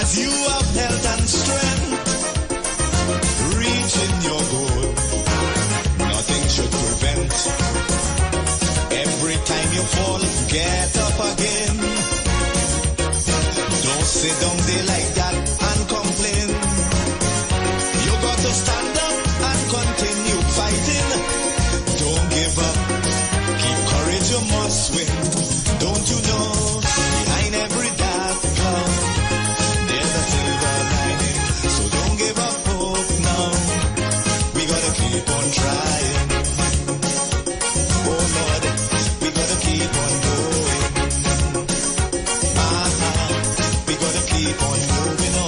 as you have health and strength, reaching your goal, nothing should prevent. Every time you fall, get up again. Don't sit down there like that and complain. You got to stand up and continue fighting. Don't give up, keep courage, you must win. Don't you know, behind every dark cloud, there's a silver lining. So don't give up hope now, we gotta keep on trying. Oh Lord, we gotta keep on going. We gotta keep on moving on.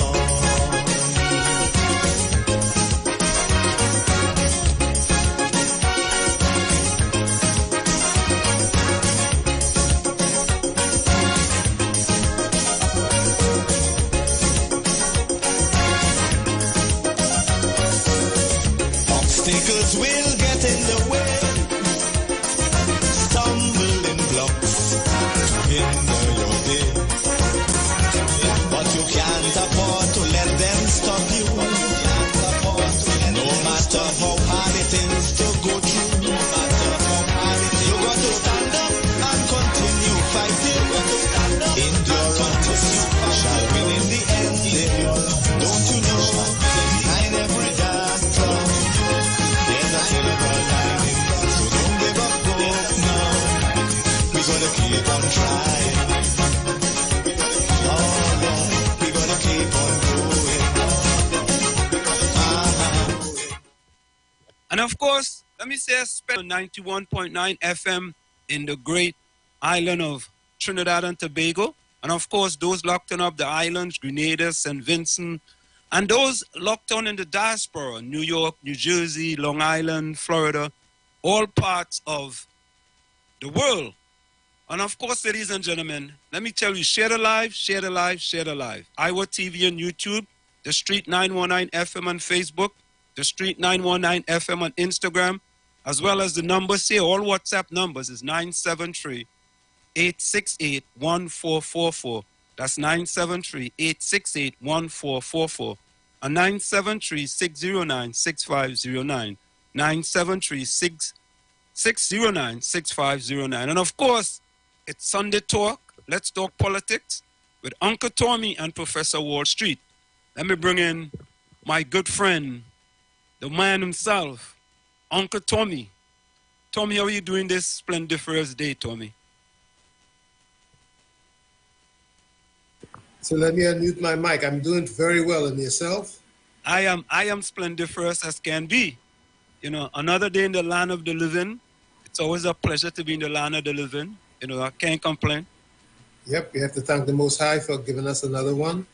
Obstacles will get in the way, stumbling blocks hinder your day, but you can't afford to let them stop you. No matter how hard it is to go through, you got to stand up and continue fighting. Endurance shall win in the end. Don't you know, behind every dark cloud, there's a silver lining. So don't give up hope now, we gotta keep on trying. Oh Lord, we gotta keep on going. And of course, let me say a special 91.9 FM in the great island of Trinidad and Tobago. And of course, those locked on up the islands, Grenada, St. Vincent, and those locked on in the diaspora, New York, New Jersey, Long Island, Florida, all parts of the world. And of course, ladies and gentlemen, let me tell you, share the live, share the live, share the live. Iwer TV on YouTube, The Street 919 FM on Facebook, The Street 919 FM on Instagram, as well as the numbers here, all WhatsApp numbers is 973-868-1444. That's 973-868-1444. And 973-609-6509. 973-609-6509. And of course, it's Sunday Talk. Let's talk politics with Uncle Tommy and Professor Wall Street. Let me bring in my good friend, the man himself, Uncle Tommy. Tommy, how are you doing this splendiferous day, Tommy? So let me unmute my mic. I'm doing very well. And yourself? I am splendiferous as can be. You know, another day in the land of the living. It's always a pleasure to be in the land of the living. You know, I can't complain. Yep, we have to thank the Most High for giving us another one,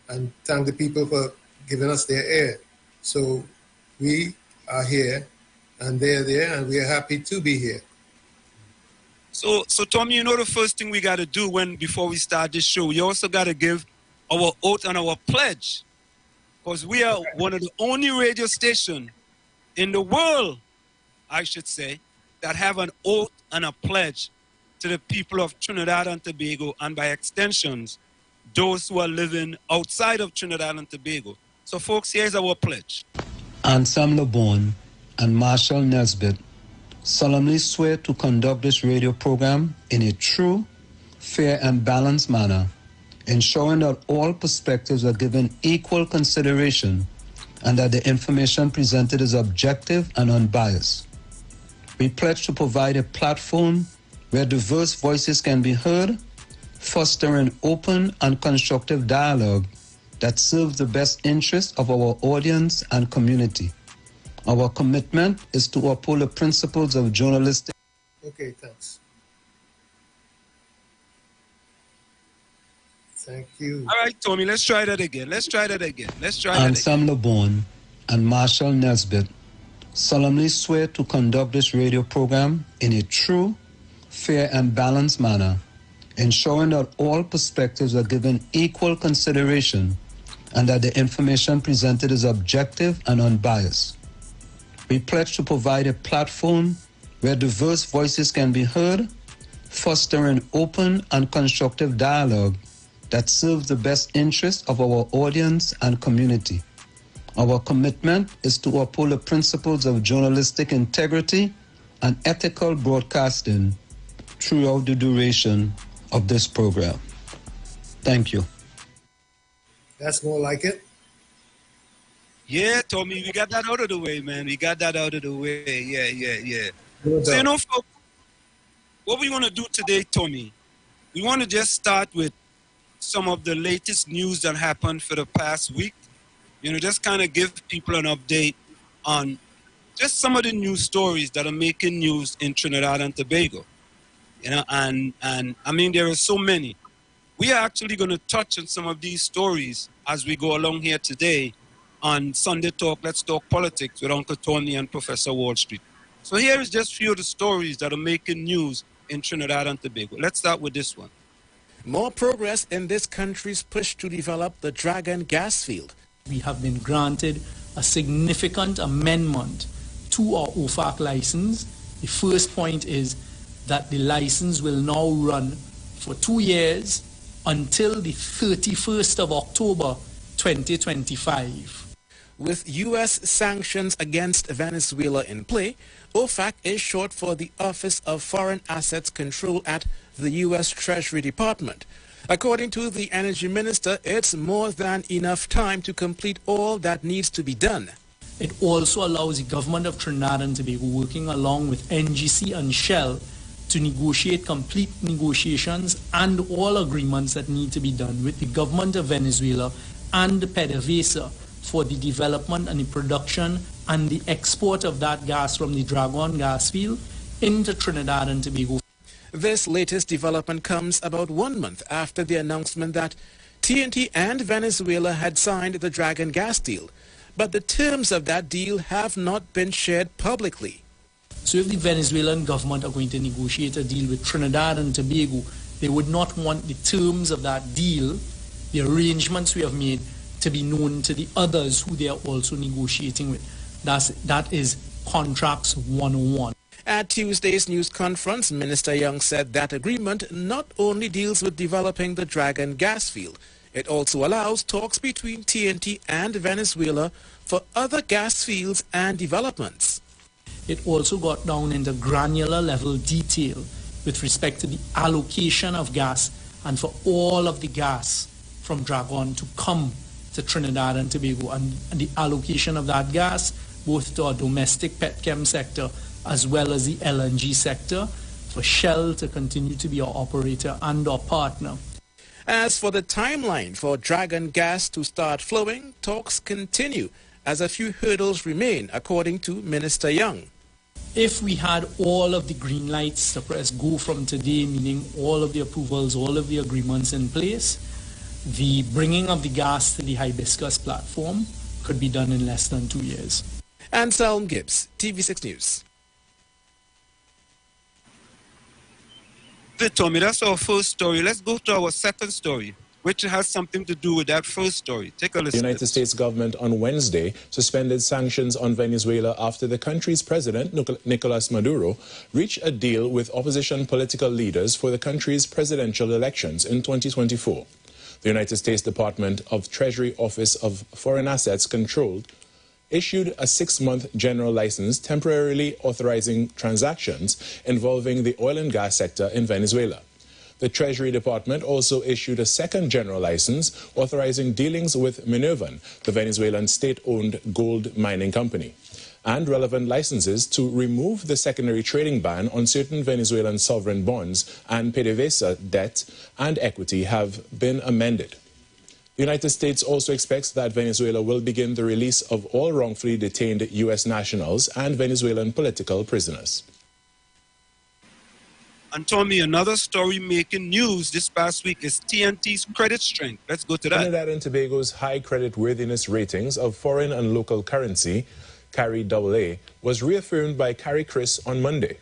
and thank the people for giving us their air. So we are here, and they're there, and we are happy to be here. So Tommy, you know the first thing we got to do before we start this show, we also got to give our oath and our pledge, because we are one of the only radio stations in the world, I should say, that have an oath and a pledge to the people of Trinidad and Tobago, and by extensions, those who are living outside of Trinidad and Tobago. So folks, here's our pledge. Ansam LeBon and Marshall Nesbitt solemnly swear to conduct this radio program in a true, fair, and balanced manner, ensuring that all perspectives are given equal consideration and that the information presented is objective and unbiased. We pledge to provide a platform where diverse voices can be heard, fostering open and constructive dialogue that serves the best interests of our audience and community. Our commitment is to uphold the principles of journalistic. Okay, thanks. Thank you. All right, Tommy, let's try that again. Ansam LeBon and Marshall Nesbitt solemnly swear to conduct this radio program in a true, fair, and balanced manner, ensuring that all perspectives are given equal consideration and that the information presented is objective and unbiased. We pledge to provide a platform where diverse voices can be heard, fostering open and constructive dialogue that serves the best interests of our audience and community. Our commitment is to uphold the principles of journalistic integrity and ethical broadcasting throughout the duration of this program. Thank you. That's more like it. Yeah, Tommy, we got that out of the way, man. We got that out of the way. Yeah. No So, doubt. folks, what we want to do today, Tommy, we want to just start with some of the latest news that happened for the past week. Just kind of give people an update on just some of the news stories that are making news in Trinidad and Tobago. And I mean, there are so many. We are actually going to touch on some of these stories as we go along here today on Sunday Talk, Let's Talk Politics with Uncle Tony and Professor Wall Street. So here is just a few of the stories that are making news in Trinidad and Tobago. Let's start with this one. More progress in this country's push to develop the Dragon gas field. We have been granted a significant amendment to our OFAC license. The first point is that the license will now run for 2 years until the 31st of October 2025. With U.S. sanctions against Venezuela in play, OFAC is short for the Office of Foreign Assets Control at the U.S. Treasury Department. According to the Energy Minister, it's more than enough time to complete all that needs to be done. It also allows the government of Trinidad and Tobago, working along with NGC and Shell, to negotiate complete negotiations and all agreements that need to be done with the government of Venezuela and PDVSA for the development and the production and the export of that gas from the Dragon gas field into Trinidad and Tobago. This latest development comes about 1 month after the announcement that TNT and Venezuela had signed the Dragon gas deal, but the terms of that deal have not been shared publicly. So if the Venezuelan government are going to negotiate a deal with Trinidad and Tobago, they would not want the terms of that deal, the arrangements we have made, to be known to the others who they are also negotiating with. That is Contracts 101. At Tuesday's news conference, Minister Young said that agreement not only deals with developing the Dragon gas field, it also allows talks between TNT and Venezuela for other gas fields and developments. It also got down into granular level detail with respect to the allocation of gas and for all of the gas from Dragon to come to Trinidad and Tobago, and the allocation of that gas both to our domestic petchem sector as well as the LNG sector, for Shell to continue to be our operator and our partner. As for the timeline for Dragon gas to start flowing, talks continue as a few hurdles remain, according to Minister Young. If we had all of the green lights to press go from today, meaning all of the approvals, all of the agreements in place, the bringing of the gas to the Hibiscus platform could be done in less than 2 years. Anselm Gibbs, TV6 News. Good, Tommy, that's our first story. Let's go to our second story, which has something to do with that first story. Take a listen. The United States government on Wednesday suspended sanctions on Venezuela after the country's president, Nicolas Maduro, reached a deal with opposition political leaders for the country's presidential elections in 2024. The United States Department of Treasury Office of Foreign Assets Control issued a 6-month general license temporarily authorizing transactions involving the oil and gas sector in Venezuela. The Treasury Department also issued a second general license authorizing dealings with Minervan, the Venezuelan state-owned gold mining company, and relevant licenses to remove the secondary trading ban on certain Venezuelan sovereign bonds and PDVSA debt and equity have been amended. The United States also expects that Venezuela will begin the release of all wrongfully detained U.S. nationals and Venezuelan political prisoners. And Tommy, another story making news this past week is TNT's credit strength. Let's go to that. Trinidad and Tobago's high credit worthiness ratings of foreign and local currency, CARI AA, was reaffirmed by CARI CRIS on Monday.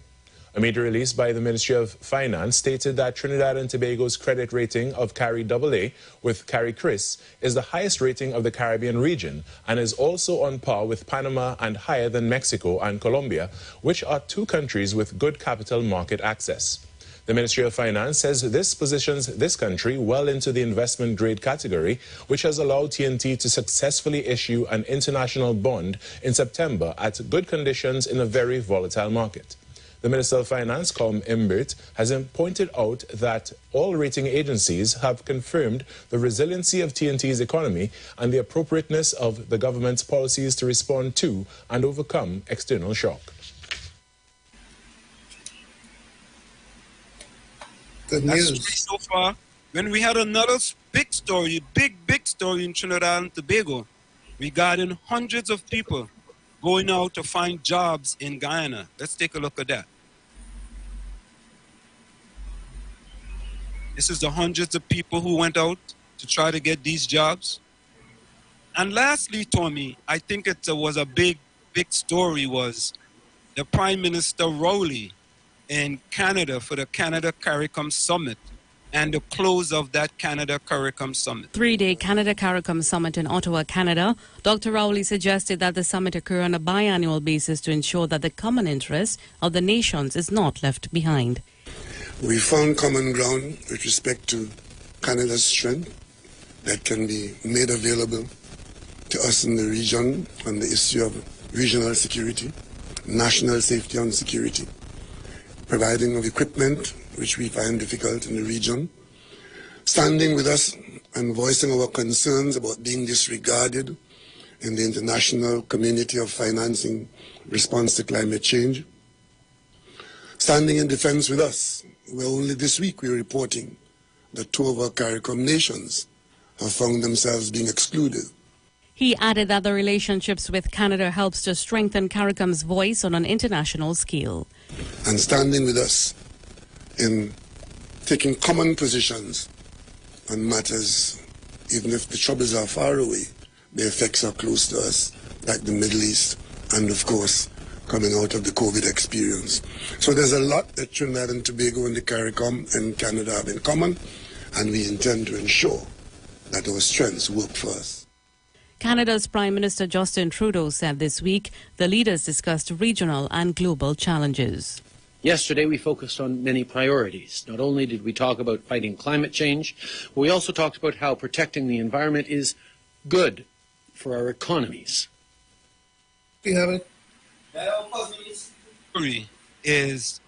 A media release by the Ministry of Finance stated that Trinidad and Tobago's credit rating of CARI AA with CARI CRIS is the highest rating of the Caribbean region and is also on par with Panama and higher than Mexico and Colombia, which are two countries with good capital market access. The Ministry of Finance says this positions this country well into the investment grade category, which has allowed TNT to successfully issue an international bond in September at good conditions in a very volatile market. The Minister of Finance, Com Imbert, has pointed out that all rating agencies have confirmed the resiliency of TNT's economy and the appropriateness of the government's policies to respond to and overcome external shock. Good That's news. so far. When we had another big story in Trinidad and Tobago regarding hundreds of people going out to find jobs in Guyana. Let's take a look at that. This is the hundreds of people who went out to try to get these jobs. And lastly, Tommy, I think it was a big story was the Prime Minister Rowley in Canada for the Canada CARICOM Summit and the close of that Canada CARICOM Summit. 3-day Canada CARICOM Summit in Ottawa, Canada. Dr. Rowley suggested that the summit occur on a biannual basis to ensure that the common interest of the nations is not left behind. We found common ground with respect to Canada's strength that can be made available to us in the region on the issue of regional security, national safety and security, providing of equipment which we find difficult in the region, standing with us and voicing our concerns about being disregarded in the international community of financing response to climate change, standing in defense with us, where only this week we're reporting that 2 of our CARICOM nations have found themselves being excluded. He added that the relationships with Canada helps to strengthen CARICOM's voice on an international scale. And standing with us in taking common positions on matters, even if the troubles are far away, the effects are close to us, like the Middle East, and of course, coming out of the COVID experience. So there's a lot that Trinidad and Tobago and the CARICOM and Canada have in common, and we intend to ensure that our strengths work for us. Canada's Prime Minister Justin Trudeau said this week the leaders discussed regional and global challenges. Yesterday, we focused on many priorities. Not only did we talk about fighting climate change, we also talked about how protecting the environment is good for our economies. We have it. Is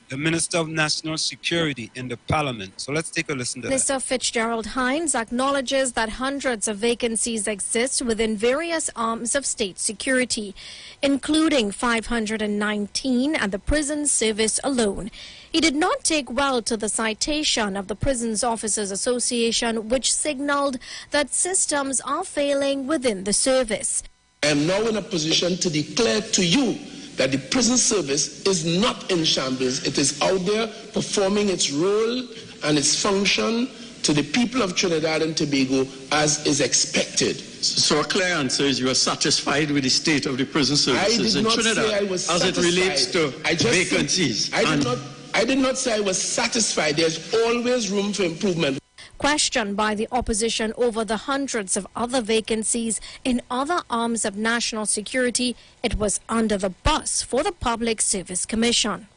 the Minister of National Security in the Parliament. So let's take a listen to that. Mr. Fitzgerald Hines acknowledges that hundreds of vacancies exist within various arms of state security, including 519 at the prison service alone. He did not take well to the citation of the Prisons Officers Association, which signaled that systems are failing within the service. I am now in a position to declare to you that the prison service is not in shambles. It is out there performing its role and its function to the people of Trinidad and Tobago as is expected. So a clear answer is you are satisfied with the state of the prison services in Trinidad as it relates to vacancies. I did not say I was satisfied. There's always room for improvement. Questioned by the opposition over the hundreds of other vacancies in other arms of national security, it was under the bus for the Public Service Commission.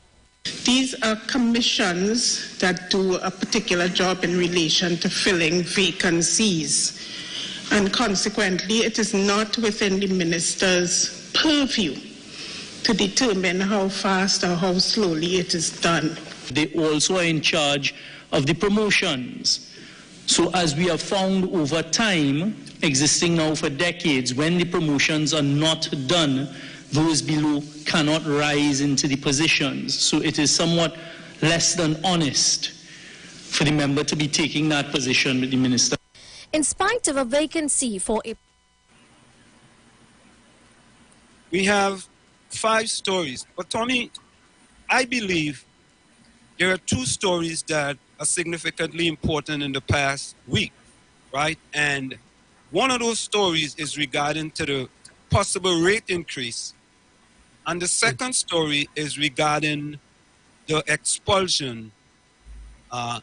These are commissions that do a particular job in relation to filling vacancies, and consequently it is not within the minister's purview to determine how fast or how slowly it is done. They also are in charge of the promotions. So as we have found over time, existing now for decades, when the promotions are not done, those below cannot rise into the positions. So it is somewhat less than honest for the member to be taking that position with the minister. In spite of a vacancy for a... We have 5 stories. But Tommy, I believe there are 2 stories that are significantly important in the past week, right? And one of those stories is regarding to the possible rate increase. And the second story is regarding the expulsion of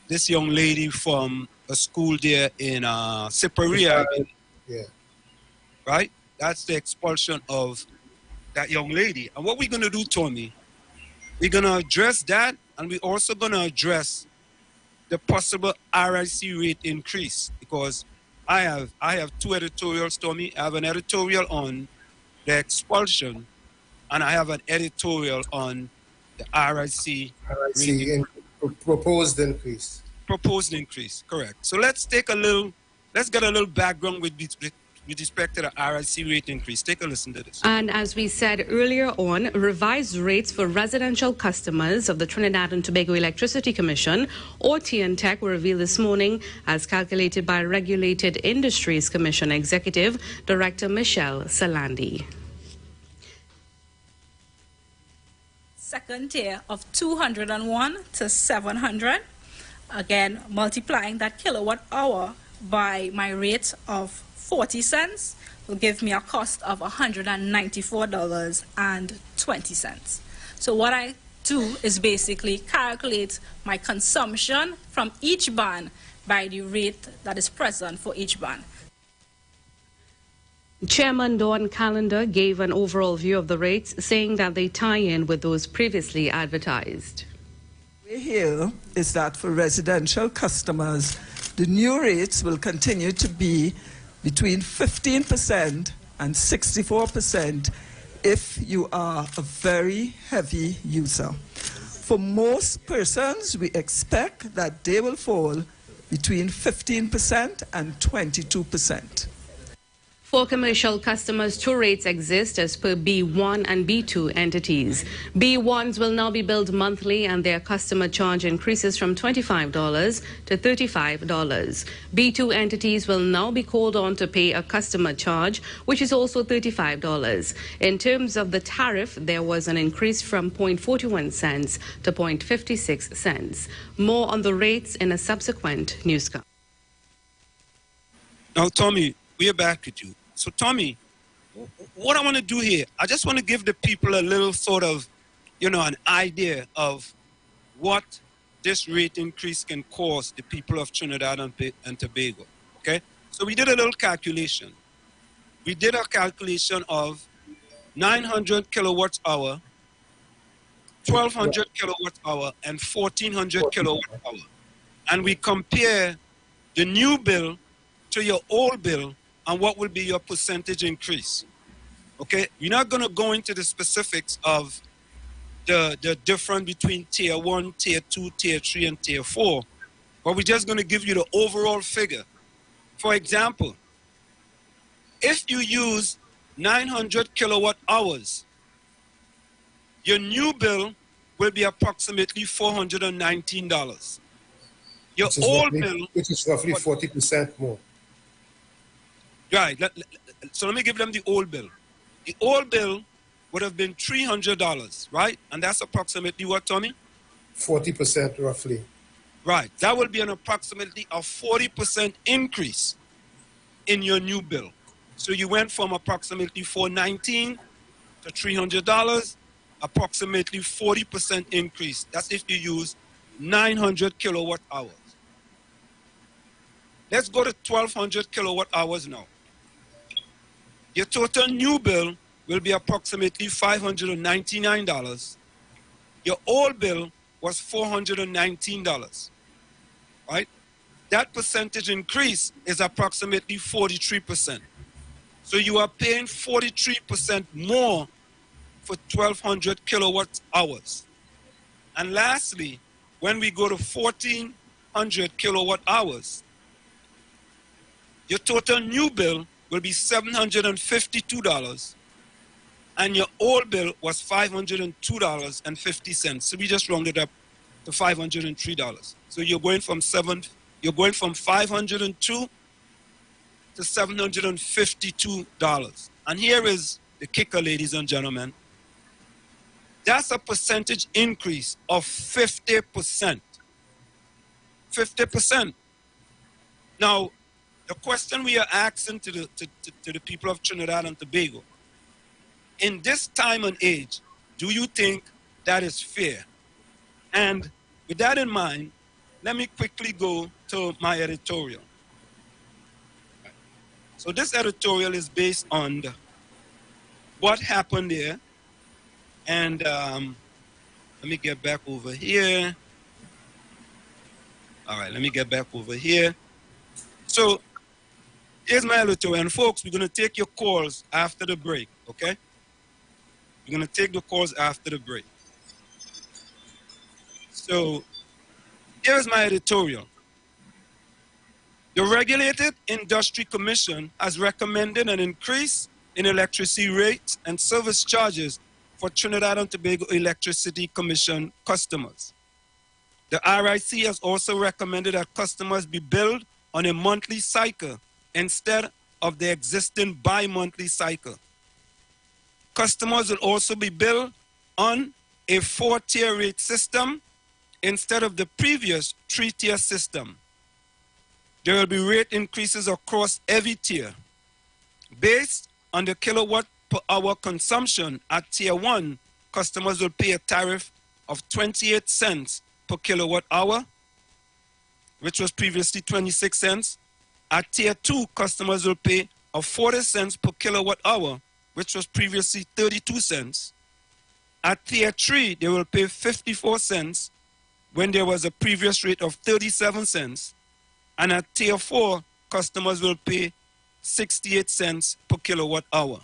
this young lady from a school there in Siparia. Yeah. Right? That's the expulsion of that young lady. And what we're going to do, Tony, We're going to address that, and we're also going to address the possible RIC rate increase, because I have two editorials, Tommy. I have an editorial on the expulsion, and I have an editorial on the RIC rate proposed increase. Proposed increase, correct. So let's get a little background with respect to the RIC rate increase. Take a listen to this. And as we said earlier on, revised rates for residential customers of the Trinidad and Tobago Electricity Commission, or TNTEC, were revealed this morning as calculated by Regulated Industries Commission Executive Director Michelle Salandi. Second tier of 201 to 700. Again, multiplying that kilowatt hour by my rate of 40 cents will give me a cost of $194.20. So what I do is basically calculate my consumption from each band by the rate that is present for each band. Chairman Dawn Callender gave an overall view of the rates, saying that they tie in with those previously advertised. Here is that for residential customers, the new rates will continue to be between 15% and 64% if you are a very heavy user. For most persons, we expect that they will fall between 15% and 22%. For commercial customers, two rates exist as per B1 and B2 entities. B1s will now be billed monthly, and their customer charge increases from $25 to $35. B2 entities will now be called on to pay a customer charge, which is also $35. In terms of the tariff, there was an increase from 0.41 cents to 0.56 cents. More on the rates in a subsequent newscast. Now, Tommy, we are back with you. So, Tommy, what I want to do here, I just want to give the people a little sort of, an idea of what this rate increase can cost the people of Trinidad and Tobago, okay? So we did a little calculation. We did a calculation of 900 kilowatt hour, 1,200 kilowatt hour, and 1,400 kilowatt hour. And we compare the new bill to your old bill, and what will be your percentage increase. Okay, we're not going to go into the specifics of the difference between tier 1, tier 2, tier 3, and tier 4, but we're just going to give you the overall figure. For example, if you use 900 kilowatt hours, your new bill will be approximately $419. Your old bill, which is roughly 40% more. Right. So let me give them the old bill. The old bill would have been $300, right? And that's approximately what, Tommy? 40% roughly. Right. That will be an approximately a 40% increase in your new bill. So you went from approximately $419 to $300, approximately 40% increase. That's if you use 900 kilowatt hours. Let's go to 1,200 kilowatt hours now. Your total new bill will be approximately $599. Your old bill was $419, right? That percentage increase is approximately 43%. So you are paying 43% more for 1,200 kilowatt hours. And lastly, when we go to 1,400 kilowatt hours, your total new bill will be $752, and your old bill was $502.50. So we just rounded up to $503. So you're going from 502 to $752. And here is the kicker, ladies and gentlemen. That's a percentage increase of 50%. 50%. Now, the question we are asking to the people of Trinidad and Tobago, in this time and age, do you think that is fair? And with that in mind, let me quickly go to my editorial. So this editorial is based on what happened there and Let me get back over here. All right, let me get back over here. So here's my editorial. And folks, we're going to take your calls after the break, okay? We're going to take the calls after the break. So here's my editorial. The Regulated Industry Commission has recommended an increase in electricity rates and service charges for Trinidad and Tobago Electricity Commission customers. The RIC has also recommended that customers be billed on a monthly cycle instead of the existing bi-monthly cycle. Customers will also be billed on a 4-tier rate system instead of the previous 3-tier system. There will be rate increases across every tier. Based on the kilowatt per hour consumption at Tier 1, customers will pay a tariff of 28 cents per kilowatt hour, which was previously 26 cents. At Tier 2, customers will pay of 40 cents per kilowatt hour, which was previously 32 cents. At Tier 3, they will pay 54 cents when there was a previous rate of 37 cents. And at Tier 4, customers will pay 68 cents per kilowatt hour.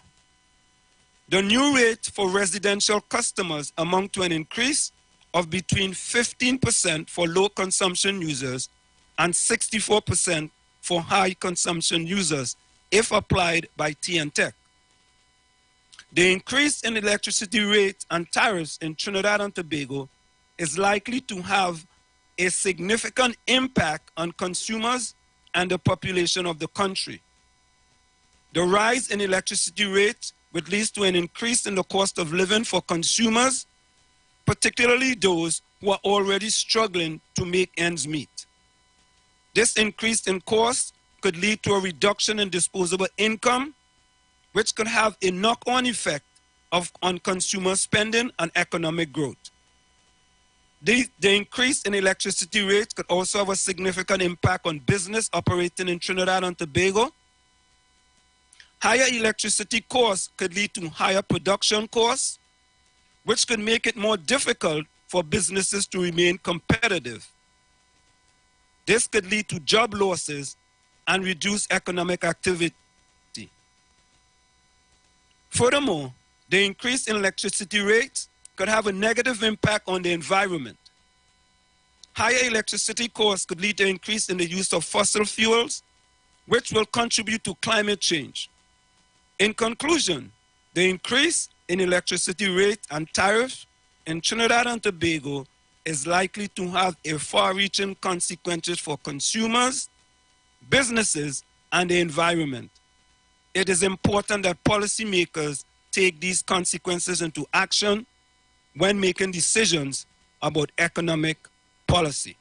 The new rate for residential customers amount to an increase of between 15% for low consumption users and 64% for high consumption users if applied by TNTech. The increase in electricity rates and tariffs in Trinidad and Tobago is likely to have a significant impact on consumers and the population of the country. The rise in electricity rates would lead to an increase in the cost of living for consumers, particularly those who are already struggling to make ends meet. This increase in cost could lead to a reduction in disposable income, which could have a knock-on effect on consumer spending and economic growth. The increase in electricity rates could also have a significant impact on business operating in Trinidad and Tobago. Higher electricity costs could lead to higher production costs, which could make it more difficult for businesses to remain competitive. This could lead to job losses and reduce economic activity. Furthermore, the increase in electricity rates could have a negative impact on the environment. Higher electricity costs could lead to an increase in the use of fossil fuels, which will contribute to climate change. In conclusion, the increase in electricity rate and tariff in Trinidad and Tobago is likely to have a far-reaching consequences for consumers, businesses, and the environment. It is important that policymakers take these consequences into action when making decisions about economic policy.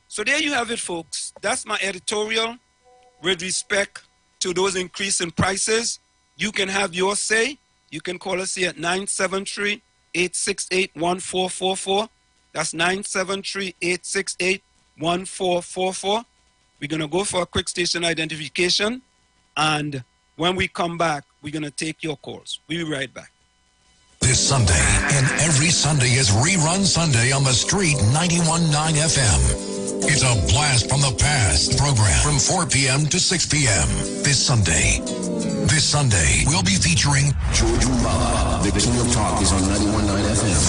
So there you have it, folks. That's my editorial with respect to those increasing prices. You can have your say. You can call us here at 973-868-1444. That's 973-868-1444. We're going to go for a quick station identification. And when we come back, we're going to take your calls. We'll be right back. This Sunday and every Sunday is Rerun Sunday on the Street 91.9 FM. It's a blast from the past program from 4 p.m. to 6 p.m. This Sunday, we'll be featuring George Mbala. The King of Talk is on 91.9 FM.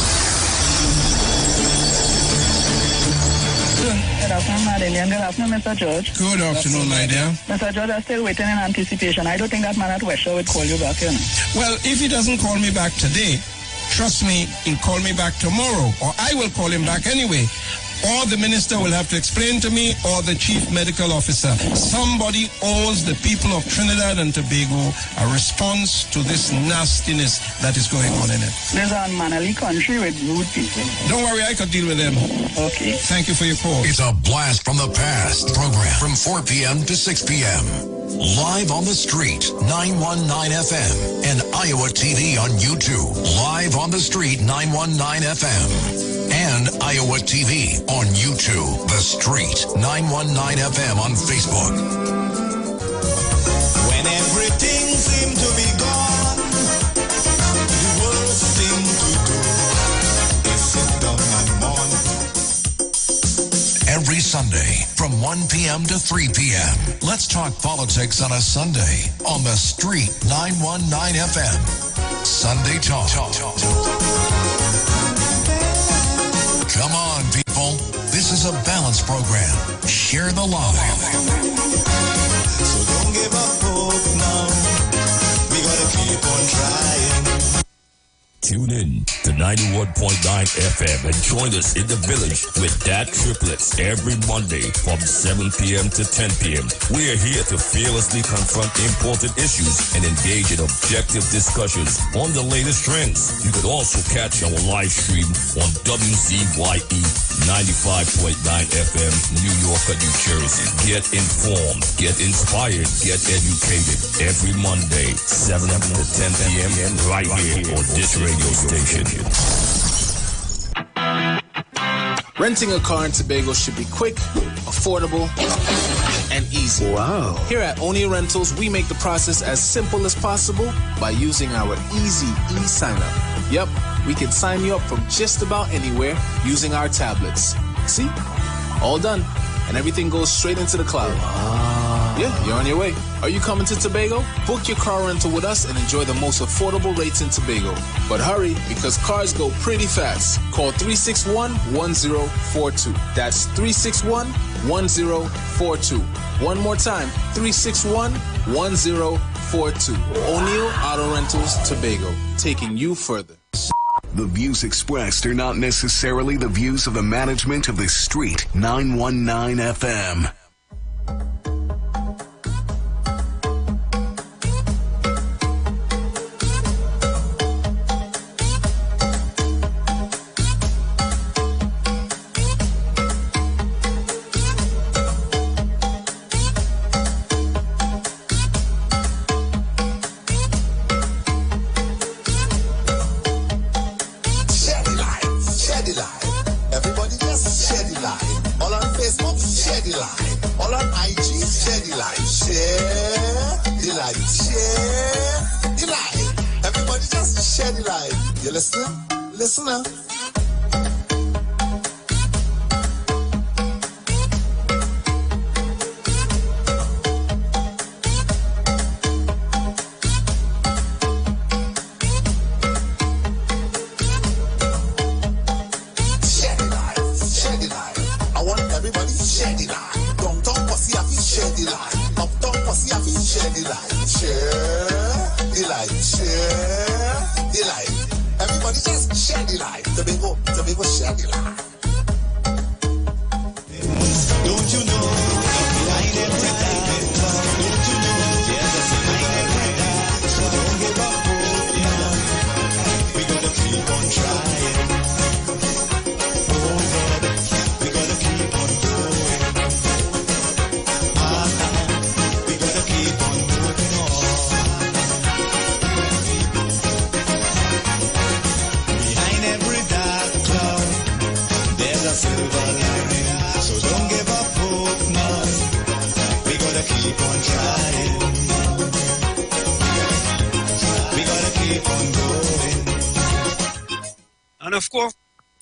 Good afternoon, Madeline. Good afternoon, Mr. George. Good afternoon, my dear. Mr. George, I'm still waiting in anticipation. I don't think that man at West Shore would call you back, you know. Well, if he doesn't call me back today, trust me, he'll call me back tomorrow, or I will call him back anyway. Or the minister will have to explain to me, or the chief medical officer. Somebody owes the people of Trinidad and Tobago a response to this nastiness that is going on in it. There's an unmannerly country with rude people. Don't worry, I could deal with them. Okay. Thank you for your call. It's a blast from the past program from 4 p.m. to 6 p.m. Live on the Street, 919 FM, and Iowa TV on YouTube. Live on the Street, 919 FM. And Iowa TV on YouTube. The Street, 919 FM on Facebook. When everything seemed to be gone, the worst thing to do is Sunday from 1 p.m. to 3 p.m. Let's talk politics on a Sunday on the Street 919 FM. Sunday Talk. Come on, people. This is a balanced program. Share the love. So don't give up hope now. We gotta keep on trying. Tune in to 91.9 FM and join us in the village with Dat Triplets every Monday from 7 p.m. to 10 p.m. We are here to fearlessly confront important issues and engage in objective discussions on the latest trends. You can also catch our live stream on WZYE 95.9 FM, New York, New Jersey. Get informed, get inspired, get educated every Monday, 7 to 10 p.m. right here on this radio station. Renting a car in Tobago should be quick, affordable, and easy. Wow. Here at Oni Rentals, we make the process as simple as possible by using our easy e-sign-up. Yep, we can sign you up from just about anywhere using our tablets. See? All done. And everything goes straight into the cloud. Yeah, you're on your way. Are you coming to Tobago? Book your car rental with us and enjoy the most affordable rates in Tobago. But hurry, because cars go pretty fast. Call 361-1042. That's 361-1042. One more time, 361-1042. O'Neill Auto Rentals, Tobago, taking you further. The views expressed are not necessarily the views of the management of the Street 919 FM. You listening? Listen up.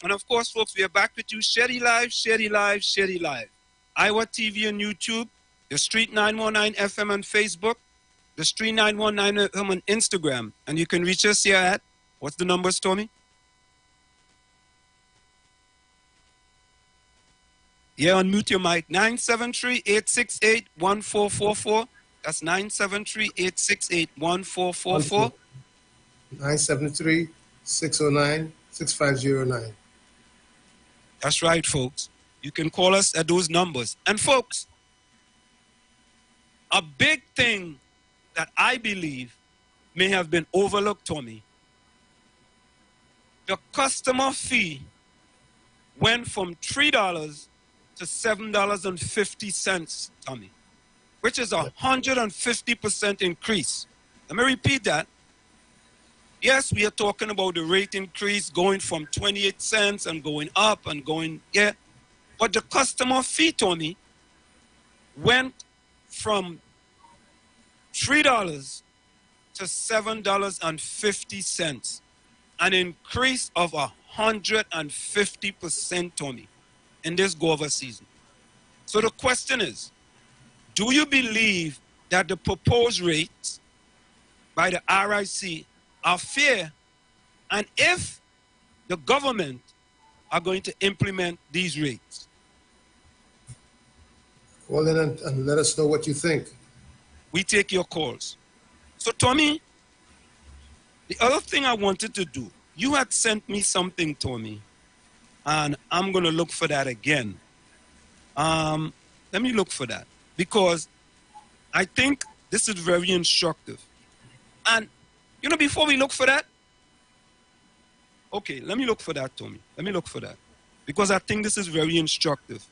And of course, folks, we are back with you. Shetty Live, Shetty Live, Shetty Live. Iwer TV on YouTube, the Street 919 FM on Facebook, the Street 919 FM on Instagram. And you can reach us here at, what's the number, Stormy? Yeah, unmute your mic. 973-868-1444. That's 973-868-1444. 973-609-6509. That's right, folks. You can call us at those numbers. And folks, a big thing that I believe may have been overlooked, Tommy, the customer fee went from $3 to $7.50, Tommy, which is a 150% increase. Let me repeat that. Yes, we are talking about the rate increase going from 28 cents and going up and going, yeah. But the customer fee, Tony, went from $3 to $7.50, an increase of 150%, Tony, in this guava season. So the question is, do you believe that the proposed rates by the RIC are fair? And if the government are going to implement these rates? Well, then, and let us know what you think. We take your calls. So, Tommy, the other thing I wanted to do, you had sent me something, Tommy, and I'm going to look for that again. Let me look for that, because I think this is very instructive. And, you know, before we look for that, okay, let me look for that, Tommy. Let me look for that, because I think this is very instructive.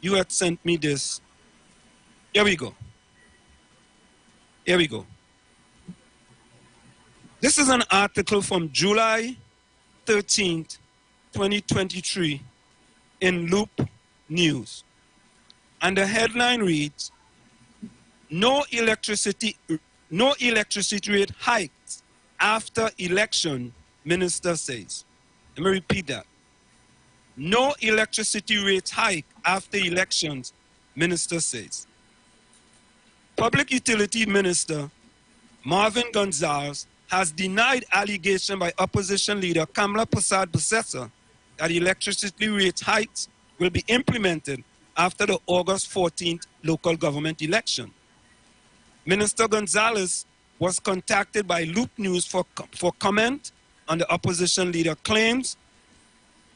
You had sent me this. Here we go. Here we go. This is an article from July 13th, 2023 in Loop News. And the headline reads, no electricity rate hikes after election, minister says. Let me repeat that. No electricity rate hike after elections, minister says. Public Utility Minister Marvin Gonzalez has denied allegation by opposition leader Kamala Persad-Bissessar that electricity rate hikes will be implemented after the August 14th local government election. Minister Gonzalez was contacted by Loop News for comment on the opposition leader claims.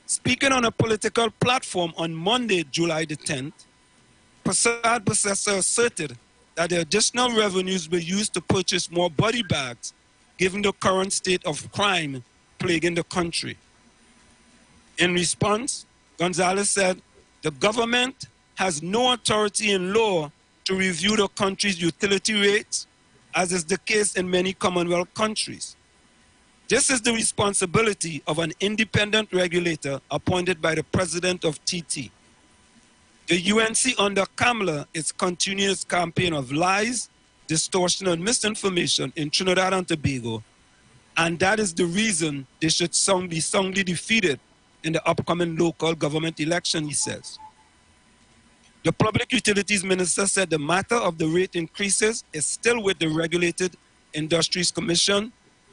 Speaking on a political platform on Monday, July the 10th, Persad-Bissessar asserted that the additional revenues were used to purchase more body bags, given the current state of crime plaguing the country. In response, Gonzalez said the government has no authority in law to review the country's utility rates, as is the case in many Commonwealth countries. This is the responsibility of an independent regulator appointed by the president of TT. The UNC under Kamala is continuing its campaign of lies, distortion, and misinformation in Trinidad and Tobago, and that is the reason they should be soundly defeated in the upcoming local government election, he says. The Public Utilities Minister said the matter of the rate increases is still with the Regulated Industries Commission,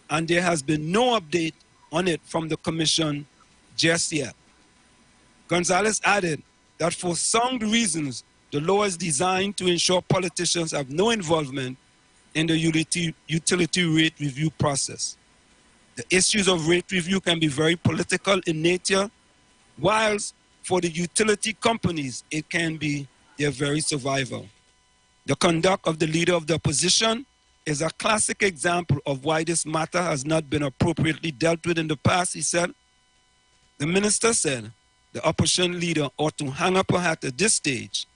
and there has been no update on it from the Commission just yet. Gonzalez added that for sound reasons, the law is designed to ensure politicians have no involvement in the utility rate review process. The issues of rate review can be very political in nature, whilst for the utility companies, it can be their very survival. The conduct of the leader of the opposition is a classic example of why this matter has not been appropriately dealt with in the past, he said. The minister said the opposition leader ought to hang up her hat at this stage,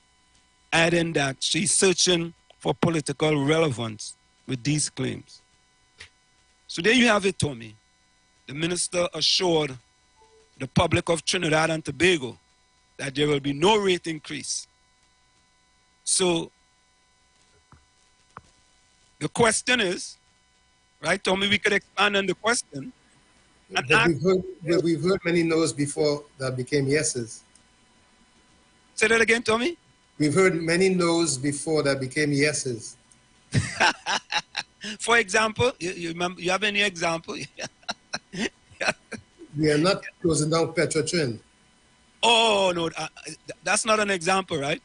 adding that she's searching for political relevance with these claims. So there you have it, Tommy. The minister assured the public of Trinidad and Tobago that there will be no rate increase. So the question is, right, Tommy, we could expand on the question. We've heard many no's before that became yeses. Say that again, Tommy? We've heard many no's before that became yeses. For example, you have any example? We are not closing down Petrotrin. Oh, no, that's not an example, right?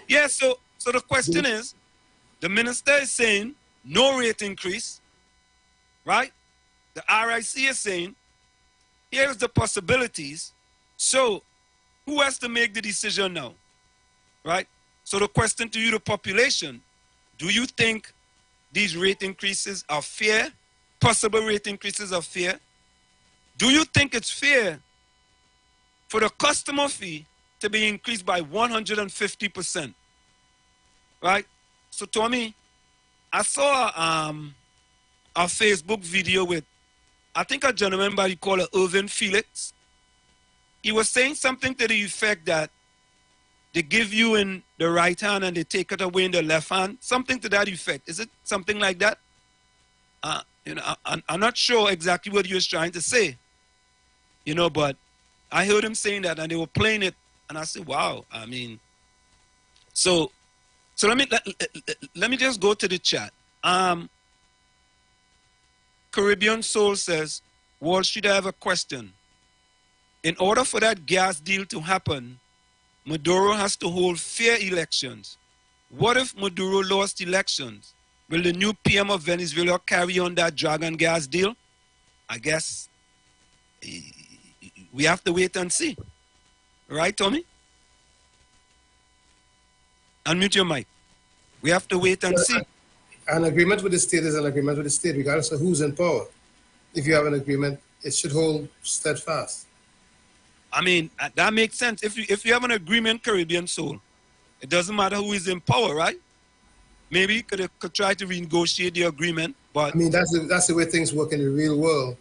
Yeah, so the question is, the minister is saying no rate increase, right? The RIC is saying, here's the possibilities. So who has to make the decision now, right? So the question to you, the population, do you think these rate increases are fair? Possible rate increases are fair? Do you think it's fair for the customer fee to be increased by 150%, right? So Tommy, I saw a Facebook video with, I think a gentleman by the call Irvin Felix. He was saying something to the effect that they give you in the right hand and they take it away in the left hand, something to that effect. Is it something like that? You know, I'm not sure exactly what he was trying to say, you know, but I heard him saying that, and they were playing it And I said, wow, I mean, so let me just go to the chat. Caribbean Soul says, Wall Street, I have a question. In order for that gas deal to happen, Maduro has to hold fair elections. What if Maduro lost elections? Will the new PM of Venezuela carry on that dragon gas deal? I guess we have to wait and see. Right, Tommy? Unmute your mic. We have to wait and see. An agreement with the state is an agreement with the state, regardless of who's in power. If you have an agreement, it should hold steadfast. I mean, that makes sense. If you have an agreement, Caribbean Soul, it doesn't matter who is in power, right? Maybe you could try to renegotiate the agreement, but... I mean, that's the way things work in the real world.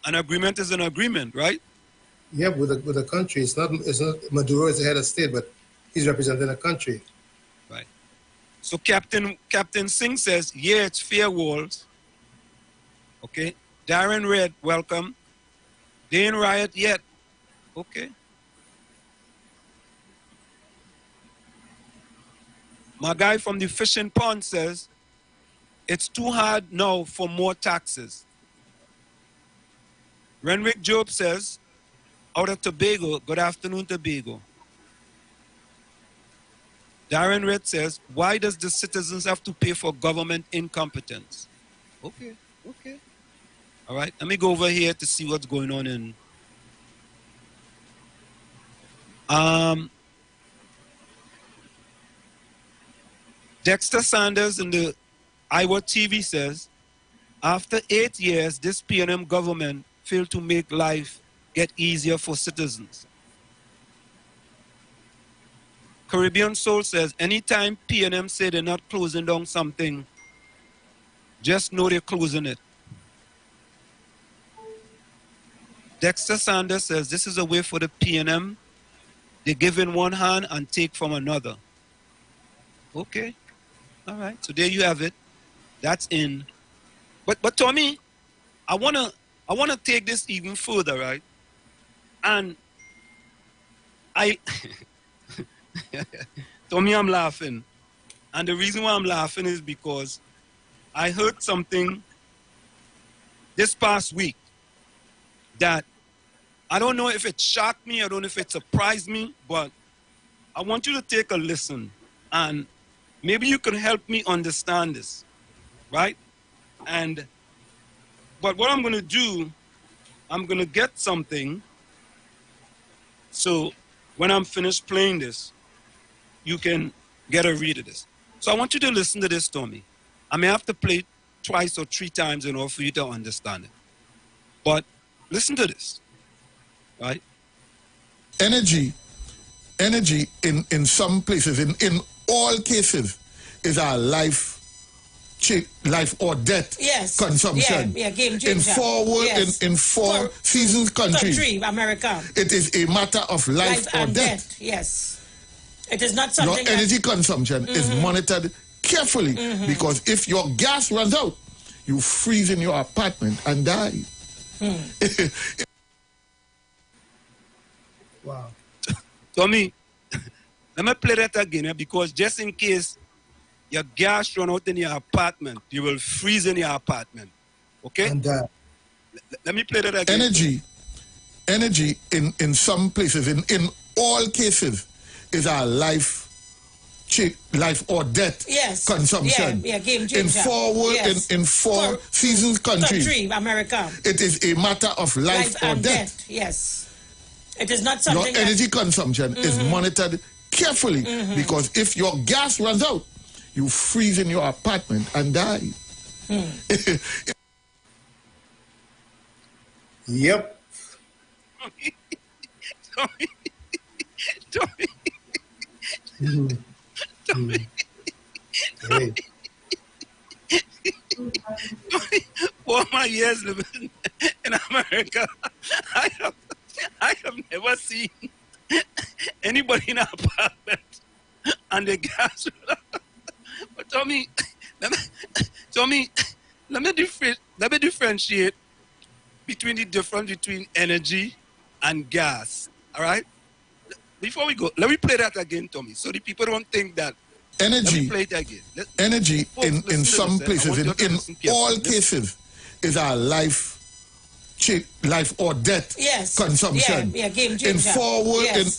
An agreement is an agreement, right? Yeah, with a country. It's not Maduro is the head of state, but he's representing a country. Right. So Captain Singh says, yeah, it's fair walls. Okay. Darren Red, welcome. They ain't riot yet. Okay. My guy from the fishing pond says, it's too hard now for more taxes. Renwick Job says, out of Tobago, good afternoon, Tobago. Darren Red says, why does the citizens have to pay for government incompetence? Okay, okay. All right, let me go over here to see what's going on in... Dexter Sanders in the Iwer TV says, after 8 years, this PNM government failed to make life get easier for citizens. Caribbean Soul says, anytime PNM say they're not closing down something, just know they're closing it. Dexter Sanders says, this is a way for the PNM. They give in one hand and take from another. Okay. All right. So there you have it. That's in. But Tommy, I wanna take this even further, right? And Tommy, I'm laughing. And the reason why I'm laughing is because I heard something this past week that I don't know if it shocked me, I don't know if it surprised me, but I want you to take a listen and maybe you can help me understand this, right? But what I'm gonna do, I'm gonna get something, so when I'm finished playing this, you can get a read of this. So I want you to listen to this, Tommy. I may have to play it twice or 3 times in order for you to understand it. But listen to this, right? Energy in some places, in all cases, is our life or death consumption. Yeah, game changer. In 4 world, in 4 seasons country, America. It is a matter of life or death. Yes. It is not something. Your energy consumption is monitored carefully because if your gas runs out, you freeze in your apartment and die. Wow. Tommy, let me play that again because just in case your gas run out in your apartment, you will freeze in your apartment. Okay? And let me play that again. Energy in some places, in all cases, is our life or death consumption. Yeah, game changer. In 4 world, in 4 seasons country, America. It is a matter of life or death. Yes. It is not something. Your energy consumption is monitored carefully because if your gas runs out, you freeze in your apartment and die. Yep. Tommy. Hey. For my years living in America, I have never seen anybody in an apartment and the gas. But Tommy, let me differentiate between the difference between energy and gas. All right? Before we go, let me play that again, Tommy, so the people don't think that. Energy, let me play it again. Energy in some places, in all cases, is a life or death consumption. Game changer. In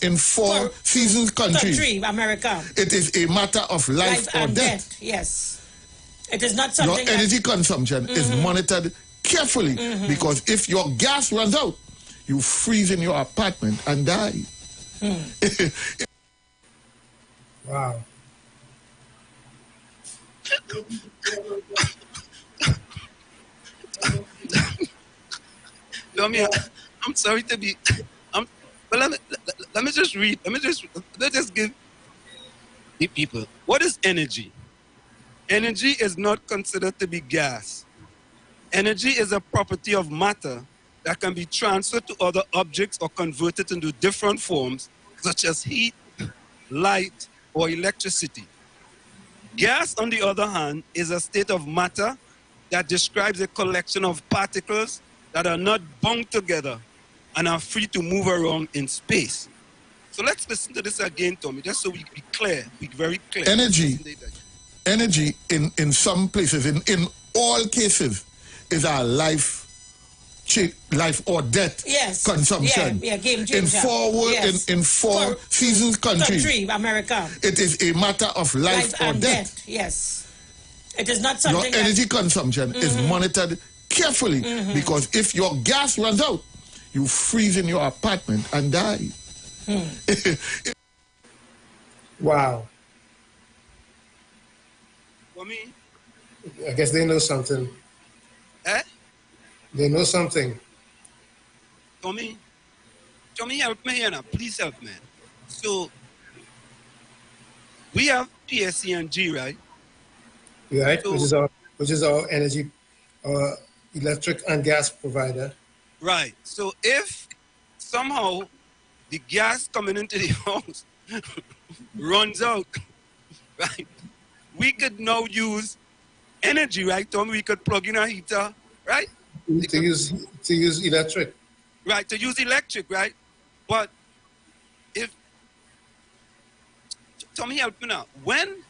in four seasons country, America. It is a matter of life or death. Yes. It is not something. Your energy consumption is monitored carefully because if your gas runs out, you freeze in your apartment and die. Wow. I'm sorry to be. But let me just read. Let me just give the people. What is energy? Energy is not considered to be gas. Energy is a property of matter that can be transferred to other objects or converted into different forms, such as heat, light, or electricity. Gas, on the other hand, is a state of matter that describes a collection of particles that are not bound together and are free to move around in space. So let's listen to this again, Tommy, just so we be clear, be very clear. Energy in some places, in all cases, is a life or death consumption. Game changer. In four seasons country, America. It is a matter of life or death. Yes. It is not something. Your energy consumption is monitored carefully because if your gas runs out, you freeze in your apartment and die. Wow. For me, I guess they know something. Eh? They know something. Tommy, help me here now. Please help me. So, we have PSE&G, right? Right, So, which is our energy, electric and gas provider. Right. So if somehow the gas coming into the house runs out, right, we could now use energy, right, Tom? We could plug in a heater, right? To use electric. Right, to use electric, right? But if, Tommy, help me now. When?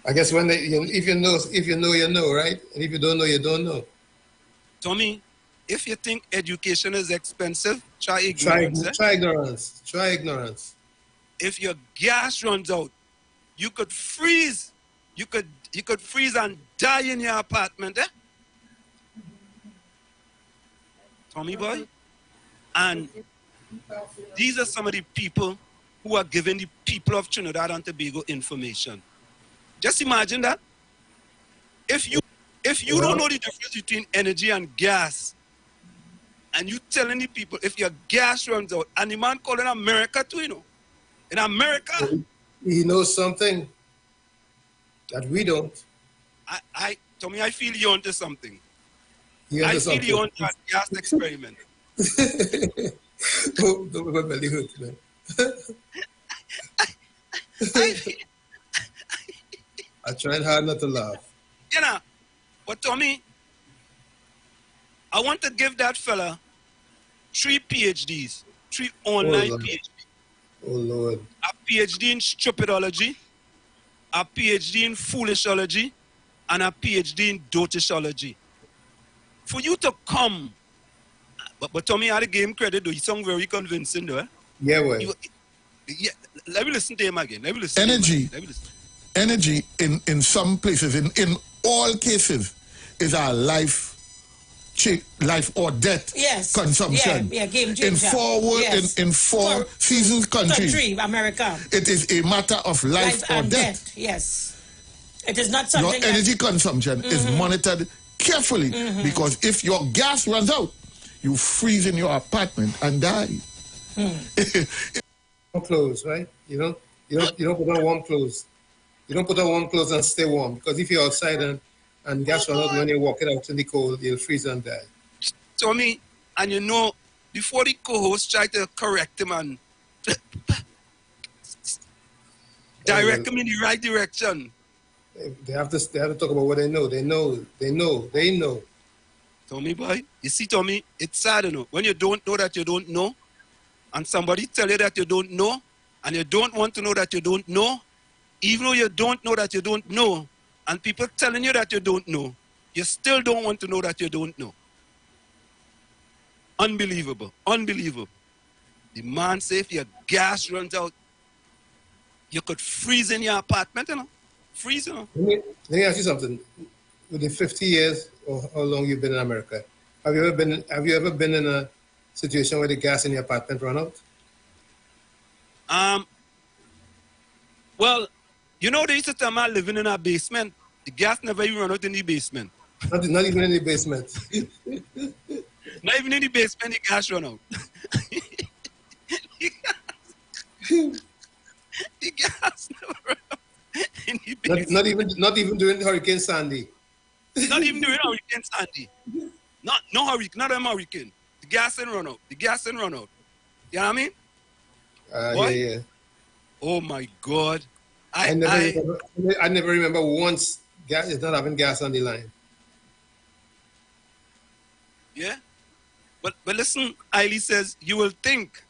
I guess when if you know, you know, right? And if you don't know, you don't know. Tommy, if you think education is expensive, try ignorance. Try ignorance. Try ignorance. If your gas runs out, you could freeze. You could freeze and die in your apartment, Tommy boy? And these are some of the people who are giving the people of Trinidad and Tobago information. Just imagine that. If you don't know the difference between energy and gas, and you telling the people if your gas runs out, and the man calling America too, you know. In America. He knows something that we don't. Tommy, I feel you're onto something. I feel you're onto a gas experiment. Don't go belly hurt, man. I tried hard not to laugh. You know, but Tommy, I want to give that fella 3 PhDs, 3 online PhDs. Oh, Lord. A PhD in stupidology, a PhD in foolishology, and a PhD in dotishology. For you to come, but Tommy, I give him credit, though. He sound very convincing, though. Yeah, well. Let me listen to him again. Let me listen Energy. To him again. Energy in some places, in all cases, is a life or death consumption. Game changer. In four seasons country, America. It is a matter of life or death. Yes. It is not something. Your energy consumption is monitored carefully because if your gas runs out, you freeze in your apartment and die. Clothes, right? You don't put on warm clothes. You don't put on warm clothes and stay warm because if you're outside and gas run out when you're walking out in the cold, you'll freeze and die. Tommy, and you know, before the co-host tried to correct him and direct him in the right direction, They have to talk about what they know. They know. Tommy boy, you see, Tommy, it's sad, you know, when you don't know that you don't know, and somebody tell you that you don't know, and you don't want to know that you don't know, even though you don't know that you don't know, and people telling you that you don't know, you still don't want to know that you don't know. Unbelievable. Unbelievable. The man say if your gas runs out, you could freeze in your apartment, you know. Freeze, you know. Let me ask you something. Within 50 years or how long you've been in America, have you ever been in a situation where the gas in your apartment run out? Well, you know, they used to tell me living in a basement. The gas never even run out in the basement. Not even in the basement. Not even in the basement, the gas run out. The gas never run out in the basement. Not even during Hurricane Sandy. Not even during Hurricane Sandy. Not a hurricane. The gas ain't run out. The gas ain't run out. You know what I mean? Yeah. Oh my God. I never remember once gas is not having gas on the line. Yeah. But listen, Eiley says, you will think,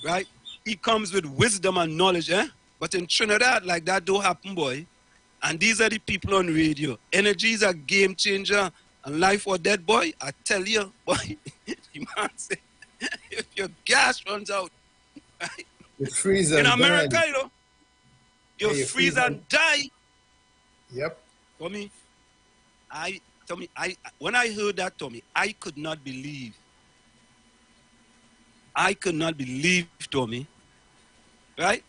right? He comes with wisdom and knowledge, eh? But in Trinidad, like that don't happen, boy. And these are the people on radio. Energy is a game changer. And life or death, boy, I tell you, boy, the man say, if your gas runs out, right? You freeze in and America, die. you know, you freeze and die. Yep. Tommy, when I heard that, Tommy, I could not believe. Tommy. Right?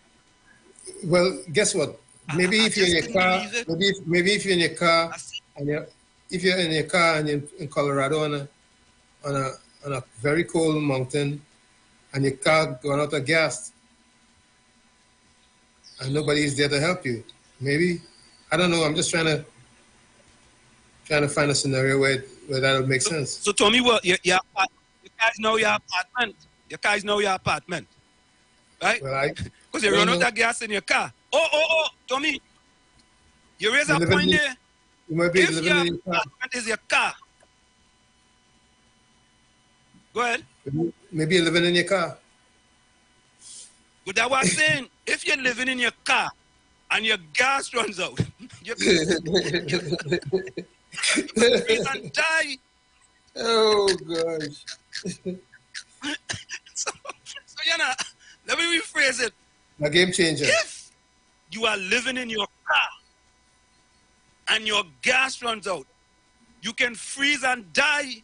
Well, guess what? Maybe if you're in your car, maybe if you're in your car, and if you're in your car and you're in Colorado on a very cold mountain, and your car gone out of gas, and nobody is there to help you, maybe, I don't know. I'm just trying to find a scenario where that would make sense. So Tommy, well, your car is now your apartment. Your car is now your apartment, right? Because you run out of gas in your car. Oh, Tommy, you raise a point there. You might be if living your in your car. apartment is your car, go ahead. Maybe you're living in your car. But that was saying, if you're living in your car and your gas runs out, you freeze and die. Oh gosh. so you know, let me rephrase it. A game changer. If you are living in your car and your gas runs out, you can freeze and die.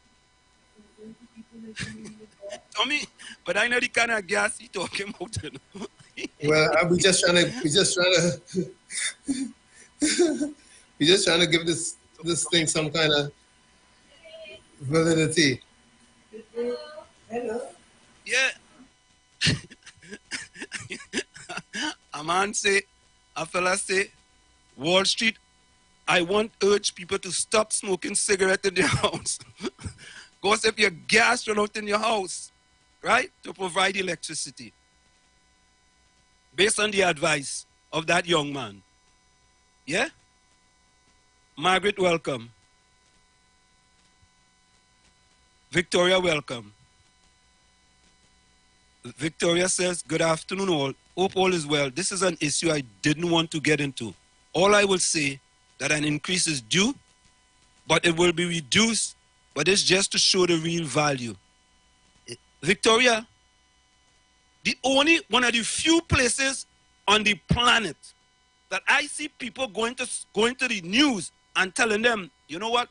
Tommy, but I know the kind of gas he's talking about. You know? Well, we're just trying to give this thing some kind of validity. Hello. Yeah. A man say, a fella say, Wall Street, I want urge people to stop smoking cigarette in their house. Because if your gas run out in your house, right, to provide electricity, based on the advice of that young man. Yeah? Margaret, welcome. Victoria, welcome. Victoria says, good afternoon all. Hope all is well. This is an issue I didn't want to get into. All I will say that an increase is due, but it will be reduced, but it's just to show the real value. Victoria, the only one of the few places on the planet that I see people going to the news and telling them, you know what,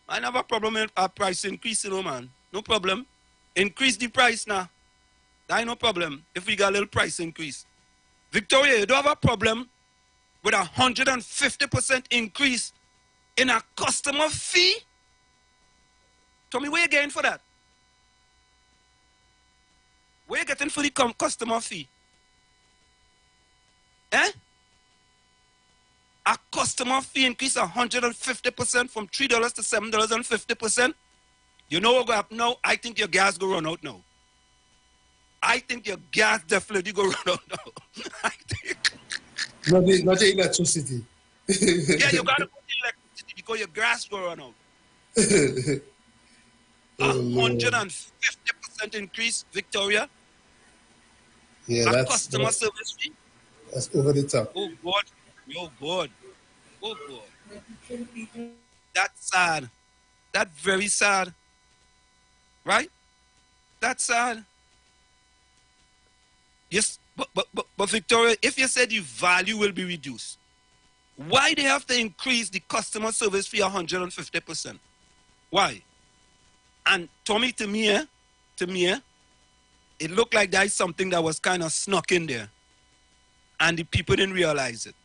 I have a problem with our price increase, you know, man. No problem. Increase the price now. That ain't no problem if we got a little price increase. Victoria, you don't have a problem with 150% increase in a customer fee? Tell me, where you getting for that? Where you getting for the customer fee? Eh? A customer fee increase 150% from $3 to $7.50%. You know what go happen now? I think your gas go run out now. I think your gas definitely go run out now. Not the electricity. Yeah, you got to go to electricity because your grass will run out. 150% increase, Victoria. Yeah, that's customer service fee. That's over the top. Oh God. Oh God. Oh God. That's sad. That's very sad. Right? That's sad. Yes, but Victoria, if you said your value will be reduced, why they have to increase the customer service fee 150%? Why? And Tommy, to me, it looked like that is something that was kind of snuck in there. And the people didn't realize it.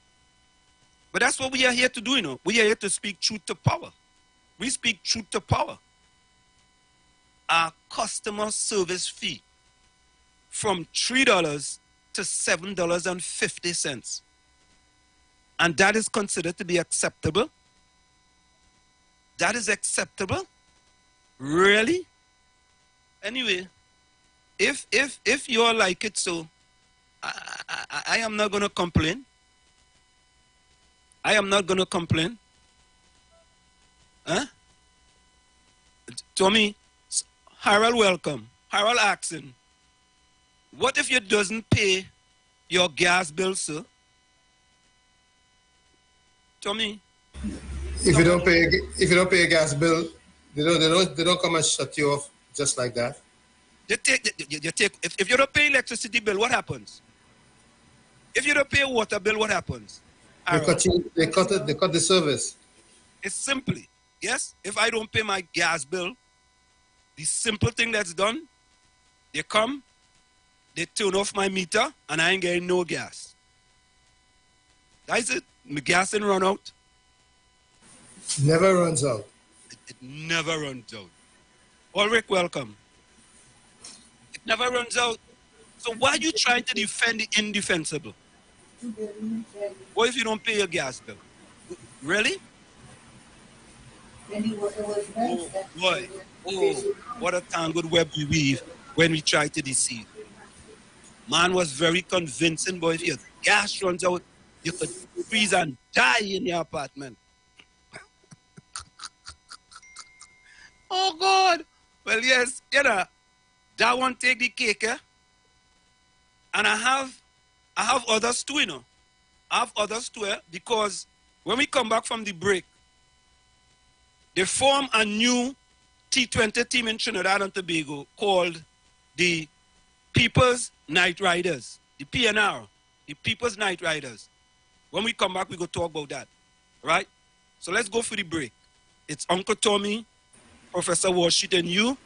But that's what we are here to do, you know. We are here to speak truth to power. We speak truth to power. Our customer service fee from $3 to $7.50. And that is considered to be acceptable? That is acceptable? Really? Anyway, if you all like it so, I am not going to complain. I am not going to complain. Huh? Tommy, Harold, welcome. Harold asking, what if you doesn't pay your gas bill, sir? Tommy? If you don't pay a gas bill, they don't come and shut you off just like that. If you don't pay electricity bill, what happens? If you don't pay a water bill, what happens? They cut the service. It's simply, yes, if I don't pay my gas bill, the simple thing that's done, they come, they turn off my meter, and I ain't getting no gas. That's it. My gas didn't run out. Never runs out. It never runs out. Ulrich, welcome. It never runs out. So why are you trying to defend the indefensible? What if you don't pay your gas bill? Really? Oh, boy. Oh, what a tangled web we weave when we try to deceive. Man was very convincing, boy. If your gas runs out, you could freeze and die in your apartment. Oh, God. Well, yes, you know, that one take the cake, eh? And I have others too, you know. I have others too, eh? Because when we come back from the break, they form a new T20 team in Trinidad and Tobago called the People's Night Riders, the PNR, the People's Night Riders. When we come back, we go talk about that, right? So let's go for the break. It's Uncle Tommy, Professor Washit, and you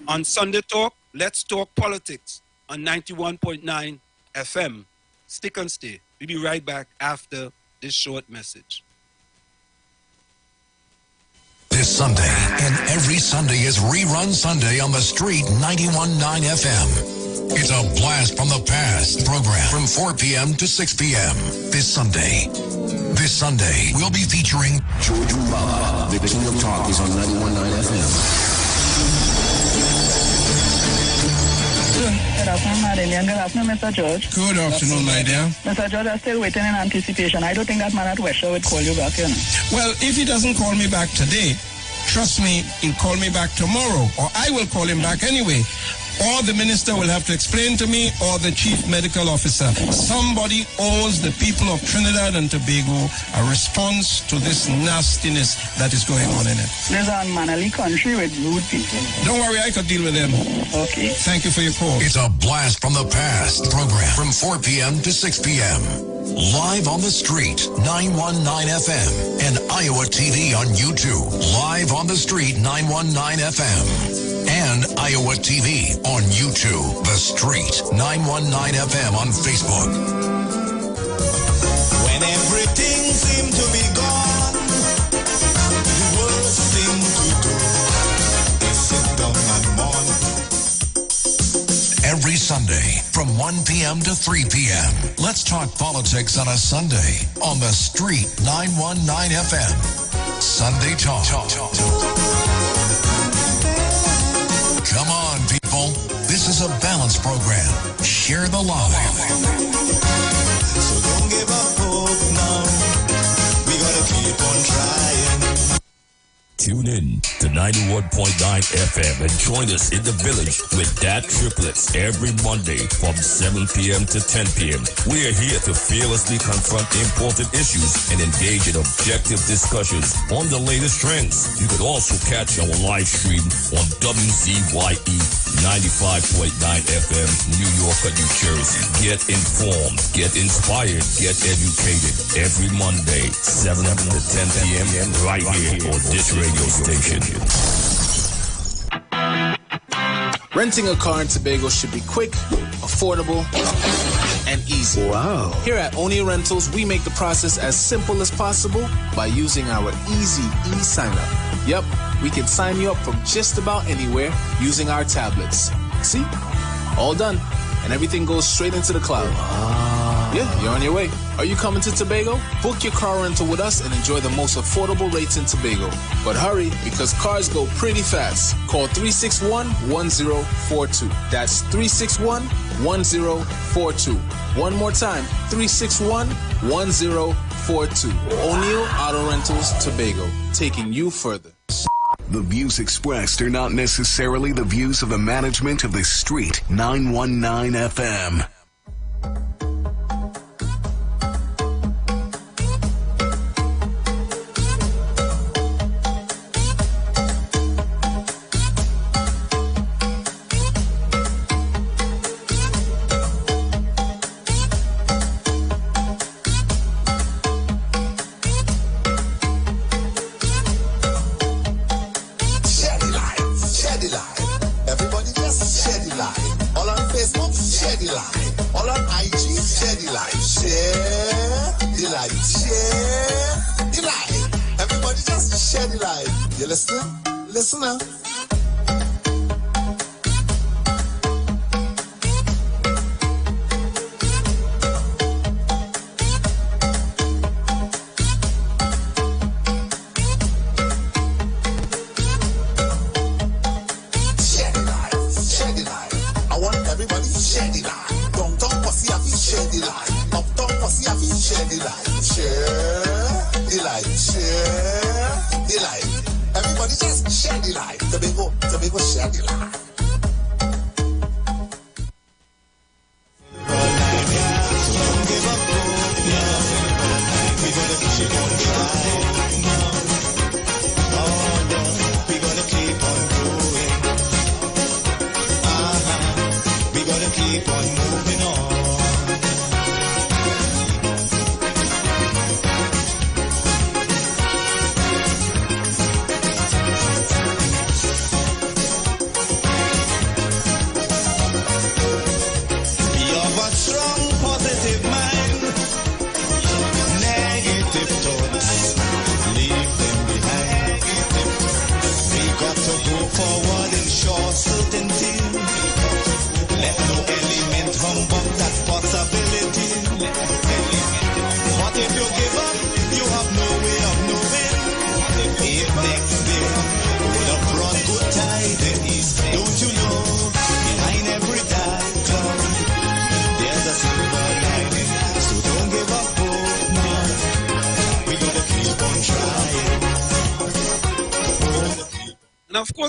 on Sunday Talk. Let's talk politics on 91.9 FM. Stick and stay. We'll be right back after this short message. This Sunday and every Sunday is Rerun Sunday on the Street 91.9 FM. It's a blast from the past program from 4 p.m. to 6 p.m. This Sunday, we'll be featuring George Mbala. The King of Talk is on 91.9 FM. Good afternoon, Madeleine. Good afternoon, Mr. George. Good afternoon, my dear. Mr. George, I'm still waiting in anticipation. I don't think that man at West Shore would call you back, you know. Well, if he doesn't call me back today, trust me, he'll call me back tomorrow, or I will call him back anyway. Or the minister will have to explain to me, or the chief medical officer. Somebody owes the people of Trinidad and Tobago a response to this nastiness that is going on in it. There's a unmannerly country with rude people. Don't worry, I could deal with them. Okay. Thank you for your call. It's a blast from the past program from 4 p.m. to 6 p.m. Live on the Street, 919 FM, and Iowa TV on YouTube. Live on the Street, 919 FM. And Iowa TV on YouTube. The Street, 919 FM on Facebook. When everything seemed to be gone, the world seemed to do. They sit down and mourn. Every Sunday from 1 p.m. to 3 p.m. Let's talk politics on a Sunday on the Street 919 FM. Sunday Talk. Come on, people. This is a balanced program. Share the love. So don't give up hope now. We to 91.9 FM and join us in the village with Dat Triplets every Monday from 7 p.m. to 10 p.m. We are here to fearlessly confront important issues and engage in objective discussions on the latest trends. You could also catch our live stream on WZYE 95.9 FM, New York, New Jersey. Get informed, get inspired, get educated every Monday, 7 to 10 p.m. right here on this radio station. Renting a car in Tobago should be quick, affordable, and easy. Wow. Here at Oni Rentals, we make the process as simple as possible by using our easy e-sign-up. Yep, we can sign you up from just about anywhere using our tablets. See? All done. And everything goes straight into the cloud. Yeah, you're on your way. Are you coming to Tobago? Book your car rental with us and enjoy the most affordable rates in Tobago. But hurry, because cars go pretty fast. Call 361-1042. That's 361-1042. One more time, 361-1042. O'Neill Auto Rentals, Tobago, taking you further. The views expressed are not necessarily the views of the management of the Street 919 FM. Listen up.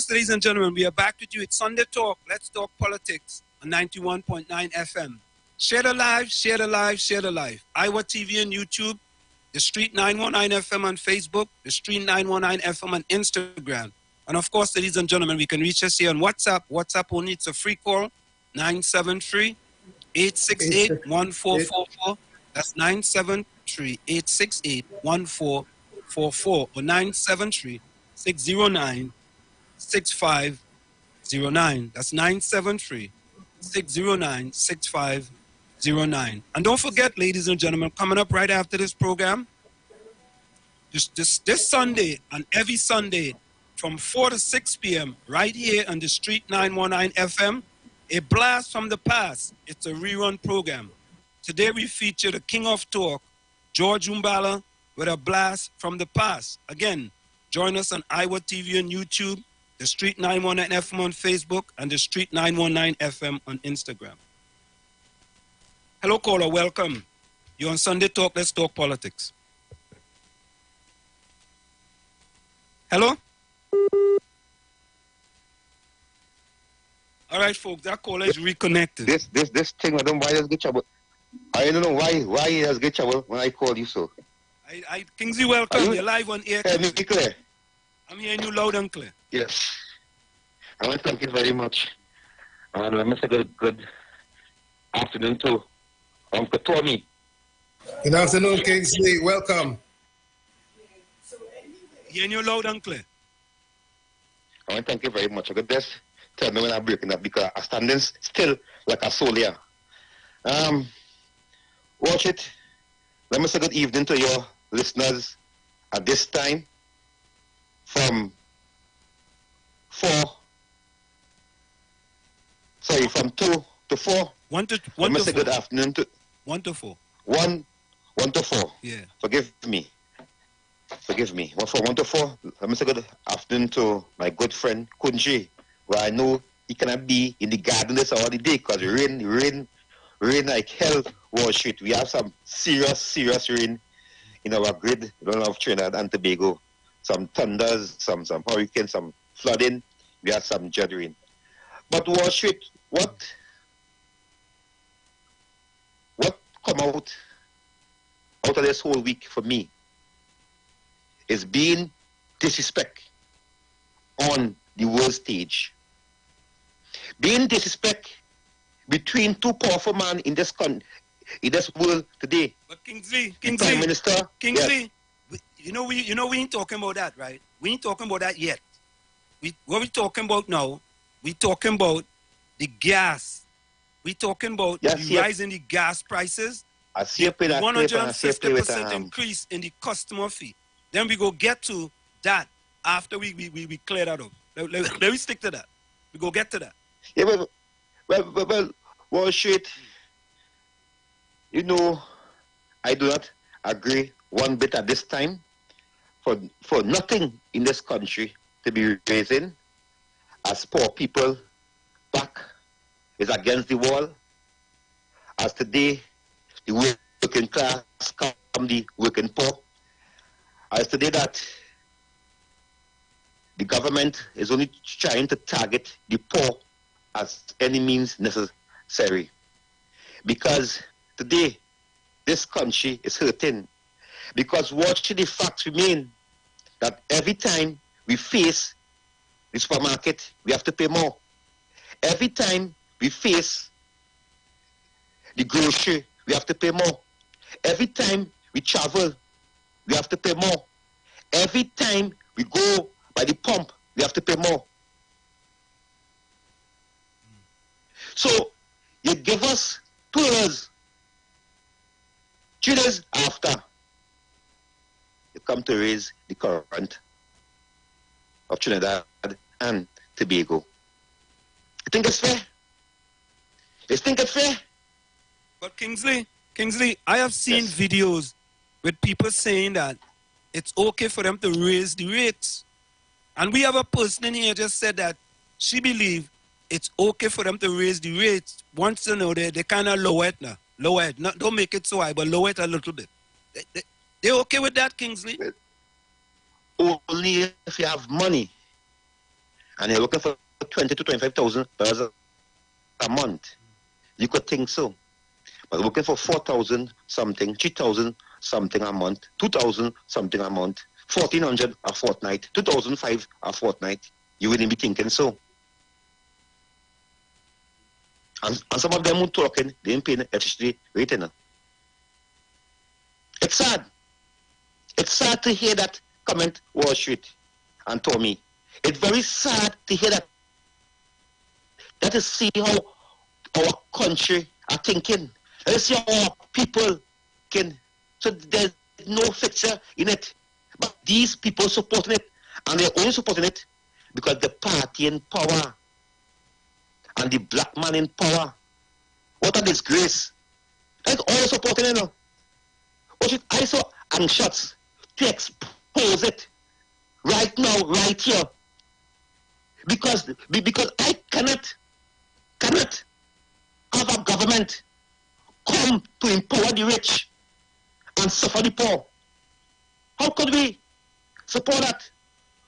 Ladies and gentlemen, we are back with you. It's Sunday Talk. Let's talk politics on 91.9 FM. Share the live, share the live, share the live. Iwer TV on YouTube, The Street 919 FM on Facebook, The Street 919 FM on Instagram. And of course, ladies and gentlemen, we can reach us here on WhatsApp. WhatsApp only, it's a free call, 973-868-1444. That's 973-868-1444 or 973-609-6509. That's 973-609-6509. And don't forget, ladies and gentlemen, coming up right after this program, this Sunday and every Sunday from 4 to 6 p.m. right here on the Street 919 FM, a blast from the past. It's a rerun program. Today we feature the King of Talk, George Umbala, with a blast from the past. Again, join us on Iwer TV on YouTube, The Street 919 FM on Facebook, and The Street 919 FM on Instagram. Hello, caller. Welcome. You're on Sunday Talk. Let's talk politics. Hello? All right, folks, that caller is reconnected. This thing, I don't know why there's good trouble. I don't know why he has good trouble when I call you so. Kingsley, welcome. You're live on air. Me clear. I'm hearing you loud and clear. Yes. I want to thank you very much. And I must say good afternoon to Uncle Tommy. Good afternoon, Kingsley. Welcome. Hearing you loud and clear. I want to thank you very much. I could just tell me when I'm breaking up because I'm standing still like a soul here. Watch it. Let me say good evening to your listeners at this time from 2 to 4. 1 to 4. Let me say good afternoon to 1 to 4. 1 to 4. Yeah. Forgive me. From 1 to 4, let me say good afternoon to my good friend Kunji, where I know he cannot be in the garden this hour of the day because rain like hell. Wall Street. We have some serious rain in our grid of Trinidad and Tobago. Some thunders, some hurricanes, some flooding. We have some jet rain. But Wall Street, what come out of this whole week for me is being disrespect on the world stage. Being disrespect between two powerful men in this world today. But Kingsley, Prime Minister, Kingsley, yes. we ain't talking about that, right? We ain't talking about that yet. What we talking about now? We talking about the gas. We talking about the rise in the gas prices. I see a 150% increase in the customer fee. Then we go get to that after we clear that up. Let me stick to that. We go get to that. Yeah, well, Wall Street, I do not agree one bit at this time for nothing in this country to be raising as poor people back is against the wall. As today, the working class come the working poor. As today that the government is only trying to target the poor as any means necessary. Because today, this country is hurting. Because what the facts remain that every time we face the supermarket, we have to pay more. Every time we face the grocery, we have to pay more. Every time we travel, we have to pay more. Every time we go by the pump, we have to pay more. So, you give us 2 years, 3 days after, you come to raise the current of Trinidad and Tobago. You think it's fair? You think it's fair? But Kingsley, I have seen videos with people saying that it's okay for them to raise the rates. And we have a person in here just said that she believes it's okay for them to raise the rates. Once they kind of lower it now. Lower it. Not, don't make it so high, but lower it a little bit. They okay with that, Kingsley? Only if you have money and you're looking for $20,000 to $25,000 a month, you could think so. But looking for 4,000 something, 3,000 something a month, 2,000 something a month, 1,400 a fortnight, 2,005 a fortnight, you wouldn't be thinking so. And some of them who talking, they ain't paying electricity rate enough. It's sad. It's sad to hear that comment, Wall Street and Tommy. It's very sad to hear that. That is see how our country are thinking. Let's see how our people can. So there's no fixture in it. But these people supporting it, and they're only supporting it because the party in power and the black man in power. What a disgrace. That's all supporting it now. I so anxious to expose it right now, right here. Because I cannot have a government come to empower the rich and suffer the poor. How could we support that?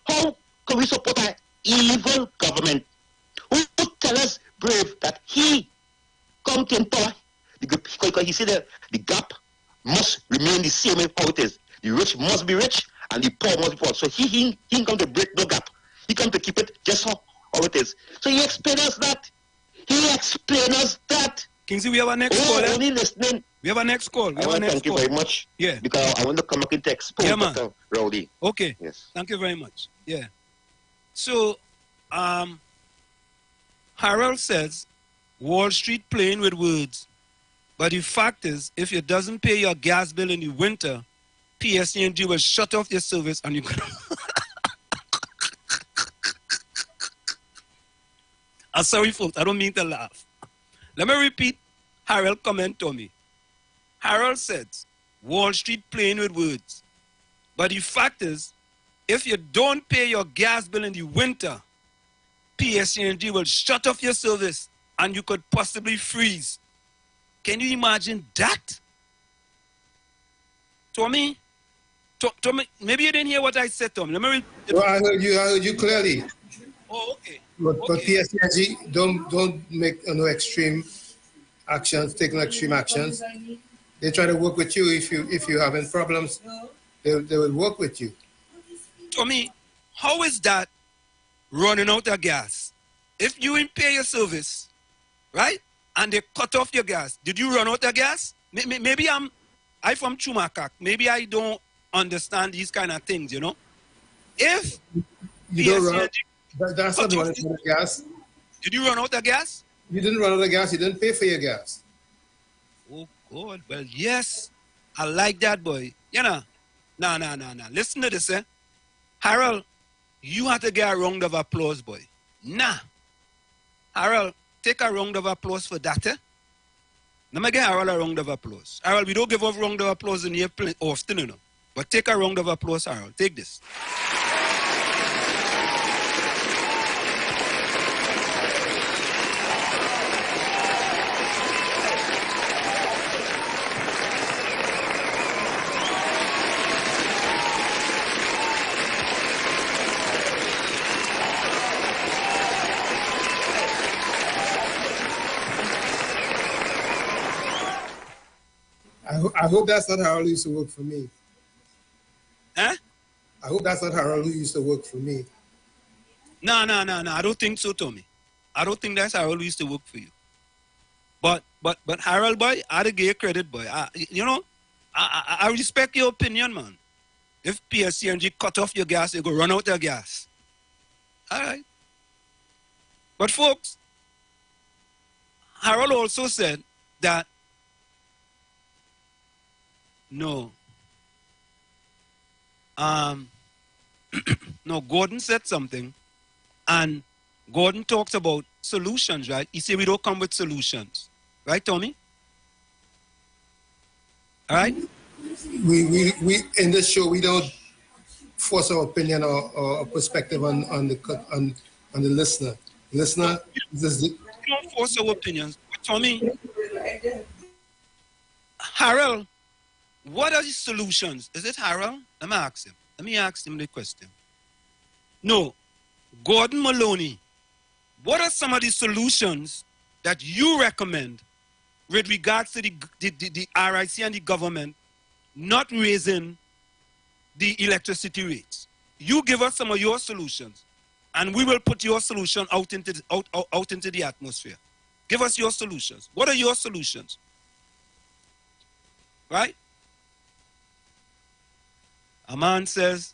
How could we support an evil government who tell us brave that he come to power. Because he said the gap must remain the same way how it is. The rich must be rich and the poor must be poor. So he come to break the gap. He come to keep it just how it is. So he explained us that. Kingsley, we have a next call. Only listening. We have a next call. Thank you very much. Yeah. Because I want to come back and expose Dr. Rowley. Okay. Yes. Thank you very much. Yeah. So, Harold says, Wall Street playing with words. But the fact is, if you doesn't pay your gas bill in the winter, PSENG will shut off your service and you can... I'm sorry, folks. I don't mean to laugh. Let me repeat Harold's comment to me. Harold said, Wall Street playing with words. But the fact is, if you don't pay your gas bill in the winter, PSENG will shut off your service and you could possibly freeze. Can you imagine that? Tommy, maybe you didn't hear what I said, Tommy. Let me I heard you clearly. Oh, okay. But PSENG don't make no extreme actions, take no extreme actions. They try to work with you if you're having problems. They will work with you. Tommy, how is that running out of gas? If you didn't pay your service, right, and they cut off your gas, did you run out of gas? Maybe I'm from Chumakak. Maybe I don't understand these kind of things, you know. If you don't run out, that's not running out of gas. Did you run out of gas? You didn't run out of gas. You didn't pay for your gas. Oh, God. Well, yes. I like that, boy. You know. No. Listen to this, eh? Harold, you have to get a round of applause, boy. Nah. Harold, take a round of applause for that, eh? Let me get Harold a round of applause. Harold, we don't give off round of applause in here often, you know. But take a round of applause, Harold. Take this. I hope that's not Harold used to work for me. Huh? I hope that's not Harold who used to work for me. No. I don't think so, Tommy. I don't think that's Harold who used to work for you. But Harold, boy, I give you credit, boy. I respect your opinion, man. If PSCNG cut off your gas, you go run out of gas. All right. But folks, Harold also said that no. No, Gordon said something, and Gordon talks about solutions, right? He said we don't come with solutions. Right, Tommy? All right? We in this show, we don't force our opinion or perspective on the listener. Listener, we don't force our opinions. But Tommy, Harold, what are the solutions? Is it Harold? Let me ask him the question. No, Gordon Maloney, what are some of the solutions that you recommend with regards to the RIC and the government not raising the electricity rates? You give us some of your solutions, and we will put your solution out into the atmosphere. Give us your solutions. What are your solutions? Right? A man says,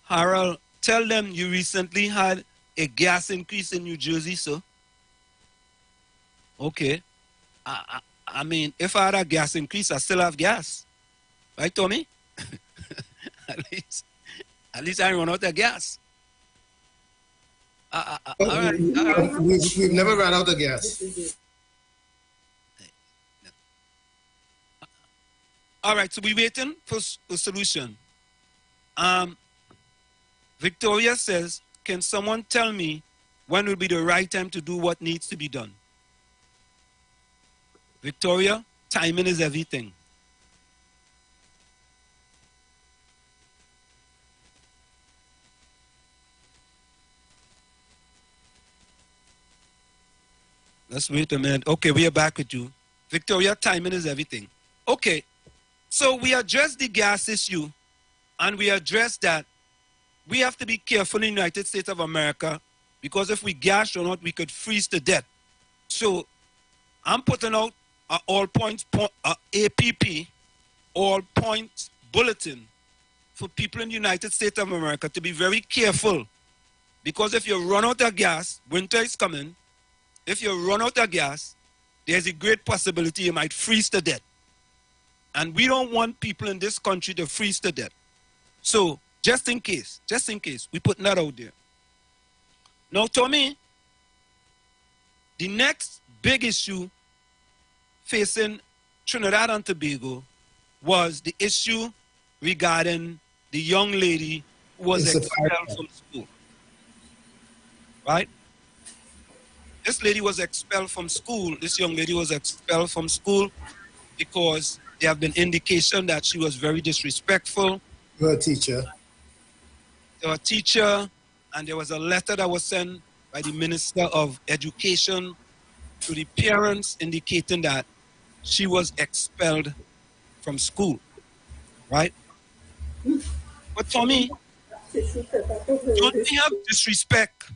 Harold, tell them you recently had a gas increase in New Jersey, sir. Okay. I mean, if I had a gas increase, I still have gas. Right, Tommy? At least I run out of gas. All right. We've never run out of gas. All right, so we're waiting for a solution. Victoria says, can someone tell me when will be the right time to do what needs to be done? Victoria, timing is everything. Let's wait a minute. Okay, we are back with you. Victoria, timing is everything. Okay, so we addressed the gas issue, and we addressed that we have to be careful in the United States of America, because if we gas or not, we could freeze to death. So I'm putting out an all points APP, all points bulletin for people in the United States of America to be very careful, because if you run out of gas, winter is coming. If you run out of gas, there's a great possibility you might freeze to death. And we don't want people in this country to freeze to death. So just in case, we put that out there. Now, Tommy, the next big issue facing Trinidad and Tobago was the issue regarding the young lady who was expelled from school. Right? This lady was expelled from school. This young lady was expelled from school because there have been indication that she was very disrespectful to her teacher. And there was a letter that was sent by the Minister of Education to the parents indicating that she was expelled from school, right? But Tommy, don't we have disrespect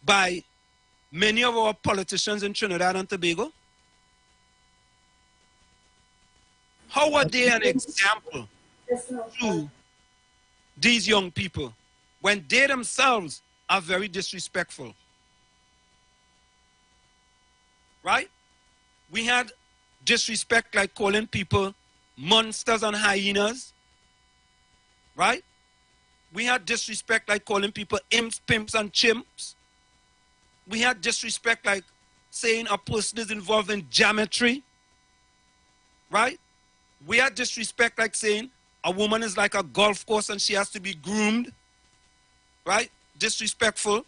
by many of our politicians in Trinidad and Tobago? How are they an example to these young people when they themselves are very disrespectful? Right? We had disrespect like calling people monsters and hyenas. Right? We had disrespect like calling people imps, pimps, and chimps. We had disrespect like saying a person is involved in geometry. Right? We had disrespect like saying a woman is like a golf course and she has to be groomed. Right? Disrespectful.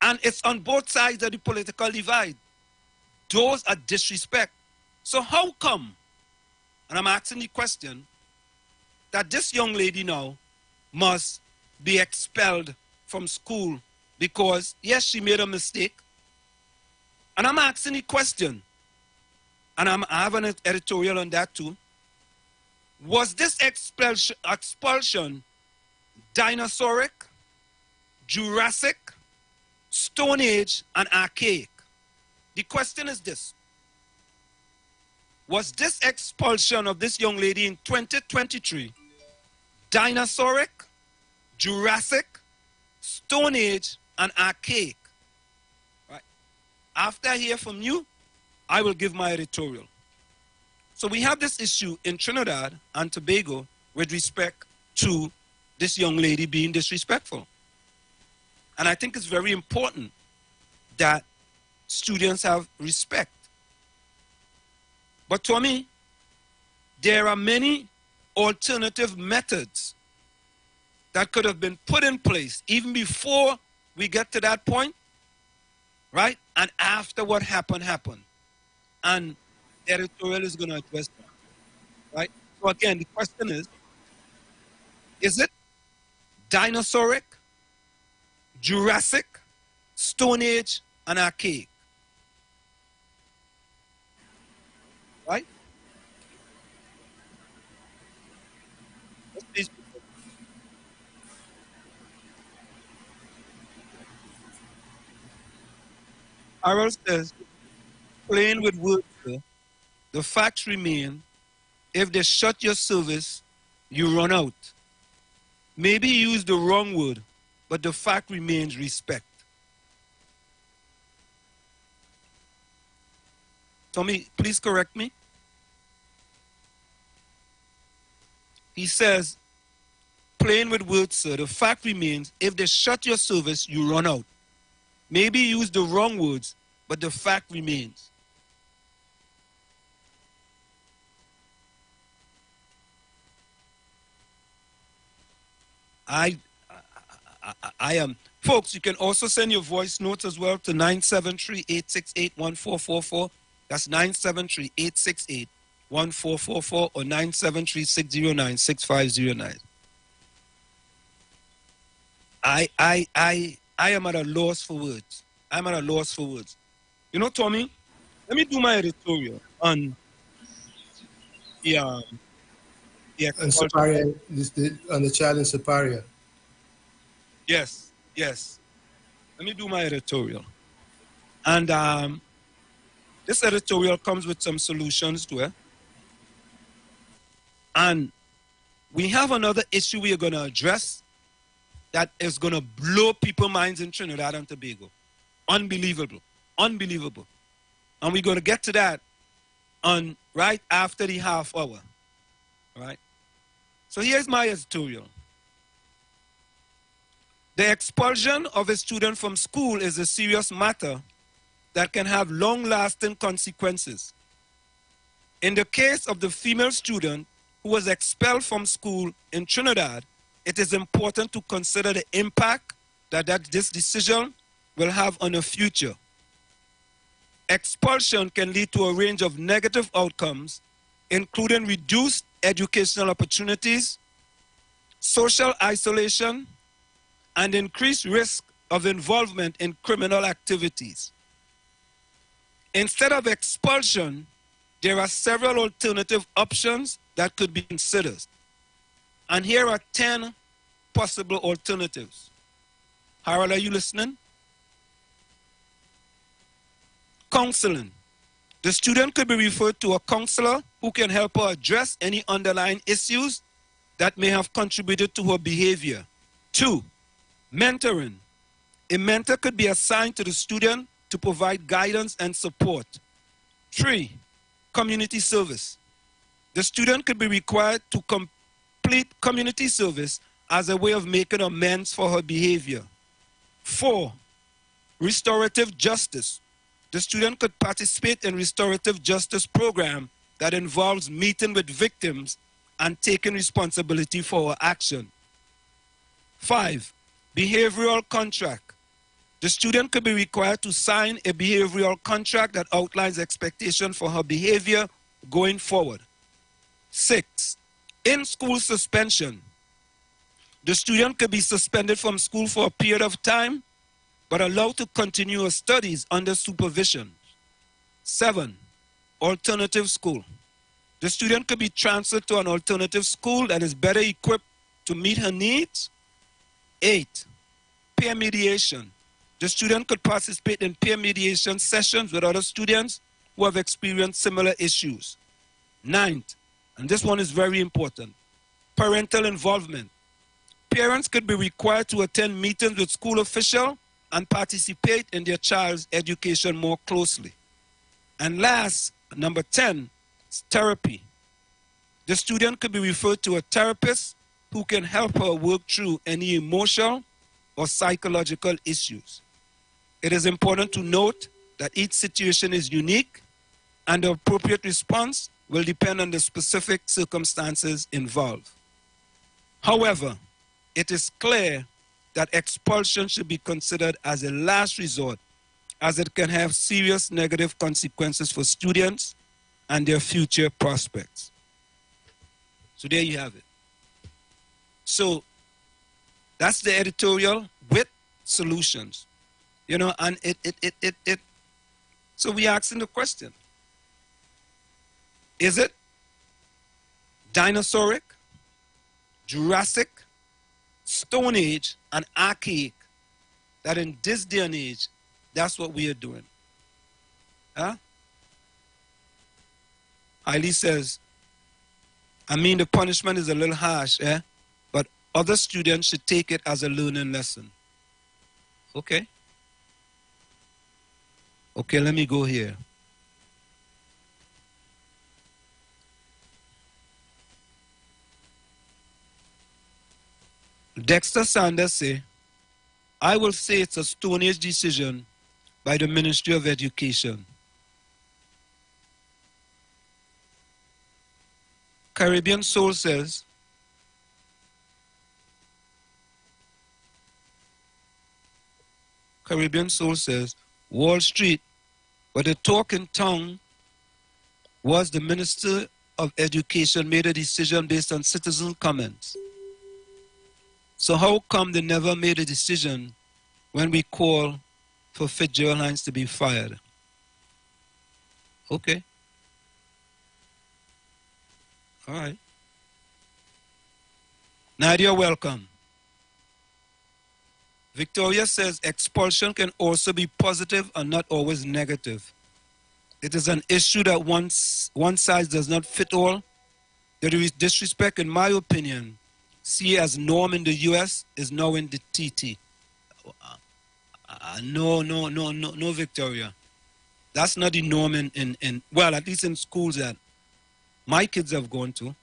And it's on both sides of the political divide. Those are disrespect. So how come, and I'm asking the question, that this young lady now must be expelled from school because, yes, she made a mistake. And I'm asking the question, and I have an editorial on that too. Was this expulsion dinosauric, Jurassic, Stone Age, and archaic? The question is this. Was this expulsion of this young lady in 2023 dinosauric, Jurassic, Stone Age, and archaic? Right. After I hear from you, I will give my editorial. So we have this issue in Trinidad and Tobago with respect to this young lady being disrespectful. And I think it's very important that students have respect. But to me, there are many alternative methods that could have been put in place even before we get to that point, right? And after what happened. And the editorial is going to address that, right? So again, the question is it dinosauric, Jurassic, Stone Age, and archaic? Right? Harold says, playing with words, the facts remain. If they shut your service, you run out. Maybe you use the wrong word, but the fact remains respect. Tommy, please correct me. He says, playing with words, sir, the fact remains, if they shut your service, you run out. Maybe you use the wrong words, but the fact remains. I am. Folks, you can also send your voice notes as well to 973-868-1444. That's 973-868-1444 or 973-609-6509. I am at a loss for words. I'm at a loss for words. You know, Tommy, let me do my editorial on the and Siparia, on the child in Siparia. Yes. Let me do my editorial. And this editorial comes with some solutions to it. And we have another issue we are going to address that is going to blow people's minds in Trinidad and Tobago. Unbelievable. And we're going to get to that on right after the half hour. Right? So here's my editorial. The expulsion of a student from school is a serious matter that can have long-lasting consequences. In the case of the female student who was expelled from school in Trinidad, it is important to consider the impact that this decision will have on her future. Expulsion can lead to a range of negative outcomes, including reduced educational opportunities, social isolation, and increased risk of involvement in criminal activities. Instead of expulsion, there are several alternative options that could be considered. And here are 10 possible alternatives. Harold, are you listening? Counseling. The student could be referred to a counselor who can help her address any underlying issues that may have contributed to her behavior. 2, mentoring. A mentor could be assigned to the student to provide guidance and support. 3, community service. The student could be required to complete community service as a way of making amends for her behavior. 4, restorative justice. The student could participate in restorative justice program that involves meeting with victims and taking responsibility for her action. 5, behavioral contract. The student could be required to sign a behavioral contract that outlines expectations for her behavior going forward. 6, in-school suspension. The student could be suspended from school for a period of time, but allowed to continue her studies under supervision. 7, alternative school. The student could be transferred to an alternative school that is better equipped to meet her needs. 8, peer mediation. The student could participate in peer mediation sessions with other students who have experienced similar issues. 9th, and this one is very important, parental involvement. Parents could be required to attend meetings with school officials and participate in their child's education more closely. And last, number 10, therapy. The student could be referred to a therapist who can help her work through any emotional or psychological issues. It is important to note that each situation is unique and the appropriate response will depend on the specific circumstances involved. However, it is clear that expulsion should be considered as a last resort, as it can have serious negative consequences for students and their future prospects. So there you have it. So that's the editorial with solutions. You know, and so we asking the question, is it dinosauric, Jurassic, Stone Age, and archaic that in this day and age, that's what we are doing? Huh? Eileen says, I mean, the punishment is a little harsh, but other students should take it as a learning lesson. Okay. Okay, let me go here. Dexter Sanders say, I will say it's a Stone Age decision by the Ministry of Education. Caribbean Soul says, Wall Street, but the talking tongue was the Minister of Education made a decision based on citizen comments. So how come they never made a decision when we call for Fitzgerald Hines to be fired? Okay. All right. Nadia, welcome. Victoria says expulsion can also be positive and not always negative. It is an issue that one size does not fit all. The disrespect, in my opinion, see as norm in the U.S. is now in the TT. No, Victoria. That's not the norm well, at least in schools that my kids have gone to.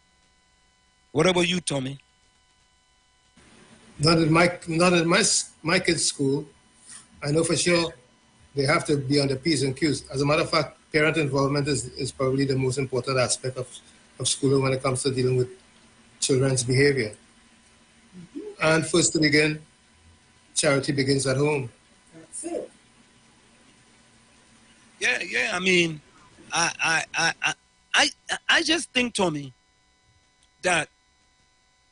What about you, Tommy? Not in my kids' school. I know for sure they have to be on the P's and Q's. As a matter of fact, parent involvement is probably the most important aspect of schooling when it comes to dealing with children's behavior. And first to begin, charity begins at home. That's it. Yeah. I mean, I just think, Tommy, that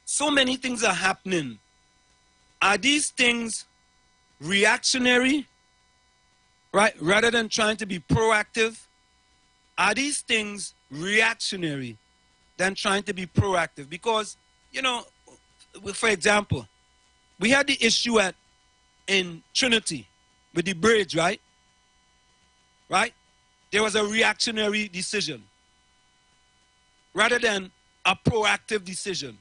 so many things are happening. Are these things reactionary, right? Rather than trying to be proactive? Are these things reactionary than trying to be proactive? Because, you know, for example, we had the issue in Trinity with the bridge, right? Right? There was a reactionary decision rather than a proactive decision.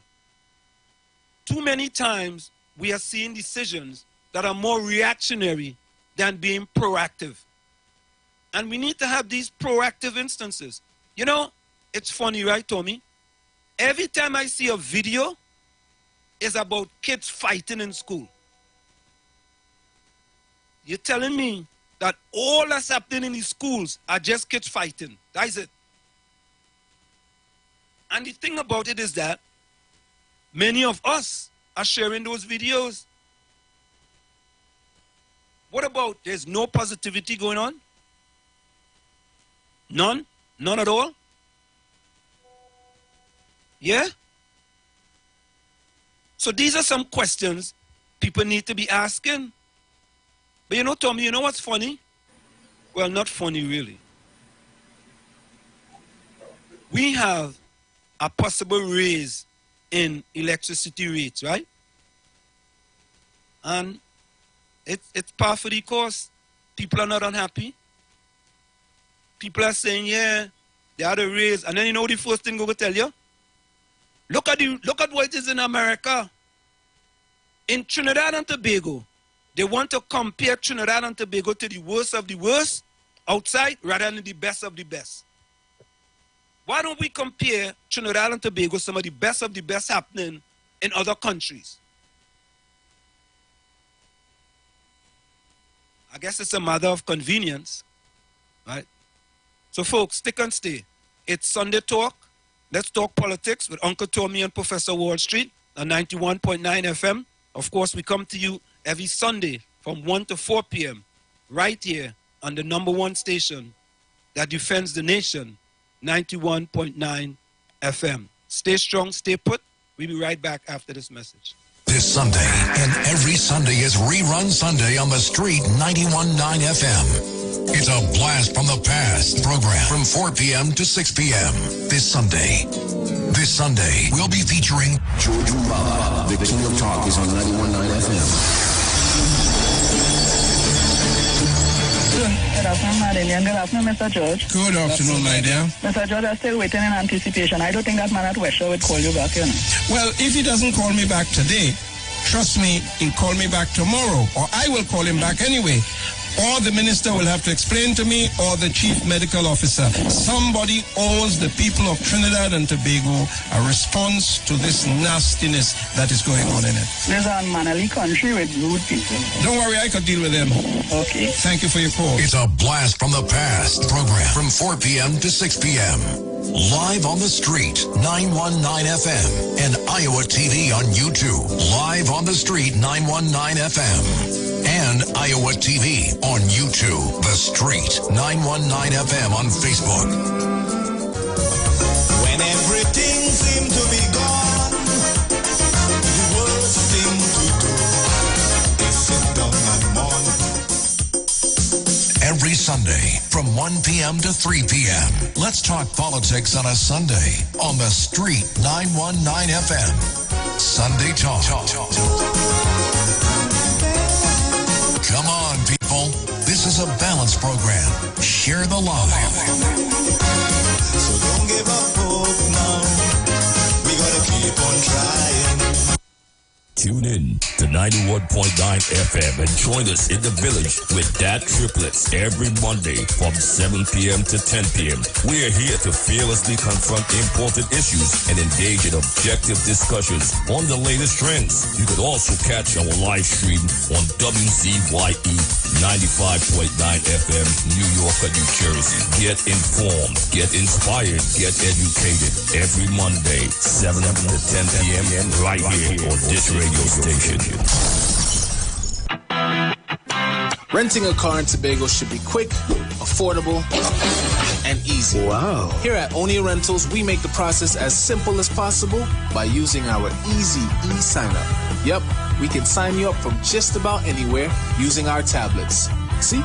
Too many times we are seeing decisions that are more reactionary than being proactive. And we need to have these proactive instances. You know, it's funny, right, Tommy? Every time I see a video, it's about kids fighting in school. You're telling me that all that's happening in these schools are just kids fighting. That is it. And the thing about it is that many of us are sharing those videos. What about there's no positivity going on? None? None at all? Yeah? So these are some questions people need to be asking. But you know, Tommy, you know what's funny? Well, not funny really. We have a possible raise in electricity rates, right? And it's par for the course. People are not unhappy. People are saying, yeah, they had a raise. And then you know the first thing I'm going to tell you? Look at what it is in America. In Trinidad and Tobago, they want to compare Trinidad and Tobago to the worst of the worst outside rather than the best of the best. Why don't we compare Trinidad and Tobago, some of the best happening in other countries? I guess it's a matter of convenience, right? So folks, stick and stay. It's Sunday Talk. Let's talk politics with Uncle Tommy and Professor Wall Street on 91.9 FM. Of course, we come to you every Sunday from 1 to 4 p.m. right here on the #1 station that defends the nation, 91.9 FM. Stay strong, stay put. We'll be right back after this message. This Sunday and every Sunday is Rerun Sunday on the Street 91.9 FM. It's a blast from the past program from 4 p.m. to 6 p.m. This Sunday, we'll be featuring George Mbaba. The King of Talk is on 91.9 FM. Good afternoon, Madeleine. Good afternoon, Mr. George. Good afternoon, my dear. Mr. George, I'm still waiting in anticipation. I don't think that man at West Shore would call you back, you know. Well, if he doesn't call me back today, trust me, he'll call me back tomorrow, or I will call him back anyway. Or the minister will have to explain to me, or the chief medical officer. Somebody owes the people of Trinidad and Tobago a response to this nastiness that is going on in it. There's a unmannerly country with rude people. Don't worry, I could deal with them. Okay. Thank you for your call. It's a blast from the past program from 4 p.m. to 6 p.m. Live on the Street, 919 FM, and Iowa TV on YouTube. Live on the Street, 919 FM. And Iowa TV on YouTube. The Street, 919 FM on Facebook. When everything seemed to be gone, the worst thing to do is sit down and mourn. Every Sunday from 1 p.m. to 3 p.m. Let's talk politics on a Sunday on the Street 919 FM. Sunday Talk. Come on, people. This is a balanced program. Share the love. So don't give up hope now. We gotta keep on trying. Tune in to 91.9 FM and join us in the village with Dat Triplets every Monday from 7 p.m. to 10 p.m. We're here to fearlessly confront important issues and engage in objective discussions on the latest trends. You can also catch our live stream on WZYE 95.9 FM, New York and New Jersey. Get informed, get inspired, get educated every Monday, 7 to 10 p.m. right here on this radio station. Renting a car in Tobago should be quick, affordable, and easy. Wow. Here at Onia Rentals, we make the process as simple as possible by using our easy e-sign-up. Yep, we can sign you up from just about anywhere using our tablets. See?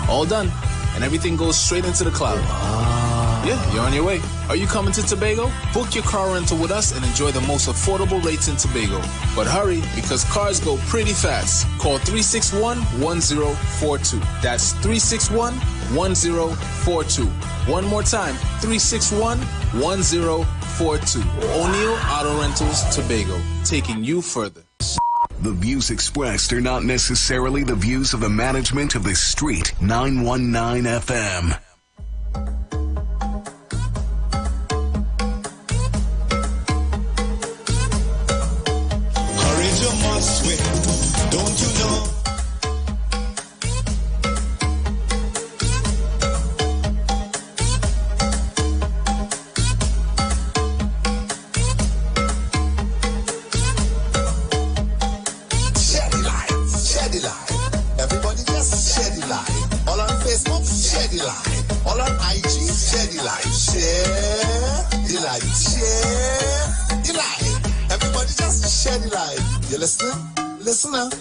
All done. And everything goes straight into the cloud. Wow. Yeah, you're on your way. Are you coming to Tobago? Book your car rental with us and enjoy the most affordable rates in Tobago. But hurry, because cars go pretty fast. Call 361-1042. That's 361-1042. One more time, 361-1042. O'Neill Auto Rentals, Tobago, taking you further. The views expressed are not necessarily the views of the management of the Street 919 FM. Courage you must win, don't you know? You listening? Listen up.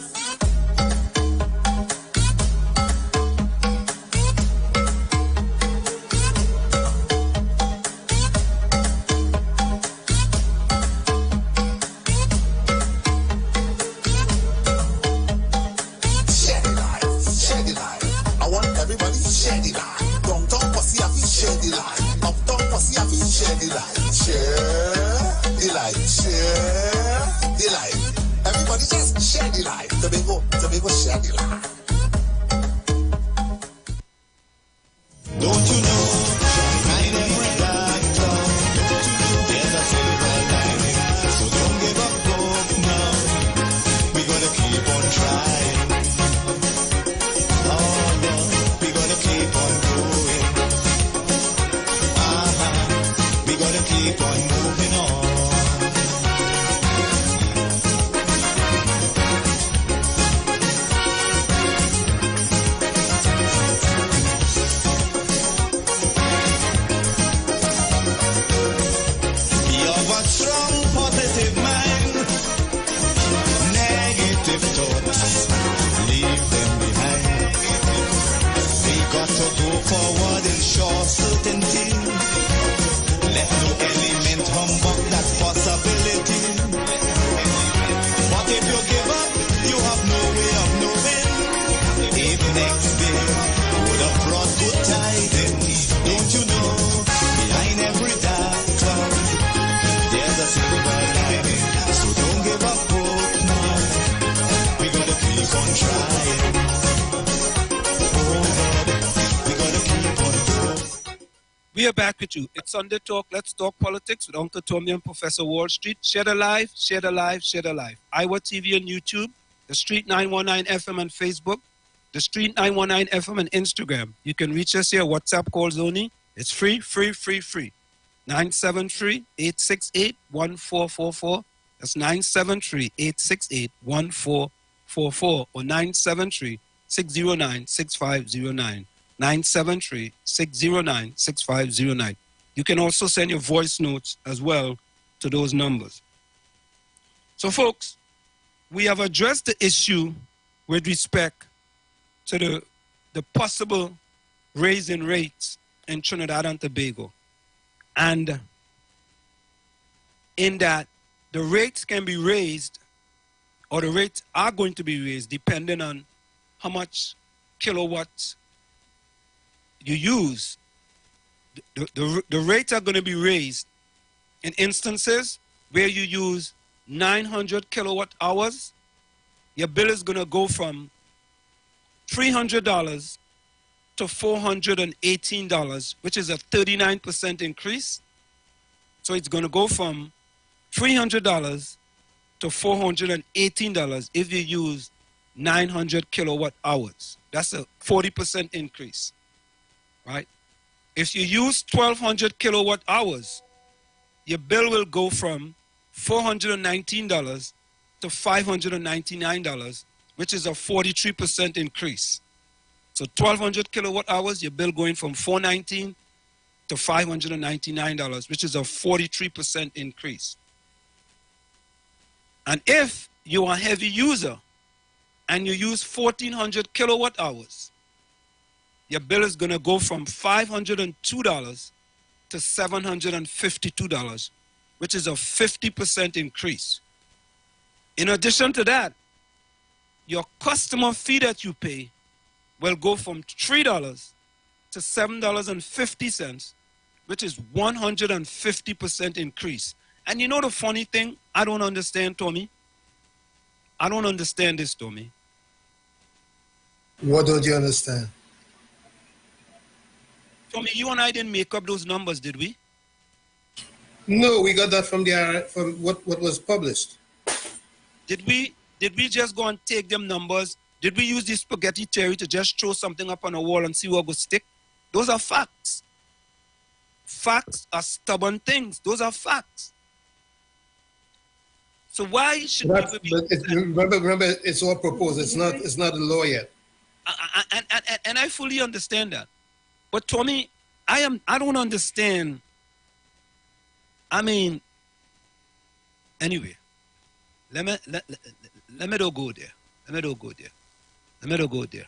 We are back with you. It's Sunday Talk. Let's talk politics with Uncle Tommy and Professor Wall Street. Share the live, share the live, share the live. Iwer TV on YouTube, the Street 919 FM on Facebook, the Street 919 FM on Instagram. You can reach us here. WhatsApp calls only. It's free. 973-868-1444. That's 973-868-1444 or 973-609-6509. 973-609-6509. You can also send your voice notes as well to those numbers. So, folks, we have addressed the issue with respect to the possible raising rates in Trinidad and Tobago. And in that, the rates can be raised, or the rates are going to be raised depending on how much kilowatts you use. The rates are going to be raised in instances where you use 900 kilowatt hours. Your bill is going to go from $300 to $418, which is a 39% increase. So it's going to go from $300 to $418 if you use 900 kilowatt hours. That's a 40% increase, right? If you use 1,200 kilowatt hours, your bill will go from $419 to $599, which is a 43% increase. So 1,200 kilowatt hours, your bill going from $419 to $599, which is a 43% increase. And if you're a heavy user and you use 1,400 kilowatt hours, your bill is going to go from $502 to $752, which is a 50% increase. In addition to that, your customer fee that you pay will go from $3 to $7.50, which is 150% increase. And you know the funny thing? I don't understand, Tommy. I don't understand this, Tommy. What don't you understand? Tommy, you and I didn't make up those numbers, did we? No, we got that from what was published. Did we just go and take them numbers? Did we use the spaghetti theory to just throw something up on a wall and see what will stick? Those are facts. Facts are stubborn things. Those are facts. So why should we be... Remember, it's all proposed. It's not a law yet. And I fully understand that. But Tommy, I don't understand. I mean, anyway, let me don't go there. Let me don't go there.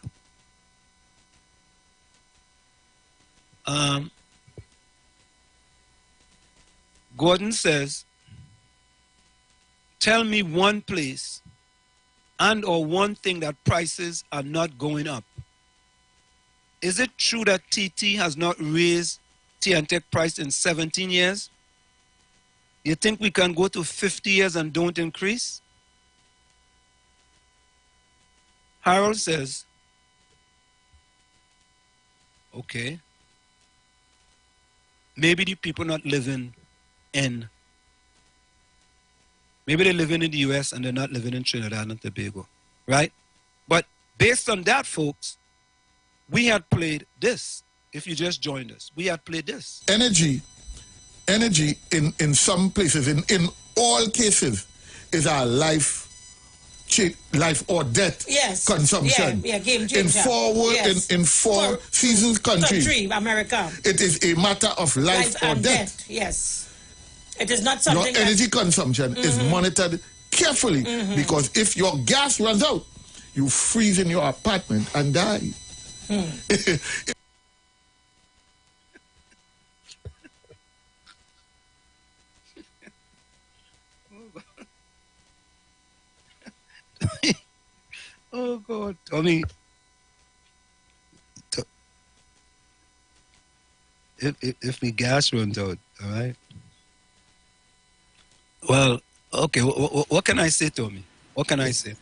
Gordon says, tell me one place and or one thing that prices are not going up. Is it true that TT has not raised TNTEC price in 17 years? You think we can go to 50 years and don't increase? Harold says, okay, maybe the people not living in, maybe they're living in the US and they're not living in Trinidad and Tobago, right? But based on that, folks, we had played this. If you just joined us, we had played this. Energy in some places, in all cases, is our life or death consumption. Yeah, game changer. In four seasons country, America. It is a matter of life or death. Yes. It is not something. Your energy consumption is monitored carefully because if your gas runs out, you freeze in your apartment and die. Oh God, Tommy. If the gas runs out, all right. Well, okay. What can I say, Tommy? What can I say?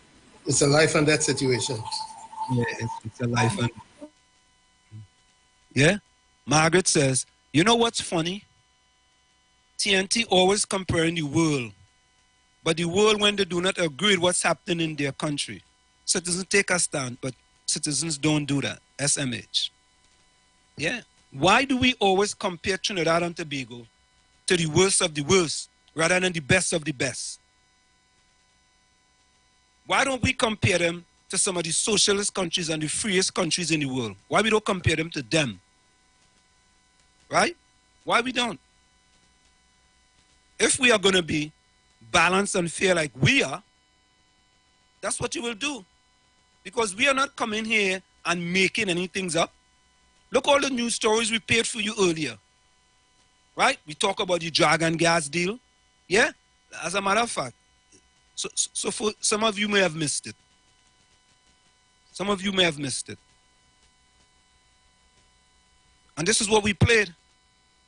It's a life and death situation. Yeah, it's a life and. Yeah, Margaret says, you know what's funny? TNT always comparing the world, but the world when they do not agree with what's happening in their country. Citizens take a stand, but citizens don't do that. SMH. Yeah. Why do we always compare Trinidad and Tobago to the worst of the worst rather than the best of the best? Why don't we compare them to some of the socialist countries and the freest countries in the world? Why we don't compare them to them? Right? Why we don't? If we are going to be balanced and fair like we are, that's what you will do. Because we are not coming here and making anything up. Look all the news stories we paid for you earlier. Right? We talk about the Dragon gas deal. Yeah? As a matter of fact. So for some of you may have missed it. Some of you may have missed it. And this is what we played.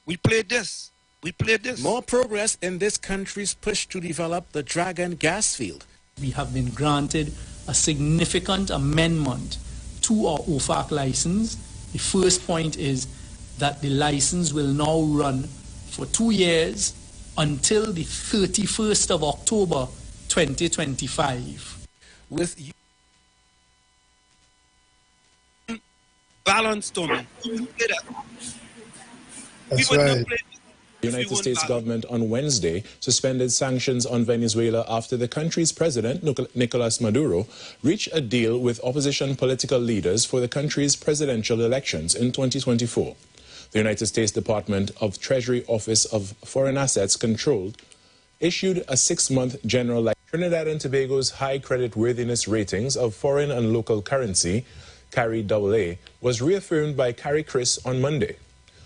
We played this. We played this. More progress in this country's push to develop the Dragon gas field. We have been granted a significant amendment to our OFAC license. The first point is that the license will now run for 2 years until the 31st of October 2025. With balance, Tommy. That's right. The United States government on Wednesday suspended sanctions on Venezuela after the country's president, Nicolas Maduro, reached a deal with opposition political leaders for the country's presidential elections in 2024. The United States Department of Treasury Office of Foreign Assets Control issued a 6-month general license. Trinidad and Tobago's high credit worthiness ratings of foreign and local currency, CARI AA, was reaffirmed by CARI CRIS on Monday.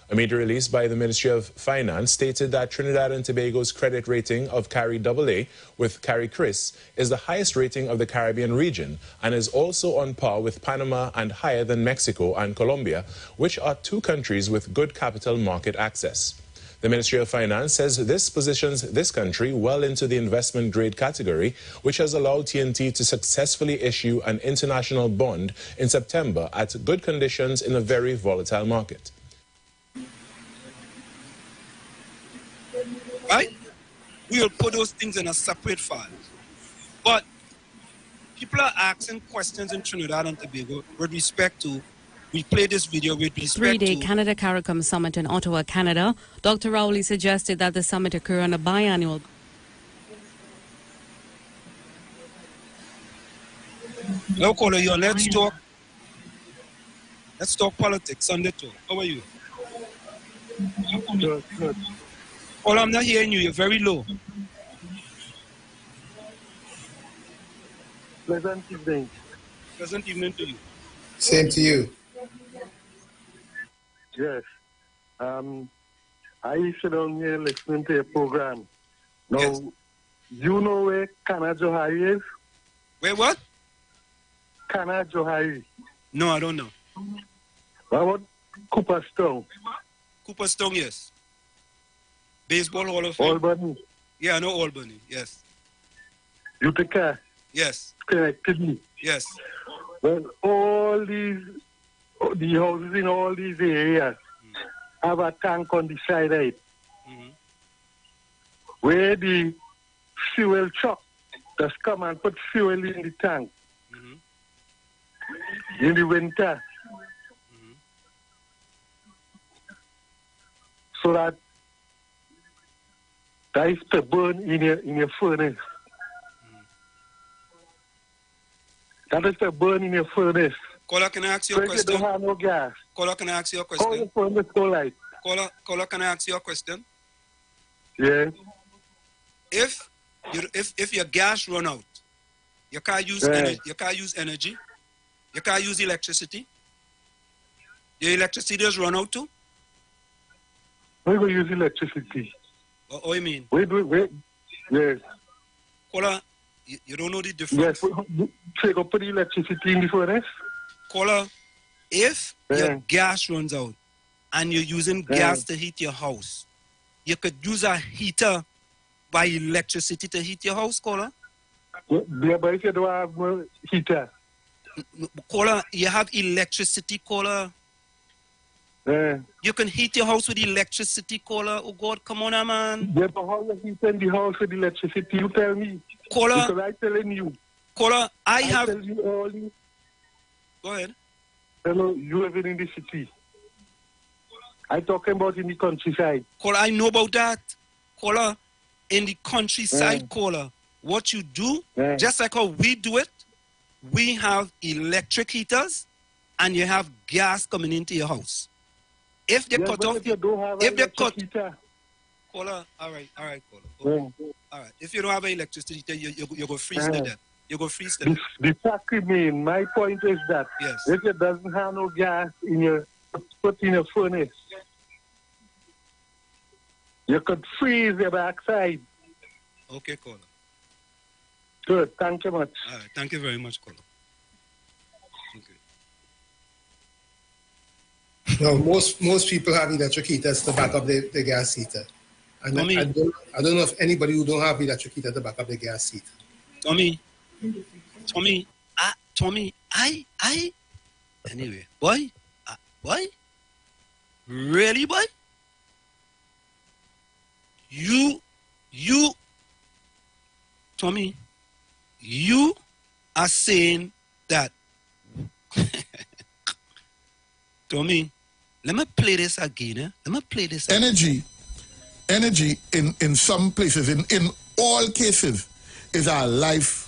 A media release by the Ministry of Finance stated that Trinidad and Tobago's credit rating of CARI AA with CARI CRIS is the highest rating of the Caribbean region and is also on par with Panama and higher than Mexico and Colombia, which are 2 countries with good capital market access. The Ministry of Finance says this positions this country well into the investment grade category, which has allowed TNT to successfully issue an international bond in September at good conditions in a very volatile market. Right? We will put those things in a separate file. But people are asking questions in Trinidad and Tobago with respect to, we played this video with respect to... 3-day Canada CARICOM Summit in Ottawa, Canada. Dr. Rowley suggested that the summit occur on a biannual... Hello, caller, you. Let's talk politics, Sunday talk. How are you? Good, good. Oh, I'm not hearing you. You're very low. Pleasant evening. Pleasant evening to you. Same to you. Yes. I sit down here listening to your program. Now, yes. You know where Kana Johari is? Where what? Kana Johari. No, I don't know. What about Cooperstown? Cooperstown, yes. Baseball Hall of Fame. Albany. Yeah, I know Albany, yes. Utica. Yes. Connected. Yes. Well, all the houses in all these areas have a tank on the side of it. Where the fuel truck just come and put fuel in the tank. In the winter. So that is to burn in your furnace. That is to burn in your furnace. Caller, can I ask you a question? You don't have no gas. Caller, can I ask you a question? How the furnace go like? Caller, can I ask you a question? Yeah. If your gas run out, you can't use energy. You can't use energy. You can't use electricity. Your electricity just run out too. We go use electricity. What you mean? Wait. Yes. Caller, you don't know the difference. Yes. So you go put the electricity in the furnace. Caller, if your gas runs out and you're using gas to heat your house, you could use a heater by electricity to heat your house, caller. Yeah, but if you don't have no heater. Caller, you have electricity, caller. You can heat your house with electricity, caller. Oh God, come on, man. Yeah, but how you heating the house with electricity? You tell me. Caller. Because I'm telling you. Caller, I have... tell you all this. Go ahead. Hello, you living in the city. I'm talking about in the countryside. Caller, I know about that. Caller, in the countryside, caller, what you do, just like how we do it, we have electric heaters and you have gas coming into your house. If they cut off, if they cut, caller, all right, caller. All right. If you don't have an electricity heater, you go freeze to death. You go freeze to death. The fact remains, my point is that if you doesn't have no gas in your put in a furnace. You could freeze your backside. Okay, caller. Good. Thank you much. All right. Thank you very much, caller. No, most people have electric heaters to back up the gas heater. And I don't know if anybody who don't have electric heater to back up the gas heater. Tommy, anyway, boy, really, boy? You, Tommy, you are saying that, Tommy, let me play this again. Let me play this again. Energy in some places, in all cases, is our life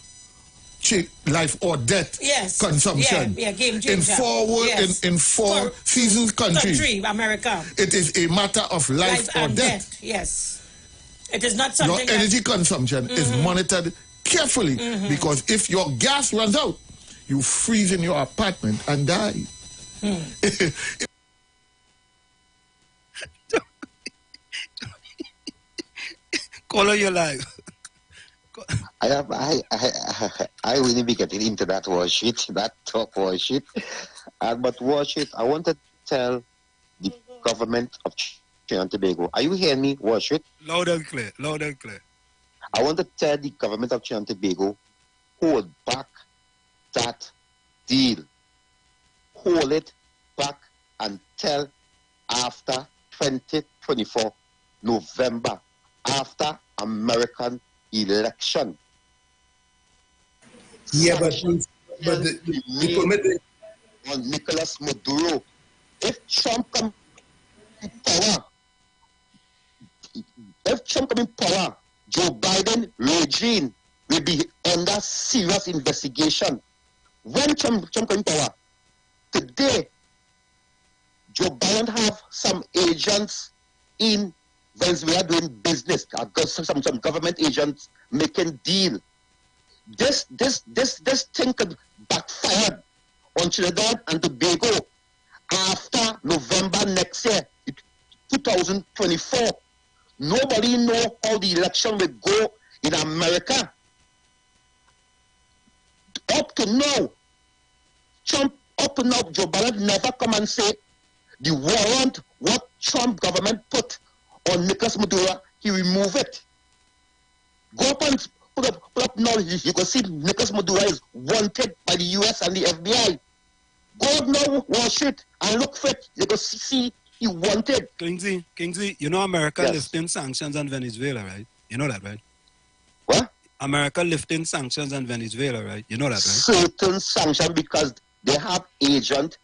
or death consumption. Yeah, game changer. In four seasons country, America. It is a matter of life or death. Yes. It is not something your energy consumption is monitored carefully because if your gas runs out, you freeze in your apartment and die. Caller, your live. I really be getting into that worship, that talk worship. But worship, I want to tell the government of Trinidad and Tobago. Are you hearing me, worship? Loud and clear, loud and clear. I want to tell the government of Trinidad and Tobago, hold back that deal. Hold it back until after 2024 November, after American election. Yeah, but the permit on Nicolas Maduro. If Trump come in power, Joe Biden regime will be under serious investigation. When Trump come in power, today, Joe Biden have some agents in Venezuela doing business. Some government agents making deal. This thing could backfire on Trinidad and Tobago after November next year, 2024. Nobody know how the election will go in America. Up to now, Joe Biden never come and say the warrant what Trump government put on Nicolas Maduro, he remove it. Go up and put up now, you can see Nicolas Maduro is wanted by the US and the FBI. Go up now, watch it, and look for it. You can see he wanted. Kingsley, you know America lifting sanctions on Venezuela, right? You know that, right? What? America lifting sanctions on Venezuela, right? You know that, right? Certain sanctions because they have agent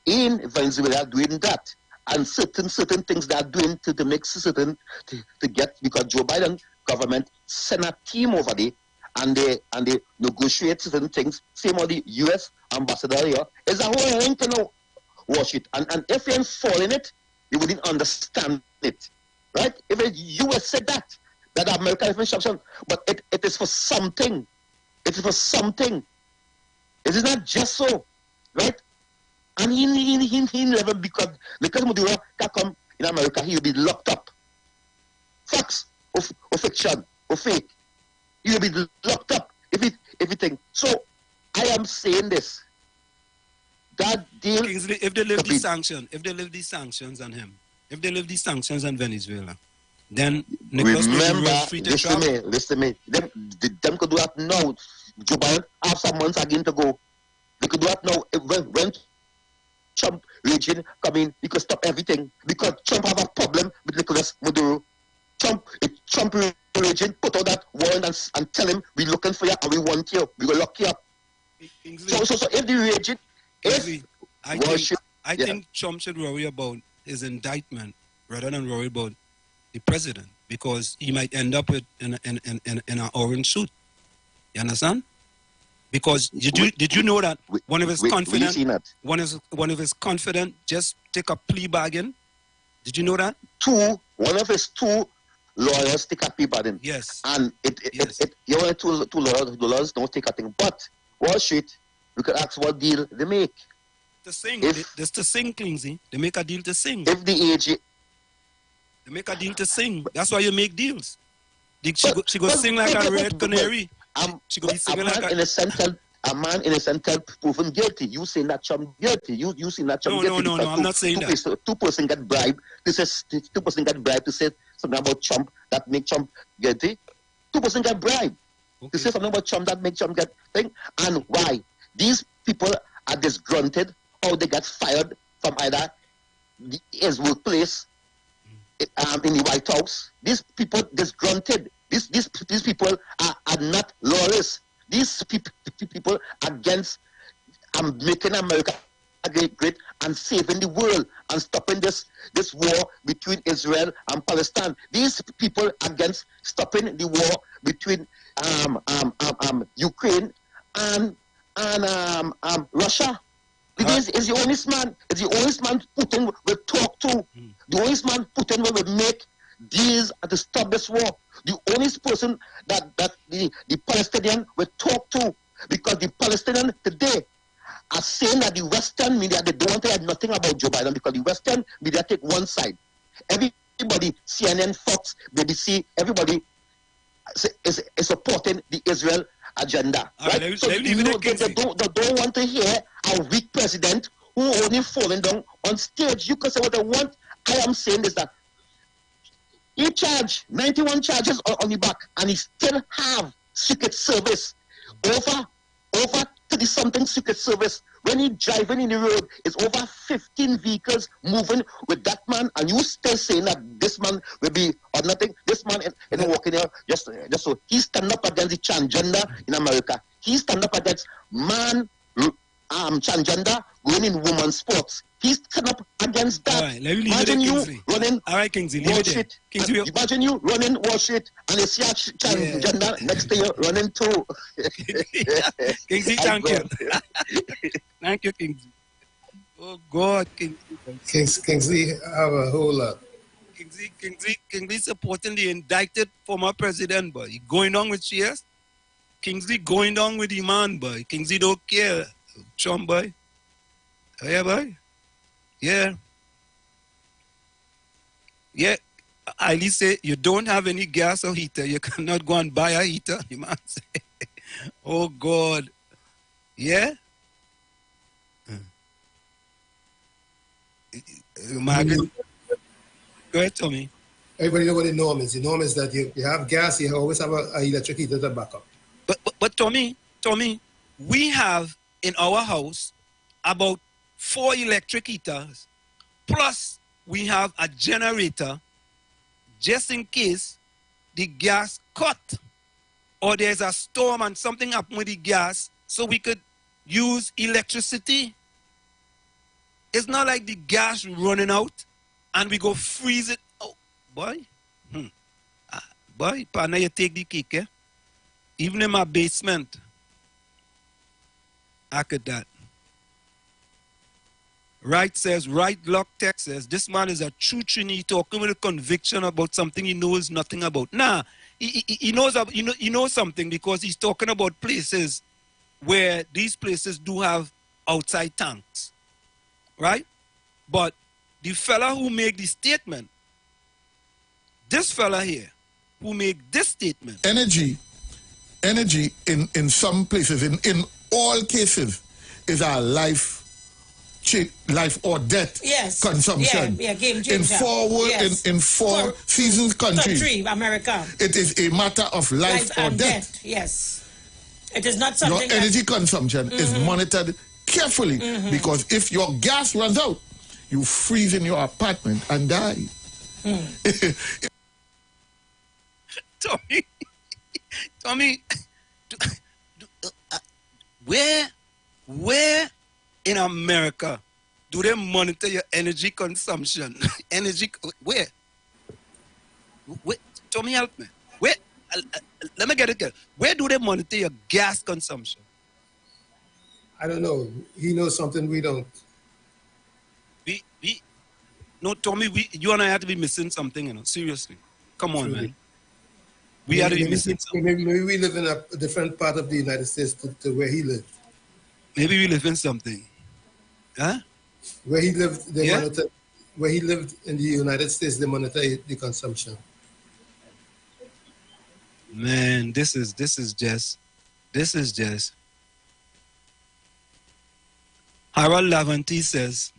in Venezuela doing that. And certain things they are doing to make certain to get, because Joe Biden government send a team over there and they negotiate certain things. Same on the US ambassador here. It's a whole thing to know. Watch it. And if you ain't following it, you wouldn't understand it. Right? If the US said that America is instruction, but it is for something. It is for something. It is not just so. Right? And he never, because Maduro can come in America, he will be locked up. Facts or fiction or fake. He will be locked up if everything. So I am saying this. That deal. Kingsley, if they lift these sanctions on him, if they lift these sanctions on Venezuela, then Nicolas Maduro is free to travel. Listen to me. Them could do that now. Joe Biden have some months again to go. They could do that now. When Trump regime come in, you could stop everything because Trump have a problem with Nicolas Maduro. Trump regime put out that warrant and tell him we're looking for you and we want you. We will lock you up. So if the regime, I think Trump should worry about his indictment rather than worry about the president, because he might end up in an orange suit. You understand? Because did you know that one of his confident just take a plea bargain? Did you know that? One of his two lawyers take a plea bargain. Yes. And you only two lawyers don't take a thing. But Wall Street, we could ask what deal they make. to sing. That's to sing, Kingsley. They make a deal to sing. If the AG... They make a deal to sing. That's why you make deals. She go sing like a red canary. She go be singing like a man innocent proven guilty. You saying that Trump guilty. You saying that Trump guilty. No, I'm not saying that. Two person get bribed. Two person get bribed to say something about Trump that make Trump guilty. Two person get bribed to say something about Trump that make Trump get thing. And why? These people are disgruntled or they get fired from either his workplace in the White House. These people disgruntled. These people are not lawless. These people against making America great and saving the world and stopping this war between Israel and Palestine. These people against stopping the war between Ukraine and Russia. Because is the honest man. It's the honest man Putin will talk to. The honest man Putin will make deals to stop this war. The honest person that the Palestinian will talk to, because the Palestinian today are saying that the Western media, they don't want to hear nothing about Joe Biden because the Western media take one side. Everybody, CNN, Fox, BBC, everybody is supporting the Israel agenda. Right? They don't want to hear a weak president who only falling down on stage. You can say what they want. I am saying is that he charged 91 charges on the back, and he still have Secret Service over 30-something Secret Service. When he driving in the road, it's over 15 vehicles moving with that man, and you still saying that this man will be or nothing. This man is walking here just so he stand up against the transgender in America. He stand up against man transgender going in women's sports. He stand up against that. Right, imagine you running Wall Street. Imagine you running Wall Street and you see a transgender next to you running too. Kingsley, thank you. Thank you, Kingsley. Oh God, Kingsley have a whole lot. Kingsley supporting the indicted former president, boy. He going on with CS. Kingsley going on with the man, boy. Kingsley don't care. Trump, boy. Oh, yeah, boy. Yeah. Yeah. I say you don't have any gas or heater. You cannot go and buy a heater. You must say, oh God. Yeah. Margaret, go ahead, Tommy. Everybody know what the norm is. The norm is that you have gas, you always have an electric heater to back up. But Tommy, we have in our house about 4 electric heaters, plus we have a generator just in case the gas cut or there's a storm and something happened with the gas, so we could use electricity. It's not like the gas running out and we go freeze it. Oh, boy. Boy, partner, you take the cake, eh? Even in my basement, I could that. Right Lock Tech says, this man is a true Trini talking with a conviction about something he knows nothing about. Nah, he knows something because he's talking about places where these places do have outside tanks. Right? But the fella who made the statement, this fella here, who made this statement. Energy in some places, in all cases, is our life or death consumption. Yeah, game changer. In four seasons country, America. It is a matter of life or death. Yes. It is not something. Your energy consumption is monitored carefully because if your gas runs out, you freeze in your apartment and die. Tommy, where in America do they monitor your energy consumption? Where? Tommy, help me. Where? Let me get it. Where do they monitor your gas consumption? I don't know. He knows something we don't. No, Tommy, you and I have to be missing something, you know. Seriously. Come on, man. We have to be missing something. Maybe we live in a different part of the United States to where he lived. Maybe we live in something. Huh? Where he lived, they monitor. Where he lived in the United States, they monitor the consumption. Man, this is just. Harold Lavanti says,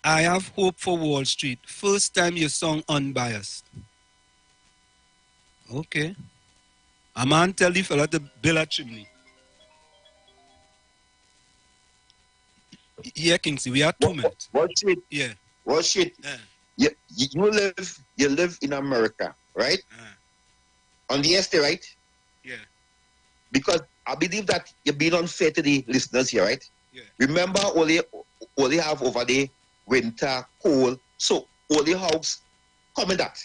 I have hope for Wall Street. First time you song unbiased. Okay. A man tell the fella to build a chimney. Yeah, Kingsley, we have 2 minutes. Wall Street. Yeah. Wall Street. Yeah. You live in America, right? On the estate, right? Yeah. Because I believe that you're being unfair to the listeners here, right? Yeah. Remember, all they have over there, winter, cold. So all the house come in that.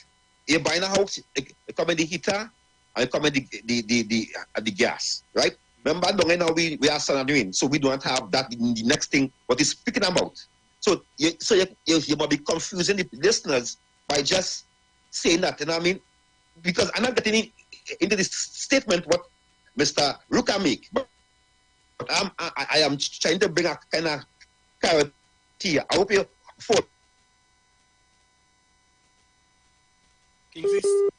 You're buying a house, it come in the heater, and it come in the gas, right? Remember, now we are Sanadrin, so we don't have that in the next thing what he's speaking about. So you might be confusing the listeners by just saying that, you know what I mean? Because I'm not getting into this statement what Mr. Ruka make, but I am trying to bring a kind of clarity here. I hope you follow.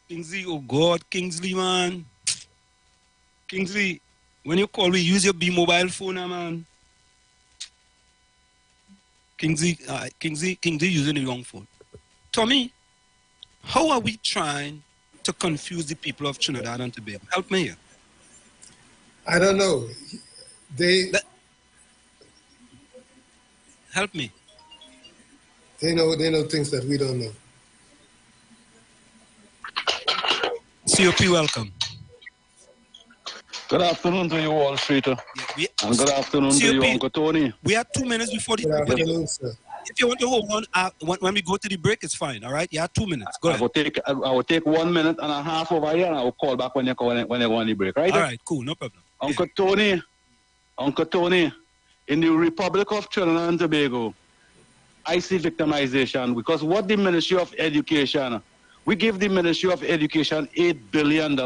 Kingsley, oh God, Kingsley, man. Kingsley, when you call me, use your B-mobile phone, man. Kingsley using the wrong phone. Tommy, how are we trying to confuse the people of Trinidad and Tobago? Help me here. I don't know. Help me. They know things that we don't know. COP, welcome. Good afternoon to you, Wall Street. And good afternoon to you, Uncle Tony. We have 2 minutes before the break. Good afternoon, sir. If you want to hold on, when we go to the break, it's fine, all right? You have 2 minutes. Go ahead. I will take 1 minute and a half over here, and I will call back when you go on the break, right? All right, cool, no problem. Uncle Tony, in the Republic of Trinidad and Tobago, I see victimization because what the Ministry of Education, we give the Ministry of Education $8 billion.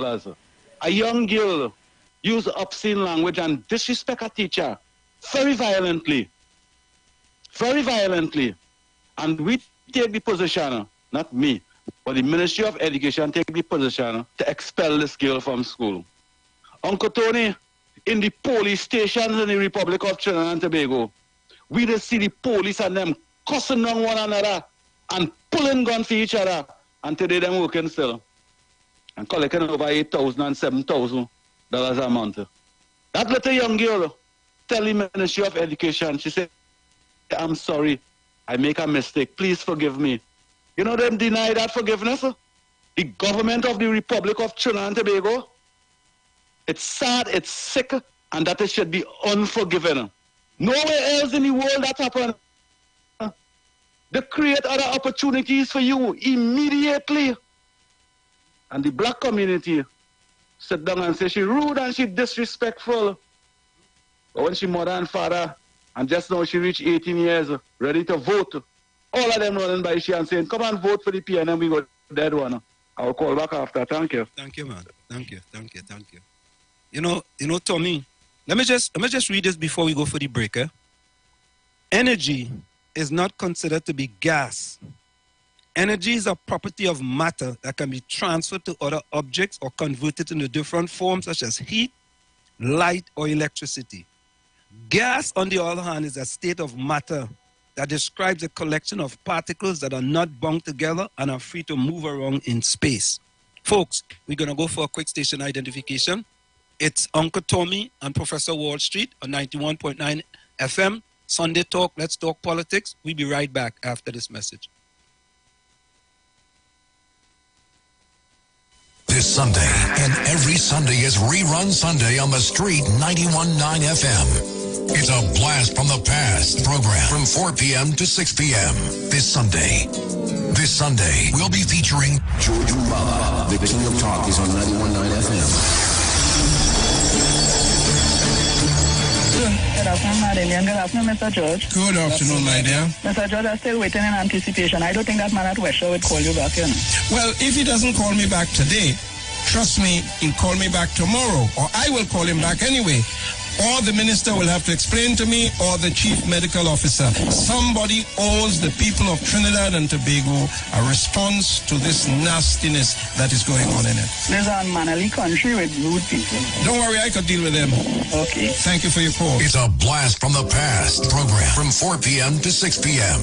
A young girl used obscene language and disrespect a teacher very violently. And we take the position, not me, but the Ministry of Education take the position to expel this girl from school. Uncle Tony, in the police stations in the Republic of Trinidad and Tobago, we just see the police and them cussing on one another and pulling guns for each other. And today them working still and collecting over $8,000 and $7,000 a month. That little young girl tell the Ministry of Education, she said, I'm sorry, I make a mistake, please forgive me. You know them deny that forgiveness? The government of the Republic of Trinidad and Tobago, it's sad, it's sick, and that it should be unforgiven. Nowhere else in the world that happened. They create other opportunities for you immediately. And the black community sit down and say she rude and she disrespectful. But when she mother and father, and just now she reached 18 years, ready to vote, all of them running by she and saying, come and vote for the PNM, we got dead one. I will call back after. Thank you. Thank you, man. Thank you. You know, Tommy, let me just read this before we go for the break. Energy is not considered to be gas. Energy is a property of matter that can be transferred to other objects or converted into different forms such as heat, light, or electricity. Gas, on the other hand, is a state of matter that describes a collection of particles that are not bound together and are free to move around in space. Folks, we're going to go for a quick station identification. It's Uncle Tommy and Professor Wall Street on 91.9 FM. Sunday Talk, Let's Talk Politics. We'll be right back after this message. This Sunday and every Sunday is Rerun Sunday on the Street 91.9 FM. It's a blast from the past program from 4 p.m. to 6 p.m. This Sunday, we'll be featuring George Mbaba, the King of Talk, is on 91.9 FM. Good afternoon, Madeline. Good afternoon, Mr. George. Good afternoon, my dear. Mr. George, I'm still waiting in anticipation. I don't think that man at West Shore would call you back, you know. Well, if he doesn't call me back today, trust me, he'll call me back tomorrow, or I will call him back anyway. or the minister will have to explain to me, or the chief medical officer. Somebody owes the people of Trinidad and Tobago a response to this nastiness that is going on in it. There's a unmannerly country with rude people. Don't worry, I could deal with them. Okay. Thank you for your call. It's a blast from the past program from 4 p.m. to 6 p.m.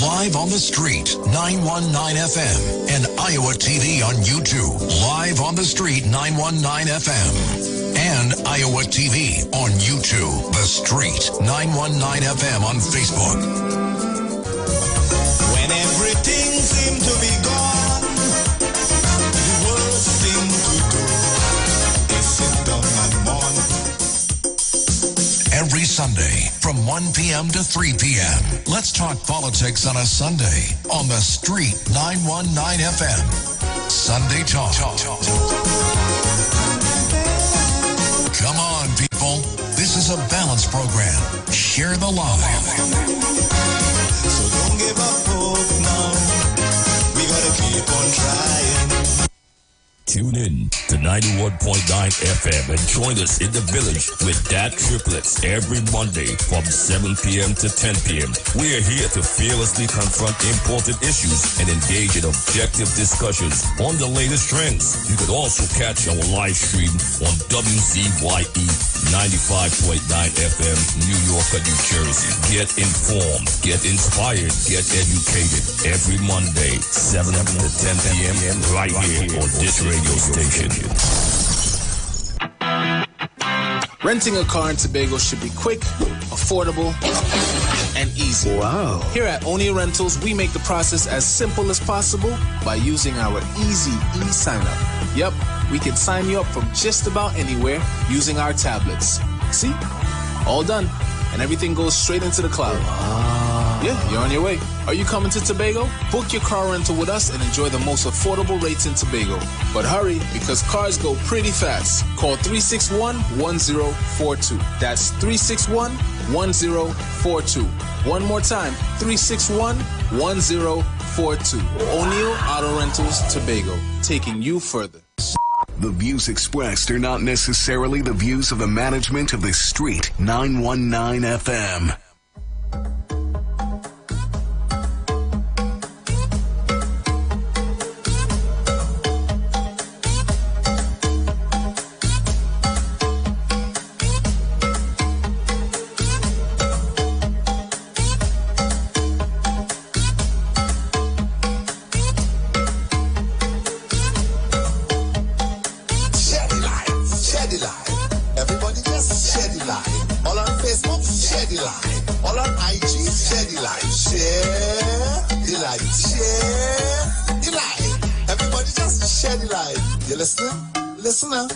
Live on the street, 919 FM, and Iowa TV on YouTube. Live on the street, 919 FM, and Iowa TV on YouTube. The Street, 919 FM on Facebook. When everything seemed to be gone, the worst thing to do is sit down and mourn. Every Sunday from 1 p.m. to 3 p.m. Let's talk politics on a Sunday on the Street 919 FM. Sunday Talk. Come on, people. This is a balanced program. Share the love. So don't give up hope now. We gotta keep on trying. Tune in to 91.9 FM and join us in the village with Dat Triplets every Monday from 7 p.m. to 10 p.m. We are here to fearlessly confront important issues and engage in objective discussions on the latest trends. You could also catch our live stream on WZYE 95.9 FM, New York, New Jersey. Get informed, get inspired, get educated every Monday, 7 to 10 p.m. right here on this radio station. Renting a car in Tobago should be quick, affordable, and easy. Wow. Here at Oni Rentals, we make the process as simple as possible by using our easy e-sign-up. Yep, we can sign you up from just about anywhere using our tablets. See? All done. And everything goes straight into the cloud. Yeah, you're on your way. Are you coming to Tobago? Book your car rental with us and enjoy the most affordable rates in Tobago. But hurry, because cars go pretty fast. Call 361-1042. That's 361-1042. One more time, 361-1042. O'Neill Auto Rentals, Tobago, taking you further. The views expressed are not necessarily the views of the management of the Street 919 FM. Listen now.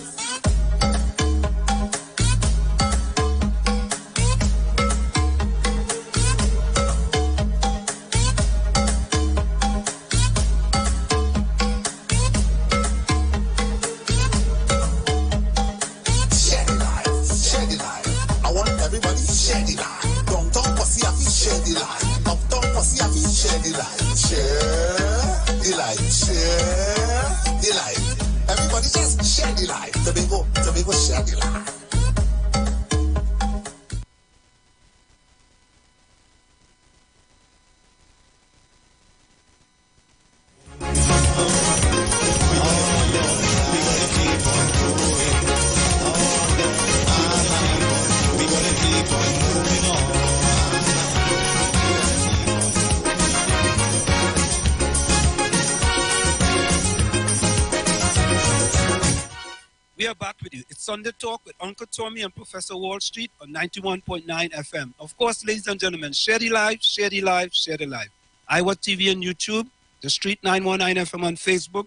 We are back with you. It's Sunday Talk with Uncle Tommy and Professor Wall Street on 91.9 FM. Of course, ladies and gentlemen, share the live, share the live, share the live. Iwer TV on YouTube, The Street 919 FM on Facebook,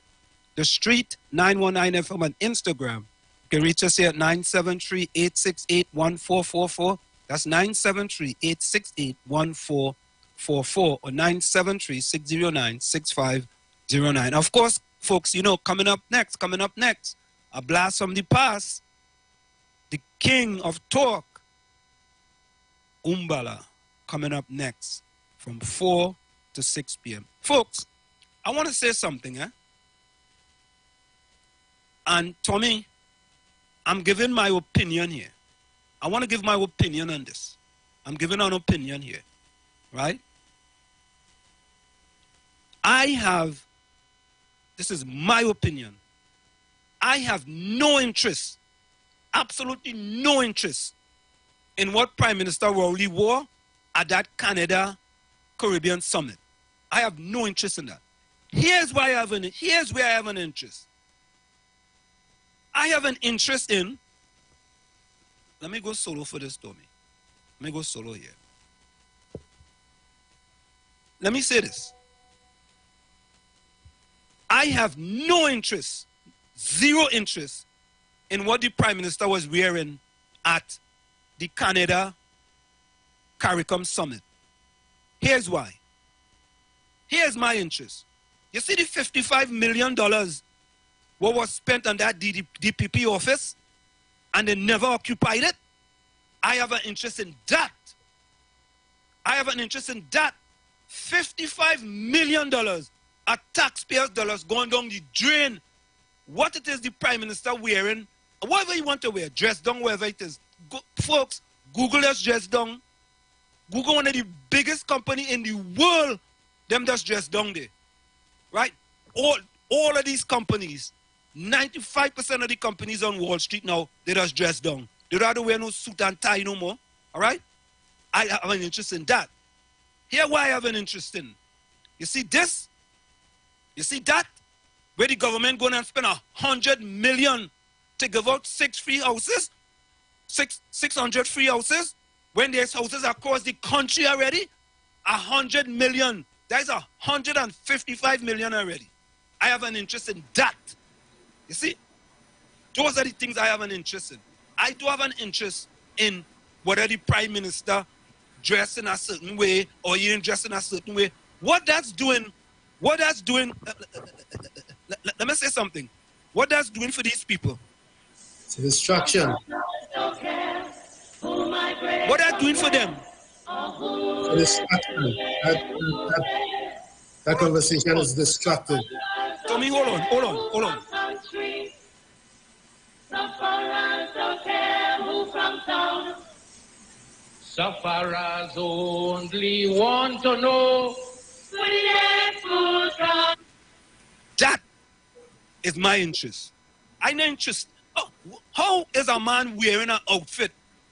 The Street 919 FM on Instagram. You can reach us here at 973-868-1444. That's 973-868-1444 or 973-609-6509. Of course, folks, you know, coming up next, a blast from the past, the king of talk, Umbala, coming up next from 4 to 6 p.m. Folks, I want to say something, And Tommy, I'm giving my opinion here. I want to give my opinion on this. I'm giving an opinion here, right? This is my opinion. I have no interest, absolutely no interest, in what Prime Minister Rowley wore at that Canada Caribbean Summit. I have no interest in that. Here's where I have an interest. I have an interest in, let me go solo for this, Tommy. Let me go solo here. Let me say this. I have no interest, zero interest, in what the Prime Minister was wearing at the Canada CARICOM Summit. Here's why. Here's my interest. You see the $55 million what was spent on that DPP office and they never occupied it? I have an interest in that. I have an interest in that. $55 million are taxpayers' dollars going down the drain. What it is the Prime Minister wearing, whatever you want to wear, dress down, wherever it is. Folks, Google us dress down. Google one of the biggest company in the world, them just dress down there. Right? All of these companies, 95% of the companies on Wall Street now, they just dress down. They rather wear no suit and tie no more. All right? I have an interest in that. Here why I have an interest in. You see this? You see that? Where the government going and spend $100 million to give out 6 free houses? 600 free houses? When there's houses across the country already? $100 million. That is $155 million already. I have an interest in that. You see? Those are the things I have an interest in. I do have an interest in whether the Prime Minister dressed in a certain way or he ain't dressed in a certain way. What that's doing, let me say something. What that's doing for these people? It's a distraction. What that's doing for them? It's a distraction. That conversation is distracted. Tommy, hold on. Sufferers only want to know. That is my interest. I know interest. Oh, how is a man wearing an outfit,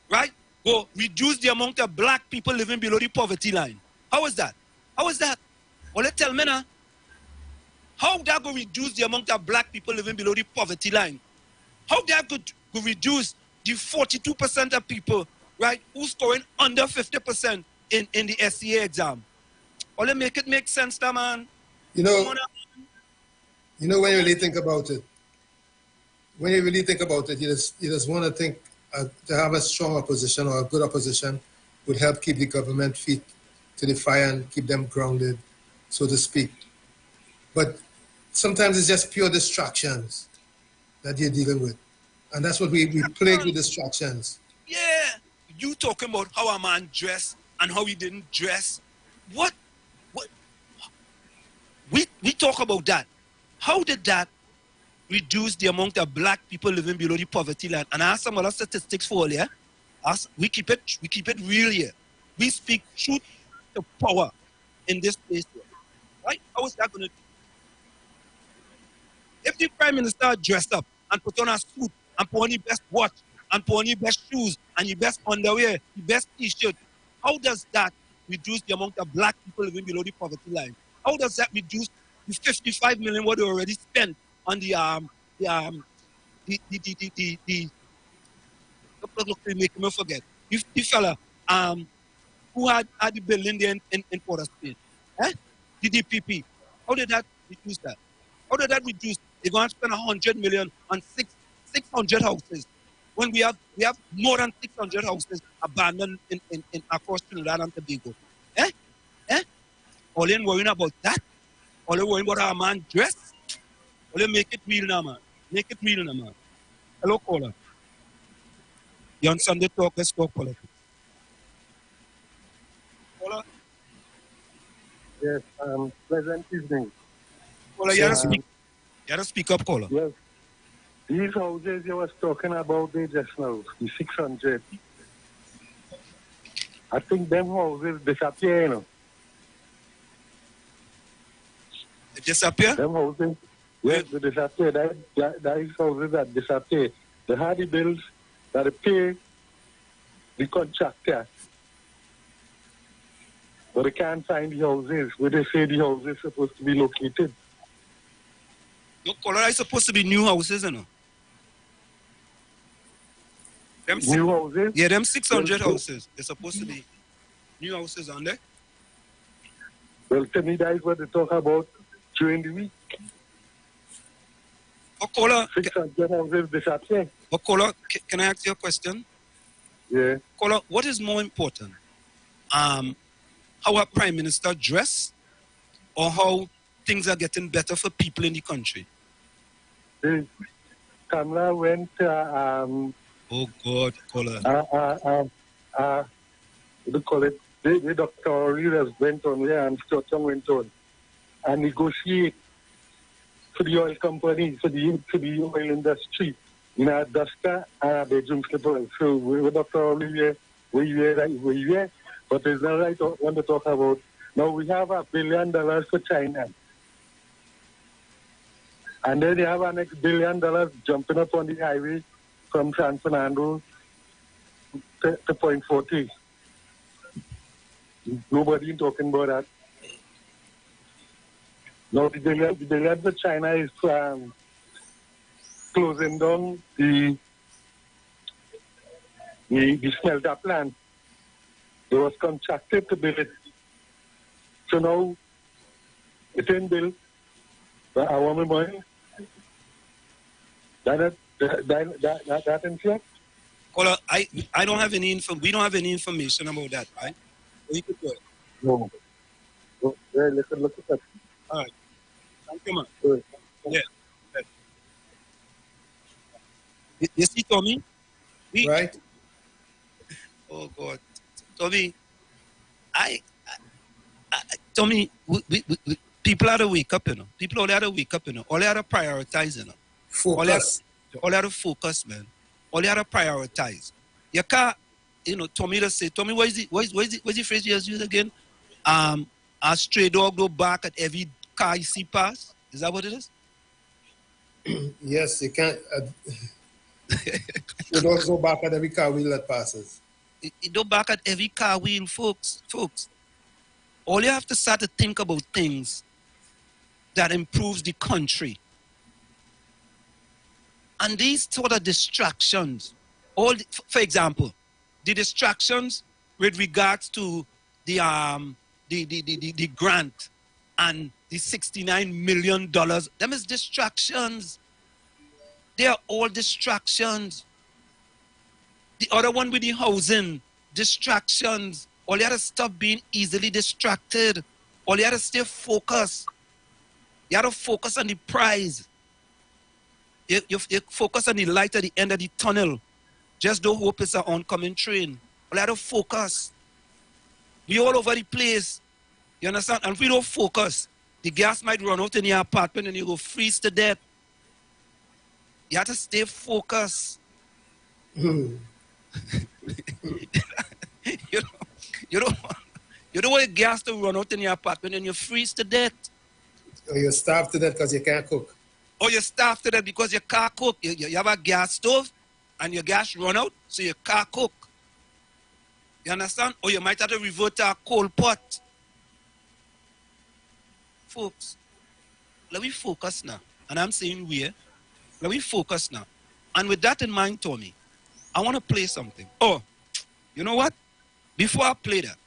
right? Go reduce the amount of black people living below the poverty line. How is that? How is that? Well, let's tell me now. How that go reduce the amount of black people living below the poverty line? How that could reduce the 42% of people, right, who's scoring under 50% in the SCA exam? Well, let make it make sense, that man. You know, when you really think about it, you just want to think to have a strong opposition or a good opposition would help keep the government feet to the fire and keep them grounded, so to speak. But sometimes it's just pure distractions that you're dealing with. And that's what we plague with distractions. Yeah, you talking about how a man dressed and how he didn't dress. What? We talk about that. How did that reduce the amount of black people living below the poverty line? And I have some other statistics for you. We keep it real here. We speak truth to power in this place here. Right? How is that going to do? If the Prime Minister dressed up and put on a suit and put on the best watch and put on the best shoes and the best underwear, the best T-shirt, how does that reduce the amount of black people living below the poverty line? How does that reduce the 55 million what they already spent on the make me forget. The fella who had the building there in Port of Spain, the DPP. How did that reduce that? How did that reduce? They're going to spend 100 million on 600 houses when we have more than 600 houses abandoned in across Trinidad and Tobago. All in worrying about that. All in worrying about our man dress. All in make it real now, man. Make it real now, man. Hello, caller. You on Sunday talk? Let's talk politics. Caller. Yes. Pleasant evening. Caller, you have to speak up, caller. Yes. These houses you was talking about there just now, the 600, I think them houses disappear, you know. They disappear? Them houses, yes, they disappear. That is houses that disappear. They had the bills that they pay the contractor. But they can't find the houses where they say the houses are supposed to be located. Your color is supposed to be new houses, you know. Them new houses? Yeah, them 600 houses. They're supposed to be new houses, aren't they? Well, to me, that is what they talk about during the week. Okola, 600 houses disappear. Okola, can I ask you a question? Yeah. Okola, what is more important? How our Prime Minister dress, or how things are getting better for people in the country? Kamala went oh God, Okola. What do you call it? The Dr. Reeders went on there and Stockton went on and negotiate for the oil company, for the oil industry in Adaska and bedroom slippers. So we Dr. Olivier, we here, but it's not right one to talk about. Now we have $1 billion for China. And then they have our next $1 billion jumping up on the highway from San Fernando to Point 40. Nobody talking about that. Now the billion for China is closing down the smelter plant. It was contracted to build it. So now it's in built. But I want my money. That in fact? Well, I don't have any we don't have any information about that, right? You could do it. No. Yeah, look at that. All right. Thank you, man. Yeah. You see, Tommy? Right. Oh, God. Tommy, Tommy, people have to wake up, you know. People all have to wake up, you know. All they have to prioritize, you know. Focus. All they have to focus, man. All they have to prioritize. You can't, you know, Tommy just say, Tommy, what is the phrase you use again? A stray dog go back at every car you see pass? Is that what it is? Yes, you can't. You don't go back at every car wheel that passes. You don't back at every car wheel, folks. All you have to start to think about things that improves the country. And these sort of distractions, for example, the distractions with regards to the grant and the $69 million, them is distractions. They are all distractions. The other one with the housing, distractions. All you have to stop being easily distracted. All you have to stay focused. You have to focus on the prize. You focus on the light at the end of the tunnel. Just don't hope it's an oncoming train. All you have to focus. We all over the place. You understand? And if we don't focus, the gas might run out in your apartment and you go freeze to death. You have to stay focused. You don't want gas to run out in your apartment and you freeze to death. Or you're starved to death because you can't cook. Or you're starved to death because you can't cook. You have a gas stove and your gas run out, so you can't cook. You understand? Or you might have to revert to a coal pot. Folks, let me focus now. And I'm saying let me focus now. And with that in mind, Tommy, I want to play something. Oh, you know what? Before I play that,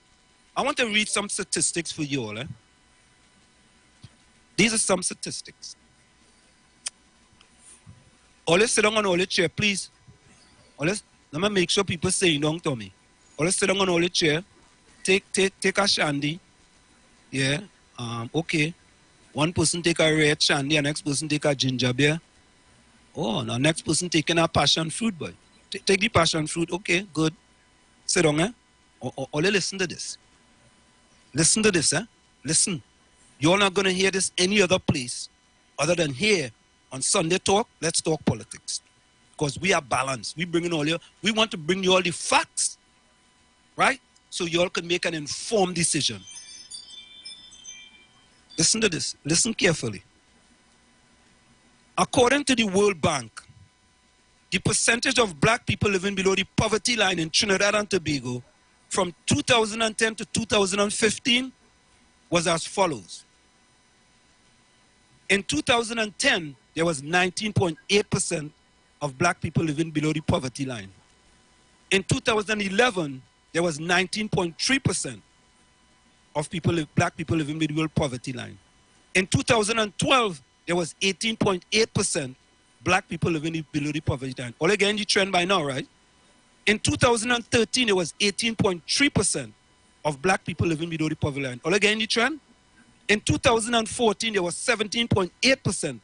I want to read some statistics for you all. These are some statistics. Always sit down on all the chair, please. Let me make sure people say down to me. Always sit down on all the chair. Take a shandy. Yeah. Okay. One person take a red shandy, and next person take a ginger beer. Oh, now next person taking a passion fruit, boy. Take the passion fruit. Okay, good. Sit down, Only listen to this. Listen to this, Listen. You're not going to hear this any other place other than here on Sunday Talk. Let's talk politics. Because we are balanced. We want to bring you all the facts, right? so y'all can make an informed decision. Listen to this. Listen carefully. According to the World Bank, the percentage of black people living below the poverty line in Trinidad and Tobago from 2010 to 2015 was as follows. In 2010, there was 19.8% of black people living below the poverty line. In 2011, there was 19.3% of black people living below the poverty line. In 2012, there was 18.8% black people living below the poverty line. All again, the trend by now, right? In 2013, there was 18.3% of black people living below the poverty line. All again, the trend? In 2014, there was 17.8%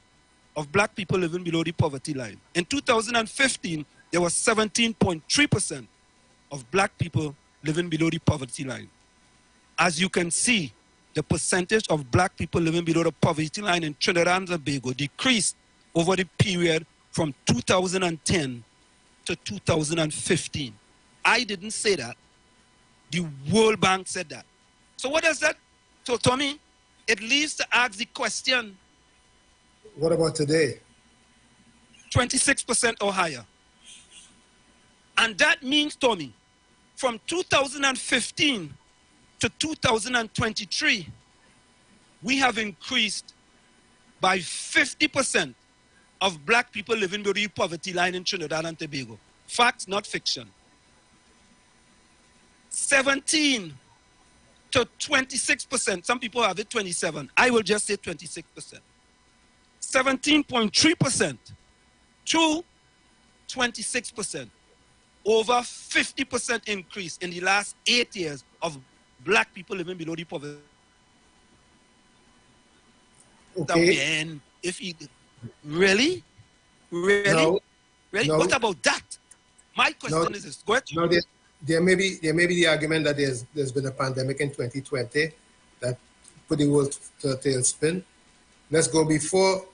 of black people living below the poverty line. In 2015, there was 17.3% of black people living below the poverty line. As you can see, the percentage of black people living below the poverty line in Trinidad and Tobago decreased over the period from 2010 to 2015. I didn't say that. The World Bank said that. So what does that? So Tommy, it leaves to ask the question. What about today? 26% or higher. And that means, Tommy, from 2015 to 2023, we have increased by 50% of black people living below the poverty line in Trinidad and Tobago. Facts, not fiction. 17 to 26%. Some people have it 27. I will just say 26%. 17.3% to 26%. Over 50% increase in the last 8 years of black people living below the poverty. Okay. And if you really? No. Really? No. What about that? My question is this. Go ahead. No, there may be the argument that there's been a pandemic in 2020 that put the world to a tailspin. Let's go before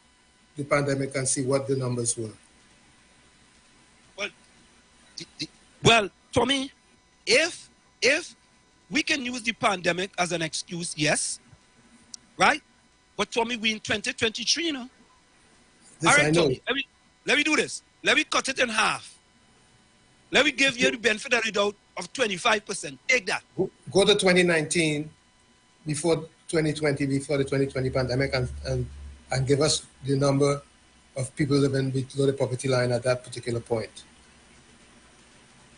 the pandemic and see what the numbers were. Well, Tommy, if we can use the pandemic as an excuse, yes, right? But Tommy, we in 2023, you know. All right, Tommy, let me do this. Let me cut it in half. Let me give you the benefit of the doubt of 25%. Take that. Go to 2019, before 2020, before the 2020 pandemic, and give us the number of people living below the poverty line at that particular point.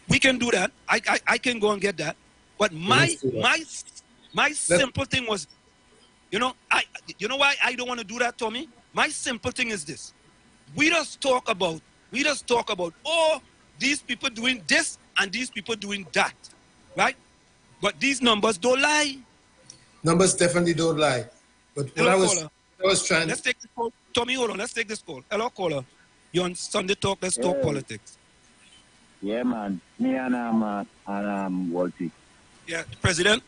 We can do that. I can go and get that. But my simple thing was, you know why I don't want to do that, Tommy? My simple thing is this. We just talk about, oh, these people doing this and these people doing that, right? But these numbers don't lie. Numbers definitely don't lie. But what I was trying. Let's take this call. Tommy, hold on. Let's take this call. Hello, caller. You're on Sunday Talk. Let's talk politics. Yeah, man. Me and Walty. Yeah, President.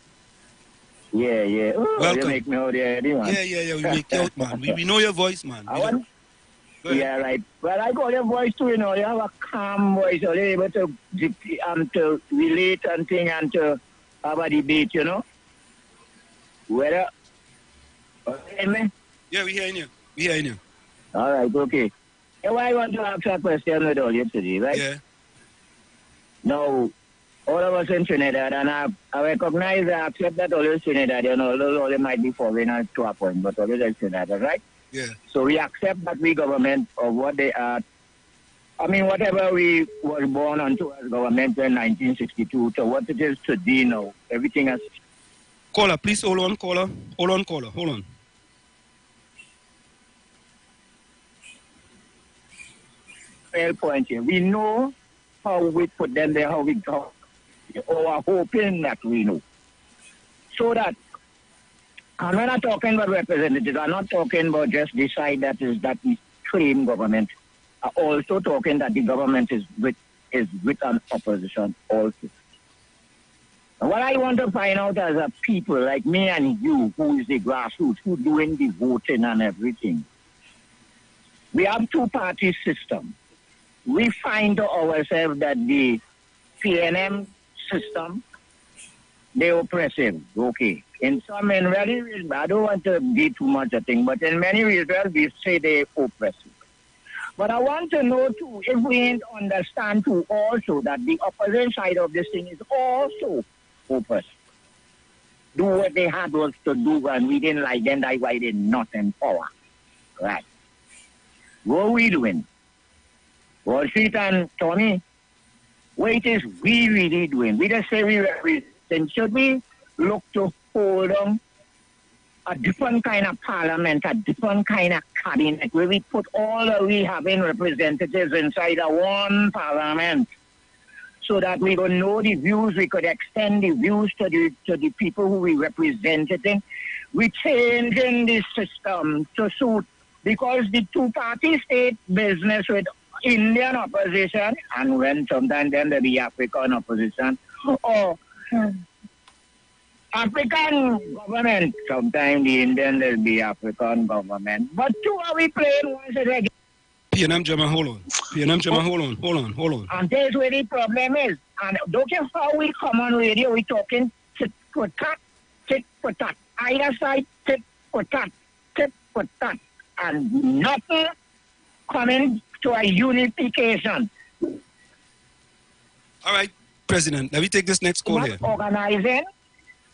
Yeah. Oh, welcome. You make me out there, man. Yeah. We make you out, man. We know your voice, man. Yeah, right. Well, I got your voice too, you know. You have a calm voice. You're able to relate and thing and to have a debate, you know. Whether... me? Yeah, we hearing you. All right, okay. Now, I want to ask a question with all you today, right? Yeah. Now, all of us in Trinidad, and I recognize, I accept that all in Trinidad, you know, all they might be foreign to a point, but all in Trinidad, right? Yeah. So we accept that we government of what they are. I mean, whatever we were born onto as government in 1962 to what it is today now, everything has... Caller, please hold on, caller. Hold on. Fair point here. We know how we put them there, how we go. Or are hoping that we know. So that, and we're not talking about representatives, I'm not talking about just the side that we claim government. I'm also talking that the government is with an opposition also. And what I want to find out as a people like me and you, who is the grassroots, who doing the voting and everything, we have two-party system. We find ourselves that the PNM system they're oppressive. Okay. In some, in many ways, I don't want to be too much a thing, but in many ways, we say they're oppressive. But I want to know, too, if we understand, too, also that the opposite side of this thing is also oppressive. Do what they had was to do, and we didn't like them, that's why they're not in power. Right. What are we doing? Wall Street and Tony, what it is we really doing? We just say we represent. Should we look to hold on a different kind of parliament, a different kind of cabinet, where we put all that we having representatives inside a one parliament, so that we will know the views, we could extend the views to the people who we representing. We changing the system to suit, because the two-party state business with Indian opposition, and when sometimes then there be African opposition, or African government, sometimes the Indian will be African government. But two are we playing once again? PNM Jama, hold on. PNM Jama, hold on. And that's where the problem is. And don't care how we come on radio, we talking tit for tat. Either side, tit for tat. And nothing coming to a unification. All right, President, let me take this next call here. Organizing,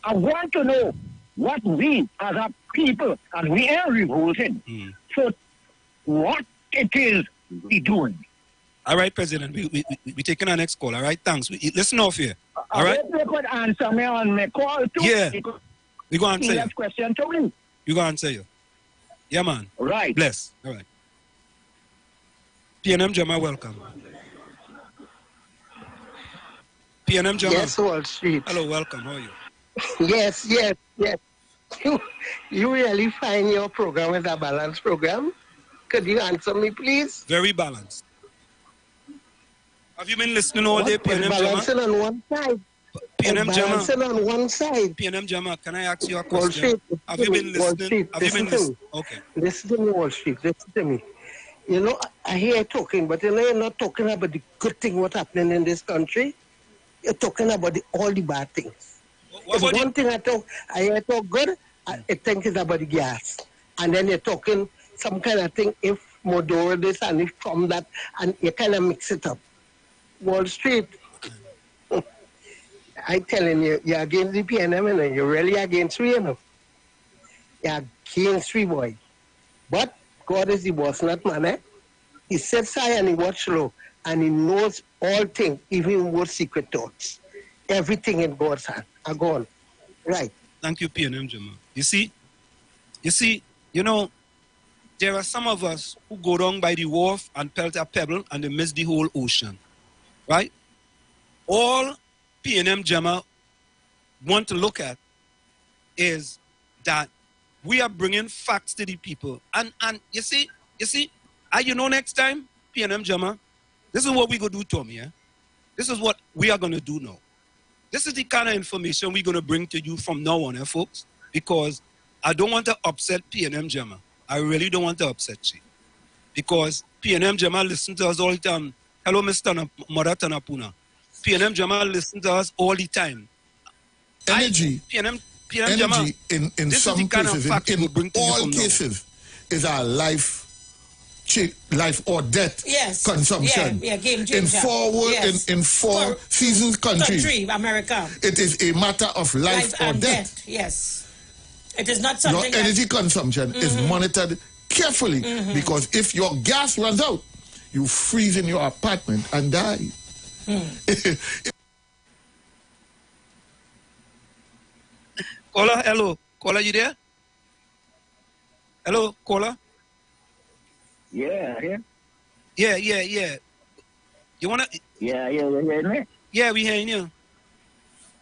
I want to know what we as a people, and we are revolting, so what it is we doing. All right, President, we taking our next call. All right, thanks. Listen off here. All right? If you could answer me on my call too. Yeah. We go answer you. Question to me. You go answer you. Yeah, man. Right. Bless. All right. PNM Jama, welcome. PNM Jama. Yes, Wall Street. Hello, welcome. How are you? Yes. You really find your program is a balanced program? Could you answer me, please? Very balanced. Have you been listening all day, PNM Jama? Balancing on one side. PNM Jama. Balancing on one side. PNM Jama, can I ask you a question? Have you been listening? Okay. Listen to me, Wall Street. Listen to me. You know, I hear you talking, but you know you're not talking about the good thing what's happening in this country. You're talking about all the bad things. If one thing I hear talk good, I think it's about the gas. And then you're talking some kind of thing, if Modoro this and if from that, and you kind of mix it up. Wall Street, I'm telling you, you're against the PNM, and you're really against me, you know. You're against me, boy. But God is the boss, not man, eh? He sits high and he watches low, and he knows all things, even more secret thoughts. Everything in God's hand are gone. Right. Thank you, PNM Jama. You see, you know, there are some of us who go down by the wharf and pelt a pebble and they miss the whole ocean. Right? All PNM Jama want to look at is that we are bringing facts to the people. And you see, next time, PNM Jama, this is what we going to do, Tommy. Eh? This is what we are going to do now. This is the kind of information we're going to bring to you from now on, folks, because I don't want to upset PNM Jama. I really don't want to upset you. Because PNM Jama listen to us all the time. Hello, Mr. Mother Tanapuna. PNM Jama listen to us all the time. Energy. PNM Jama, in some cases, in all cases, is our life or death consumption. Yeah, game changer. In four seasons country, America. It is a matter of life or death. Yes. It is not something. Your energy consumption is monitored carefully because if your gas runs out, you freeze in your apartment and die. Caller, hello. Caller, you there? Hello, caller? Yeah. Yeah. You wanna? Yeah, you hear me? Yeah, we hearing you.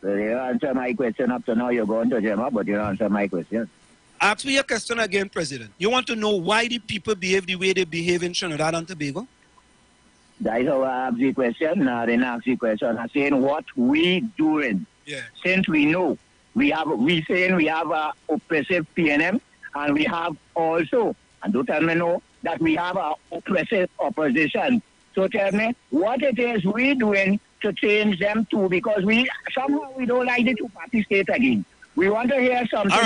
So you answer my question up to now. You're going to Gemma, but you answer my question. Ask me a question again, President. You want to know why the people behave the way they behave in Trinidad and Tobago? That's how I ask the question. Now then ask the question. I'm saying what we doing. Yeah. Since we know we have a oppressive PNM, and we have also, and don't tell me no, that we have a oppressive opposition So tell me what it is we doing to change them too, because somehow we don't like the two-party state again. We want to hear something. All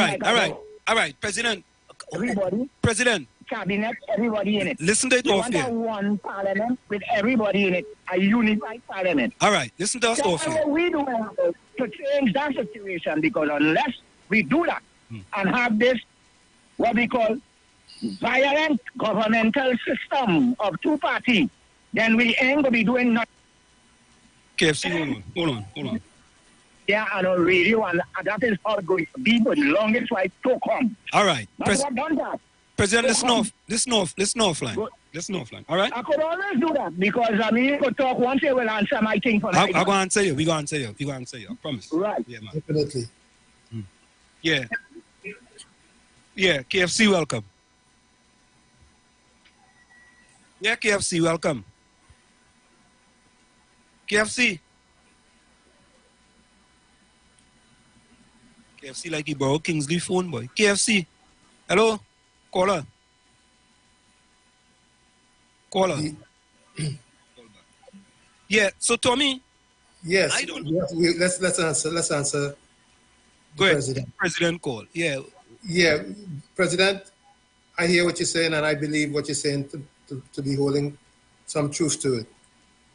right, President. Everybody. President. Cabinet, everybody in it. Listen to it off here. We want one parliament with everybody in it, a unified parliament. All right, listen to us off here. What we doing to change that situation, because unless we do that and have this, what we call violent governmental system of two-party, then we ain't going to be doing nothing. KFC, hold on. Yeah, on a radio, and that is how it's going to be for the longest while to come. All right. President, listen offline. Listen offline. All right? I could always do that, because you could talk once, they will answer my thing for I'm going to answer you. We're going to answer you. I promise. Right. Yeah, man. Definitely. Yeah. Yeah, KFC, welcome. Yeah, KFC, welcome. KFC like he borrowed Kingsley phone, boy. KFC. Hello? Caller. Yeah, so Tommy. Yes. I don't know. Let's answer. Go ahead. President. President call. Yeah. Yeah, President, I hear what you're saying, and I believe what you're saying to be holding some truth to it.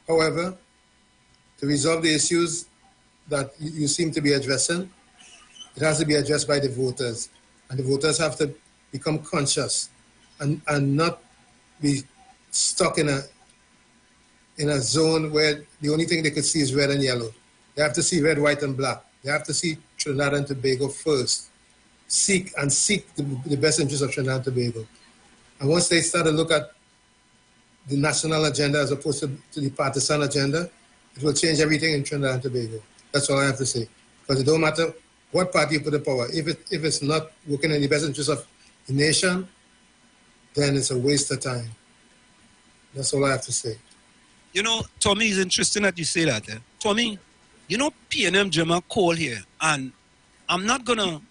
However, to resolve the issues that you seem to be addressing, it has to be addressed by the voters. And the voters have to become conscious and not be stuck in a zone where the only thing they could see is red and yellow. They have to see red, white, and black. They have to see Trinidad and Tobago first. Seek the best interest of Trinidad and Tobago. And once they start to look at the national agenda as opposed to the partisan agenda, it will change everything in Trinidad and Tobago. That's all I have to say. Because it don't matter what party you put in power. If it's not working in the best interest of the nation, then it's a waste of time. That's all I have to say. You know, Tommy, it's interesting that you say that. Tommy, you know, PNM Gemma call here, and I'm not gonna,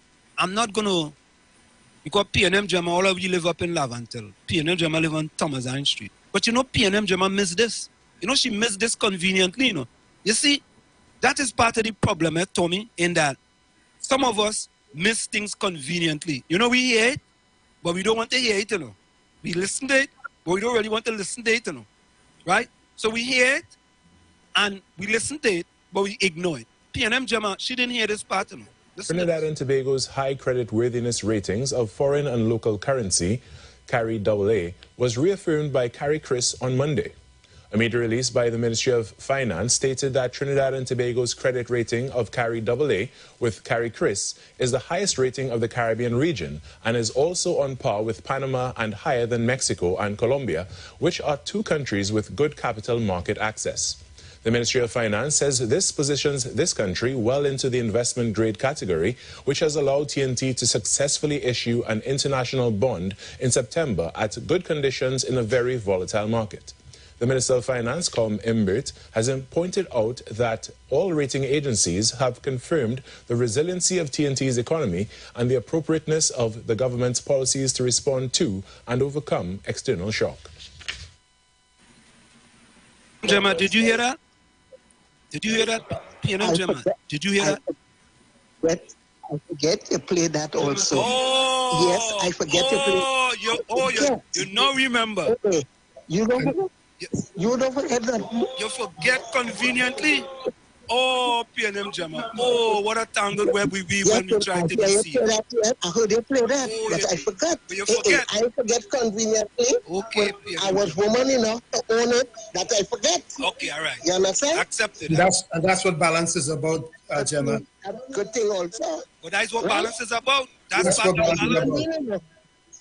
because PNM Gemma, all of you live up in Lavantel. PNM Gemma live on Thomasine Street. But you know, PNM Gemma missed this. You know, she missed this conveniently, you know. You see, that is part of the problem, Tommy, in that some of us miss things conveniently. You know, we hear it, but we don't want to hear it, you know. We listen to it, but we don't really want to listen to it, you know. Right? So we hear it, and we listen to it, but we ignore it. PNM Gemma, she didn't hear this part, you know. Trinidad and Tobago's high credit worthiness ratings of foreign and local currency, CARI AA, was reaffirmed by CARI Chris on Monday. A media release by the Ministry of Finance stated that Trinidad and Tobago's credit rating of CARI AA with CARI Chris is the highest rating of the Caribbean region and is also on par with Panama and higher than Mexico and Colombia, which are two countries with good capital market access. The Ministry of Finance says this positions this country well into the investment grade category, which has allowed TNT to successfully issue an international bond in September at good conditions in a very volatile market. The Minister of Finance, Com Imbert, has pointed out that all rating agencies have confirmed the resiliency of TNT's economy and the appropriateness of the government's policies to respond to and overcome external shock. Gemma, did you hear that? Did you hear that? PNM Gemma, did you hear that? I forget to play that also. Oh, yes, I forget to play. You don't remember. Okay. You don't forget that. You forget conveniently. Oh, PNM Gemma. Oh, what a tangled web we be when we try to deceive. I heard you play that, but I forgot. You forget. I forget conveniently. Okay. I was woman enough to own it that I forget. Okay, all right. You understand? Accepted. That's what balance is about, Gemma. Good thing also. But that's what balance is about. That's what balance is about.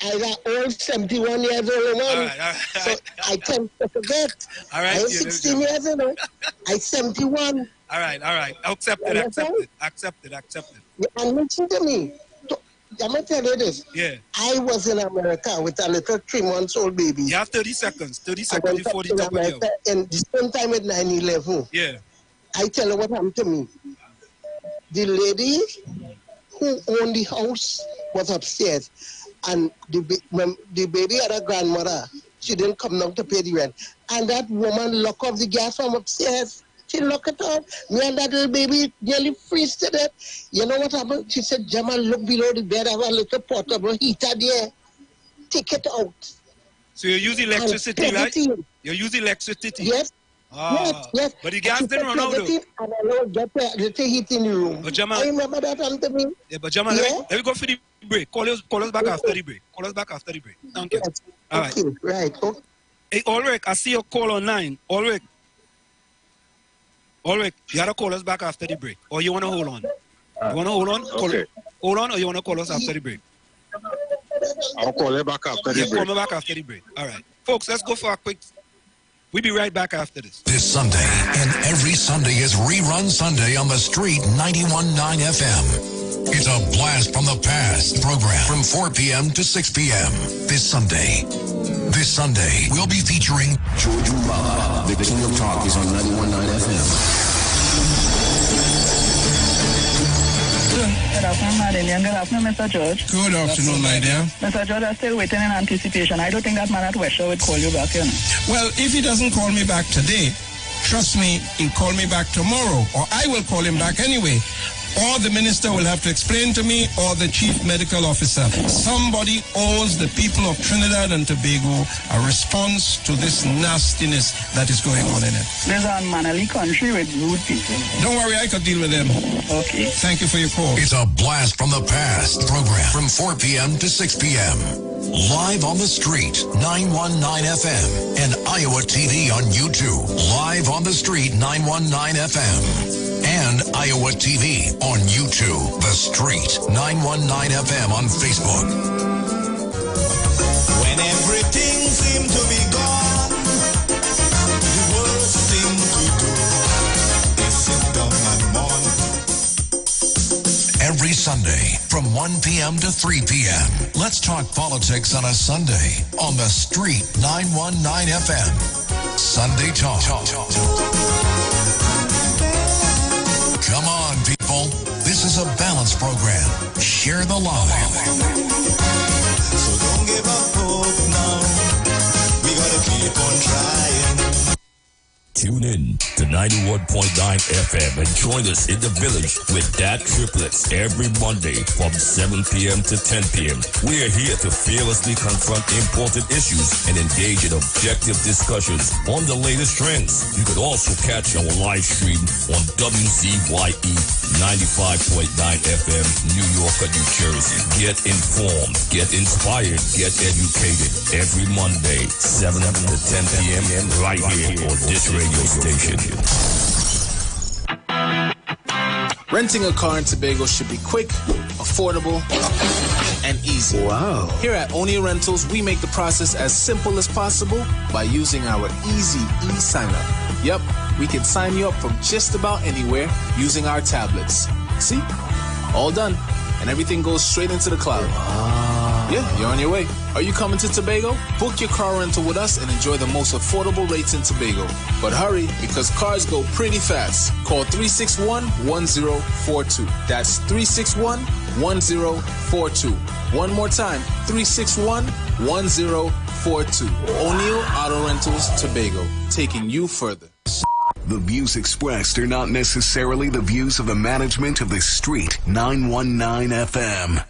I got old 71 years old, man. All right. So I tend to forget. All right. I'm 16 years old. I'm 71. All right. Accepted. And listen to me. Let me tell you this. Yeah. I was in America with a little 3-month-old baby. You have 30 seconds. 30 seconds before the top of you. And the same time at 9/11. Yeah. I tell you what happened to me. The lady who owned the house was upstairs. And the baby had a grandmother. she didn't come down to pay the rent. And that woman locked off the gas from upstairs. She locked it off. Me and that little baby nearly freezed to death. You know what happened? She said, Jamal, look below the bed. I have a little portable heater there. Take it out. So you use electricity, right? You use electricity? Yes. Yes. But the gas didn't run out, though. And I know get the heat in the room. But Jamal, I remember that happened to me. Yeah, but Jamal, let me go for the break. Call us back after the break. Call us back after the break. Thank you. Yes. All right. Okay, right. Okay. Hey, Ulrich, I see your call online. Ulrich, you gotta call us back after the break. Or you wanna hold on? You wanna hold on? Okay. Hold on, or you wanna call us after the break? I'll call you back after the break. Call me back after the break. All right. Folks, let's go for a quick... We'll be right back after this. This Sunday and every Sunday is Rerun Sunday on the Street 91.9 FM. It's a blast from the past program from 4 p.m. to 6 p.m. This Sunday, we'll be featuring George Ubala. The King of Talk is on 91.9 FM. Good afternoon, Madeleine. Good afternoon, Mr. George. Good afternoon, my dear. Mr. George, I'm still waiting in anticipation. I don't think that man at West Shore would call you back, you know. Well, if he doesn't call me back today, trust me, he'll call me back tomorrow, or I will call him back anyway. Or the minister will have to explain to me, or the chief medical officer. Somebody owes the people of Trinidad and Tobago a response to this nastiness that is going on in it. There's a unmannerly country with rude people. Don't worry, I could deal with them. Okay. Thank you for your call. It's a blast from the past program from 4 p.m. to 6 p.m. Live on the Street, 919 FM, and Iowa TV on YouTube. Live on the Street, 919 FM. And Iowa TV on YouTube. The Street, 919 FM on Facebook. When everything seemed to be gone, the worst thing to do is sit down and mourn. Every Sunday from 1 p.m. to 3 p.m. Let's talk politics on a Sunday on the Street, 919 FM. Sunday Talk. Come on, people. This is a balanced program. Share the love. So don't give up hope now. We gotta keep on trying. Tune in to 91.9 FM and join us in the village with Dat Triplets every Monday from 7 p.m. to 10 p.m. We are here to fearlessly confront important issues and engage in objective discussions on the latest trends. You could also catch our live stream on WCYE 95.9 FM, New York and New Jersey. Get informed, get inspired, get educated every Monday, 7 to 10 p.m. right here on this radio station. Renting a car in Tobago should be quick, affordable, and easy. Wow. Here at Oni Rentals, we make the process as simple as possible by using our easy e-sign-up. Yep, we can sign you up from just about anywhere using our tablets. See? All done. And everything goes straight into the cloud. Yeah, you're on your way. Are you coming to Tobago? Book your car rental with us and enjoy the most affordable rates in Tobago. But hurry, because cars go pretty fast. Call 361-1042. That's 361-1042. One more time, 361-1042. O'Neill Auto Rentals, Tobago, taking you further. The views expressed are not necessarily the views of the management of the Street 919 FM.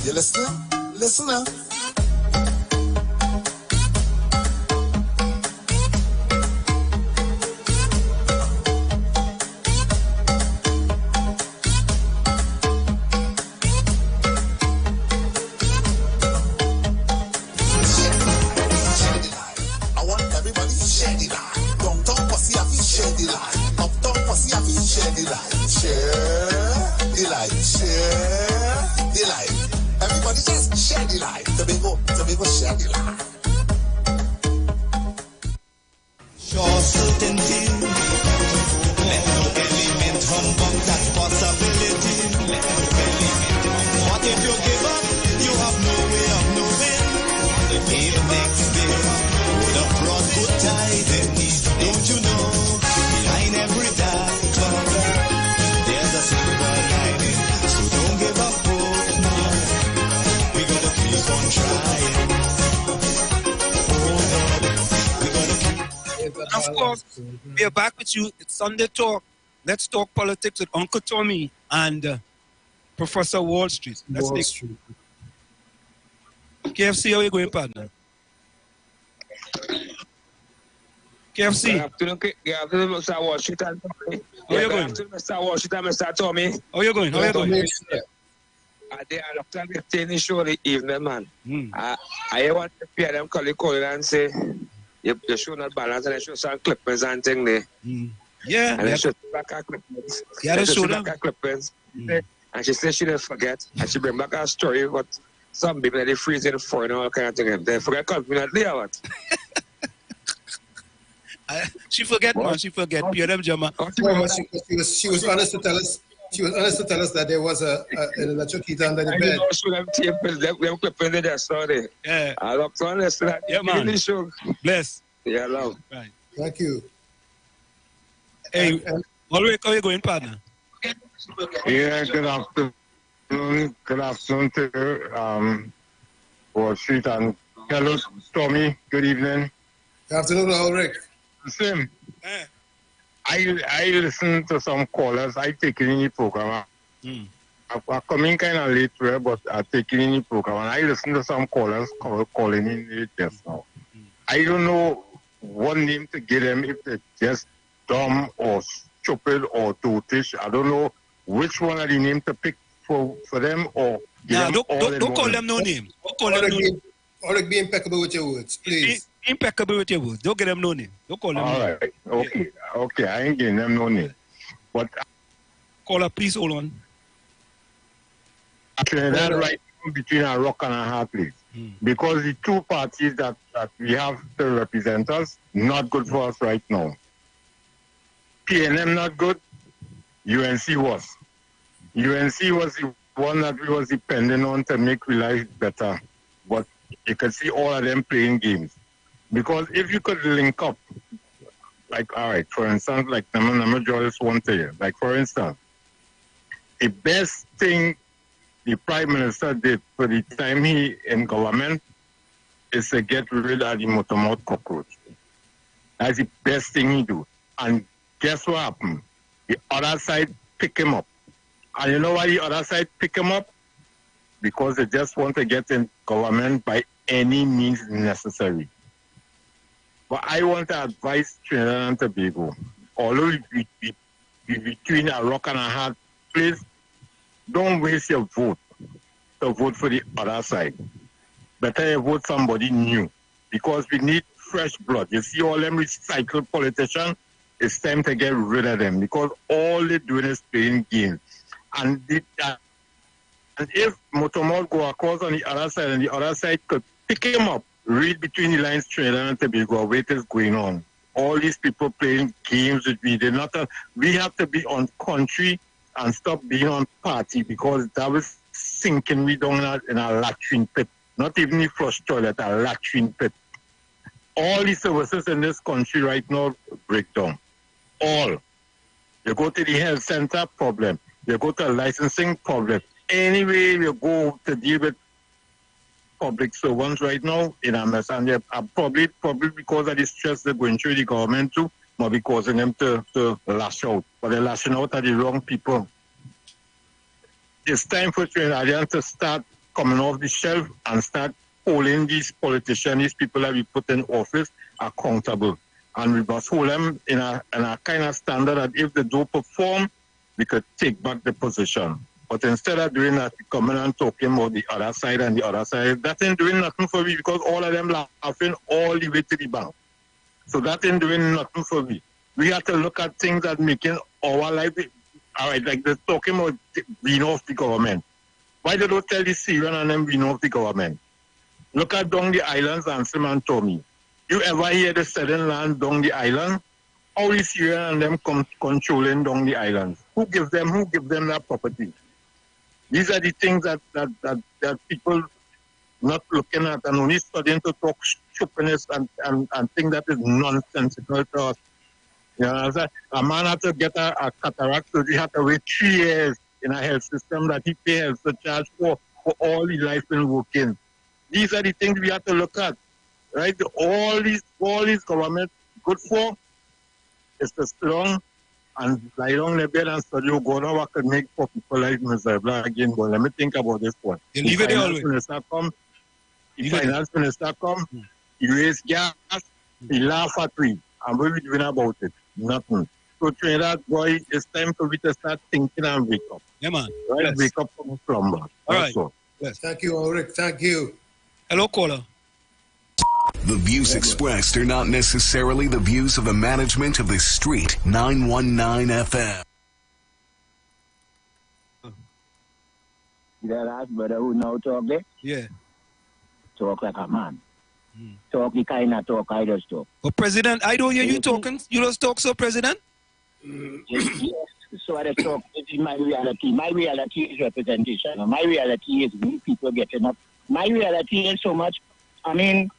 You listening? Listen up. of course, we are back with you. It's Sunday Talk. Let's talk politics with Uncle Tommy and Professor Wall Street. Wall Street. KFC, how are you going, partner? KFC. Good afternoon, Mr. Washington. How are you going? Mr. Washington, Mr. Tommy. How are you going? How are you going? They are after the tennis show the evening, man. I want to hear them call and say, you should not balance and they show some clippings and things there. Yeah. And they show back her clippings. Yeah, they show them. Clippings. And she said she didn't forget. And she bring back a story what some people they freeze in for and all kind of things. They forget confidently or what? She forget, man. She forget. Pierre Jama. She was honest to tell us. She was honest to tell us that there was an electrocutor under the bed. I show them tapes, them clipping there, sorry. Yeah. I look to honest to that. Yeah, man. Really show. Bless. Yeah, love. Right. Thank you. Hey, Ulrich, how are you going, partner? Yeah, good afternoon. Good afternoon to you, Wall Street, and hello, Tommy. Good evening. Good afternoon, Ulrich. Same. I listen to some callers. I take it in the program. I'm coming kind of late to it, but I take it in the program. And I listen to some callers calling in just now. I don't know what name to give them, if they're just dumb or stupid or dotish. I don't know which one of the names to pick for them or give them don't call them no name. Don't call them no name. Ulrich, be impeccable with your words, please. Impeccable with your words. Don't give them no name. Don't call them all no name. Right. Okay. Yeah. Okay. I ain't giving them no name. But caller, please hold on. Trinidad right between a rock and a hard place. Because the two parties that we have to represent us, not good for us right now. PNM not good. UNC was. UNC was the one that we was depending on to make life better. But you could see all of them playing games. Because if you could link up, like, all right, for instance, like, I'm going to draw this one to you. Like, for instance, the best thing the Prime Minister did for the time he in government is to get rid of the motor-mouth cockroach. That's the best thing he do. And guess what happened? The other side pick him up. And you know why the other side pick him up? Because they just want to get in government by any means necessary. But I want to advise Trinidad and Tobago, although we between a rock and a hard place, don't waste your vote to vote for the other side. Better you vote somebody new, because we need fresh blood. You see all them recycled politicians, it's time to get rid of them, because all they're doing is playing games. And if Motomol go across on the other side and the other side could pick him up, read between the lines, Trinidad and Tobago, what is going on. All these people playing games with me. We have to be on country and stop being on party, because that was sinking me down in a latrine pit. Not even the flush toilet, a latrine pit. All the services in this country right now break down. All. You go to the health center, problem. You go to a licensing, problem. Anyway, you go to deal with public servants right now in a mess, and they're probably because of the stress they're going through the government too, might be causing them to lash out. But they're lashing out at the wrong people. It's time for Trinidadians to start coming off the shelf and start holding these politicians, these people that we put in office, accountable. And we must hold them in a kind of standard that if they do perform, we could take back the position. But instead of doing that, we come in and talking about the other side and the other side. That ain't doing nothing for me, because all of them laughing all the way to the bank. So that ain't doing nothing for me. We have to look at things that making our life, all right, like they're talking about being off the government. Why they don't tell the Syrian and them being off the government? Look at down the islands, Ansem and Tommy. You ever hear the southern land down the island? All the Syrian and them controlling down the islands. Who give them that property? These are the things that people not looking at and only studying to talk stupidness and think that is nonsensical to us. You know, a man had to get a cataract surgery, had to wait 3 years in a health system that he pays the charge for all his life in working. These are the things we have to look at, right? All these government good for is to sit down and lie down the bed and study go on what could make for people like Mr. Black again. But let me think about this one. You leave it Finance minister come, the finance minister come, he raise gas, he laugh at me. And what we doing about it? Nothing. So Trinidad boy, it's time for me to start thinking and wake up. Yeah, man. Right? Yes. Wake up from the slumber. All right. Yes. Thank you, Ulrich. Thank you. Hello, caller. The views expressed are not necessarily the views of the management of the Street 919 FM. That ask brother who now talk there? Yeah. Talk like a man. Talk the kind of talk I just talk. But President, I don't hear you talking. You just talk so, President? Yes. So I just talk. This is my reality. My reality is representation. My reality is we people getting up. My reality is so much. I mean,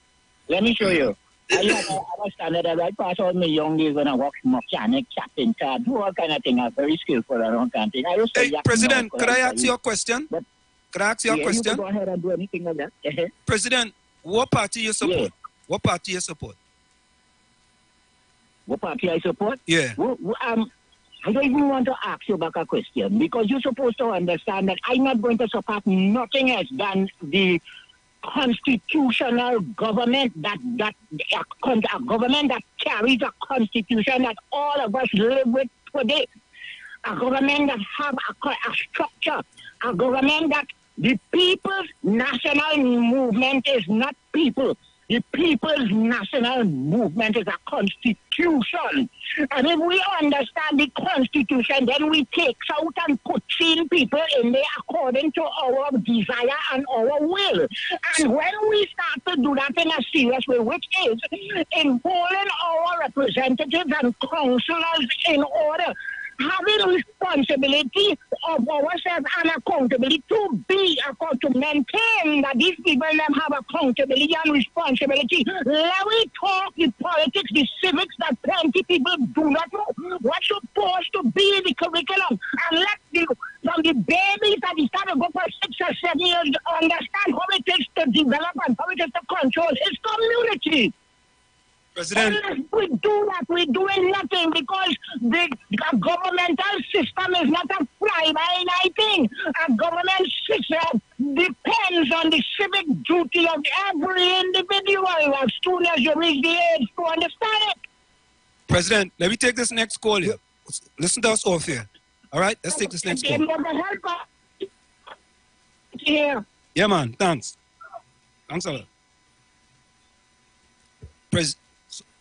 let me show you. I have a standard that I pass all my young days when I work mechanic, captain, car, do all kind of things. I'm very skillful around kind of thing. I Hey, President, could I ask you a question? Could I ask you a question? You can go ahead and do anything like that. President, what party you support? Yeah. What party you support? What party I support? Yeah. I don't even want to ask you back a question because you're supposed to understand that I'm not going to support nothing else than the constitutional government a government that carries a constitution that all of us live with today. A government that have a structure. A government that the people's national movement is not people. The people's national movement is a constitution. And if we understand the constitution, then we take out and put in people in there according to our desire and our will. And when we start to do that in a serious way, which is involving our representatives and councillors in order, having responsibility of ourselves and accountability to maintain that these people have accountability and responsibility. Let we talk the politics, the civics that plenty people do not know. What's supposed to be the curriculum? And let from the babies that they start to go for 6 or 7 years understand how it is to develop and how it is to control his community. President. Unless we do that, we're doing nothing because the governmental system is not a fly-by-night thing. A government system depends on the civic duty of every individual as soon as you reach the age to understand it. President, let me take this next call here. Listen to us off here. All right? Let's take this next call. Yeah, man. Thanks. Thanks a lot.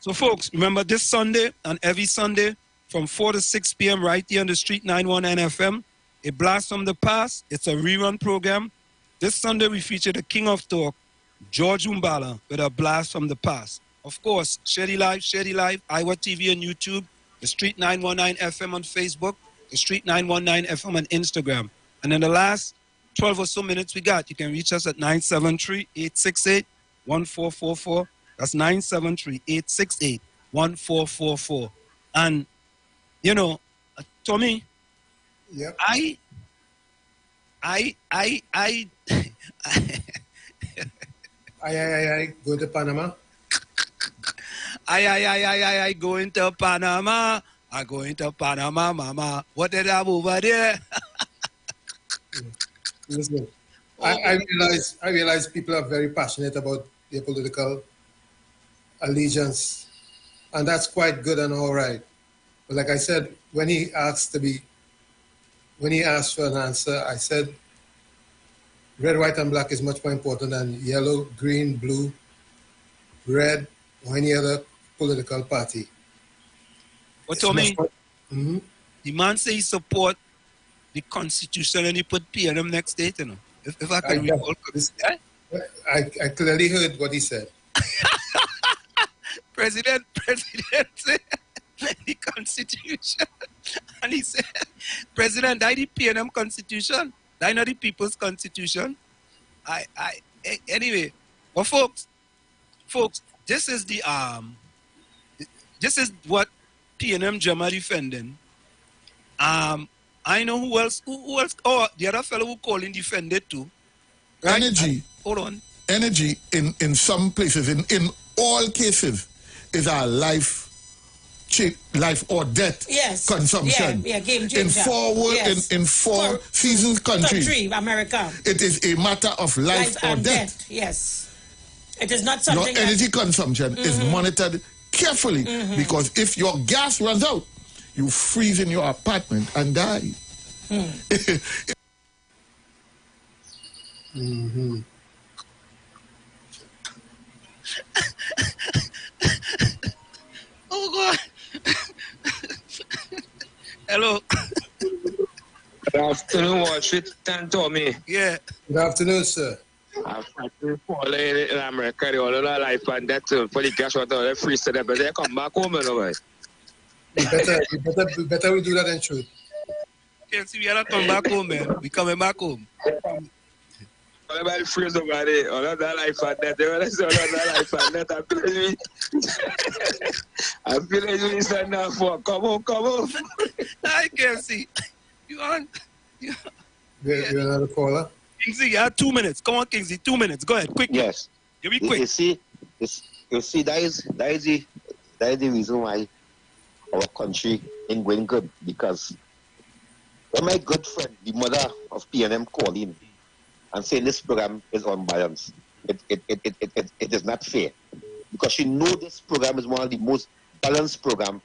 So, folks, remember this Sunday and every Sunday from 4 to 6 p.m. right here on the Street 919 FM, a blast from the past. It's a rerun program. This Sunday we feature the King of Talk, George Umbala, with a blast from the past. Of course, Shady Live, Iwer TV on YouTube, the Street 919 FM on Facebook, the Street 919 FM on Instagram. And in the last 12 or so minutes we got, you can reach us at 973-868-1444. That's 973-868-1444. And, you know, Tommy, yep. I go to Panama. I go into Panama. I go into Panama, mama. What did I have over there? Listen, I realize people are very passionate about their political allegiance, and that's quite good and all right. But like I said, when he asked for an answer, I said red, white, and black is much more important than yellow, green, blue, red, or any other political party. But Tommy, the man say he support the Constitution and he put PNM next date, you know. If I can recall. I clearly heard what he said. President said the Constitution. And he said, President, that the PNM Constitution. That not the People's Constitution. Anyway, well, folks, this is what PNM Jama defending. I know who else. Oh, the other fellow who calling defended too. Right? Energy. Hold on. Energy in some places, in all cases, is our life life or death consumption. Yeah, game changer. In four seasons country, America. It is a matter of life or and death. Yes. It is not something. Your energy consumption is monitored carefully because if your gas runs out, you freeze in your apartment and die. Oh God. Hello. Good afternoon, Washington, Tommy. Yeah. Good afternoon, sir. I'm in America, they all life and death for the cash out of the free set up, but they come back home anyway. Better we do that in truth. Can't see we are not coming back home, man. We coming back home. Everybody freeze over there. All of that life and death. All of that life and death. I'm feeling you stand now for. Come on. I can't see. You on? You're another caller? Kingsley, you have 2 minutes. Come on, Kingsley, 2 minutes. Go ahead, quick. Yes. Give me quick. You see, that is the reason why our country ain't going good, because when my good friend, the mother of PNM, called in and saying this program is unbalanced, it is not fair, because she know this program is one of the most balanced program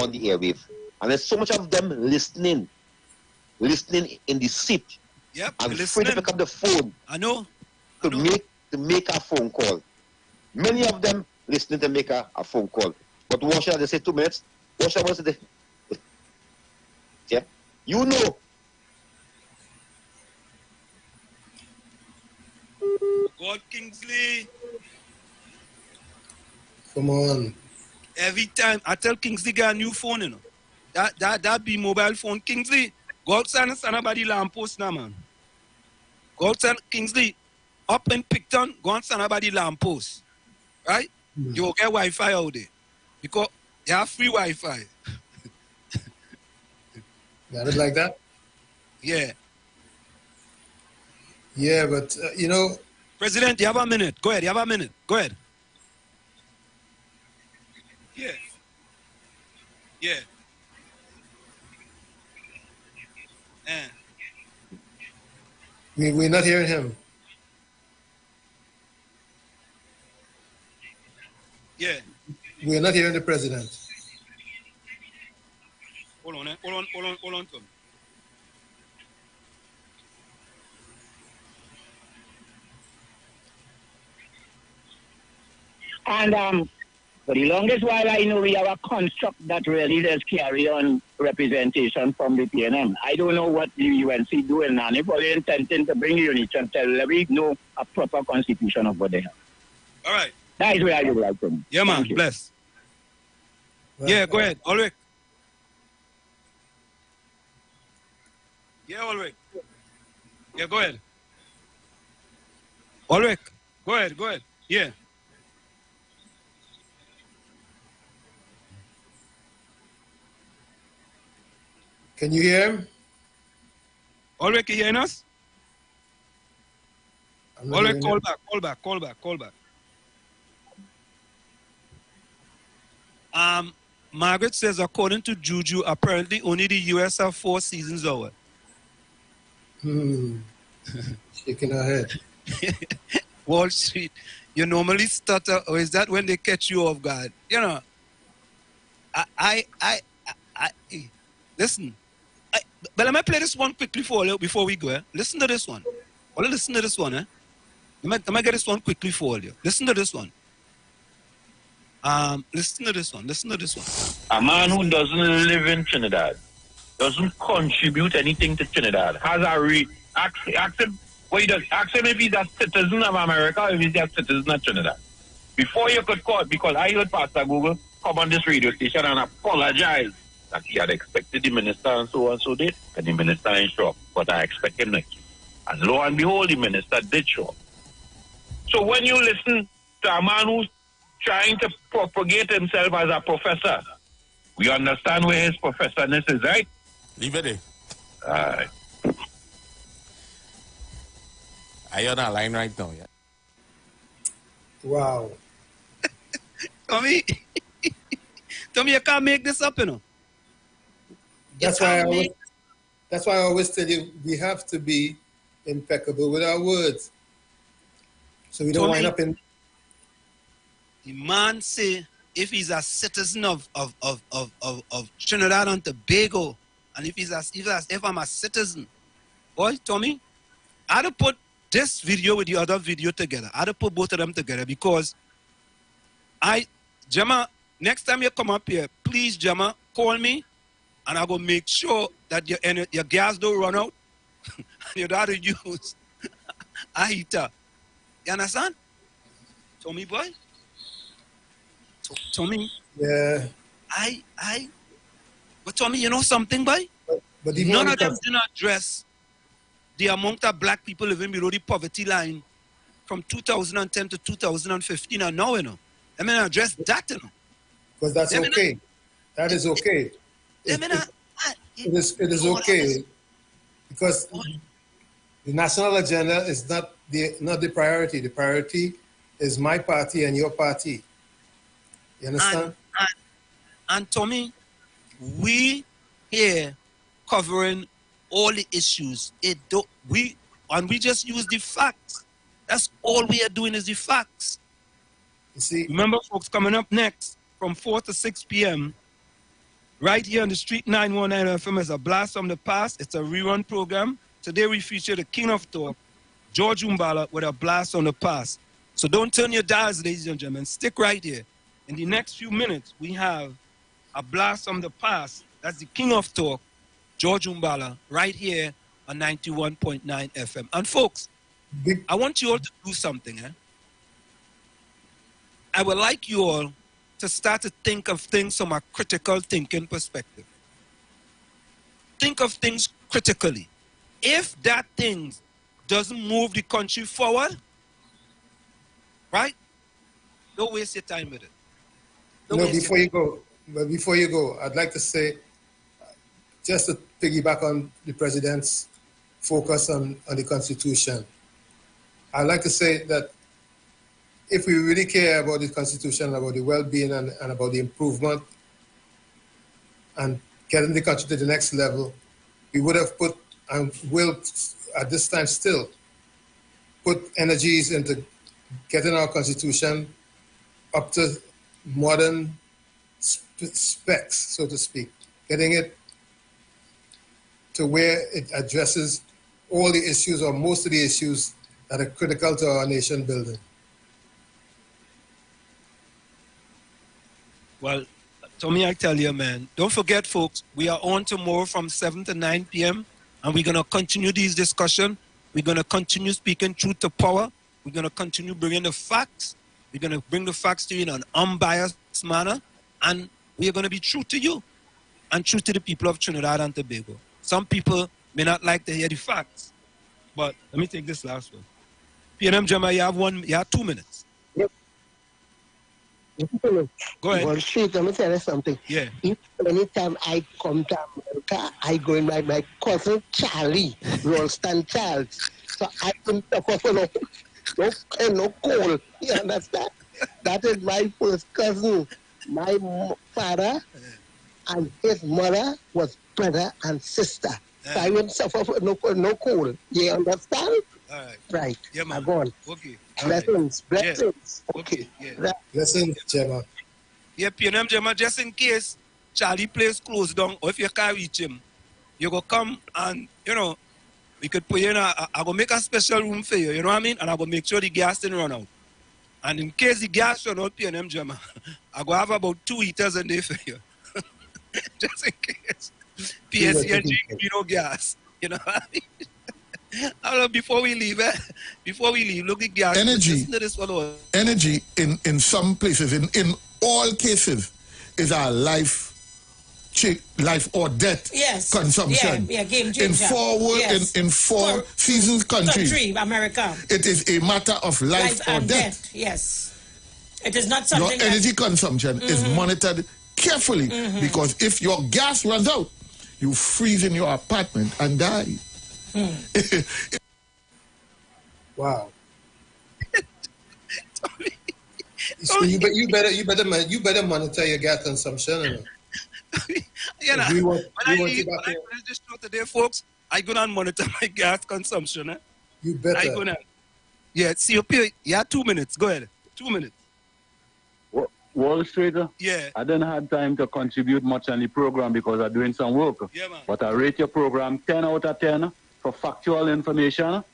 on the airwave, and there's so much of them listening in the seat. Yep, I'm afraid to pick up the phone. I know. To make a phone call. Many of them listening to make a phone call. But what should they say 2 minutes? What should I say? Yeah. You know. God, Kingsley. Come on. Every time I tell Kingsley get a new phone, you know. That be mobile phone. Kingsley, go outside and stand about the lamppost now, man. Go outside, Kingsley, up in Picton, go and stand about the lamppost. Right? You will get Wi-Fi out there. Because you have free Wi-Fi. Got it like that? Yeah. Yeah, but, you know... President, you have a minute. Go ahead, you have a minute. Go ahead. Yeah. Yeah. We're not hearing him. Yeah. We're not hearing the president. Hold on, Tom. And for the longest while, I know we have a construct that really does carry on representation from the PNM. I don't know what the UNC doing now. If they're intending to bring unity until we know a proper constitution of what they have. All right. That is where I would like to know. Yeah, man. Bless. Yeah, go ahead. Ulrich. Yeah, Ulrich. Yeah, go ahead. Ulrich. Go ahead. Yeah. Can you hear him? Ulrich, you hearing us? Ulrich, call back. Margaret says, according to Juju, apparently only the US have 4 seasons over. Shaking her head. Wall Street, you normally stutter, or is that when they catch you off guard? You know, I listen. But let me play this one quickly for you before we go. Eh? Listen to this one. Listen to this one. Eh? Let me get this one quickly for you. Listen to this one. Listen to this one. A man who doesn't live in Trinidad, doesn't contribute anything to Trinidad, has a ask him what he does. Ask him if he's a citizen of America or if he's a citizen of Trinidad. Before you could call, because I heard Pastor Google come on this radio station and apologize that he had expected the minister and so did, and the minister ain't show up. But I expect him next week. And lo and behold, the minister did show up. So when you listen to a man who's trying to propagate himself as a professor, we understand where his professorness is, right? Leave it there. All right. Are you on a line right now, yeah? Wow. Tommy, Tommy, you can't make this up, you know. That's why I always tell you we have to be impeccable with our words, so we don't wind up in. The man say if he's a citizen of Trinidad and Tobago, and if I'm a citizen, boy, Tommy, I'd have put this video with the other video together. I'd have put both of them together because Gemma, next time you come up here, please, Gemma, call me, and I will make sure that your gas don't run out. You don't have to use a heater. You understand? Tommy, boy? Tommy? Yeah. But Tommy, you know something, boy? But none of them did not address the amount of black people living below the poverty line from 2010 to 2015 and now, you know. I mean, address that, you know. Because that's okay. That is okay. It is okay. Because the national agenda is not the priority. The priority is my party and your party. You understand? And Tommy, we here covering all the issues. We just use the facts. That's all we are doing is the facts. You see, remember, folks, coming up next from 4 to 6 p.m. right here on the Street 919 FM is a blast from the past. It's a rerun program. Today we feature the king of talk, George Umbala, with a blast from the past. So don't turn your dials, ladies and gentlemen. Stick right here. In the next few minutes, we have a blast from the past. That's the king of talk, George Umbala, right here on 91.9 FM. And folks, I want you all to do something. I would like you all to start to think of things from a critical thinking perspective. Think of things critically. If that thing doesn't move the country forward, right? Don't waste your time with it. Before you go, I'd like to say, just to piggyback on the president's focus on the Constitution, I'd like to say that if we really care about the Constitution, about the well-being and about the improvement and getting the country to the next level, we would have put and will at this time still put energies into getting our Constitution up to modern specs, so to speak, getting it to where it addresses all the issues or most of the issues that are critical to our nation building. Well, Tommy, I tell you, man, don't forget, folks, we are on tomorrow from 7 to 9 p.m., and we're going to continue these discussions. We're going to continue speaking truth to power. We're going to continue bringing the facts. We're going to bring the facts to you in an unbiased manner, and we are going to be true to you and true to the people of Trinidad and Tobago. Some people may not like to hear the facts, but let me take this last one. PNM Jama, you have 2 minutes. Yep. Go ahead. Well, straight, let me tell you something. Yeah. If anytime I come to America, I go in my cousin Charlie, Ralston Charles. So I can suffer for no cold. You understand? That is my first cousin. My father and his mother was brother and sister. So I won't suffer for no cold. You understand? All right. Right. Yeah, man. Go on. Okay. Blessings. Right. Blessings. Yeah. Okay. Yeah. Right. Blessings, Gemma. Yeah, PNM Gemma, just in case Charlie place closed down, or if you can't reach him, you go come and, we could put you in I go make a special room for you, you know what I mean? And I go make sure the gas didn't run out. And in case the gas run out, PNM Gemma, I go have about 2 heaters a day for you. Just in case. PSCNG, gas. You know what I mean? Before we leave, look at gas. Energy in some places, in all cases, is our life or death consumption. Yeah, game changer. In 4 world, in 4 seasons country, America. It is a matter of life or and death. Yes. It is not something. Your energy consumption is monitored carefully because if your gas runs out, you freeze in your apartment and die. Wow. So you better monitor your gas consumption. You know, we want when you I back finish this show today, folks, I go and monitor my gas consumption. You better. I go down. Yeah, see you. Yeah, 2 minutes. Go ahead. 2 minutes. Wall Street, yeah. I didn't have time to contribute much on the program because I'm doing some work. Yeah, man. But I rate your program 10 out of 10 for factual information,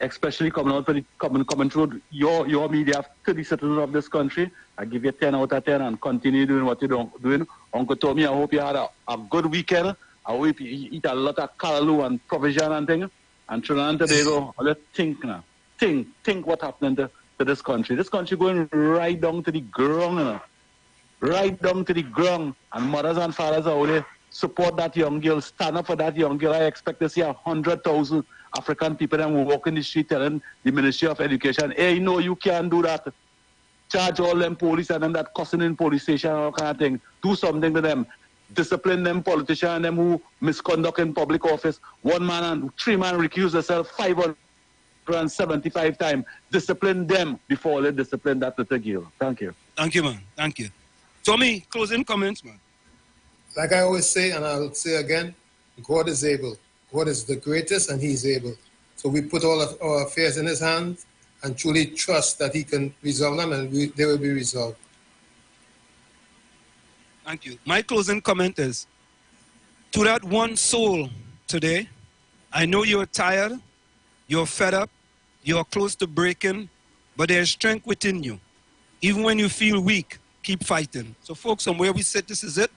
especially coming through your media to the citizens of this country. I give you 10 out of 10 and continue doing what you're doing. Uncle Tommy, I hope you had a good weekend. I hope you eat a lot of callaloo and provision and things. And Trinidad and Tobago, let's think now. Think what happened to this country. This country going right down to the ground, you know. Right down to the ground. And mothers and fathers are only support that young girl, stand up for that young girl. I expect to see 100,000 African people them walking the street telling the Ministry of Education, hey, no, you can't do that. Charge all them police and them that cussing in police station and all kind of thing. Do something to them. Discipline them politicians and them who misconduct in public office. 1 man and 3 man recuse themselves 575 times. Discipline them before they discipline that little girl. Thank you. Thank you, man. Thank you. Tommy, closing comments, man. Like I always say, and I'll say again, God is able. God is the greatest, and He's able. So we put all of our affairs in His hands and truly trust that He can resolve them, and they will be resolved. Thank you. My closing comment is, to that one soul today, I know you're tired, you're fed up, you're close to breaking, but there's strength within you. Even when you feel weak, keep fighting. So folks, from where we sit, this is it.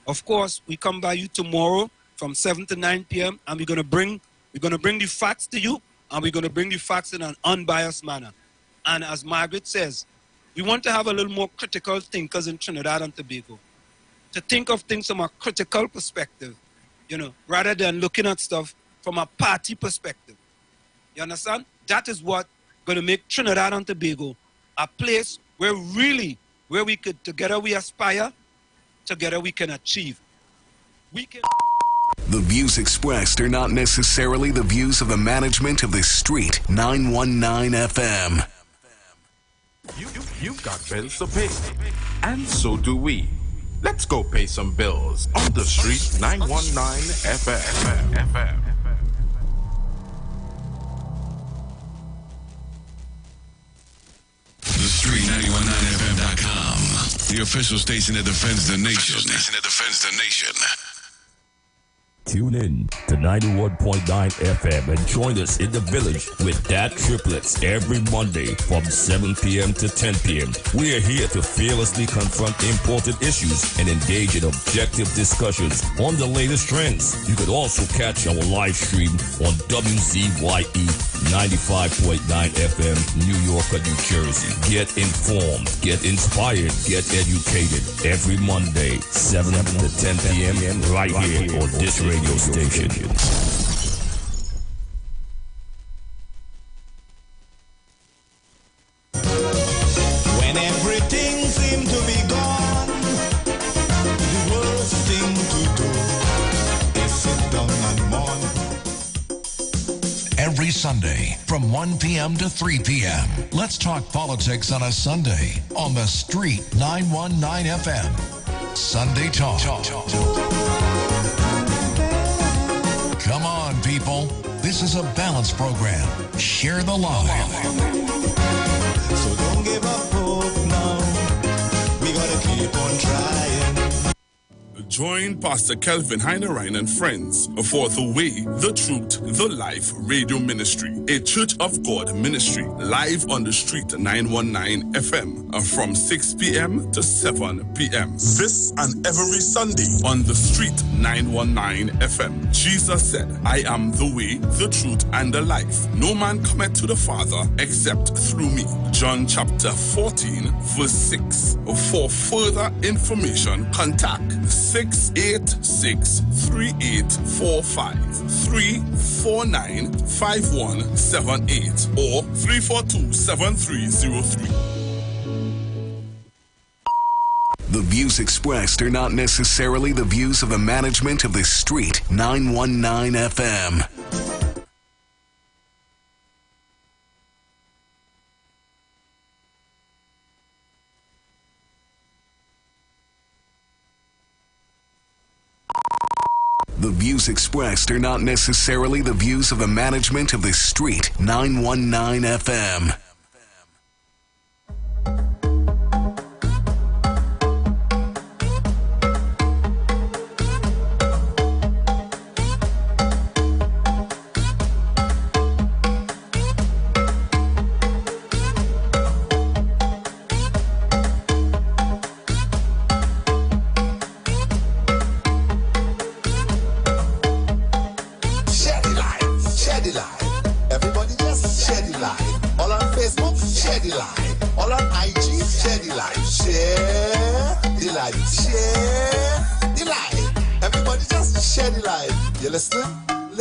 Of course, we come by you tomorrow from 7 to 9 p.m. and we're gonna bring the facts to you, and we're gonna bring the facts in an unbiased manner. And as Margaret says, we want to have a little more critical thinkers in Trinidad and Tobago, to think of things from a critical perspective, you know, rather than looking at stuff from a party perspective. You understand? That is what going to make Trinidad and Tobago a place where we could, together we aspire, together we can achieve. The views expressed are not necessarily the views of the management of the Street 919 FM. You've got bills to pay, and so do we. Let's go pay some bills on the Street 919 FM. The Street 919FM.com, the official station that defends the nation. Tune in to 91.9 FM and join us in the village with Dad Triplets every Monday from 7 p.m. to 10 p.m. We are here to fearlessly confront important issues and engage in objective discussions on the latest trends. You could also catch our live stream on WZYE 95.9 FM, New York, New Jersey. Get informed, get inspired, get educated every Monday, 7 to 10 p.m. right here on this radio station. When everything seemed to be gone, the worst thing to do is sit down and mourn. Every Sunday from 1 p.m. to 3 p.m. Let's talk politics on a Sunday on the Street 919 FM. Sunday Talk. Come on, people. This is a balanced program. Share the love. So don't give up hope now. We gotta keep on trying. Join Pastor Kelvin Heinerine and friends for The Way, The Truth, The Life Radio Ministry, a Church of God ministry, live on the Street 919 FM from 6 p.m. to 7 p.m. This and every Sunday on the Street 919 FM. Jesus said, I am the way, the truth, and the life. No man cometh to the Father except through me. John chapter 14, verse 6. For further information, contact 686-3845, 349-5178, or 342-7303. The views expressed are not necessarily the views of the management of the Street 919 FM. The views expressed are not necessarily the views of the management of the Street 919 FM.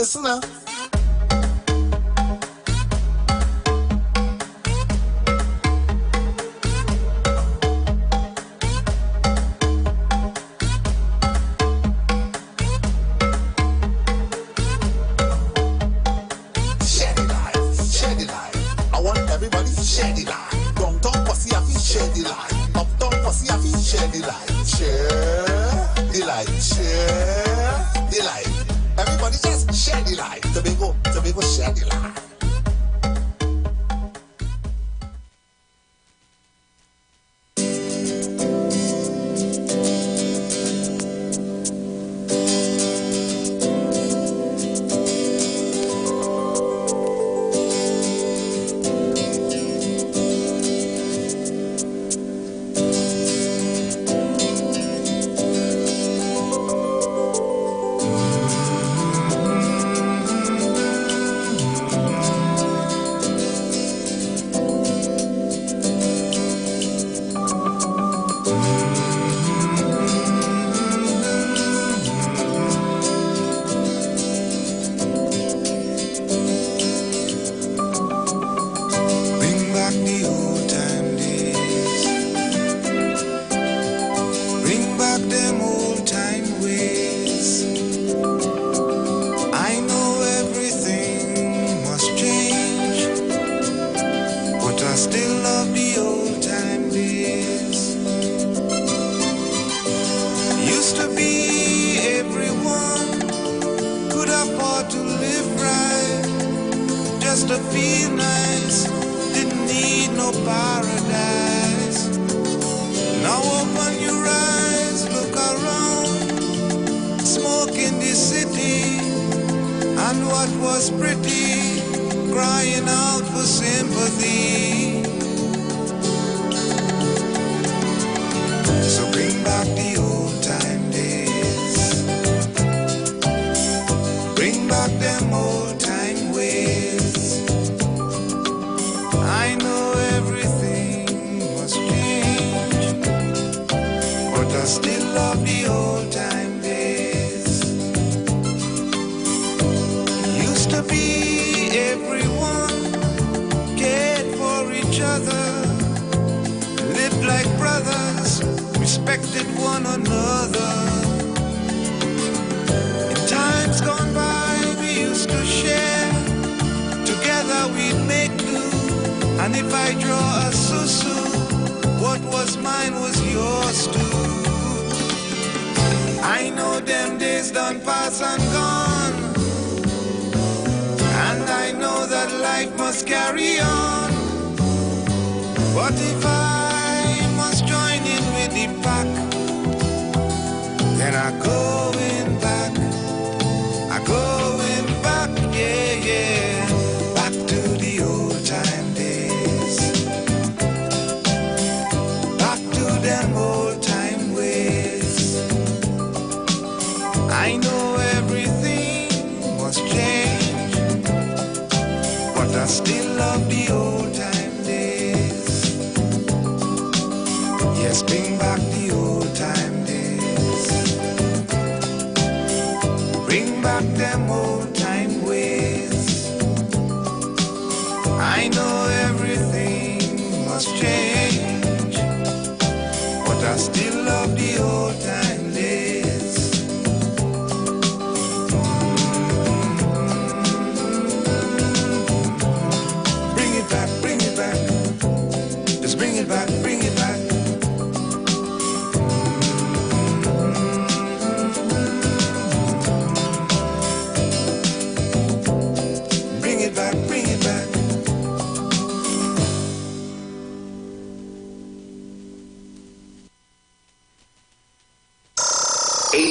Listen up. Share the life. I want everybody share the life. Downtown pussy I feel share the life. Uptown pussy I feel share the life. Share the life. Share the life. Everybody just share the life. Tobago, share the life.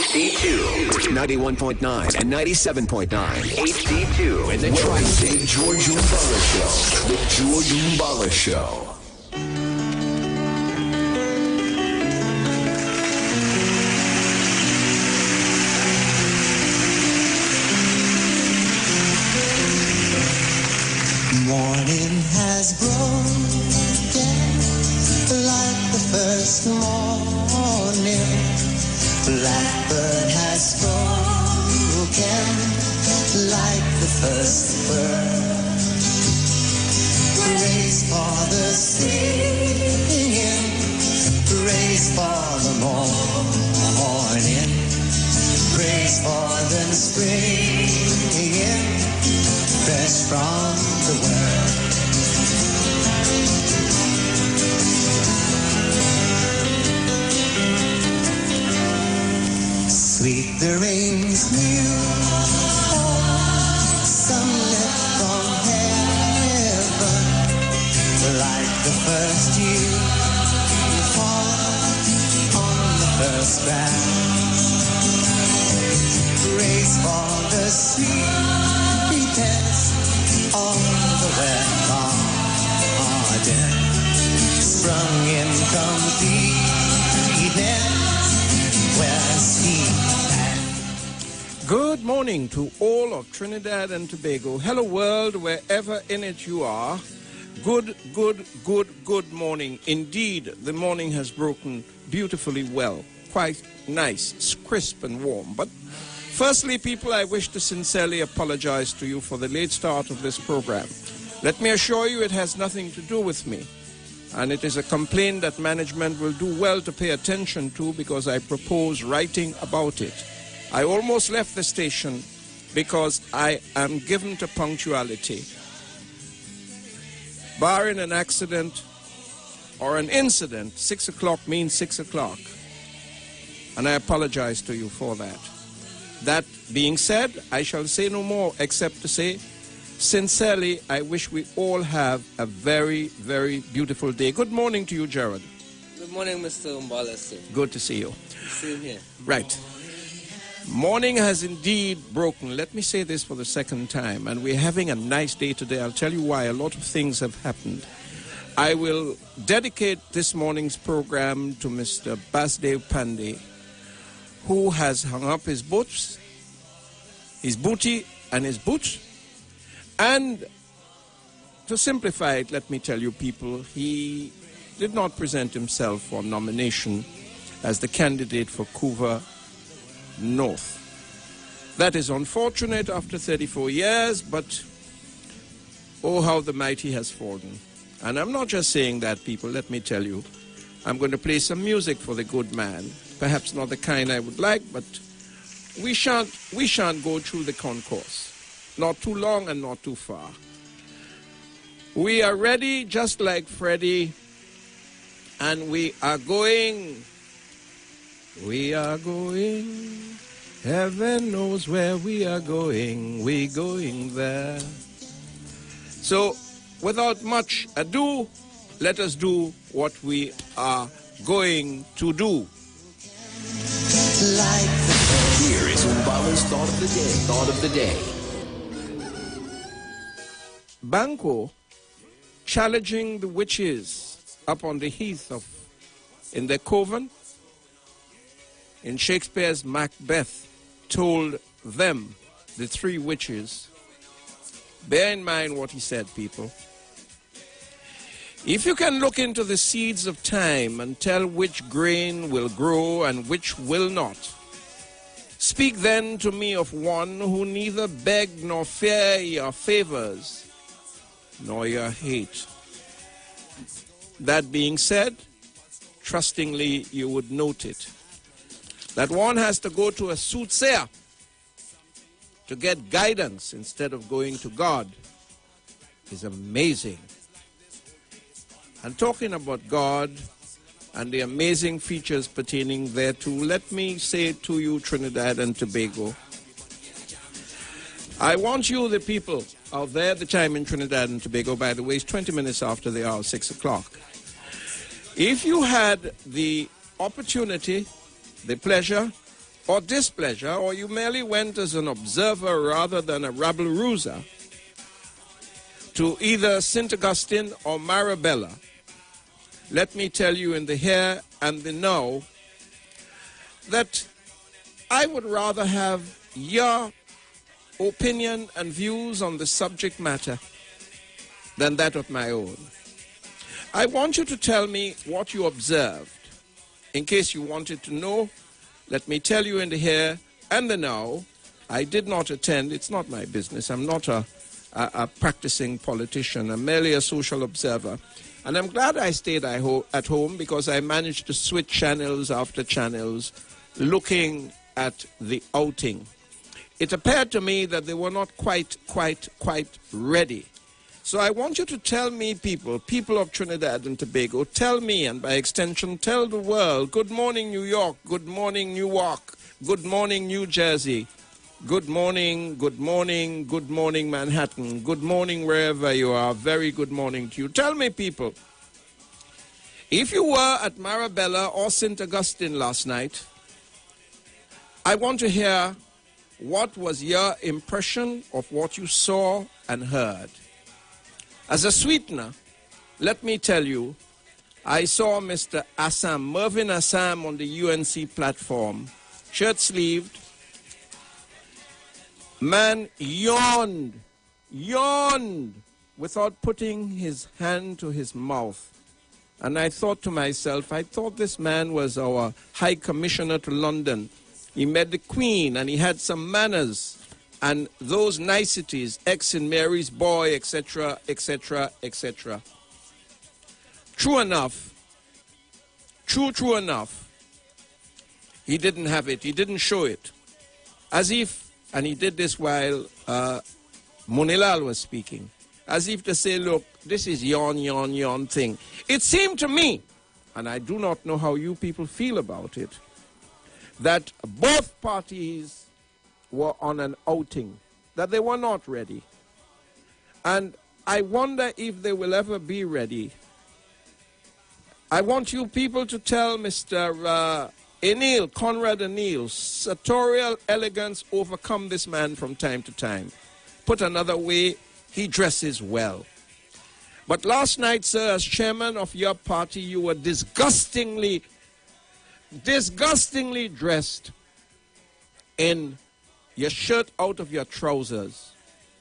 HD2, 91.9 and 97.9. HD2 in the Tri-State. George Umbala Show. The George Umbala Show. Morning has broken like the first morning. Blackbird has spoken like the first bird. Praise for the singing, praise for the morning, praise for the springing, fresh from the world. Sweet the rain's new, sunlit from heaven, like the first dew fall on the first ground. Praise for the sweetness of the wet garden, sprung in completeness, where sea. Good morning to all of Trinidad and Tobago. Hello world, wherever in it you are. Good morning. Indeed, the morning has broken beautifully well. Quite nice, crisp and warm. But firstly, people, I wish to sincerely apologize to you for the late start of this program. Let me assure you it has nothing to do with me. And it is a complaint that management will do well to pay attention to because I propose writing about it. I almost left the station because I am given to punctuality. Barring an accident or an incident, 6 o'clock means 6 o'clock. And I apologize to you for that. That being said, I shall say no more except to say, sincerely, I wish we all have a very, very beautiful day. Good morning to you, Jared. Good morning, Mr. Umbala. Good to see you. Same here. Right. Morning has indeed broken. Let me say this for the second time, and we're having a nice day today. I'll tell you why. A lot of things have happened. I will dedicate this morning's program to Mr. Basdev Pandey, who has hung up his boots, his booty and his boots. And to simplify it, let me tell you people, he did not present himself for nomination as the candidate for Couva North. That is unfortunate after 34 years, but oh, how the mighty has fallen. And I'm not just saying that, people, let me tell you. I'm going to play some music for the good man. Perhaps not the kind I would like, but we shan't go through the concourse. Not too long and not too far. We are ready, just like Freddie, and we are going. We are going. Heaven knows where we are going. We're going there. So, without much ado, let us do what we are going to do. Here is Umbala's Thought of the Day. Thought of the Day. Banco challenging the witches up on the heath in their coven. In Shakespeare's Macbeth, told them, the three witches, bear in mind what he said, people. If you can look into the seeds of time and tell which grain will grow and which will not, speak then to me of one who neither beg nor fear your favors, nor your hate. That being said, trustingly you would note it, that one has to go to a soothsayer to get guidance instead of going to God is amazing. And talking about God and the amazing features pertaining thereto, let me say to you, Trinidad and Tobago, I want you, the people out there, the time in Trinidad and Tobago, by the way, is 20 minutes after the hour, 6 o'clock. If you had the opportunity, the pleasure, or displeasure, or you merely went as an observer rather than a rabble-rouser to either St. Augustine or Marabella, let me tell you in the here and the now that I would rather have your opinion and views on the subject matter than that of my own. I want you to tell me what you observed. In case you wanted to know, let me tell you in the here and the now, I did not attend. It's not my business. I'm not a practicing politician. I'm merely a social observer. And I'm glad I stayed at home because I managed to switch channels after channels looking at the outing. It appeared to me that they were not quite ready. So I want you to tell me, people of Trinidad and Tobago, tell me, and by extension, tell the world, good morning, New York, good morning, Newark, good morning, New Jersey, good morning, Manhattan, good morning, wherever you are, very good morning to you. Tell me, people, if you were at Marabella or St. Augustine last night, I want to hear what was your impression of what you saw and heard. As a sweetener, let me tell you, I saw Mr. Assam, Mervyn Assam, on the UNC platform, shirt-sleeved. Man yawned without putting his hand to his mouth. And I thought to myself, I thought this man was our High Commissioner to London. He met the Queen and he had some manners and those niceties, X and Mary's boy, etc., etc., etc. True enough, true enough, he didn't have it. He didn't show it. As if, and he did this while Munilal was speaking, as if to say, look, this is yawn thing. It seemed to me, and I do not know how you people feel about it, that both parties were on an outing, that they were not ready. And I wonder if they will ever be ready. I want you people to tell Mr. Enil, Conrad Enil, sartorial elegance overcome this man from time to time. Put another way, he dresses well. But last night, sir, as chairman of your party, you were disgustingly dressed in your shirt out of your trousers.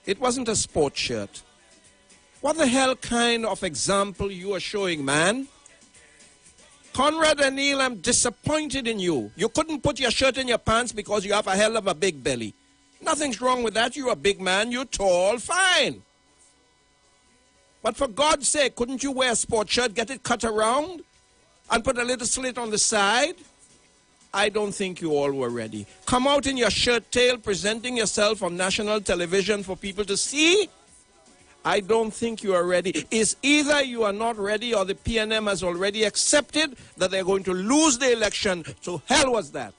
It wasn't a sports shirt. What the hell kind of example you are showing, man? Conrad and Neil, I'm disappointed in you. You couldn't put your shirt in your pants because you have a hell of a big belly. Nothing's wrong with that. You're a big man. You're tall. Fine. But for God's sake, couldn't you wear a sports shirt, get it cut around, and put a little slit on the side? I don't think you all were ready. Come out in your shirt tail, presenting yourself on national television for people to see? I don't think you are ready. It's either you are not ready or the PNM has already accepted that they're going to lose the election. So hell was that.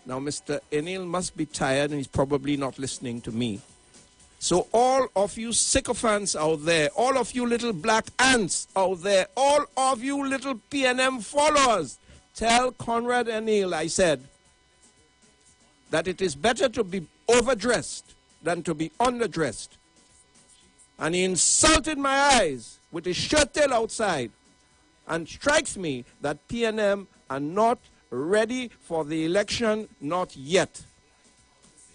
Now, Mr. Enil must be tired and he's probably not listening to me. So all of you sycophants out there, all of you little black ants out there, all of you little PNM followers, tell Conrad Enil, I said, that it is better to be overdressed than to be underdressed. And he insulted my eyes with his shirt tail outside, and strikes me that PNM are not ready for the election, not yet.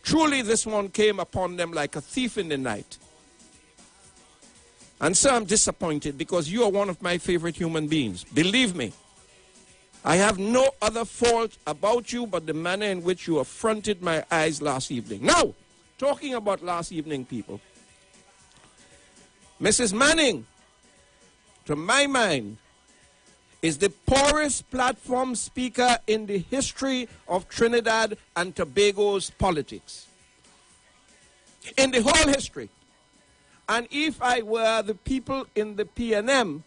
Truly, this one came upon them like a thief in the night. And so I'm disappointed because you are one of my favorite human beings. Believe me, I have no other fault about you but the manner in which you affronted my eyes last evening. Now, talking about last evening, people, Mrs. Manning, to my mind, is the poorest platform speaker in the history of Trinidad and Tobago's politics. In the whole history. And if I were the people in the PNM,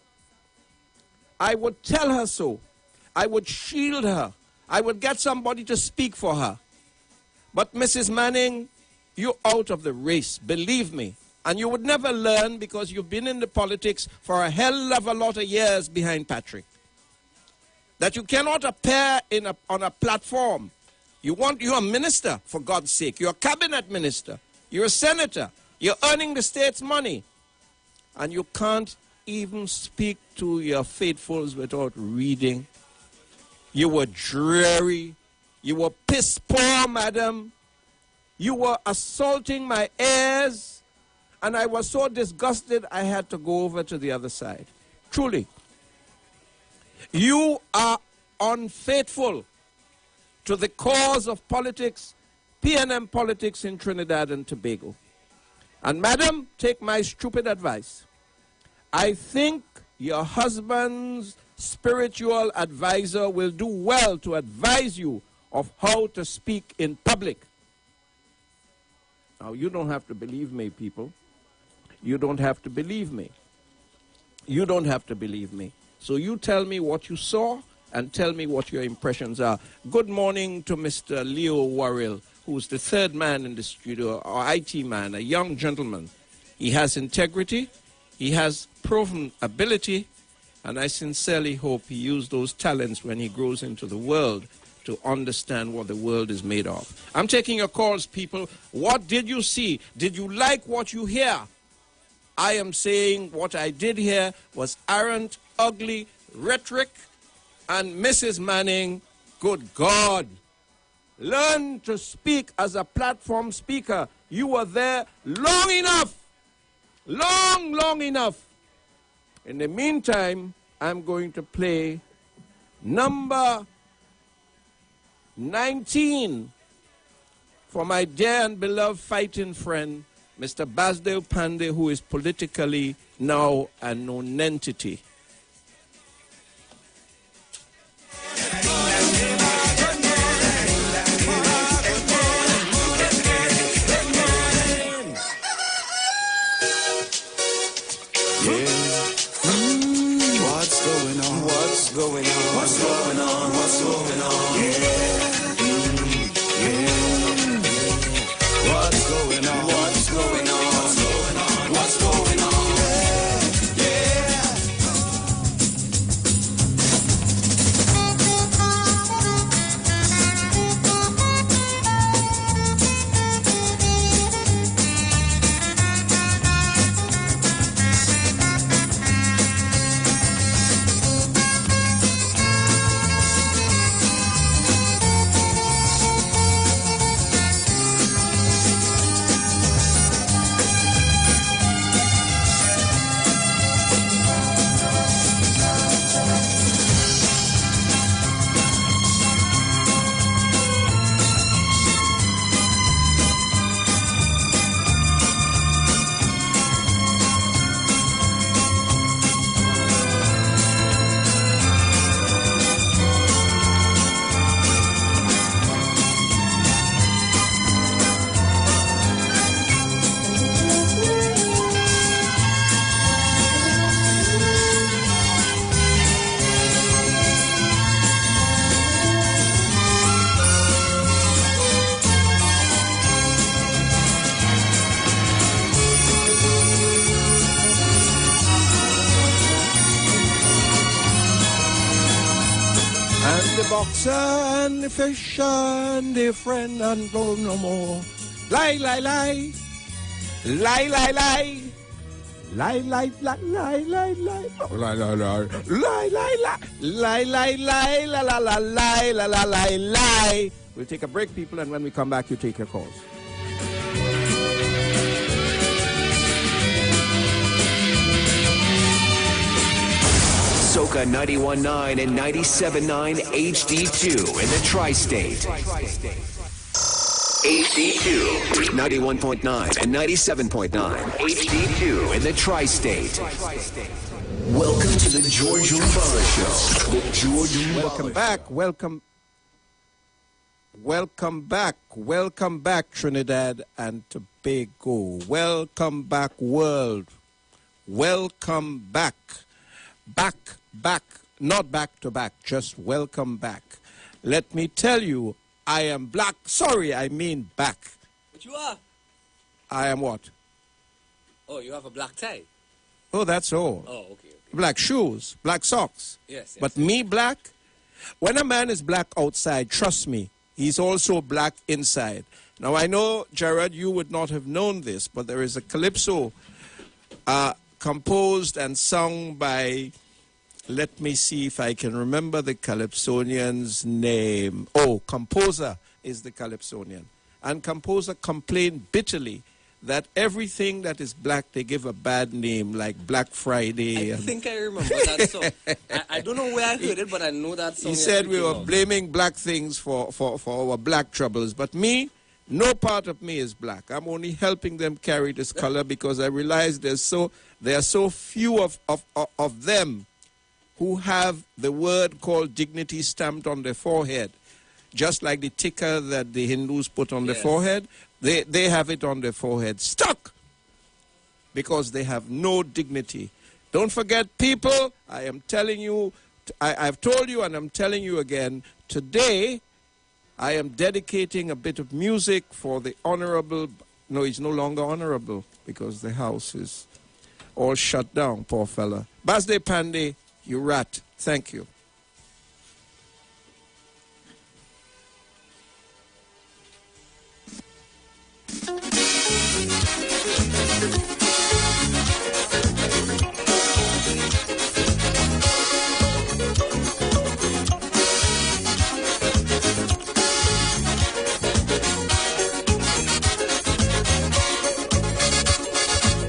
I would tell her so. I would shield her. I would get somebody to speak for her. But Mrs. Manning, you're out of the race, believe me. And you would never learn because you've been in the politics for a hell of a lot of years behind Patrick. that you cannot appear on a platform. You're a minister, for God's sake. You're a cabinet minister. You're a senator. You're earning the state's money. And you can't even speak to your faithfuls without reading. You were dreary. You were piss poor, madam. You were assaulting my ears. And I was so disgusted, I had to go over to the other side. Truly. You are unfaithful to the cause of politics, PNM politics in Trinidad and Tobago. And madam, take my stupid advice. I think your husband's spiritual advisor will do well to advise you of how to speak in public. Now, you don't have to believe me, people. You don't have to believe me. You don't have to believe me. So you tell me what you saw and tell me what your impressions are. Good morning to Mr. Leo Warrell, who's the third man in the studio, our IT man, a young gentleman. He has integrity, he has proven ability, and I sincerely hope he uses those talents when he grows into the world to understand what the world is made of. I'm taking your calls, people. What did you see? Did you like what you hear? I am saying what I did hear was arrant, ugly rhetoric. And Mrs. Manning, good God, learn to speak as a platform speaker. You were there long enough. Long enough. In the meantime, I'm going to play number 19 for my dear and beloved fighting friend, Mr. Basdeo Pandey, who is politically now a nonentity. What's going on? What's going on? What's going on? Yeah. What's going on? What's going on? What's going on? What's going on? Boxer and the fish and the friend and no more. Lie, lie, lie. Lie, lie, lie. Lie, lie, lie, lie, lie, lie. Lie, lie, lie. Lie, lie, lie. Lie, lie, lie. La, la, la, lie, la, la, lie, lie. We'll take a break, people, and when we come back, you take your calls. Soca 91.9 and 97.9 HD2 in the tri-state. HD2, 91.9 and 97.9 HD2 in the tri-state. Welcome to the George Umbala Show. The George Umbala. Welcome back. Welcome back, Trinidad and Tobago. Welcome back, world. Welcome back. Back, not back to back, just welcome back. Let me tell you, I am black. Sorry, I mean back. But you are? I am what? Oh, you have a black tie? Oh, that's all. Oh, okay. Black shoes, black socks. Yes. But me black? When a man is black outside, trust me, he's also black inside. Now, I know, Jared, you would not have known this, but there is a calypso composed and sung by, let me see if I can remember the calypsonian's name. Oh, Composer is the calypsonian. And Composer complained bitterly that everything that is black, they give a bad name, like Black Friday. I think I remember that song. I don't know where I heard it, but I know that song. He said we were blaming black things for our black troubles. But me, no part of me is black. I'm only helping them carry this color because I realize there are so few of them who have the word called dignity stamped on their forehead. Just like the ticker that the Hindus put on their forehead, they have it on their forehead, stuck, because they have no dignity. Don't forget, people, I am telling you, I've told you and I'm telling you again, today I am dedicating a bit of music for the honorable, no, he's no longer honorable because the house is all shut down, poor fella. Basde Pandey, you rat. Thank you.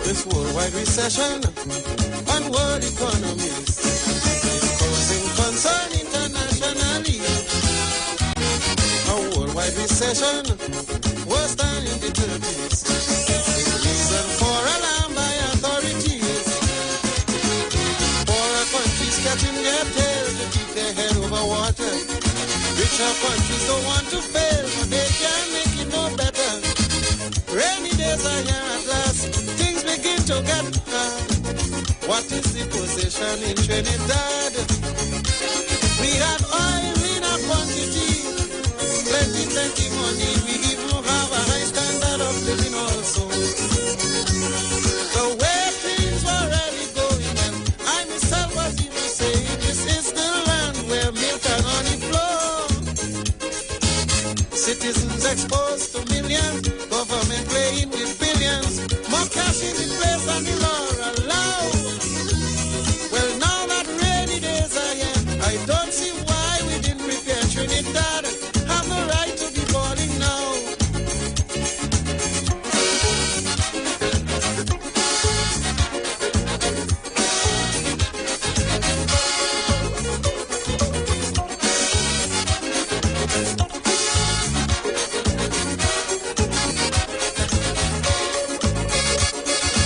This worldwide recession and world economies is causing concern internationally. A worldwide recession worse than in the 30s is reason for alarm by authorities. Poorer countries catching their tail to keep their head over water. Richer countries don't want to fail, but they can't make it no better. Rainy days are here at last. Things begin to get hard. What is the position in Trinidad? We have oil in a quantity, plenty money. We even have a high standard of living also. The way things were already going, and I myself was even saying, this is the land where milk and honey flow. Citizens exposed to millions, government playing with billions, more cash in the place than the law allow. Well, now that rainy days are here, I don't see why we didn't prepare Trinidad. Have the right to be balling now.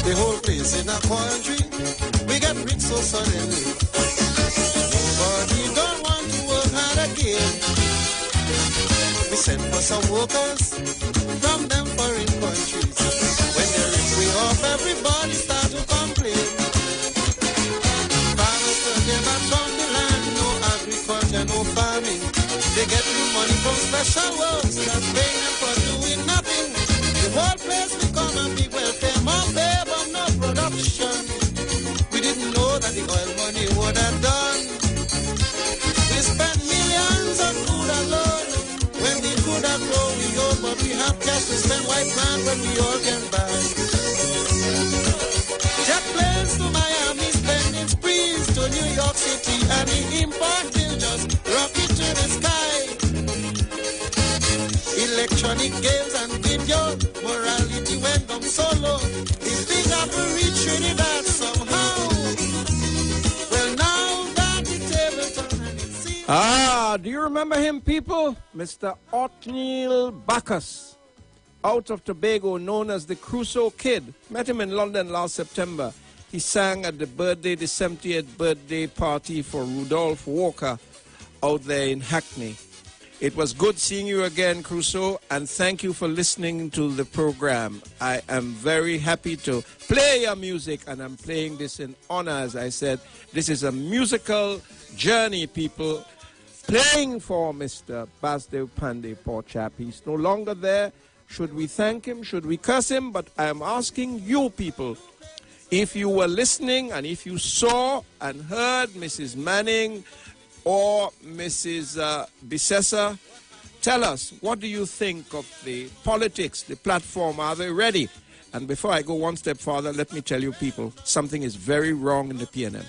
The whole place in a country, we get rich so suddenly. Nobody don't want to work hard again. We send for some workers from them foreign countries. When they rip we off, everybody start to complain. Farmers turn their back on the land, no agriculture, no farming. They get the money from special works that's paying them for doing nothing. The whole place become a big welfare, more pay but no production. We didn't know that the oil money would have done. We spent millions on food alone. When the food are grow, we owe, but we have cash to spend white man when we all can buy. Jet planes to Miami, spending sprees to New York City, and the import bill just rocket to the sky. Electronic games and video, morality went down solo. The big apple reach Trinidad somehow. Well, now that the table turn and it seems... Do you remember him, people? Mr. Othniel Bacchus, out of Tobago, known as the Crusoe Kid. Met him in London last September. He sang at the 70th birthday party for Rudolph Walker out there in Hackney. It was good seeing you again, Crusoe, and thank you for listening to the program. I am very happy to play your music, and I'm playing this in honor, as I said. This is a musical journey, people, playing for Mr. Basdev Pandey, poor chap. He's no longer there. Should we thank him? Should we curse him? But I am asking you, people, if you were listening and if you saw and heard Mrs. Manning or Mrs. Bisessa, tell us, what do you think of the politics, the platform? Are they ready? And before I go one step further, let me tell you people, something is very wrong in the PNM.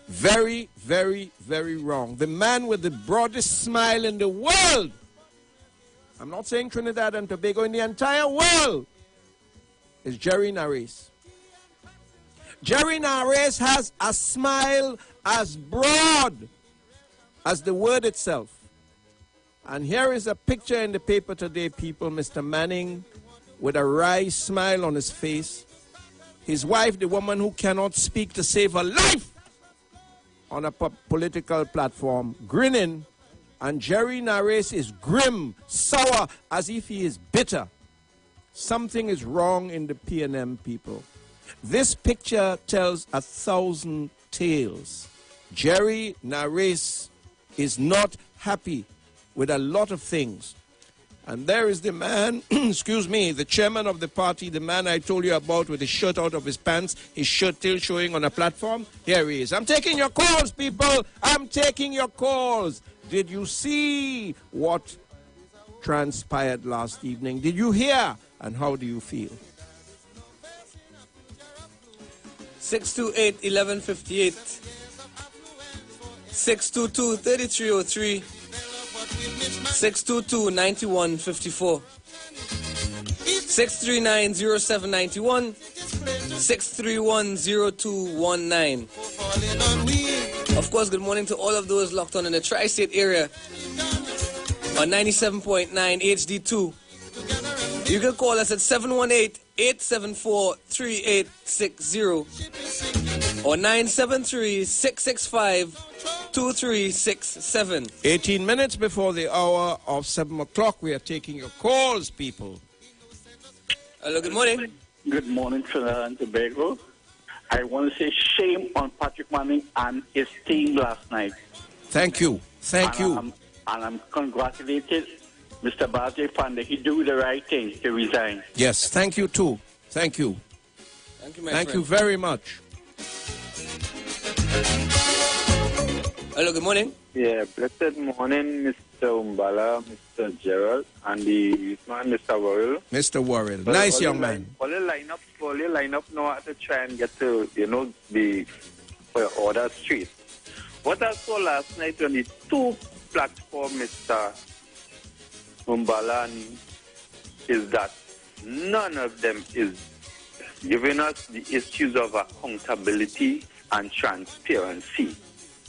Very, very, very wrong. The man with the broadest smile in the world, I'm not saying Trinidad and Tobago, in the entire world, is Jerry Nares. Jerry Nares has a smile as broad as the word itself. And here is a picture in the paper today, people. Mr. Manning with a wry smile on his face. His wife, the woman who cannot speak to save her life on a political platform, grinning. And Jerry Nares is grim, sour, as if he is bitter. Something is wrong in the PNM, people. This picture tells 1,000 tales. Jerry Nares is not happy with a lot of things. And there is the man, excuse me, the chairman of the party, the man I told you about with his shirt out of his pants, his shirt still showing on a platform. Here he is. I'm taking your calls, people. I'm taking your calls. Did you see what transpired last evening? Did you hear? And how do you feel? 628-1158. 622-3303. 622-9154. 639-0791. 631-0219. Of course, good morning to all of those locked on in the tri-state area on 97.9 HD2. You can call us at 718-874-3860 or 973-665-2367. 18 minutes before the hour of 7 o'clock, we are taking your calls, people. Hello, good morning. Good morning, Trinidad and Tobago. I want to say shame on Patrick Manning and his team last night. Thank you. Thank you. And I'm congratulated Mr. Bajay Pandey. He do the right thing to resign. Yes, thank you too. Thank you. Thank you, my Thank friend. you very much. Hello, good morning. Yeah, blessed morning, Mr. Umbala, Mr. Gerald, and the youth man, Mr. Worrell. Mr. Worrell, nice young man. All the lineup now have to try and get to, the order street. What I saw last night on the two platform, Mr. Umbala, is that none of them is giving us the issues of accountability and transparency.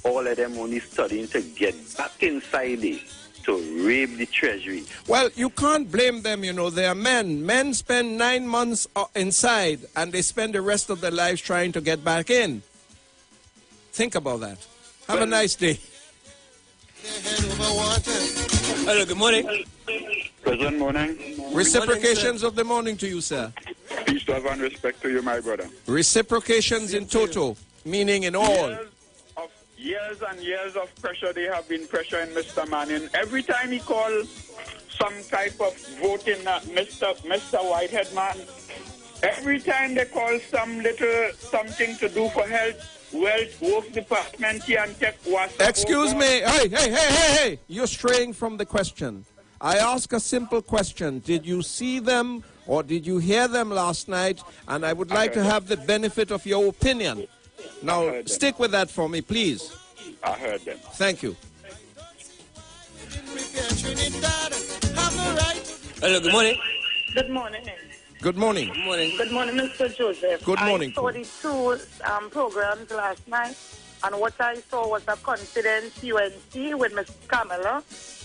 All of them only studying to get back inside it to rape the treasury. Well, you can't blame them, they are men. Men spend 9 months inside and they spend the rest of their lives trying to get back in. Think about that. Have a nice day. Hello, good morning. Good morning. Reciprocations of the morning to you, sir. Peace, love, and respect to you, my brother. Reciprocations in toto, meaning in all. Years and years of pressure they have been pressuring Mr. Manning. Every time he calls some type of voting, Mr. Whitehead man, every time they call some little something to do for health, wealth, work department here and tech was. Excuse me. Hey. You're straying from the question. I ask a simple question. Did you see them or did you hear them last night? And I would like to have the benefit of your opinion. Now, stick with that for me, please. I heard them. Thank you. Hello, good morning. Good morning. Good morning. Good morning. Good morning, Mr. Joseph. Good morning. I saw the two programs last night, and what I saw was a confidence UNC with Ms. Kamala,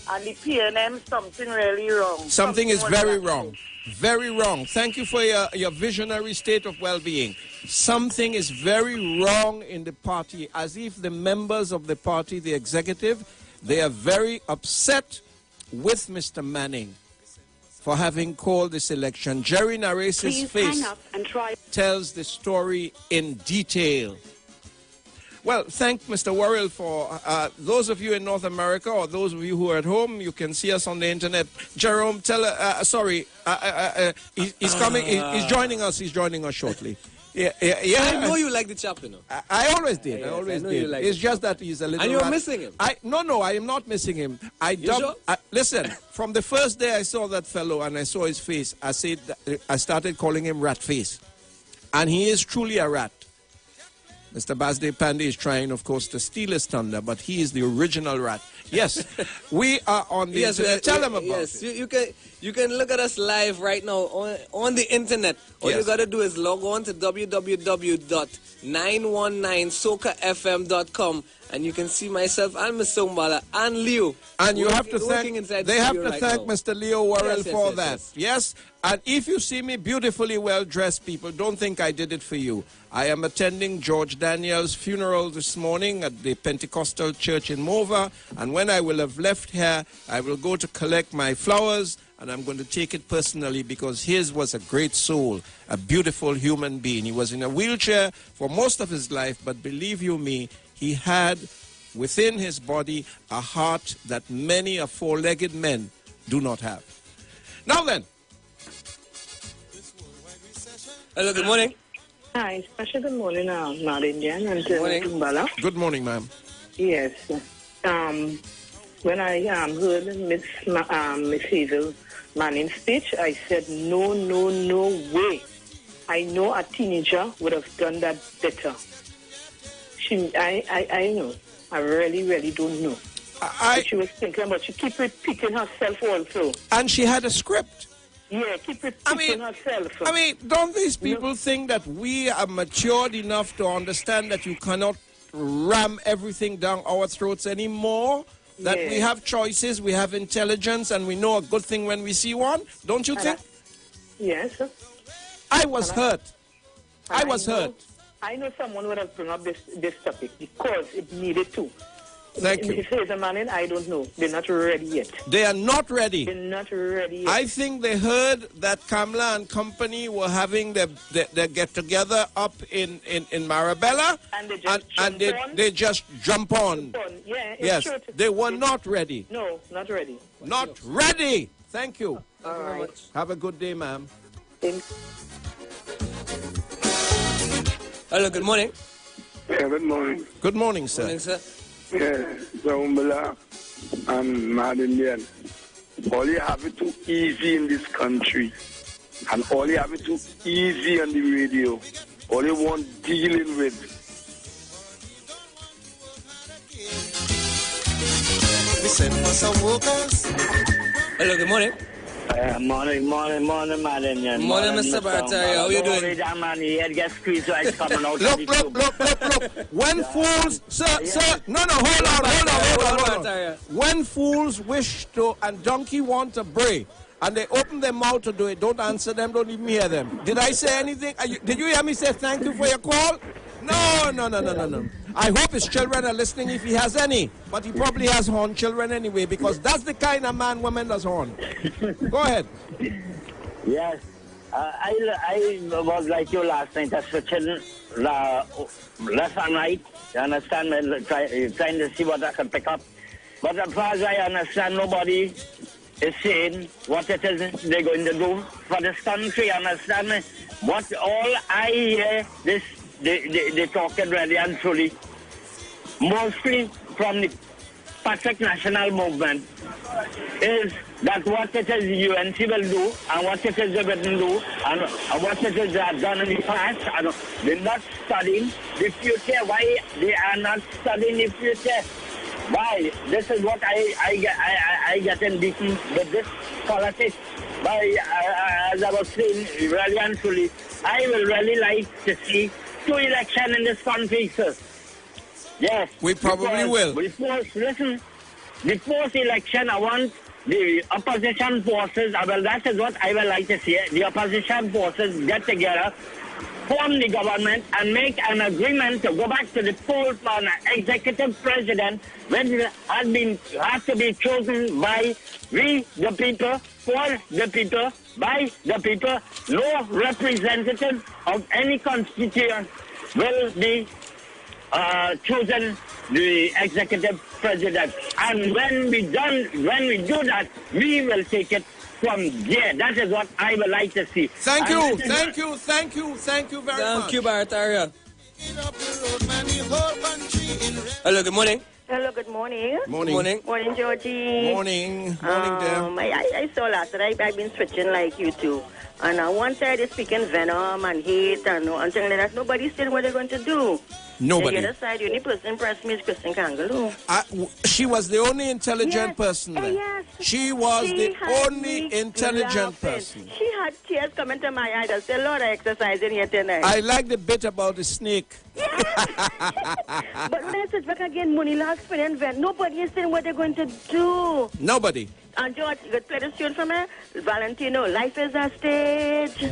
and the PNM, something really wrong. Something is very wrong. Very wrong. Thank you for your visionary state of well-being. Something is very wrong in the party, as if the members of the party, the executive, they are very upset with Mr. Manning for having called this election. Jerry Nares' face tells the story in detail. Well, thank Mr. Worrell for those of you in North America or those of you who are at home, you can see us on the internet. Jerome, he's coming, he's joining us shortly. Yeah. I know you like the chap, you know. I always did. I always did. It's just that he's a little. And you're missing him. No, I am not missing him. Sure? Listen, from the first day I saw that fellow and I saw his face, I started calling him Rat Face, and he is truly a rat. Mr. Basde Pandey is trying, of course, to steal his thunder, but he is the original rat. Yes, we are on the internet. Tell them about it. You can look at us live right now on the internet. All you got to do is log on to www.919socafm.com and you can see myself and Mr. Umbala and Leo. And you have to thank Mr. Leo Worrell for that. Yes. And if you see me beautifully well dressed, people, don't think I did it for you. I am attending George Daniel's funeral this morning at the Pentecostal Church in Mova. And when I will have left here, I will go to collect my flowers. And I'm going to take it personally because his was a great soul, a beautiful human being. He was in a wheelchair for most of his life, but believe you me, he had within his body a heart that many a four-legged men do not have. Now then. Hello, good morning. Hi, special good morning, Marindian and Tumbala. Good morning, ma'am. Yes. When I heard Miss Hazel Manning's speech, I said, no way. I know a teenager would have done that better. I know. I really don't know. What she was thinking about. She keep repeating herself also. And she had a script. Yeah, keep repeating herself. I mean, don't these people think that we are matured enough to understand that you cannot ram everything down our throats anymore? That we have choices, we have intelligence, and we know a good thing when we see one? Don't you think? Yes. I was hurt. I was hurt. I know someone would have brought up this topic because it needed to. Thank you. If it's a man, I don't know. They're not ready yet. They are not ready. They're not ready yet. I think they heard that Kamla and company were having their get-together up in Marabella, and they just jump on. Yeah, yes, they were not ready. No, not ready. Not ready. Thank you. All right. Have a good day, ma'am. Hello, good morning. Yeah, good morning. Good morning, sir. Good morning, sir. Yeah, Umbala and Mad Indian. All you have it too easy in this country. And all you have it too easy on the radio. All you want dealing with. Listen for some workers. Hello, good morning. Morning, Mad Indian. Morning, Mr. Barataria. How are you doing? Look. When fools, sir, no, hold on. When fools wish to, and donkey want to bray, and they open their mouth to do it, don't answer them, don't even hear them. Did I say anything? Did you hear me say thank you for your call? No. I hope his children are listening if he has any. But he probably has horn children anyway, because that's the kind of man women does horn. Go ahead. Yes. I was like you last night, switching left and right. You understand? Trying to see what I can pick up. But as far as I understand, nobody is saying what it is they're going to do for this country. Understand me? What all I hear, they talking really and truly, mostly from the Patrick National Movement, is that what it is the UNC will do and what it is they wouldn't do and what it is they have done in the past. And they're not studying the future. Why they are not studying the future? Why? This is what I get in beaten with this politics. Why, as I was saying, really and truly, I will really like to see 2 elections in this country, sir. Yes. We probably will. Listen, the first election, I want the opposition forces, well, that is what I would like to see. The opposition forces get together, form the government, and make an agreement to go back to the poll for an executive president, which has to be chosen by we, the people, for the people, by the people. No representative of any constituent will be chosen the executive president. And when we do that, we will take it from there. That is what I would like to see. Thank you very much. Thank you, Barataria. Hello, good morning. Hello, good morning. Morning, Georgie. Morning, there. I saw last night. I've been switching like you two. And on one side is speaking venom and hate and something like that. Nobody's saying what they're going to do. Nobody. On the other side, the only person impressed me is Kristen Kangaloo. She was the only intelligent person there. Yes. She was the only intelligent person. She had tears coming to my eyes. I said, Lord, I exercising here tonight. I like the bit about the snake. But when I sit back again, Money last and Van, nobody is saying what they're going to do. Nobody. And George, you could play the tune for me? Valentino, life is a stage,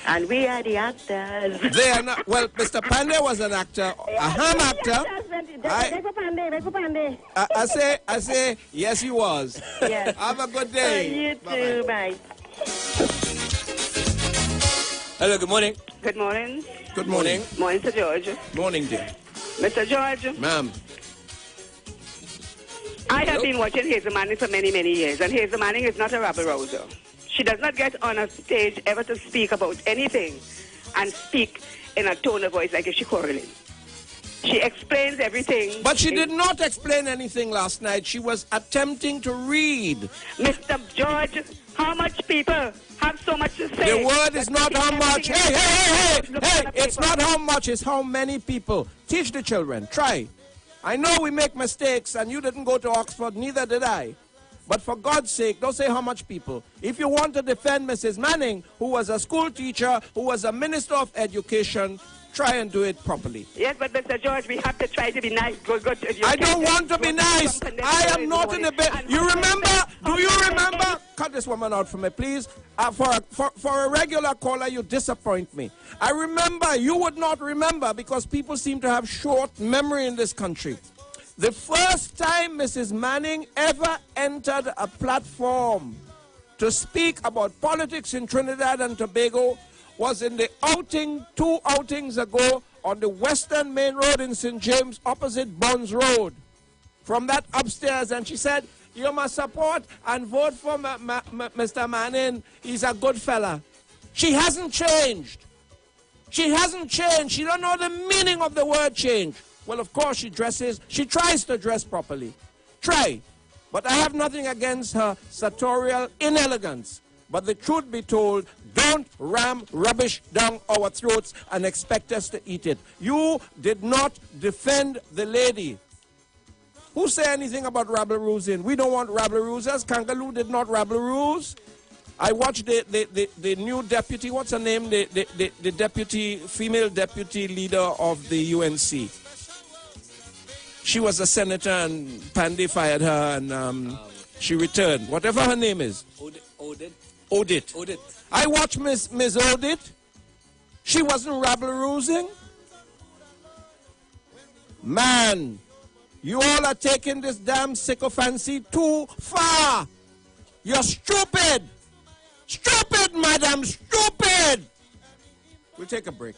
and we are the actors. They are not. Well, Mr. Pandey was an actor, a ham actor. I say, yes, he was. Yes. Have a good day. You too, bye. Hello, good morning. Good morning. Good morning. Morning, Sir George. Morning, dear. Mr. George. Ma'am. I have been watching Hazel Manning for many, many years, and Hazel Manning is not a rabble-rouser. She does not get on a stage ever to speak about anything and speak in a tone of voice like if she's quarreling. She explains everything. But she did not explain anything last night. She was attempting to read. Mr. George, how much people have so much to say? The word is not how much. Hey, it's not how much, it's how many people. Teach the children. Try. I know we make mistakes, and you didn't go to Oxford, neither did I. But for God's sake, don't say how much people. If you want to defend Mrs. Manning, who was a school teacher, who was a minister of education, try and do it properly. Yes, but Mr. George, we have to try to be nice. I don't want to be nice. I am not in a bit. You remember? Do you remember? Cut this woman out for me, please. For a regular caller, you disappoint me. I remember. You would not remember because people seem to have short memory in this country. The first time Mrs. Manning ever entered a platform to speak about politics in Trinidad and Tobago was in the outing 2 outings ago on the Western Main Road in St. James opposite Bonds Road. From that upstairs, and she said, you must support and vote for Mr. Manning. He's a good fella. She hasn't changed. She hasn't changed. She don't know the meaning of the word change. Well, of course, she tries to dress properly. Try. But I have nothing against her sartorial inelegance. But the truth be told, don't ram rubbish down our throats and expect us to eat it. You did not defend the lady. Who say anything about rabble-rousing? We don't want rabble-rousers. Kangaloo did not rabble-rouse. I watched the new deputy, what's her name? The deputy, female deputy leader of the UNC. She was a senator and Pandey fired her and she returned. Whatever her name is. Odit. I watched Miss Odit. She wasn't rabble-rousing. Man, you all are taking this damn sycophancy too far. You're stupid. Stupid, madam, stupid. We'll take a break.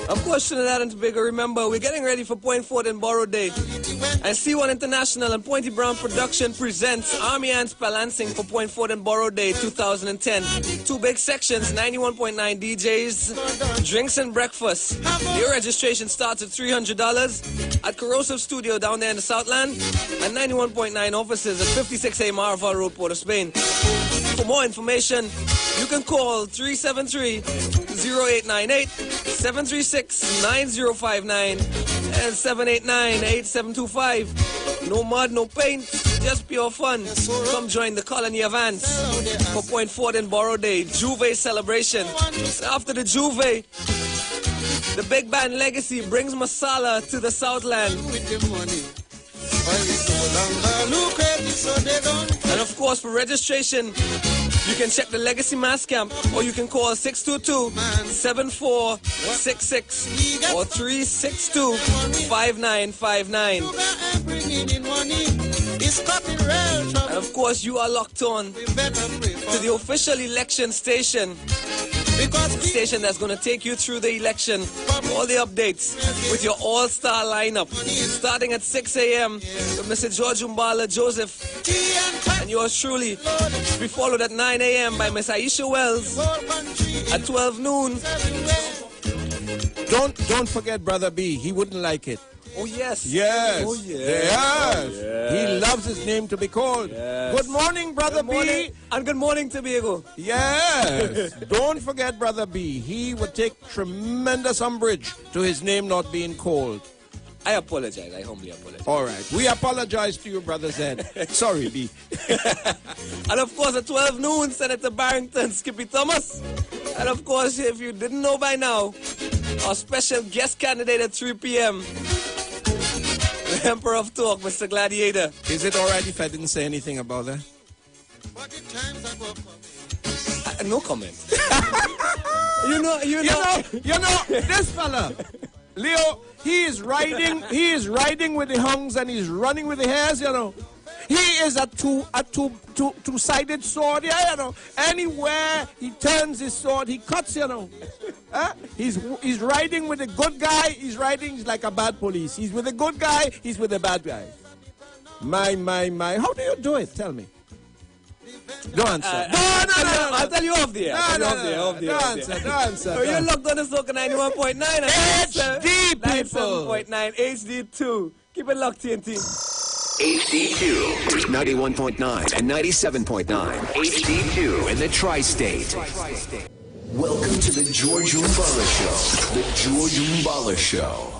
Of course, Trinidad and Tobago, remember, we're getting ready for Point Fort and Borrow Day. And C1 International and Pointy Brown Production presents Army Ants Balancing for Point Fort and Borrow Day 2010. 2 big sections, 91.9 DJs, drinks and breakfast. Your registration starts at $300 at Corrosive Studio down there in the Southland and 91.9 offices at 56A Marval Road, Port of Spain. For more information, you can call 373-0898, 736-9059, and 789-8725. No mud, no paint, just pure fun. Come join the colony of ants for Point Fort and Borrow Day, Juve celebration. After the Juve, the big band Legacy brings masala to the Southland. And of course, for registration, you can check the Legacy Mass Camp, or you can call 622-7466 or 362-5959. And of course, you are locked on to the official election station Station that's going to take you through the election, all the updates with your all-star lineup. Starting at 6 a.m. with Mr. George Umbala Joseph. And yours truly. Be followed at 9 a.m. by Miss Aisha Wells. At 12 noon. Don't forget Brother B. He wouldn't like it. Oh, yes. Yes. Oh, yes. Yes. Yes. He loves his name to be called. Yes. Good morning, Brother Good morning. B. And good morning, Tobago. Yes. Don't forget Brother B. He would take tremendous umbrage to his name not being called. I apologize. I humbly apologize. All right. We apologize to you, Brother Zen. Sorry, B. And of course, at 12 noon, Senator Barrington, Skippy Thomas. And of course, if you didn't know by now, our special guest candidate at 3 p.m., the Emperor of Talk, Mr. Gladiator. Is it all right if I didn't say anything about that? No comment. You know, this fella, Leo, he is riding with the hungs and he's running with the hares, you know. He is a two-sided sword, yeah, you know. Anywhere he turns his sword, he cuts, you know. He's riding with a good guy, he's like a bad police. He's with a good guy, he's with a bad guy. My. How do you do it? Tell me. Don't answer. I'll tell you off the air. Don't answer. So you're locked on the Soca 91.9 HD people. 97.9 HD2. Keep it locked, TNT. HD2, 91.9 and 97.9. HD2 in the tri-state. Welcome to the George Umbala Show. The George Umbala Show.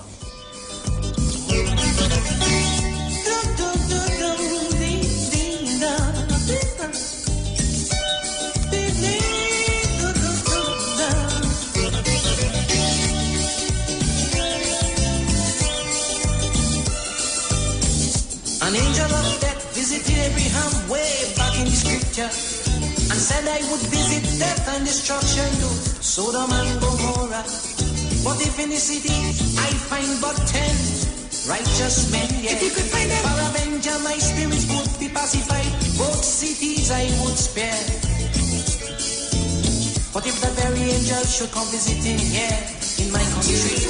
An angel of death visited Abraham way back in the scripture and said I would visit death and destruction to Sodom and Gomorrah. But if in the city I find but 10 righteous men, yeah, if you could find them, for avenger my spirits would be pacified. Both cities I would spare. But if the very angel should come visiting here in my country,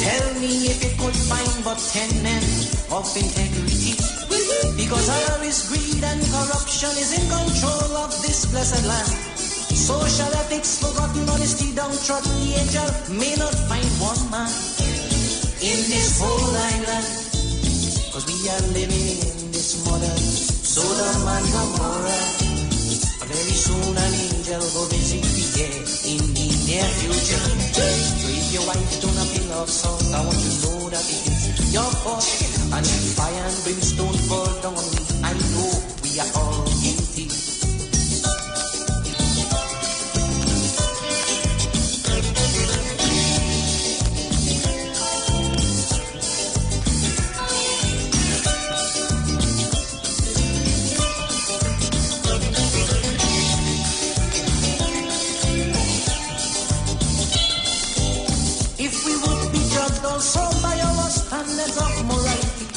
tell me if it could find but 10 men of integrity. Because all is greed and corruption is in control of this blessed land. Social ethics forgotten, honesty downtrodden. The angel may not find one man in this whole island. Cause we are living in this modern Sodom and Gomorrah. Very soon an angel will visit me here in the near future. So if your wife don't have a love song, I want you to know that it is your fault. And if fire and brimstone fall down on me, I know we are all guilty. Also by our standards of morality,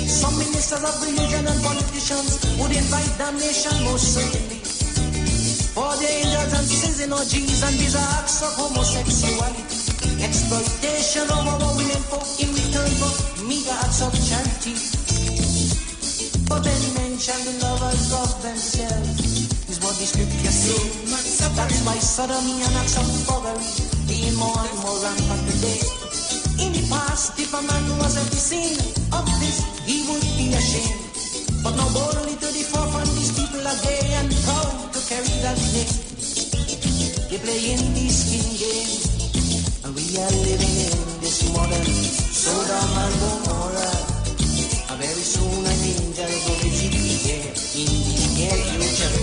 some ministers of religion and politicians would invite damnation most certainly for the angels and season orgies and bizarre acts of homosexuality, exploitation of our women folk in return for meager acts of charity. But then mention the lovers of themselves is what the scripture says. That's why sodomy and acts of forgery being more and more rampant today. In the past, if a man was at the scene of this, he would be ashamed. But now boldly to the forefront, these people are gay and proud to carry that name. They play in these skin games, and we are living in this modern Sodom and Gomorrah. Very soon an angel will visit me here in the near future.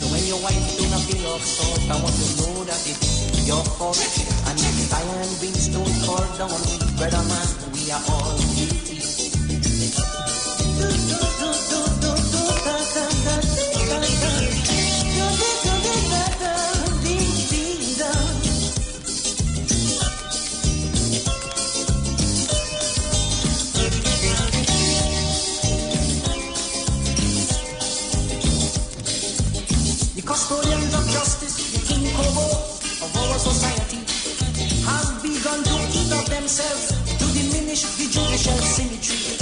So when your wife do not feel of salt, I want to know that it's your fault. And if iron brimstone fall down, brother man, we are all guilty. The custodians of justice, the King Kobo put up themselves to diminish the judicial symmetry.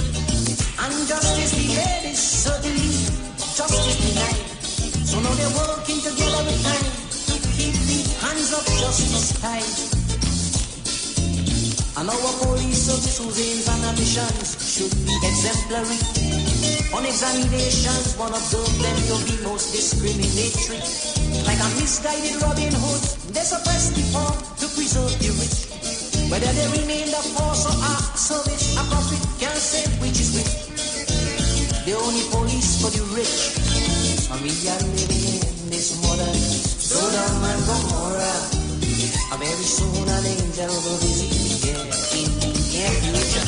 And justice delayed is certainly justice denied. So now they're working together with time to keep the hands of justice tied. And our police service whose aims and ambitions should be exemplary. On examinations, one observed them to be most discriminatory. Like a misguided Robin Hood, they suppress the poor to preserve the rich. Whether they remain the force or act service, a prophet can't say which is which. The only police for the rich. And we are living in this modern Sodom and Gomorrah. Very soon an angel will visit you in the near future.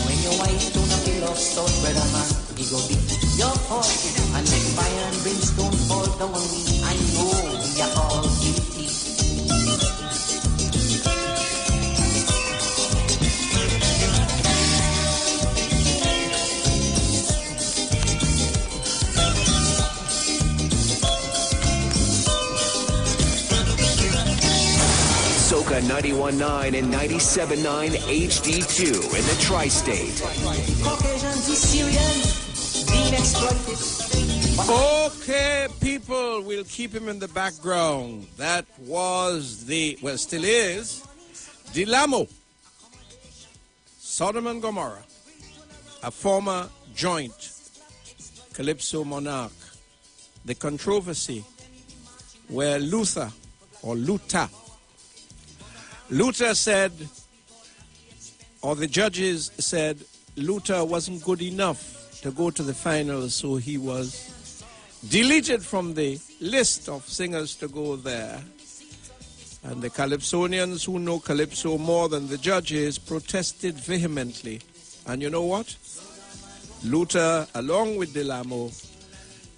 When your wife don't feel of salt, brother man, he go be your fault. And when fire and brimstone fall down on me, I know we are all guilty. Soca 91.9 and 97.9 HD2 in the Tri-State. Caucasians, the Syrians, being exploited. Okay, people, we'll keep him in the background. That was still is, Dilamo, Sodom and Gomorrah, a former joint Calypso monarch. The controversy where Luther said, or the judges said, Luther wasn't good enough to go to the finals, so he was deleted from the list of singers to go there. And the Calypsonians who know Calypso more than the judges protested vehemently. And you know what? Luther, along with Delamo,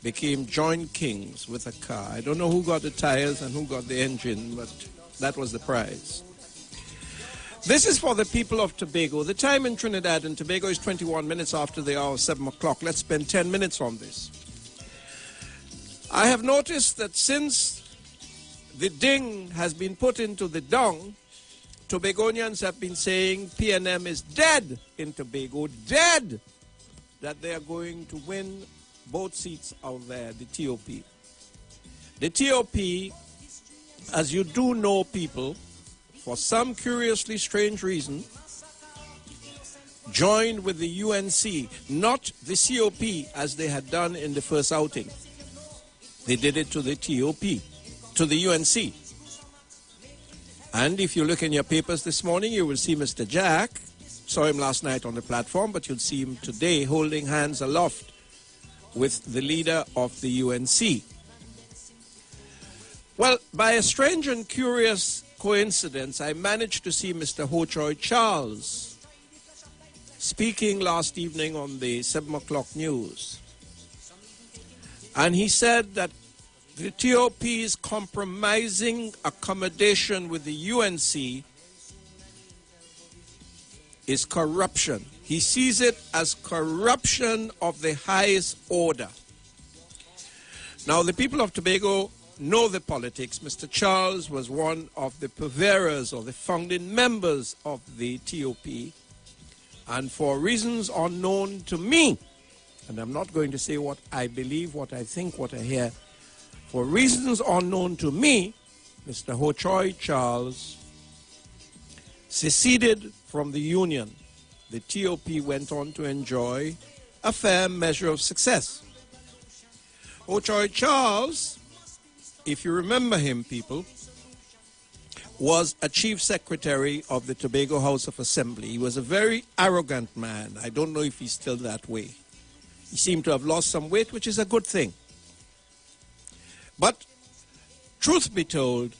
became joint kings with a car. I don't know who got the tires and who got the engine, but that was the prize. This is for the people of Tobago. The time in Trinidad and Tobago is 21 minutes after the hour of 7 o'clock. Let's spend 10 minutes on this. I have noticed that since the ding has been put into the dung, Tobagonians have been saying PNM is dead in Tobago, dead, that they are going to win both seats out there, the TOP. The TOP, as you do know, people, for some curiously strange reason, joined with the UNC, not the COP as they had done in the first outing. They did it to the TOP, to the UNC. And if you look in your papers this morning, you will see Mr. Jack. Saw him last night on the platform, but you'll see him today holding hands aloft with the leader of the UNC. Well, by a strange and curious coincidence, I managed to see Mr. Ho Choi Charles speaking last evening on the 7 o'clock news. And he said that the TOP's compromising accommodation with the UNC is corruption. He sees it as corruption of the highest order. Now, the people of Tobago know the politics. Mr. Charles was one of the purveyors or the founding members of the TOP. And for reasons unknown to me, and I'm not going to say what I believe, what I think, what I hear, for reasons unknown to me, Mr. Ho Choi Charles seceded from the union. The TOP went on to enjoy a fair measure of success. Ho Choi Charles, if you remember him, people, was a chief secretary of the Tobago House of Assembly. He was a very arrogant man. I don't know if he's still that way. He seemed to have lost some weight, which is a good thing. But truth be told,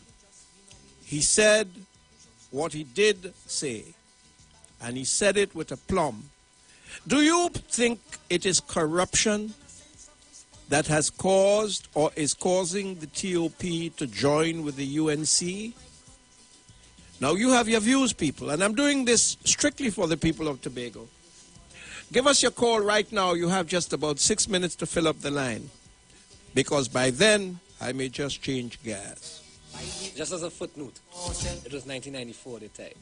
he said what he did say, and he said it with aplomb. Do you think it is corruption that has caused or is causing the TOP to join with the UNC? Now, you have your views, people, and I'm doing this strictly for the people of Tobago. Give us your call right now. You have just about 6 minutes to fill up the line, because by then, I may just change gas. Just as a footnote, it was 1994 the time.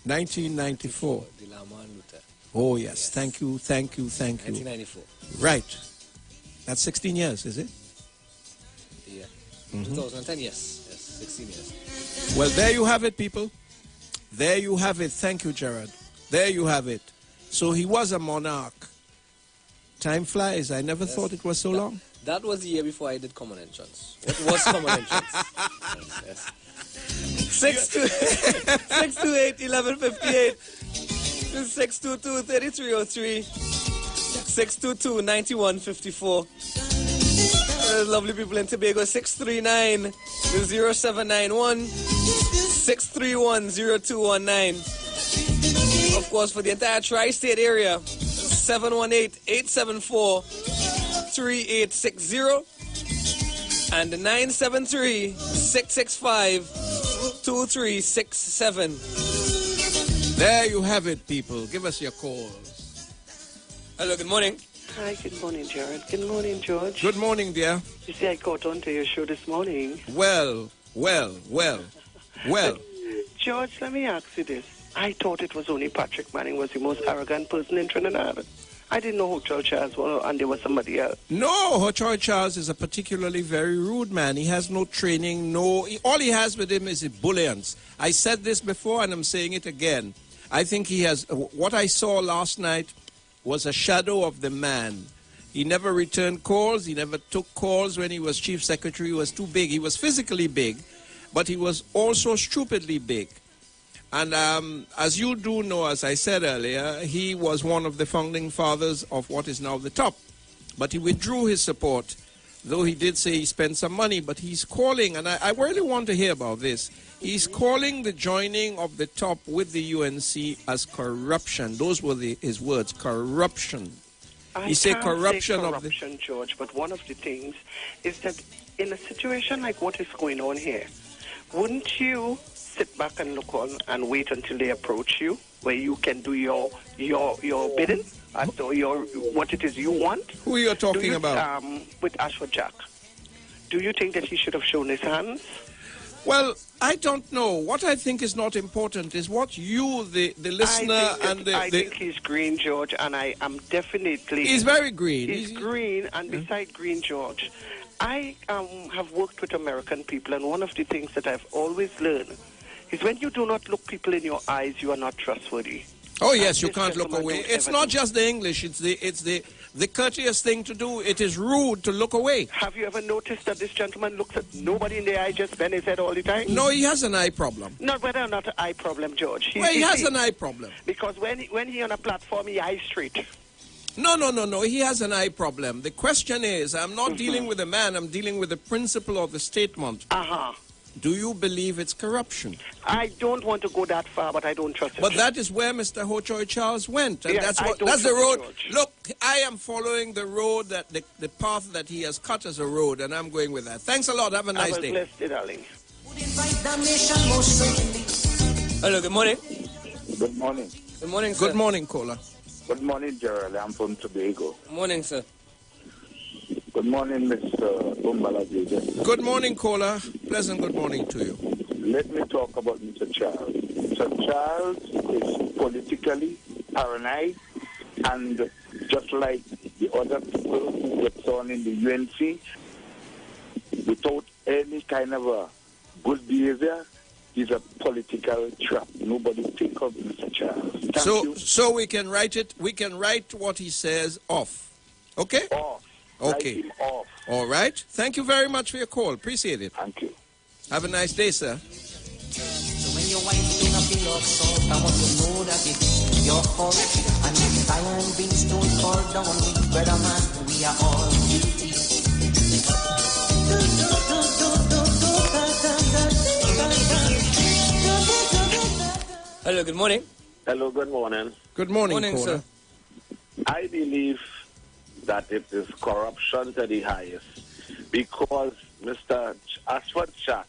1994. Oh, yes. Thank you. 1994. Right. That's 16 years, is it? Yeah. Mhm. 2010, yes. Yes, 16 years. Well, there you have it, people. There you have it. Thank you, Gerard. There you have it. So he was a monarch. Time flies. I never thought it was so long. That was the year before I did common entrance. What was common entrance? Yes. 628-1158. 622-3303. 622-9154. Lovely people in Tobago. 639-0791. 631-0219. Of course, for the entire tri-state area, 718-874-3860 and 973-665-2367. There you have it, people. Give us your calls. Hello, good morning. Hi, good morning, Jared. Good morning, George. Good morning, dear. You see, I caught on to your show this morning. Well. George, let me ask you this. I thought it was only Patrick Manning was the most arrogant person in Trinidad. I didn't know who Charles Charles was, and there was somebody else. No, Hochoi Charles is a particularly very rude man. He has no training, all he has with him is ebullience. I said this before, and I'm saying it again. I think he has, what I saw last night was a shadow of the man. He never returned calls. He never took calls when he was chief secretary. He was too big. He was physically big, but he was also stupidly big. And as you do know, as I said earlier, he was one of the founding fathers of what is now the top. But he withdrew his support, though he did say he spent some money. But he's calling, and I really want to hear about this, he's calling the joining of the top with the UNC as corruption. Those were his words, corruption. He said corruption of corruption, George, but one of the things is that in a situation like what is going on here, wouldn't you sit back and look on and wait until they approach you, where you can do your bidding as to what it is you want? Who are you talking about? With Ashford Jack. Do you think that he should have shown his hands? Well, I don't know. What I think is not important is what you, the listener, I think he's green, George, and I am definitely... He's very green. He's green, and beside green, George, I have worked with American people, and one of the things that I've always learned is when you do not look people in your eyes, you are not trustworthy. Oh, yes, you can't look away. It's not just the English. It's the courteous thing to do. It is rude to look away. Have you ever noticed that this gentleman looks at nobody in the eye, just bend his head all the time? No, he has an eye problem. Not whether or not an eye problem, George. He has an eye problem. Because when he on a platform, he eye straight. No. He has an eye problem. The question is, I'm not dealing with a man. I'm dealing with the principle of the statement. Do you believe it's corruption? I don't want to go that far, but I don't trust it. But that is where Mr. Hochoi Charles went. And yes, that's the road. Look, I am following the road, that the path that he has cut as a road, and I'm going with that. Thanks a lot. Have a nice day. Blessed day, darling. Hello, good morning. Good morning. Good morning, sir. Good morning, caller. Good morning, Gerald. I'm from Tobago. Morning, sir. Good morning, Mr. Umbala JJ. Good morning, caller. Pleasant good morning to you. Let me talk about Mr. Charles. Mr. Charles is politically paranoid, and just like the other people who gets on in the UNC, without any kind of a good behavior, is a political trap. Nobody think of Mr. Charles. Thank you. So we can write it. We can write what he says off. Okay? Off. Okay. Write him off. All right. Thank you very much for your call. Appreciate it. Thank you. Have a nice day, sir. So when your wife doing a bill of salt, I want to know that it's your fault. And if iron being stone fall down, we brother man, we are all guilty. Hello, good morning. Hello, good morning. Good morning, sir. I believe that it is corruption to the highest, because Mr. Ashford Jack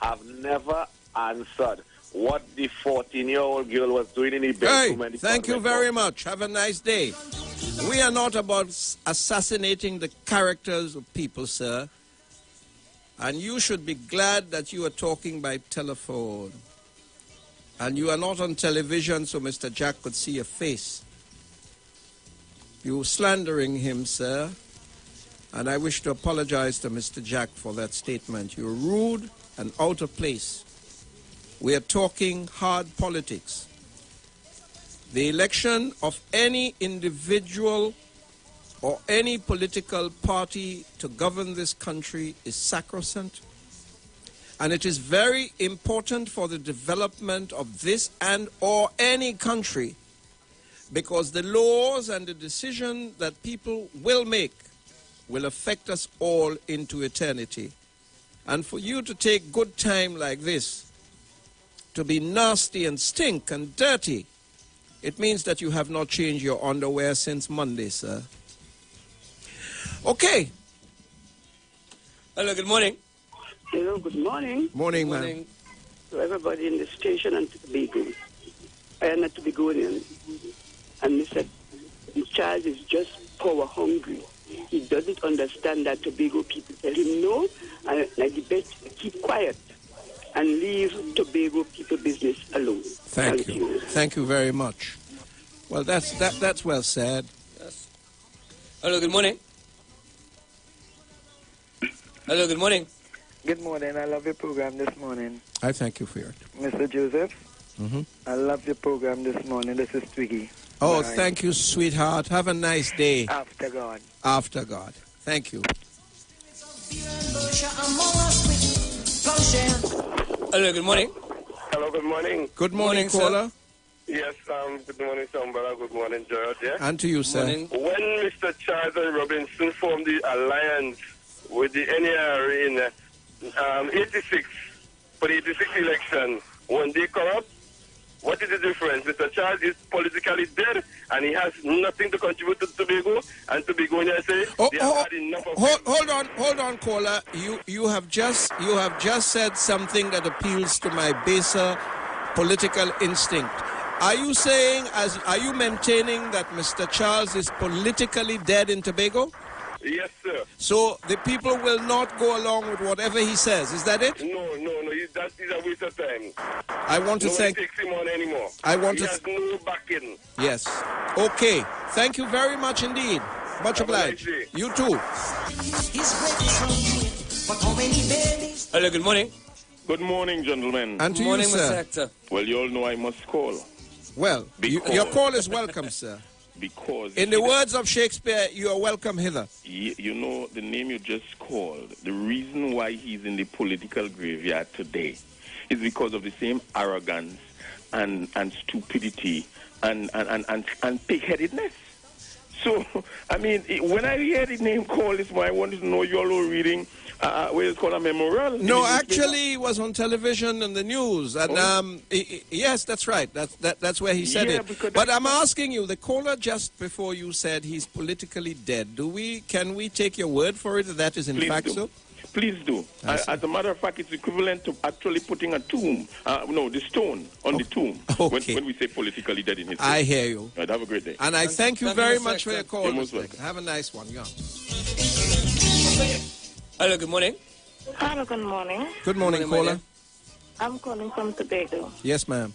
have never answered what the 14-year-old girl was doing in the bedroom. Hey, thank you very much. Have a nice day. We are not about assassinating the characters of people, sir. And you should be glad that you are talking by telephone. And you are not on television so Mr. Jack could see your face. You're slandering him, sir. And I wish to apologize to Mr. Jack for that statement. You're rude and out of place. We are talking hard politics. The election of any individual or any political party to govern this country is sacrosanct. And it is very important for the development of this and or any country, because the laws and the decision that people will make will affect us all into eternity. And for you to take good time like this, to be nasty and stink and dirty, it means that you have not changed your underwear since Monday, sir. Okay. Hello, good morning. Hello, good morning. Morning, ma'am. To everybody in the station and to Tobago. I am a Tobagonian. And Mr. Charles is just power hungry. He doesn't understand that Tobago people tell him no, and like the best keep quiet and leave Tobago people business alone. Thank you. Thank you very much. Well, that's well said. Yes. Hello, good morning. Hello, good morning. Good morning. I love your program this morning. I thank you for it. Mr. Joseph, Mm-hmm. I love your program this morning. This is Twiggy. Oh, Bye. thank you, sweetheart. Have a nice day. After God. After God. Thank you. Hello, good morning. Hello, good morning. Good morning, caller. Yes, good morning, Sambala. Good morning, Gerald. Yeah? And to you, sir. When Mr. Charles and Robinson formed the alliance with the NAR in 86, for the 86 election, when they corrupt, what is the difference? Mr. Charles is politically dead, and he has nothing to contribute to Tobago, and Tobagonians say they have had enough of Hold on, caller. You have just said something that appeals to my baser political instinct. Are you saying, are you maintaining that Mr. Charles is politically dead in Tobago? Yes, sir. So the people will not go along with whatever he says. Is that it? No. That's a waste of time. I want to Nobody thank. takes him on anymore. I want he to. has no backing. Yes. Okay. Thank you very much indeed. Much obliged. You too. Hello, good morning. Good morning, gentlemen. And to you, sir. Well, you all know I must call. Well, your call is welcome, sir. Because in the words of Shakespeare, you are welcome hither. You know, the name you just called, the reason why he's in the political graveyard today is because of the same arrogance and stupidity and pig-headedness. So, I mean, when I hear the name called this morning, I wanted to know you all were reading what is called a memorial. No, actually, it was on television and the news. And yes, that's right. That's where he said it. But I'm asking you, the caller just before you said he's politically dead. Can we take your word for it that is in fact so? Please do. As a matter of fact, it's equivalent to actually putting a tomb, the stone on the tomb when we say politically dead in history. I hear you. Right, have a great day. And I thank you very much for your call. You're most welcome. Have a nice one. Yeah. Hello, good morning. Hello, good morning. Good morning, caller. I'm calling from Tobago. Yes, ma'am.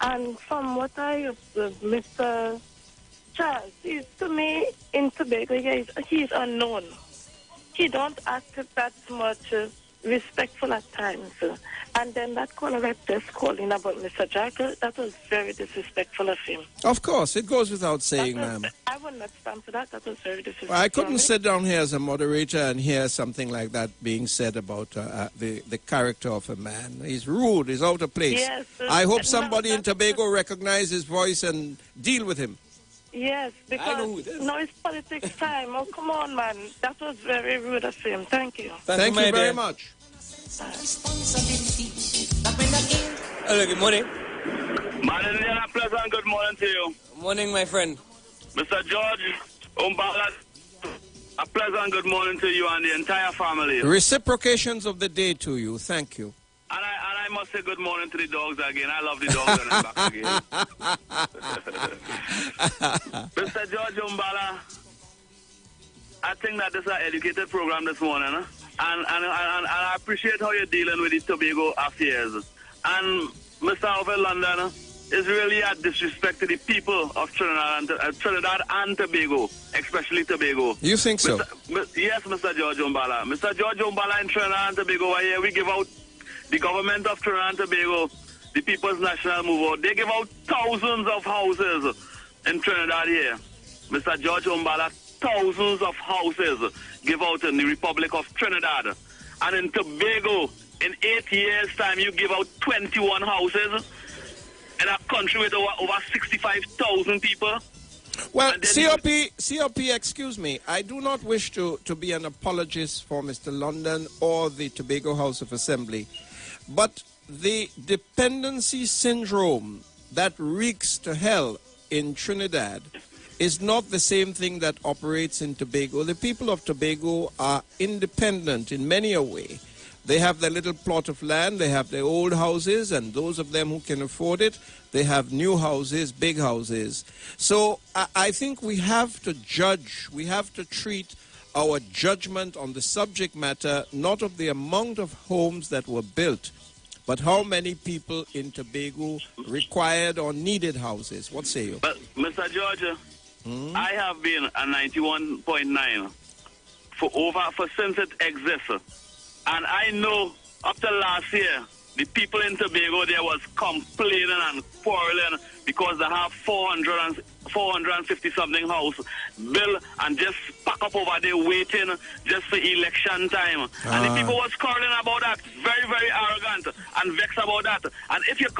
And from what I observed, Mr. Charles, to me, in Tobago, he's unknown. He don't act that much respectful at times. And then that caller that just calling about Mr. Jack, that was very disrespectful of him. Of course, it goes without saying, ma'am. I would not stand for that. That was very disrespectful. I couldn't sit down here as a moderator and hear something like that being said about the character of a man. He's rude. He's out of place. Yes, I hope somebody in Tobago recognize his voice and deal with him. Yes, because no, it's politics time. Oh, come on, man. That was very rude of him. Thank you. Thank you very much. Hello, good morning. Morning, pleasant good morning to you. Morning, my friend. Mr. George Umbala, a pleasant good morning to you and the entire family. Reciprocations of the day to you. Thank you. And I must say good morning to the dogs again. I love the dogs and I'm back again. Mr. George Umbala, I think that this is an educated program this morning. And I appreciate how you're dealing with the Tobago affairs. And Mr. Iwer London, is really a disrespect to the people of Trinidad and Tobago, especially Tobago. You think so? Yes, Mr. George Umbala. Mr. George Umbala in Trinidad and Tobago, here we give out the government of Trinidad and Tobago, the People's National Movement. They give out thousands of houses in Trinidad here. Mr. George Umbala, thousands of houses give out in the Republic of Trinidad. And in Tobago, in 8 years' time, you give out 21 houses in a country with over 65,000 people. Well, COP, excuse me. I do not wish to be an apologist for Mr. London or the Tobago House of Assembly, but the dependency syndrome that reeks to hell in Trinidad is not the same thing that operates in Tobago. The people of Tobago are independent in many a way. They have their little plot of land, they have their old houses, and those of them who can afford it, they have new houses, big houses. So I think we have to judge, we have to treat our judgment on the subject matter not of the amount of homes that were built, but how many people in Tobago required or needed houses. What say you? But, Mr. George, I have been a 91.9 for since it exists. And I know up to last year, the people in Tobago there was complaining and quarreling because they have 450 something house built and just pack up over there waiting just for election time. And the people was quarreling about that, very, very arrogant and vexed about that. And if you're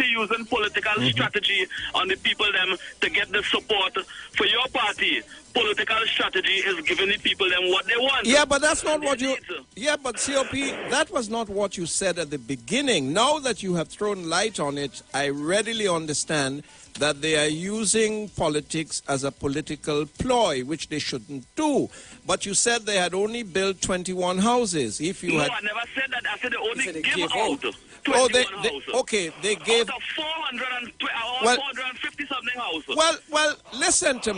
using political strategy on the people them to get the support for your party, political strategy is giving the people them what they want. Yeah, but that's not what you... Yeah, but COP, that was not what you said at the beginning. Now that you have thrown light on it, I readily understand that they are using politics as a political ploy, which they shouldn't do. But you said they had only built 21 houses. If you no, had... I never said that. I said they only give out 21 houses. Okay, they gave... Out of 450 something houses. Well, listen to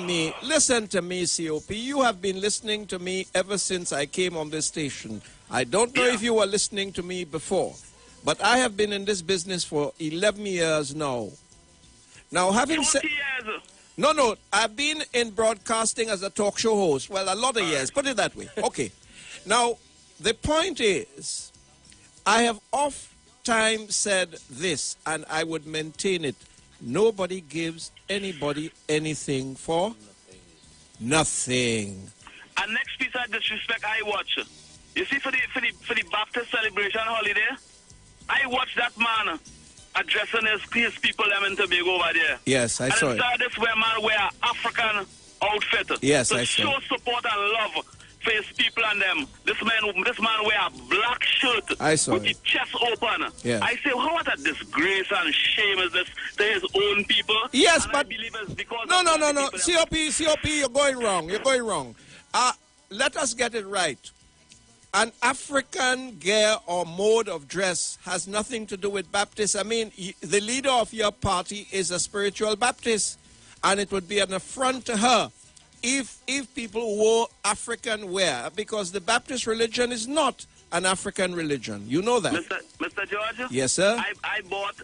me, COP. You have been listening to me ever since I came on this station. I don't know if you were listening to me before, but I have been in this business for 11 years now. Now, having said... No, I've been in broadcasting as a talk show host. Well, a lot of years, put it that way. Okay. Now, the point is, I have oft-time said this, and I would maintain it. Nobody gives anybody anything for nothing. And next piece of disrespect I watch. You see, for the Baptist celebration holiday, I watched that man addressing his people them in Tobago over there. Yes, I saw it. And this where man wear African outfit. Yes, to I saw show support and love for his people and them. This man wear a black shirt with the chest open. Yes. I say, what a disgrace and shame is this to his own people? Yes, and but... I believe it's because No. COP, you're going wrong. Let us get it right. An African gear or mode of dress has nothing to do with Baptist. I mean, the leader of your party is a spiritual Baptist, and it would be an affront to her if people wore African wear, because the Baptist religion is not an African religion. You know that. Mr. George? Yes, sir? I bought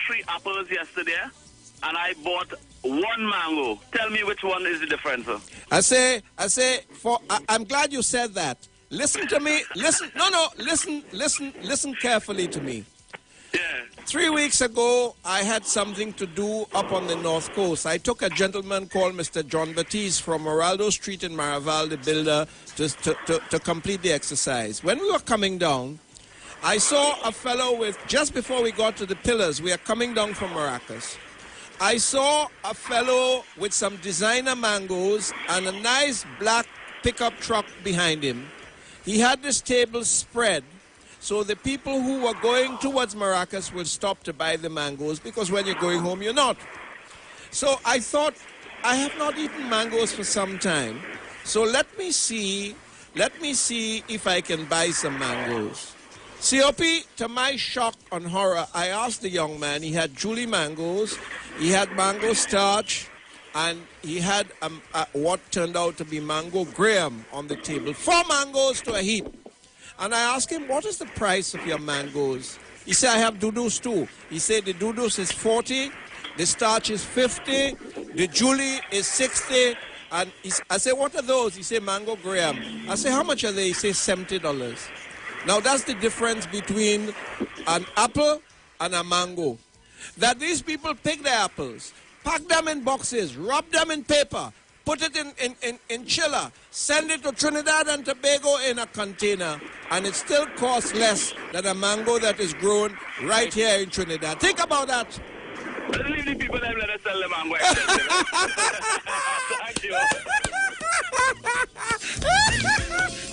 3 apples yesterday, and I bought 1 mango. Tell me which one is the difference, sir. I'm glad you said that. Listen to me. Listen carefully to me. Yeah. 3 weeks ago, I had something to do up on the North Coast. I took a gentleman called Mr. John Batiste from Moraldo Street in Maraval, the builder, to complete the exercise. When we were coming down, I saw a fellow with, just before we got to the pillars, we are coming down from Maracas. I saw a fellow with some designer mangoes and a nice black pickup truck behind him. He had this table spread, so the people who were going towards Maracas would stop to buy the mangoes, because when you're going home, you're not. So I thought, I have not eaten mangoes for some time, so let me see if I can buy some mangoes. COP, to my shock and horror, I asked the young man, he had Julie mangoes, he had mango starch, and he had what turned out to be mango graham on the table. 4 mangoes to a heap. And I asked him, what is the price of your mangoes? He said, I have dudus too. He said the dudus is 40, the starch is 50, the julie is 60, and I said, what are those? He said, mango graham. I said, how much are they? He said, $70. Now that's the difference between an apple and a mango. That these people pick their apples, pack them in boxes, wrap them in paper, put it in chiller, send it to Trinidad and Tobago in a container, and it still costs less than a mango that is grown right here in Trinidad. Think about that. Leave the people that let us sell the mango. Thank you.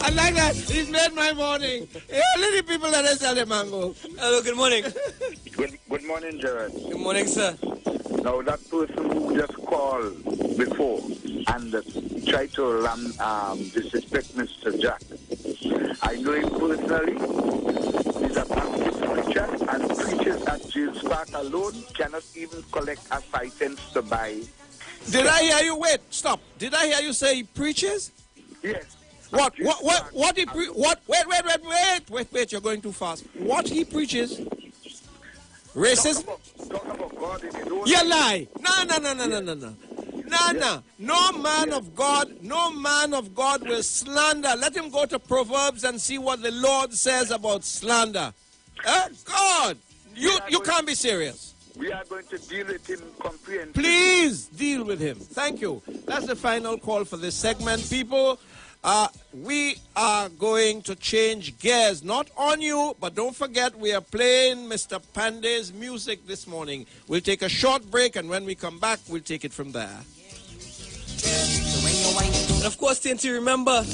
I like that. He's made my morning. Yeah, let the people let us sell the mango. Hello, good morning. Good morning, Jared. Good morning, sir. Now, that person who just called before and tried to disrespect Mr. Jack, I know him personally. He's a Baptist preacher, and preachers at James Park alone cannot even collect a 5 cents to buy. Did I hear you? Wait, stop. Did I hear you say he preaches? Yes. What he wait, you're going too fast. What he preaches? Racism? Talk about God in his own You lie. No. No man of God will slander. Let him go to Proverbs and see what the Lord says about slander. God, you can't be serious. We are going to deal with him comprehensively. Please deal with him. Thank you. That's the final call for this segment, people. We are going to change gears, not on you, but don't forget we are playing Mr. Pandey's music this morning. We'll take a short break, and when we come back, we'll take it from there. And of course, TNT, remember,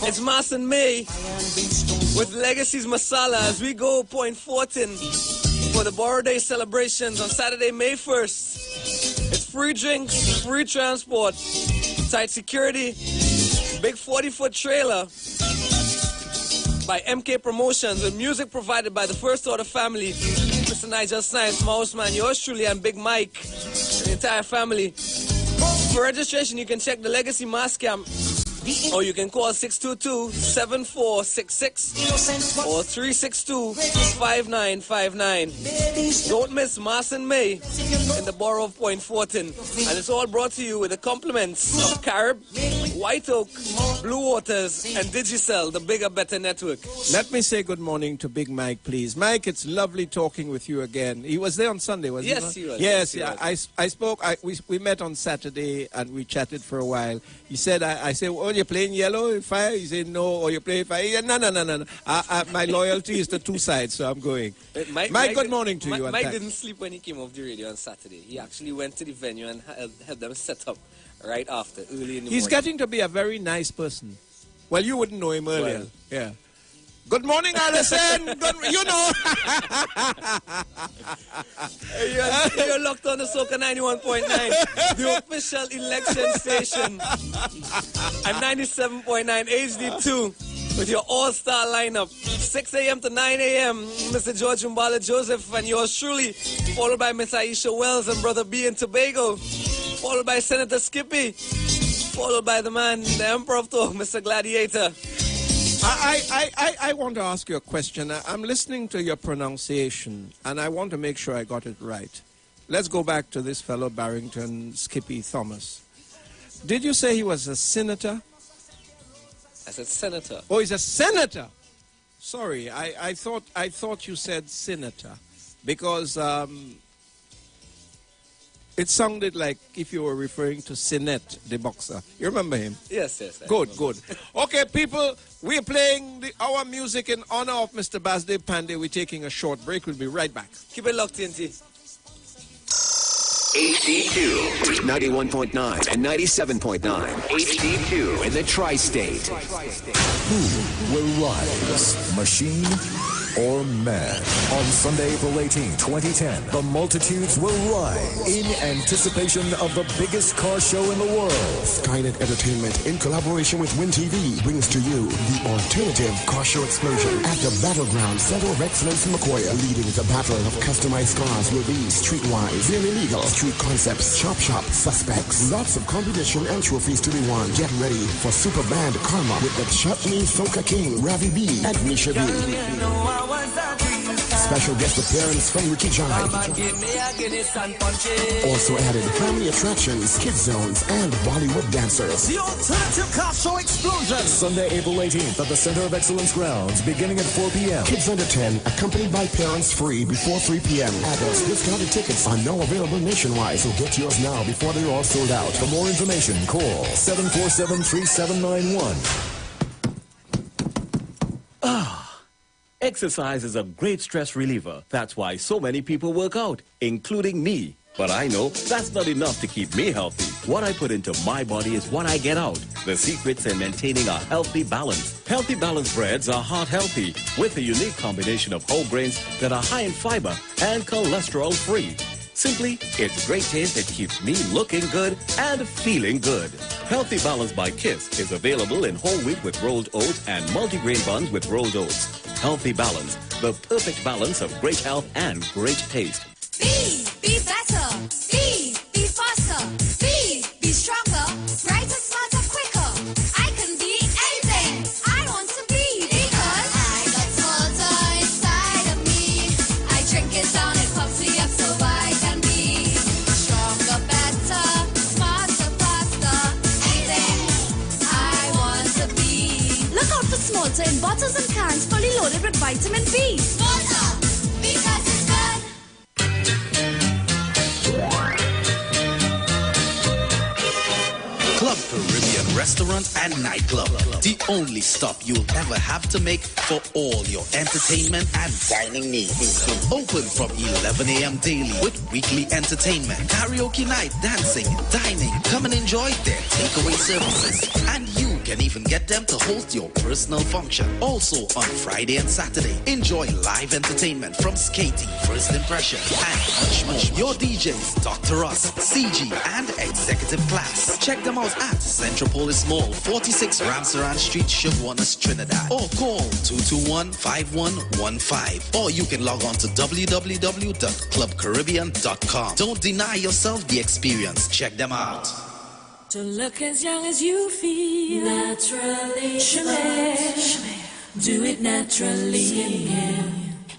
it's Mars and May with Legacy's Masala as we go Point Fortin for the Borrow Day celebrations on Saturday, May 1st. It's free drinks, free transport, tight security, big 40-foot trailer by MK Promotions with music provided by the First Order family, Mr. Nigel Science, Mouseman, yours truly, and Big Mike, and the entire family. For registration, you can check the Legacy Mass Camp, or you can call 622-7466 or 362-5959. Don't miss Mars and May in the borough of Point Fortin. And it's all brought to you with the compliments of Carib, White Oak, Blue Waters, and Digicel, the bigger, better network. Let me say good morning to Big Mike, please. Mike, it's lovely talking with you again. He was there on Sunday, wasn't he? Yes, he was. Yes, he yeah. was. I spoke. We met on Saturday and we chatted for a while. He said, I said, oh, you're playing Yellow Fire? He said, no. Or you're playing Fire? He said, no. My loyalty is to two sides, so I'm going. Mike, good morning to you. Mike didn't sleep when he came off the radio on Saturday. He actually went to the venue and had them set up right after, early in the morning. He's getting to be a very nice person. Well, you wouldn't know him earlier. Well. Yeah. Good morning, Alison. You know. You're locked on the Soca 91.9, the official election station. I'm 97.9 HD2 with your all-star lineup. 6 a.m. to 9 a.m., Mr. George Mbala Joseph and yours truly, followed by Miss Aisha Wells and Brother B in Tobago, followed by Senator Skippy, followed by the man, the Emperor of Talk, Mr. Gladiator. I want to ask you a question. I'm listening to your pronunciation, and I want to make sure I got it right. Let's go back to this fellow Barrington Skippy Thomas. Did you say he was a senator? I said senator. Oh, he's a senator. Sorry, I thought you said senator, because it sounded like if you were referring to Sinette, the boxer. You remember him? Yes. Good. Okay, people, we're playing our music in honor of Mr. Basdev Pandey. We're taking a short break. We'll be right back. Keep it locked, TNT. HD2, 91.9 and 97.9. HD2 in the Tri-State. Who will rise, machine or man? On Sunday, April 18, 2010, the multitudes will rise in anticipation of the biggest car show in the world. Skynet Entertainment, in collaboration with Win TV, brings to you the alternative car show explosion at the Battleground Center of Excellence in Macoya. Leading the battle of customized cars will be Streetwise, Very Legal, Street Concepts, Chop Shop, Suspects. Lots of competition and trophies to be won. Get ready for Super Band Karma with the Chutney Soca King, Ravi B, and Misha B. Special guest appearance from Ricky Jai. Also added family attractions, kids zones, and Bollywood dancers. The Alternative Car Show Explosion. Sunday, April 18th at the Center of Excellence grounds, beginning at 4 p.m. Kids under 10, accompanied by parents, free before 3 p.m. Adults discounted tickets are now available nationwide, so get yours now before they're all sold out. For more information, call 747-3791. Exercise is a great stress reliever. That's why so many people work out, including me. But I know that's not enough to keep me healthy. What I put into my body is what I get out. The secret's in maintaining a healthy balance. Healthy Balance breads are heart healthy with a unique combination of whole grains that are high in fiber and cholesterol free. Simply, it's great taste that keeps me looking good and feeling good. Healthy Balance by Kiss is available in whole wheat with rolled oats and multigrain buns with rolled oats. Healthy Balance, the perfect balance of great health and great taste. Be better. Be faster. Be stronger. Brighter, smarter, quicker. I can be anything I want to be because I got smarter inside of me. I drink it down, it pumps me up so I can be stronger, better, smarter, faster. Anything I want to be. Look out for Smarter in bottles and cans, fully loaded with vitamin B. Smarter, because it's good. Club Caribbean Restaurant and Nightclub. The only stop you'll ever have to make for all your entertainment and dining needs. Open from 11 a.m. daily with weekly entertainment, karaoke night, dancing, dining. Come and enjoy their takeaway services. And you can even get them to host your personal function. Also on Friday and Saturday, enjoy live entertainment from skating, first impression, and much more. Your DJs, Dr. Ross, CG, and Executive Class. Check them out at Centropolis Mall, 46 Ramsaran Street, Chaguanas, Trinidad. Or call 221-5115. Or you can log on to www.clubcaribbean.com. Don't deny yourself the experience. Check them out. To look as young as you feel naturally, do it naturally.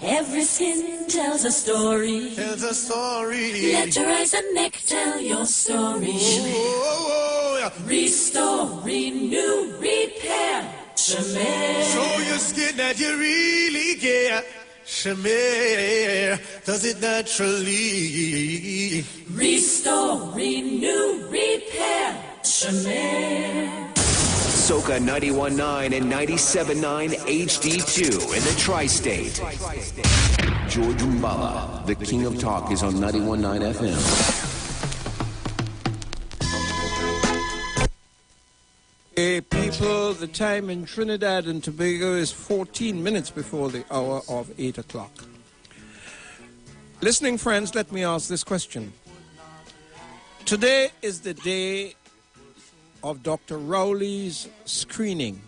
Every skin tells a story. Let your eyes and neck tell your story. Restore, renew, repair. Shemay. Show your skin that you really care. Shemay does it naturally. Restore, renew, repair. Shemay. Soca 91.9 and 97.9 HD2 in the Tri-State. George Mbala, the king of talk, is on 91.9 FM. Hey people, the time in Trinidad and Tobago is 14 minutes before the hour of 8 o'clock. Listening friends, let me ask this question. Today is the day of Dr. Rowley's screening.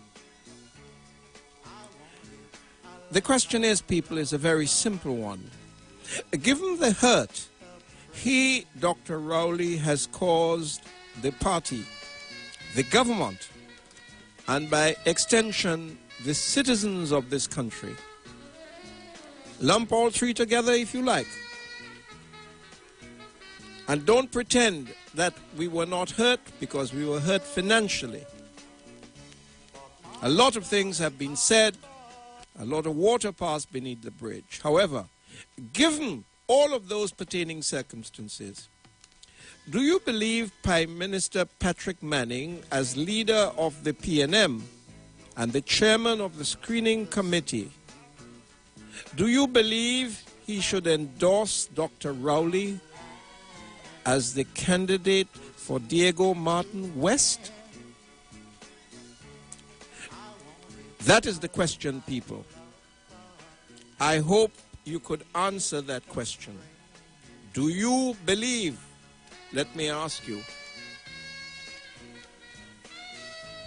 The question is, people, is a very simple one. Given the hurt he, Dr. Rowley, has caused the party, the government, and by extension, the citizens of this country, lump all three together if you like. And don't pretend that we were not hurt, because we were hurt financially. A lot of things have been said, a lot of water passed beneath the bridge. However, given all of those pertaining circumstances, do you believe Prime Minister Patrick Manning, as leader of the PNM and the chairman of the screening committee, do you believe he should endorse Dr. Rowley as the candidate for Diego Martin West? That is the question, people. I hope you could answer that question. Do you believe, let me ask you,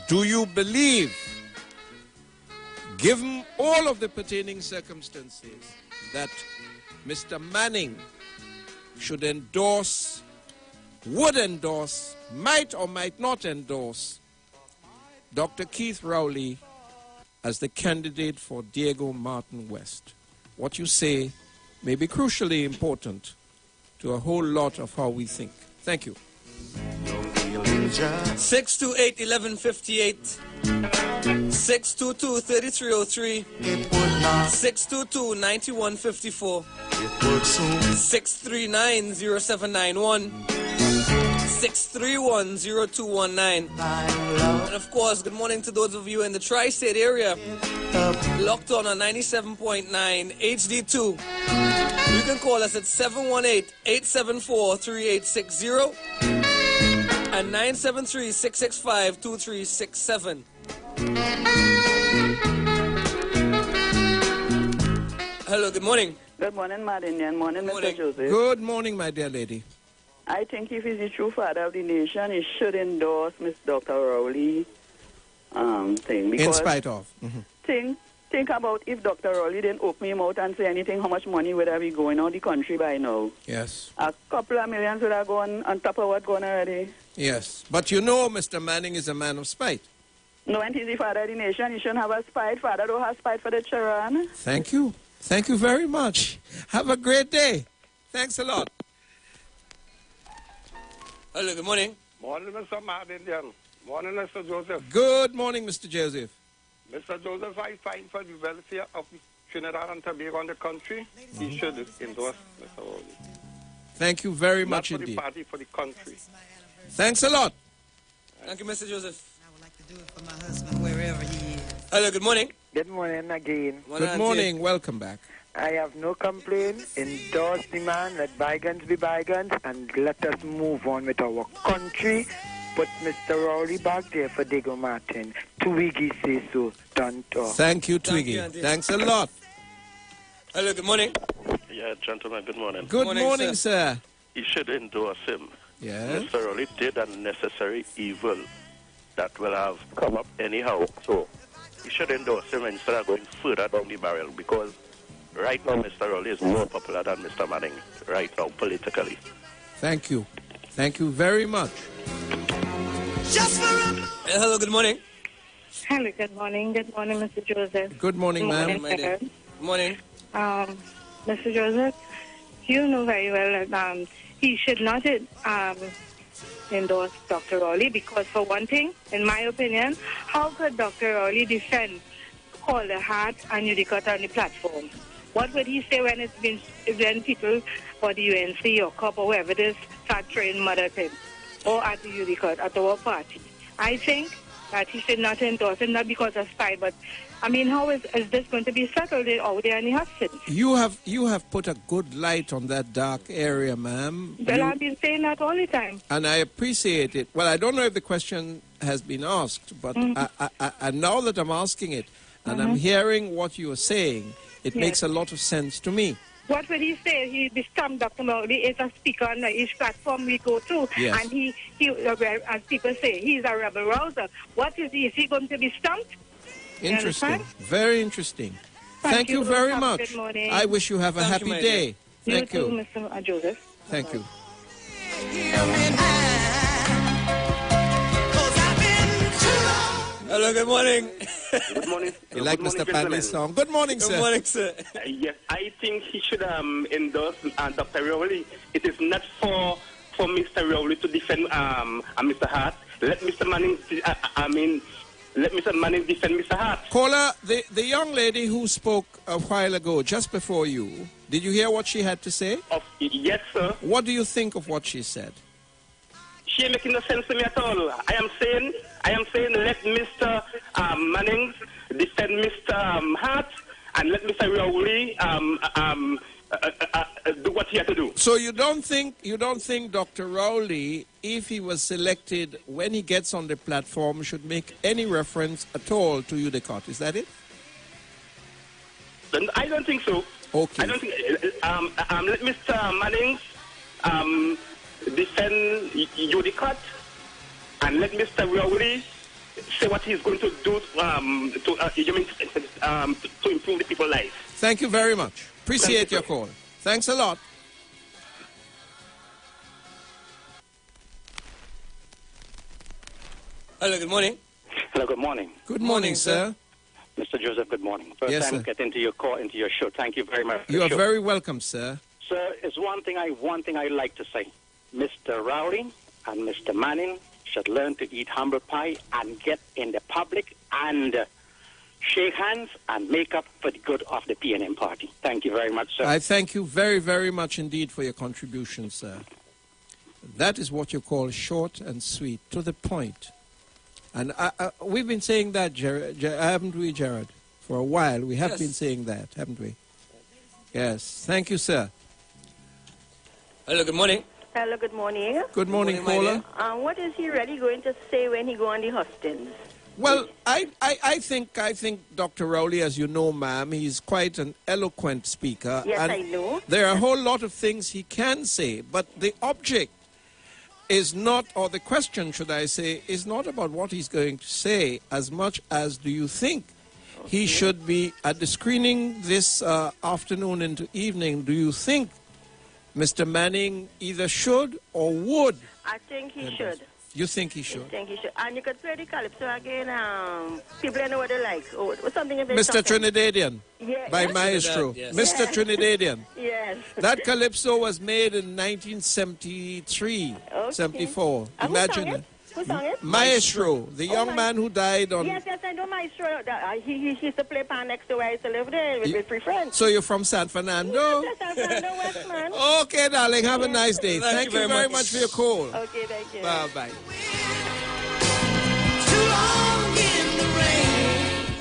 do you believe, given all of the pertaining circumstances, that Mr. Manning should endorse, would endorse, might or might not endorse Dr. Keith Rowley as the candidate for Diego Martin West? What you say may be crucially important to a whole lot of how we think. Thank you. 628-1158, 622-3303, 622-9154, 639-0791, 631-0219. And of course, good morning to those of you in the tri-state area, locked on 97.9 HD2. You can call us at 718-874-3860 and 973-665-2367. Hello, good morning. Good morning, Madinian. Morning, Mr. Joseph. Good morning, my dear lady. I think if he's the true father of the nation, he should endorse Miss Dr. Rowley thing. Because in spite of. Think about if Dr. Rowley didn't open him out and say anything, how much money would have been going out the country by now? Yes. A couple of millions would have gone on top of what gone already. Yes. But you know Mr. Manning is a man of spite. No, and he's the father of the nation. He shouldn't have a spite. Father don't have spite for the children. Thank you. Thank you very much. Have a great day. Thanks a lot. Hello, good morning. Morning, Mr. Madinian. Morning, Mr. Joseph. Good morning, Mr. Joseph. Mr. Joseph, I find for the welfare of Trinidad and Tobago and the country, he should endorse Mr. Rowley. Thank you very much Not for indeed. the party, for the country. Thanks a lot. Thank you, Mr. Joseph. Hello, good morning. Good morning again. Good morning. Welcome back. I have no complaint. Endorse the man. Let bygones be bygones. And let us move on with our country. Put Mr. Rowley back there for Diego Martin. Twiggy say so. Don't talk. Thank you, Twiggy. Thanks a lot. Hello, good morning. Yeah, gentlemen, good morning. Good morning, sir. He should endorse him. Yes. Mr. Rowley did unnecessary evil that will have come up anyhow. So he should endorse him instead of going further down the barrel, because right now Mr. Rowley is more popular than Mr. Manning right now politically. Thank you. Thank you very much. Hello, good morning. Hello, good morning. Good morning, Mr. Joseph. Good morning, ma'am. Sir. Good morning. Mr. Joseph, you know very well that he should not endorse Dr. Rowley because, for one thing, in my opinion, how could Dr. Rowley defend Calder Hart and Udicott on the platform? What would he say when people for the UNC or COP or whoever it is start throwing mud at him or at the Udicott, at our party? I think that he should not endorse him, not because of spite, but I mean, how is this going to be settled out there in the Hudson? You have put a good light on that dark area, ma'am. Well, I've been saying that all the time. And I appreciate it. Well, I don't know if the question has been asked, but I now that I'm asking it and I'm hearing what you are saying, it makes a lot of sense to me. What would he say? He become Dr. Mowgli is a speaker on each platform we go to, Yes. and he, as people say, he's a rebel rouser. What is he? Is he going to be stumped? Interesting. Very interesting. Thank you very Have a much. good morning. I wish you have a Thank you, happy my day. dear. Thank you. You too, Mr. Joseph. Thank you. Hello, good morning. Good morning. You like Mr. Padley's song? Good morning, sir. Good morning, sir. Yes, I think he should endorse Dr. Rowley. It is not for Mr. Rowley to defend Mr. Hart. Let Mr. Manning, let Mr. Manning defend Mr. Hart. Caller, the young lady who spoke a while ago, just before you, did you hear what she had to say? Yes, sir. What do you think of what she said? She ain't making no sense to me at all. I am saying let Mr. Manning defend Mr. Hart and let Mr. Rowley do what he has to do. So you don't think Dr. Rowley, if he was selected when he gets on the platform, should make any reference at all to Udicott? Is that it? I don't think so. Okay. I don't think. Let Mr. Manning defend Udicott and let Mr. Rowley say what he's going to do to improve the people's lives. Thank you very much. Appreciate your call. Thanks a lot. Hello, good morning. Hello, good morning. Good morning, sir. Mr. Joseph, good morning. First Yes, time sir. getting into your call, into your show. Thank you very much. for You the are show. very welcome, sir. Sir, it's one thing I like to say. Mr. Rowley and Mr. Manning should learn to eat humble pie and get in the public and shake hands and make up for the good of the PNM party. Thank you very much, sir. I thank you very, very much indeed for your contribution, sir. That is what you call short and sweet, to the point. And we've been saying that, haven't we, Jared? For a while, we have been saying that, haven't we? Yes. Thank you, sir. Hello, good morning. Hello, good morning. Good morning, caller. What is he really going to say when he go on the hustings? Well, I think Dr. Rowley, as you know, ma'am, he's quite an eloquent speaker. Yes, and I know. There are a whole lot of things he can say, but the object is not, or the question, should I say, is not about what he's going to say as much as do you think he should be at the screening this afternoon into evening. Do you think Mr. Manning either should or would? I think he should. You think he I should? think he should. And you could play the calypso again. People don't know what they like. Oh, what's something about Mr. Trinidadian Yeah, by yes. Maestro. Yes. Mr. Yes. Trinidadian. Yes. That calypso was made in 1973, 74. And who Imagine sang it. it? Who sang it? Maestro, the young man who died on... Yes, I know Maestro. He used to play pan next to where I used to live there with three friends. So you're from San Fernando? Yes, San Fernando West, man. Okay, darling. Have a nice day. Thank Thank you very much. much for your call. Okay, thank you. Bye-bye.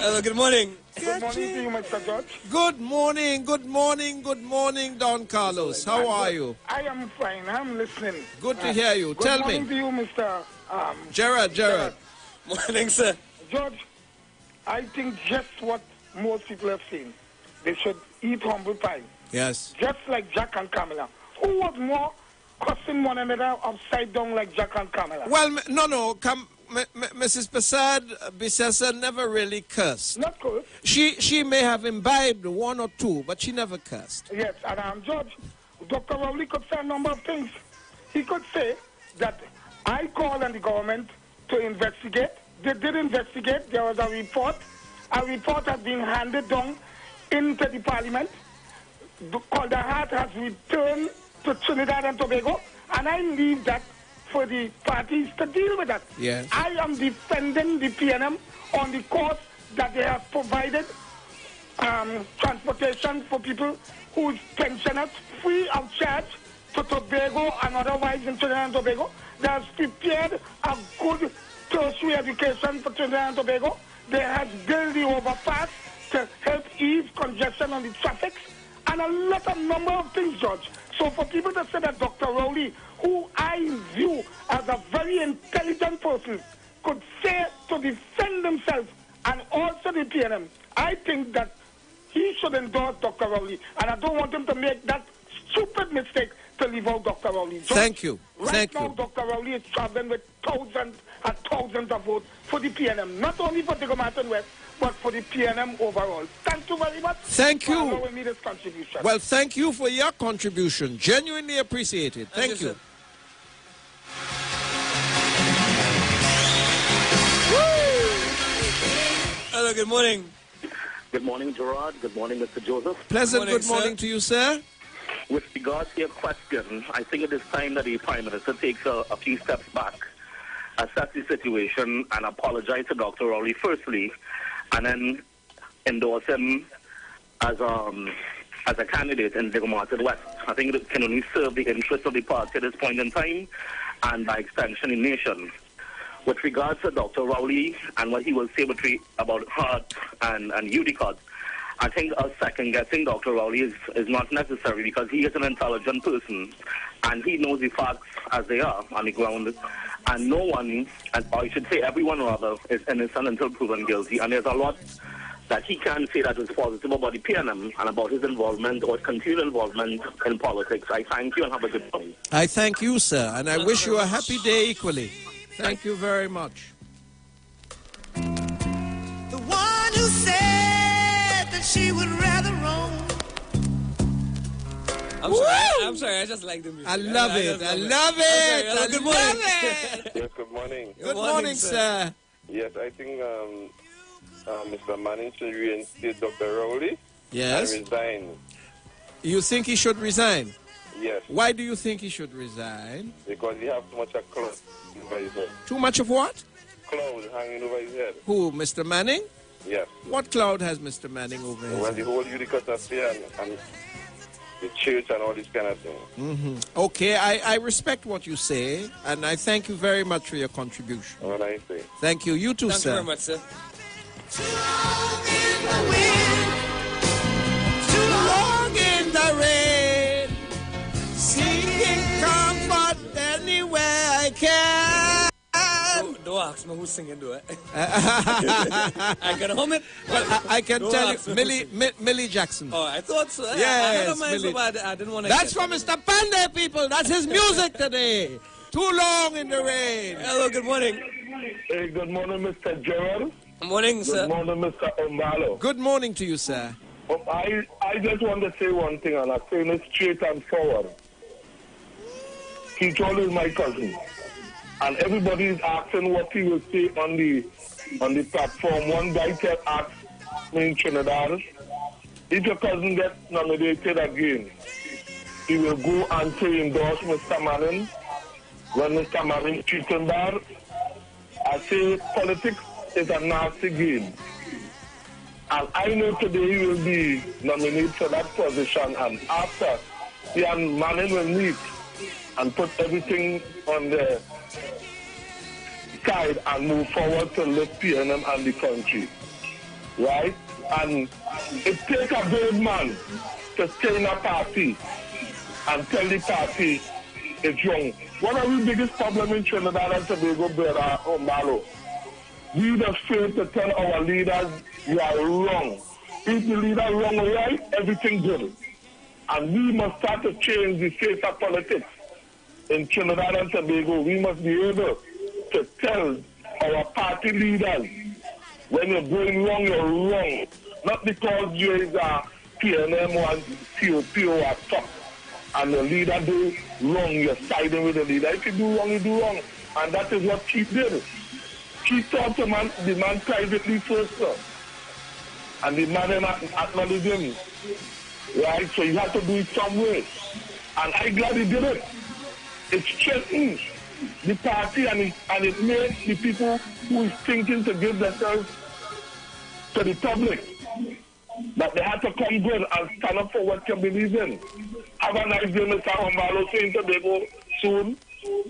Hello, good morning. Good morning to you, Mr. George. Good morning, good morning, good morning, Don Carlos. How are you? I am fine. I'm listening. Good to hear you. Good Tell morning me. to you, Mr. Gerard. Morning, sir. George, I think just what most people have seen. They should eat humble pie. Yes. Just like Jack and Camilla. Who was more cussing one another upside down like Jack and Camilla? Well, no. Mrs. Bissessa never really cursed. Not cursed. She may have imbibed one or two, but she never cursed. Yes, and George, Dr. Rowley could say a number of things. He could say that I called on the government to investigate. They did investigate. There was a report. A report has been handed down into the parliament. Called the Heart has returned to Trinidad and Tobago, and I leave that for the parties to deal with that. Yes. I am defending the PNM on the course that they have provided transportation for people whose pensioners free of charge to Tobago and otherwise in Trinidad and Tobago. They have prepared a good tertiary education for Trinidad and Tobago. They have built the overpass to help ease congestion on the traffic and a lot of number of things, George. So for people to say that Dr. Rowley, who I view as a very intelligent person, could say to defend himself and also the PNM, I think that he should endorse Dr. Rowley. And I don't want him to make that stupid mistake to leave out Dr. Rowley. George, Thank you. Right Thank now, you. Dr. Rowley is traveling with thousands and thousands of votes for the PNM, not only for Diego Martin West, but for the PNM overall. Thank you very much. Thank for you. allowing me this contribution. Well, thank you for your contribution. Genuinely appreciated. Thank you. Hello, good morning. Good morning, Gerard. Good morning, Mr. Joseph. Pleasant good morning to you, sir. With regards to your question, I think it is time that the Prime Minister takes a few steps back, assess the situation, and apologize to Dr. Rowley firstly, and then endorse him as a candidate in Diego Martin West. I think it can only serve the interests of the party at this point in time, and by extension, the nation. With regards to Dr. Rowley and what he will say about Hart and Udicott, I think us second-guessing Dr. Rowley is not necessary because he is an intelligent person and he knows the facts as they are on the ground. And no one, or I should say everyone rather, is innocent until proven guilty. And there's a lot that he can say that is positive about the PNM and about his involvement or continued involvement in politics. I thank you and have a good day. I thank you, sir, and I wish you a happy day equally. Thank you very much. The one who said that she would rather roam. I'm sorry, I just like the music. I love it. I love it. Hello, good morning. Yes, good morning. Good morning, sir. Yes, I think Mr. Manning should reinstate Dr. Rowley Yes. and resign. You think he should resign? Yes, Why do you think he should resign? because he have too much of cloud over his head. Too much of what? Cloud hanging over his head. Who, Mr. Manning? Yes. What cloud has Mr. Manning over his Well, head? the whole Utica Sphere and the church and all this kind of thing. Okay, I respect what you say, and I thank you very much for your contribution. What I say. Thank you. You too, Thank sir. you very much, sir. Too long in the rain, seeking comfort anywhere I can. Don't ask me who's singing, do it. I can hum it. I can Don't tell ask you, me who's Millie Jackson. Oh, I thought so. I Yes, never mind, Millie. but I didn't want to. That's from Mr. Pandey, people. That's his music today. Too long in the rain. Hello, good morning. Hey, good morning, Mr. Gerald. Good morning, sir. Good morning, Mr. Umbalo. Good morning to you, sir. I just want to say one thing, and I'm saying it straight and forward. He told is my cousin, and everybody is asking what he will say on the platform. One guy asked me in Trinidad, if your cousin gets nominated again, he will go and say endorse Mr. Manning when Mr. Manning treats him bad. I say politics is a nasty game. And I know today he will be nominated for that position, and after he and Manning will meet and put everything on the side and move forward to lift PNM and the country. Right? And it takes a brave man to stay in a party and tell the party it's wrong. One of the biggest problems in Trinidad and Tobago, Brother Umbalo, we just fail to tell our leaders you are wrong. If the leader wrong or right, everything good. And we must start to change the face of politics in Trinidad and Tobago. We must be able to tell our party leaders when you're going wrong, you're wrong. Not because you is a PNM or COP or a top. And the leader do wrong, you're siding with the leader. If you do wrong, you do wrong. And that is what Keith did. Keith talked to the man privately first, sir. And the man acknowledged him. Right? So you have to do it some way. And I'm glad he did it. It strengthens the party and it made the people who is thinking to give themselves to the public that they have to come good and stand up for what you believe in. Have a nice day, Mr. Umbalo. See you in Tobago soon.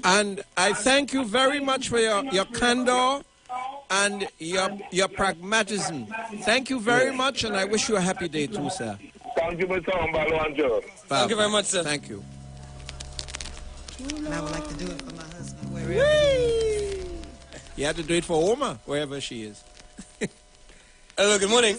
And I thank you very much for your candor and your pragmatism. Thank you very much, and I wish you a happy day too, sir. Thank you, Mr. Umbalo and Joe. Thank you very much, sir. Thank you. And I would like to do it for my husband wherever he is. You had to do it for Oma, wherever she is. Hello, good morning.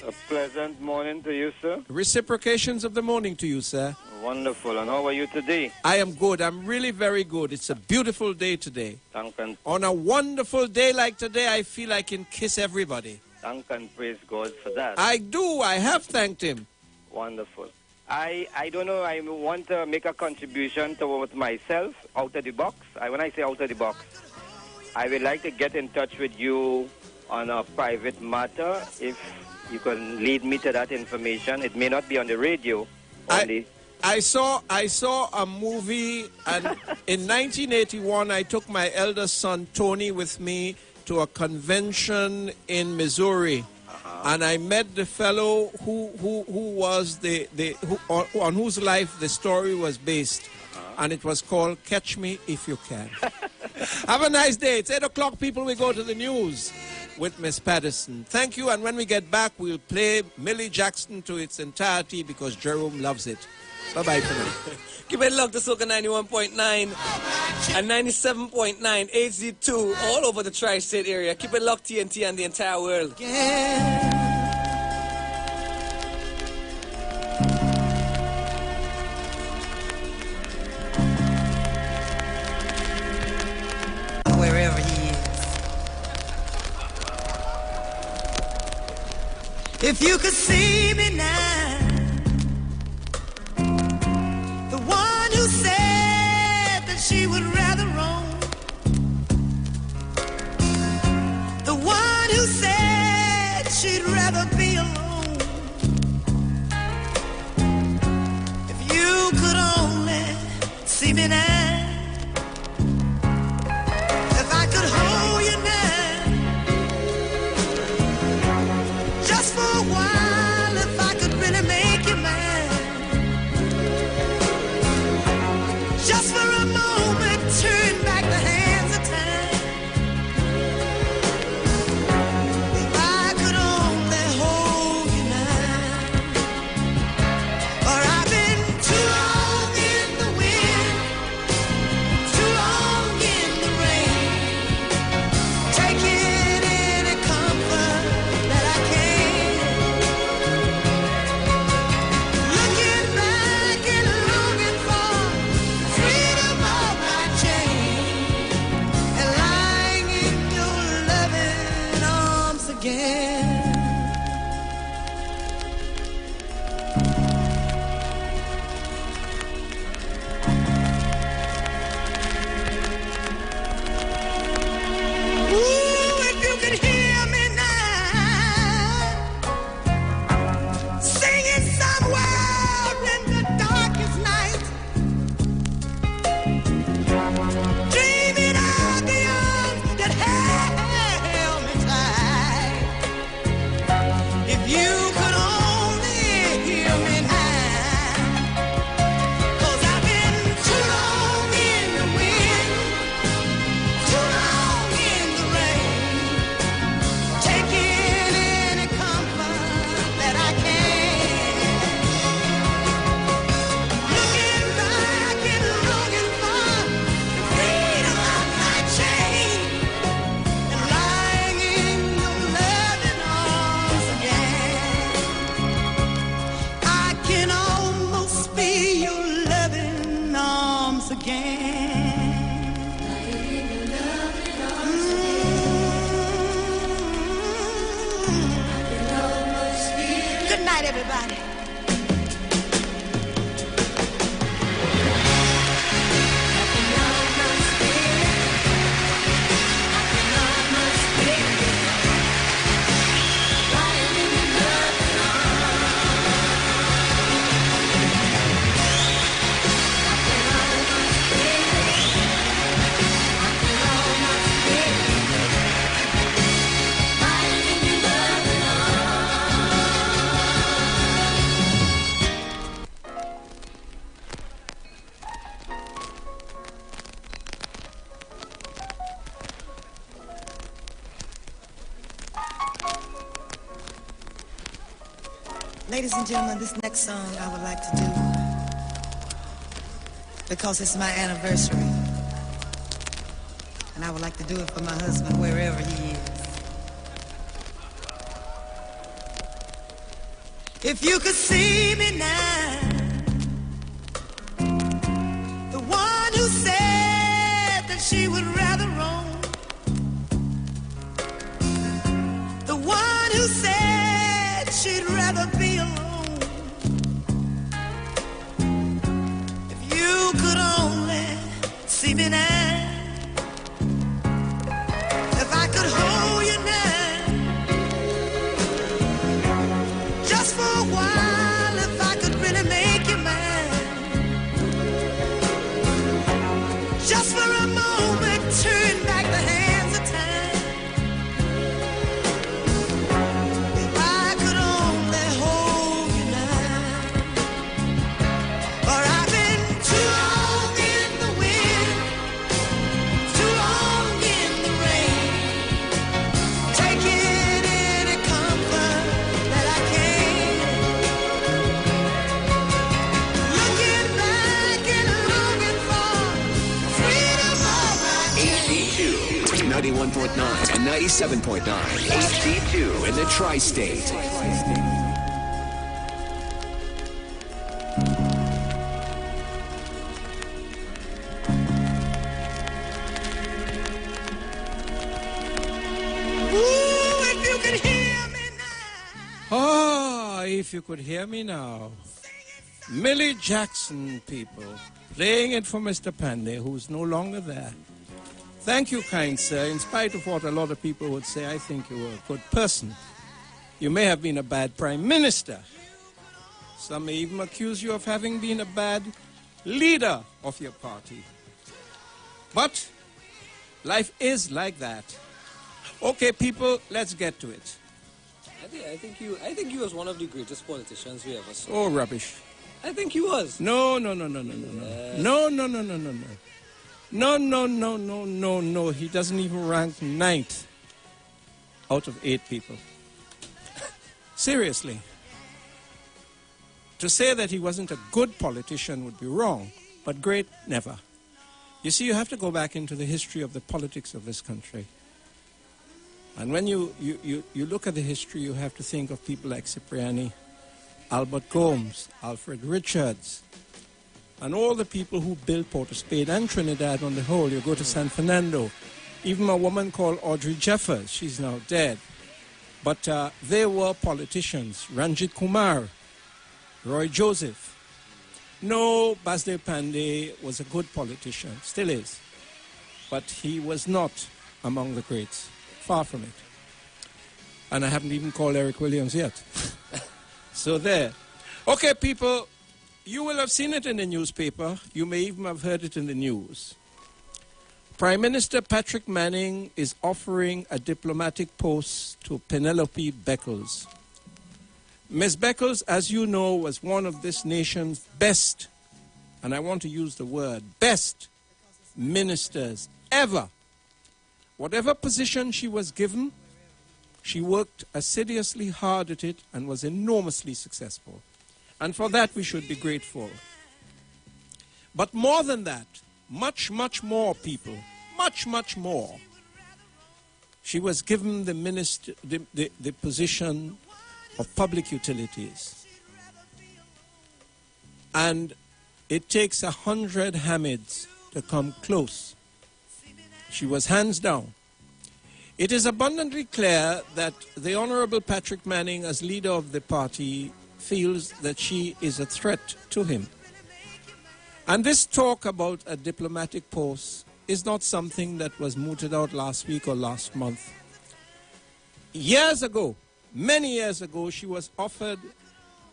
A pleasant morning to you, sir. Reciprocations of the morning to you, sir. Wonderful. And how are you today? I am good. I'm really very good. It's a beautiful day today. Thank and, On a wonderful day like today, I feel I can kiss everybody. thank and praise God for that. I do. I have thanked him. Wonderful. I don't know. I want to make a contribution towards myself out of the box. When I say out of the box, I would like to get in touch with you on a private matter. If you can lead me to that information, it may not be on the radio. I saw a movie, and in 1981, I took my eldest son Tony with me to a convention in Missouri. And I met the fellow who was on whose life the story was based, and it was called "Catch Me If You Can." Have a nice day. It's 8 o'clock, people. We go to the news with Miss Patterson. Thank you, and when we get back, we'll play Millie Jackson to its entirety because Jerome loves it. Bye-bye for now. Keep it locked to Soca 91.9 and 97.9 HD2 all over the tri-state area. Keep it locked, TNT, and the entire world. Wherever he is. If you could see me now, the one who said that she would rather roam, the one who said she'd rather be alone. If you could only see me now, if I could hold you now, just for a while, if I could really make you mine, just for a moment, turn back the hands of time. If I could only hold you now, for I've been too long in the wind, too long in the rain, taking any comfort that I can, looking back and longing for freedom of my chain, and lying in your loving arms again. Ooh, if you could hear me now, singing somewhere in the darkest night, dreaming of the arms that held me tight. If you could only hear me now, 'cause I've been too long in the wind, too long in the rain, taking any comfort that I can, looking back and longing for the freedom of my chain, and lying in your loving arms again. I can almost feel your loving arms again. Good night, everybody. Ladies and gentlemen, this next song I would like to do, because it's my anniversary, and I would like to do it for my husband wherever he is. If you could see me now, the one who said that she would rather roam, the one who said she'd rather be alone. If you could only see me now, if I could hold you now, just for a while, if I could really make you mine, just for a moment, turn back the hands of time. If I could only hold you now, for I've been too long in the wind, too long in the rain, taking any comfort that I can, looking back and longing for freedom of my HD2, 91.9 and 97.9. HD2 in the tri-state. Ooh, if you could hear me Ah, if you could hear me now. Millie Jackson, people, playing it for Mr. Pandey, who's no longer there. Thank you, kind sir. In spite of what a lot of people would say, I think you were a good person. You may have been a bad prime minister. Some may even accuse you of having been a bad leader of your party. But life is like that. Okay, people, let's get to it. I think you was one of the greatest politicians we ever saw. Oh, rubbish. I think he was. No. No. He doesn't even rank ninth out of 8 people. Seriously. To say that he wasn't a good politician would be wrong, but great, never. You see, you have to go back into the history of the politics of this country. And when you look at the history, you have to think of people like Cipriani, Albert Gomes, Alfred Richards, and all the people who built Port of Spain and Trinidad on the whole. You go to San Fernando, even a woman called Audrey Jeffers, she's now dead. But they were politicians. Ranjit Kumar, Roy Joseph. No, Basdeo Panday was a good politician, still is. But he was not among the greats. Far from it. And I haven't even called Eric Williams yet. So there. Okay, people, you will have seen it in the newspaper. You may even have heard it in the news. Prime Minister Patrick Manning is offering a diplomatic post to Penelope Beckles. Ms. Beckles, as you know, was one of this nation's best, and I want to use the word, best ministers ever. Whatever position she was given, she worked assiduously hard at it and was enormously successful. And for that we should be grateful. But more than that, much more, people, much more. She was given the position of public utilities. And it takes 100 Hamids to come close. She was hands down. It is abundantly clear that the Honorable Patrick Manning, as leader of the party, feels that she is a threat to him. And this talk about a diplomatic post is not something that was mooted out last week or last month. Years ago, many years ago, she was offered,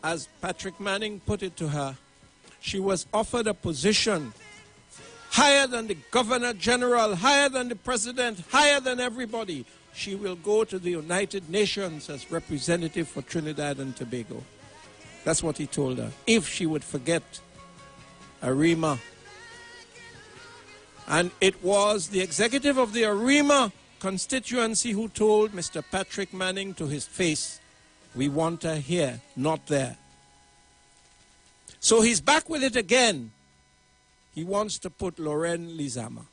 as Patrick Manning put it to her, she was offered a position higher than the Governor General, higher than the President, higher than everybody. She will go to the United Nations as representative for Trinidad and Tobago. That's what he told her, if she would forget Arima. And it was the executive of the Arima constituency who told Mr. Patrick Manning to his face, we want her here, not there. So he's back with it again. He wants to put Lorraine Lizama.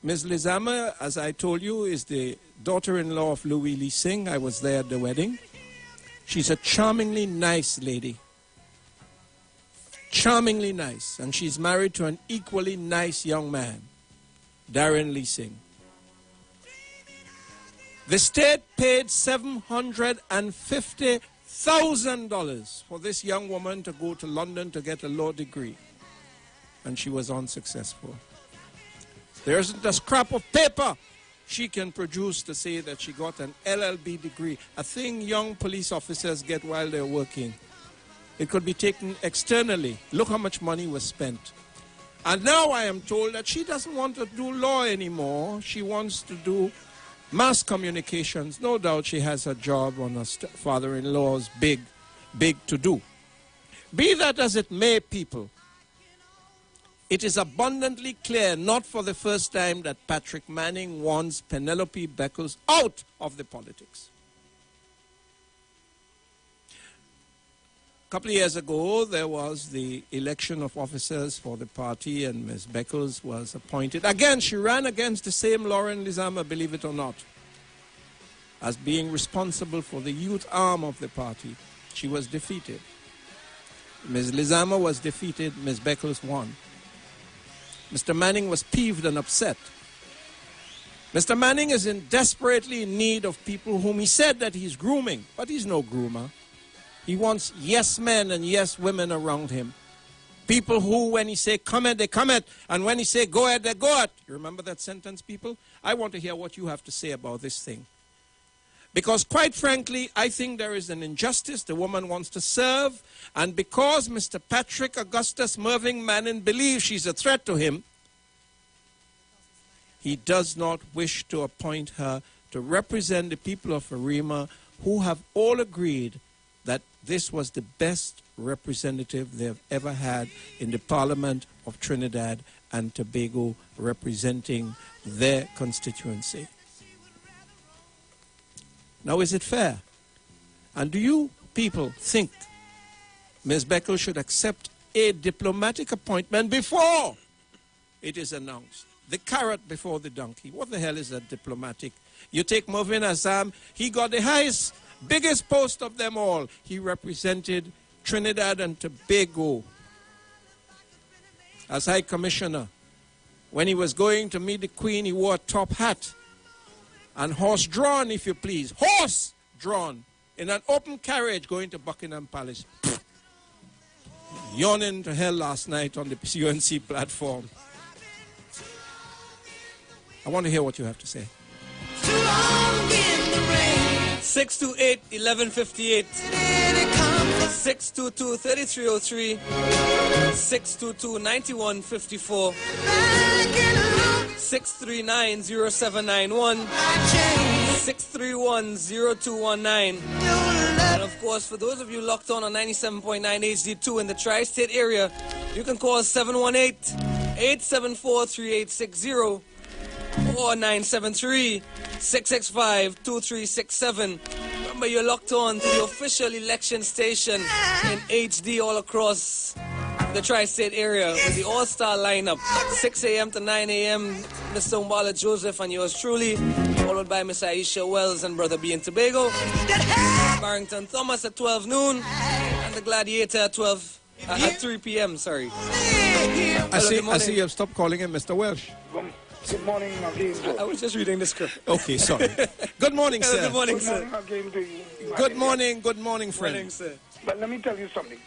Ms. Lizama, as I told you, is the daughter-in-law of Louis Lee Singh. I was there at the wedding. She's a charmingly nice lady. Charmingly nice. And she's married to an equally nice young man, Darren Lee Singh. The state paid $750,000 for this young woman to go to London to get a law degree. And she was unsuccessful. There isn't a scrap of paper she can produce to say that she got an LLB degree, a thing young police officers get while they're working. It could be taken externally. Look how much money was spent. And now I am told that she doesn't want to do law anymore. She wants to do mass communications. No doubt she has a job on her father-in-law's big to do. Be that as it may, people, it is abundantly clear, not for the first time, that Patrick Manning wants Penelope Beckles out of the politics. A couple of years ago, there was the election of officers for the party, and Ms. Beckles was appointed. Again, she ran against the same Lauren Lizama, believe it or not, as being responsible for the youth arm of the party. She was defeated. Ms. Lizama was defeated, Ms. Beckles won. Mr. Manning was peeved and upset. Mr. Manning is desperately in need of people whom he said that he's grooming, but he's no groomer. He wants yes men and yes women around him. People who, when he say come at, they come at, and when he say go at, they go at. You remember that sentence, people? I want to hear what you have to say about this thing. Because quite frankly, I think there is an injustice. The woman wants to serve. And because Mr. Patrick Augustus Mervyn Manning believes she's a threat to him, he does not wish to appoint her to represent the people of Arima, who have all agreed that this was the best representative they've ever had in the Parliament of Trinidad and Tobago, representing their constituency. Now, is it fair? And do you people think Ms. Beckel should accept a diplomatic appointment before it is announced? The carrot before the donkey. What the hell is that diplomatic? You take Mervyn Azam, he got the highest, biggest post of them all. He represented Trinidad and Tobago as High Commissioner. When he was going to meet the Queen, he wore a top hat and horse-drawn, if you please. Horse-drawn in an open carriage going to Buckingham Palace. Yawning to hell last night on the UNC platform. I want to hear what you have to say. 628-1158, 622-3303, 622-9154, 639-0791, 631-0219. And of course, for those of you locked on 97.9 HD2 in the tri-state area, you can call 718-874-3860 or 973-665-2367. Remember, you're locked on to the official election station in HD all across the tri-state area with the all-star lineup. 6 a.m. to 9 a.m., Mr. Umbala Joseph and yours truly, followed by Miss Aisha Wells and Brother B in Tobago. Barrington Thomas at 12 noon, and the Gladiator at 3 p.m., sorry. I see you have stopped calling him Mr. Welsh. Good morning again. I was just reading the script. Okay, sorry. Good morning, sir. Good morning, sir. Again to you. Good morning, friend. Morning, sir. But let me tell you something.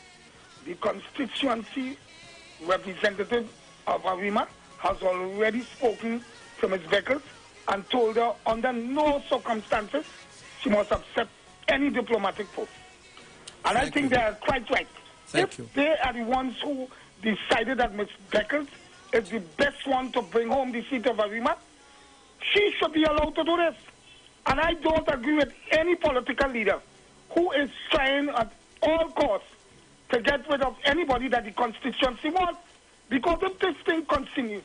The constituency representative of Arima has already spoken to Ms. Beckles and told her under no circumstances she must accept any diplomatic post. And I think they are quite right. If they are the ones who decided that Ms. Beckles is the best one to bring home the seat of Arima, she should be allowed to do this. And I don't agree with any political leader who is trying at all costs to get rid of anybody that the constituency wants. Because if this thing continues,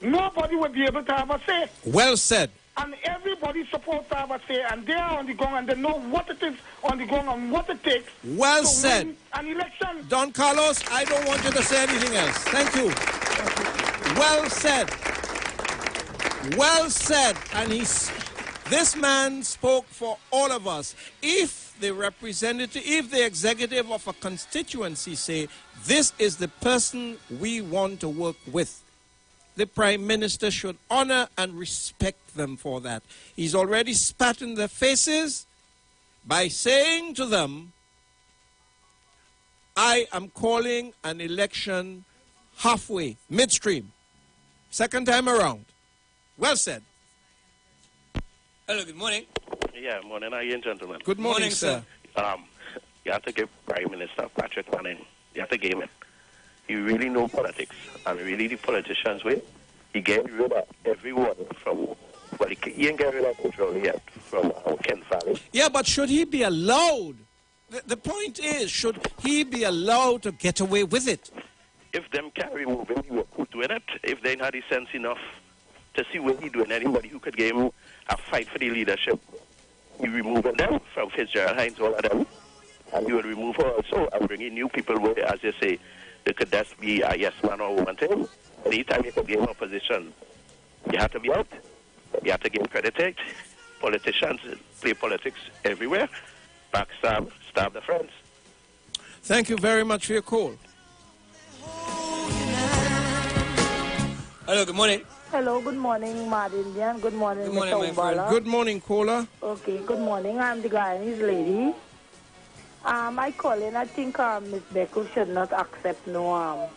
nobody will be able to have a say. Well said. And everybody's supposed to have a say, and they are on the ground, and they know what it is on the ground and what it takes well to said. win an election. Don Carlos, I don't want you to say anything else. Thank you. Well said. Well said. And this man spoke for all of us. If the representative, if the executive of a constituency say, this is the person we want to work with, the Prime Minister should honor and respect them for that. He's already spat in their faces by saying to them, I am calling an election halfway, midstream. Second time around. Well said. Hello, good morning. Yeah, morning again, gentlemen. Good morning, sir. You have to give Prime Minister Patrick Manning, you have to give him. He really know politics, and really the politicians way. He get rid of everyone from, well, he ain't get rid of control yet from Kent Valley. Yeah, but should he be allowed? The point is, should he be allowed to get away with it? If them can remove him, he will put with it. If they had the sense enough to see what he doing, anybody who could give him a fight for the leadership, he removing them from Fitzgerald Hines, all of them, and he will remove her also and bring in new people where, as you say, they could just be a yes man or woman thing. Anytime you could give opposition, you have to be out. You have to give credit to it. Politicians play politics everywhere. Backstab, stab the friends. Thank you very much for your call. Hello, good morning. Hello, good morning, Madindian. Good morning, Good morning, Mr. my friend. Ubala. Good morning, caller. Okay, good morning. I'm the Guyanese lady. I call in. I think Ms. Beckle should not accept no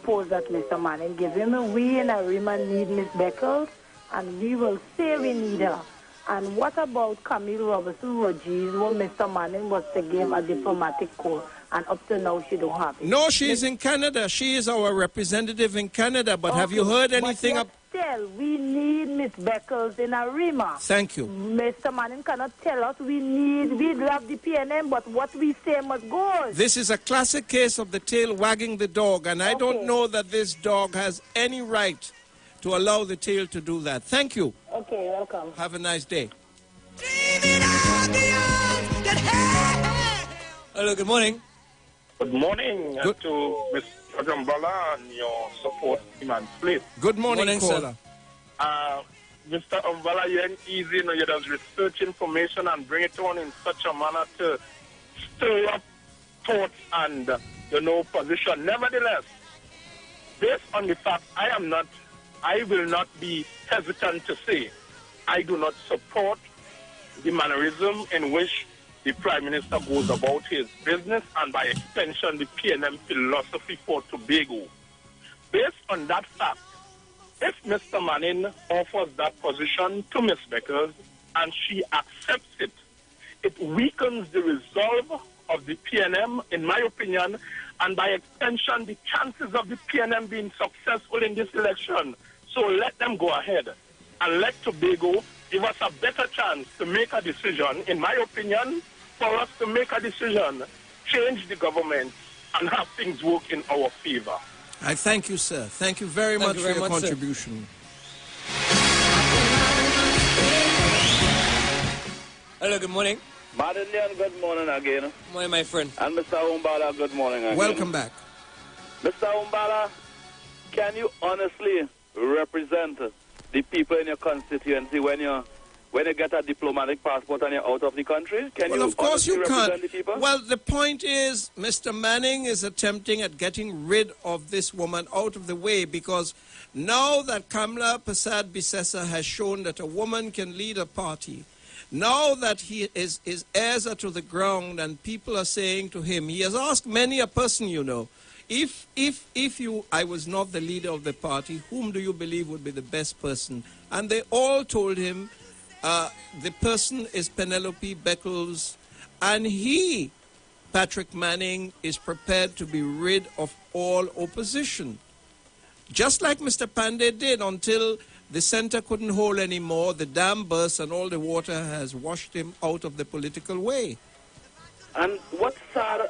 post that Mr. Manning gives him. We in Arima need Ms. Beckle, and we will say we need her. And what about Camille Robertson Rodriguez, when Mr. Manning was to give a diplomatic call, and up to now she don't have it? No, she's in Canada. She is our representative in Canada. But have you heard anything? But still, we need Miss Beckles in Arima. Thank you. Mr. Manning cannot tell us we love the PNM, but what we say must go. This is a classic case of the tail wagging the dog, and I don't know that this dog has any right to allow the tail to do that. Thank you. Okay, welcome. Have a nice day. Hello, good morning. Good morning to Mr. Umbala and your support team and split. Good morning, caller. Mr. Umbala, you ain't easy. You know, you just research information and bring it on in such a manner to stir up thoughts and, position. Nevertheless, based on the fact I will not be hesitant to say I do not support the mannerism in which the Prime Minister goes about his business and by extension the PNM philosophy for Tobago. Based on that fact, if Mr. Manning offers that position to Ms. Beckers and she accepts it, it weakens the resolve of the PNM, in my opinion, and by extension the chances of the PNM being successful in this election. So let them go ahead and let Tobago give us a better chance to make a decision, in my opinion, for us to make a decision, change the government, and have things work in our favor. I thank you, sir. Thank you very much for your contribution. Hello, good morning. Madeleine, good morning again. Good morning, my friend. And Mr. Umbala, good morning again. Welcome back. Mr. Umbala, can you honestly represent the people in your constituency when you get a diplomatic passport and you're out of the country? Well, of course you can't. The people? Well, the point is, Mr. Manning is attempting at getting rid of this woman out of the way, because now that Kamla Prasad Bisesa has shown that a woman can lead a party, now that his heirs are to the ground and people are saying to him, he has asked many a person, if I was not the leader of the party, whom do you believe would be the best person? And they all told him, the person is Penelope Beckles, and he, Patrick Manning, is prepared to be rid of all opposition. Just like Mr. Pandey did until the center couldn't hold anymore, the dam burst and all the water has washed him out of the political way. And what's sad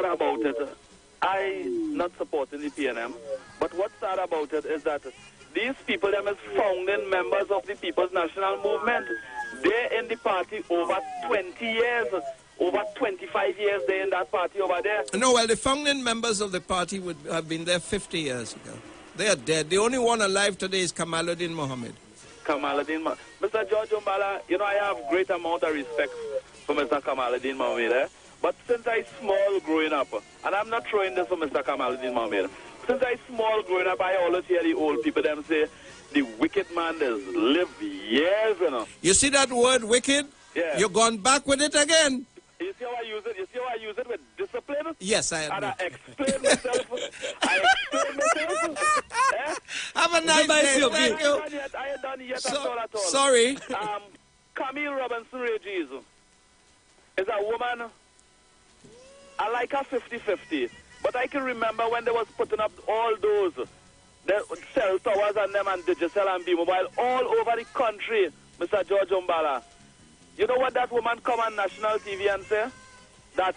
about it, I'm not supporting the PNM, but what's sad about it is that these people, them as founding members of the People's National Movement, they're in the party over 20 years, over 25 years they're in that party over there. No, well, the founding members of the party would have been there 50 years ago. They are dead. The only one alive today is Kamaluddin Mohammed. Mr. George Umbala, I have great amount of respect for Mr. Kamaluddin Mohammed, but since I small growing up, and I'm not throwing this for Mr. Kamaluddin Mohammed, since I small growing up, I always hear the old people them say, the wicked man does live years, You see that word wicked? Yeah. You're gone back with it again. You see how I use it? You see how I use it with discipline? Yes, I admit. And I explain myself. Have a nice day. Thank you. I ain't done yet at all. Sorry. Camille Robinson Regis is a woman. I like her 50-50. But I can remember when they was putting up all those cell towers and them and Digicel and B-Mobile all over the country, Mr. George Umbala. You know what that woman come on national TV and say? That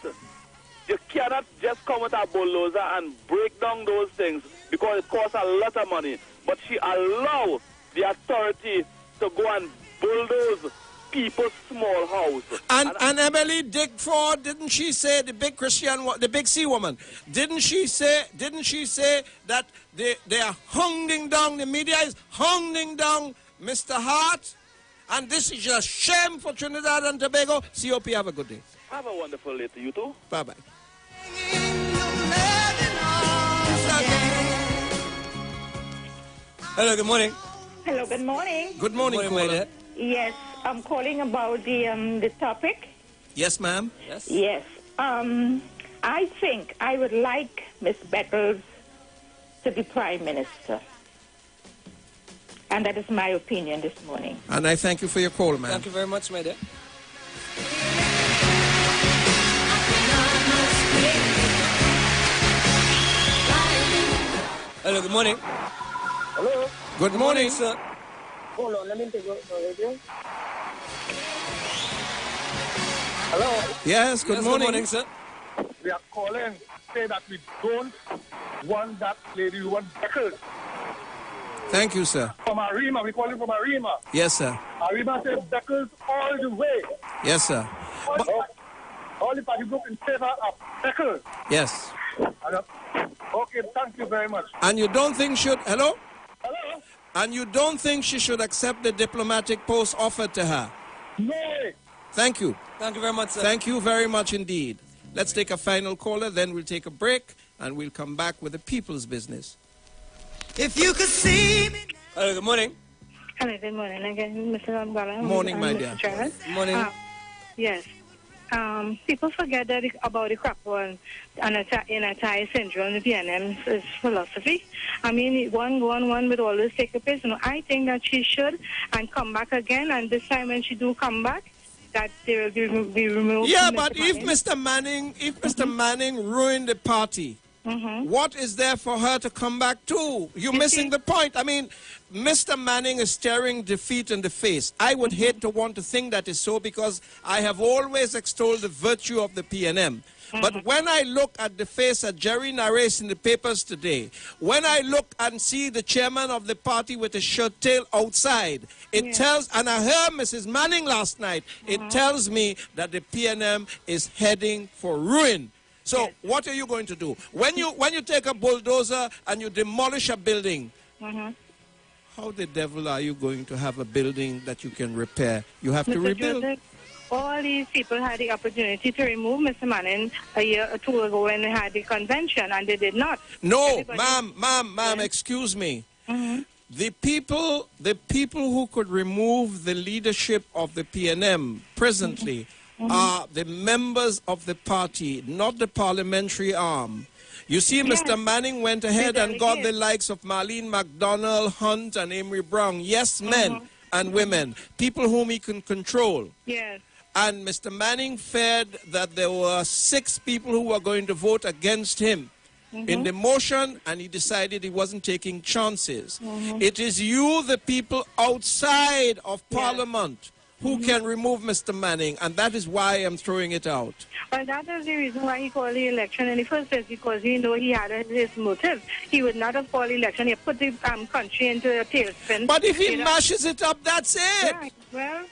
you cannot just come with a bulldozer and break down those things because it costs a lot of money. But she allowed the authority to go and bulldoze people's small house. And Emily Dickford, didn't she say, the big the big C woman, didn't she say that they are hounding down, the media is hounding down Mr. Hart? And this is a shame for Trinidad and Tobago. COP, have a good day. Have a wonderful day to you too. Bye-bye. Hello, good morning. Hello, good morning. Good morning, caller. Yes, I'm calling about the topic. Yes, ma'am. Yes. I think I would like Miss Beckles to be Prime Minister. And that is my opinion this morning. And I thank you for your call, man. Thank you very much, my dear. Hello, good morning. Hello. Good morning, sir. Hold on, let me take the radio. Hello. Yes, good morning. Sir. We are calling, say that we don't want that lady, we want Beckles. Thank you, sir. From Arima, we call him from Arima. Yes, sir. Arima says Beckles all the way. Yes, sir. All the party group in favor of Beckles. Yes. Okay, thank you very much. And you don't think hello? Hello? And you don't think she should accept the diplomatic post offered to her? No. Thank you. Thank you very much, sir. Thank you very much indeed. Let's take a final caller, then we'll take a break, and we'll come back with the people's business. If you could see me. Hello, good morning. Hello, good morning again, Mr. Ambala. Morning, my dear. Morning. Yes. People forget that about the crop one and in attire syndrome, the PNM's philosophy. I mean, one would always take a place. You know, I think that she should and come back again, and this time when she do come back, that they will be removed. Yeah, but if Mr. Manning ruined the party, what is there for her to come back to? You're missing the point. I mean, Mr. Manning is staring defeat in the face. I would hate to want to think that is so, because I have always extolled the virtue of the PNM. But when I look at the face of Jerry Nares in the papers today, when I look and see the chairman of the party with a shirt tail outside, it tells, and I heard Mrs. Manning last night, it tells me that the PNM is heading for ruin. So what are you going to do? When you take a bulldozer and you demolish a building, how the devil are you going to have a building that you can repair? You have to rebuild. Joseph, all these people had the opportunity to remove Mr. Manning a year or two ago when they had the convention, and they did not. No, ma'am, excuse me. The people who could remove the leadership of the PNM presently are the members of the party, not the parliamentary arm. You see, Mr. Manning went ahead and got the likes of Marlene MacDonald, Hunt, and Amory Brown. Yes, men and women, people whom he can control. Yes. And Mr. Manning feared that there were 6 people who were going to vote against him in the motion, and he decided he wasn't taking chances. It is you, the people outside of Parliament, who can remove Mr. Manning, and that is why I'm throwing it out. Well, that is the reason why he called the election in the first place, because he knew he had his motive. He would not have called the election. He put the country into a tailspin. But if he mashes it up, that's it. Right. Well,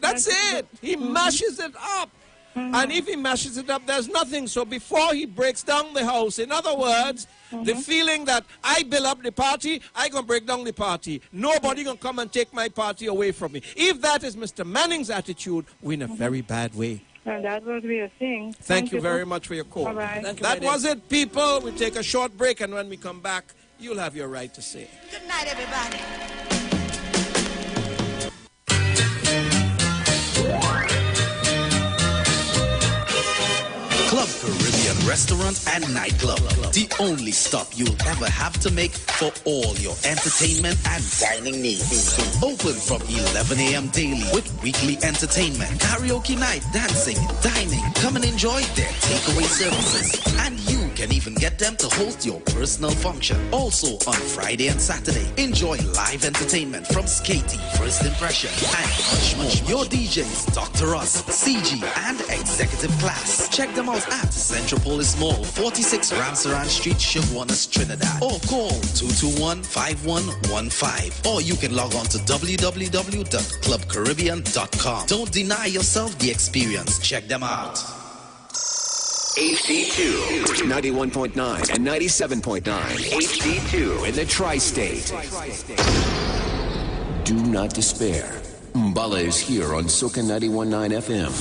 that's it. He mashes it up. And if he mashes it up, there's nothing. So before he breaks down the house, in other words, the feeling that I build up the party, I gonna break down the party. Nobody gonna come and take my party away from me. If that is Mr. Manning's attitude, we're in a very bad way. And that was we are saying. Thank you very much for your call. Bye-bye. That was it, people. We'll take a short break, and when we come back, you'll have your right to say. Good night, everybody. Club Caribbean Restaurant and Nightclub. The only stop you'll ever have to make for all your entertainment and dining needs. Open from 11 a.m. daily with weekly entertainment, karaoke night, dancing, dining. Come and enjoy their takeaway services. And you can even get them to host your personal function. Also on Friday and Saturday, enjoy live entertainment from Skaty, First Impression, and much more. Your DJs, Dr. Ross, CG, and Executive Class. Check them out at Centropolis Mall, 46 Ramsaran Street, Chaguanas, Trinidad. Or call 221-5115. Or you can log on to www.clubcaribbean.com. Don't deny yourself the experience. Check them out. HD2, 91.9 and 97.9. HD2 in the tri-state. Do not despair. Mbala is here on Soca 91.9 FM.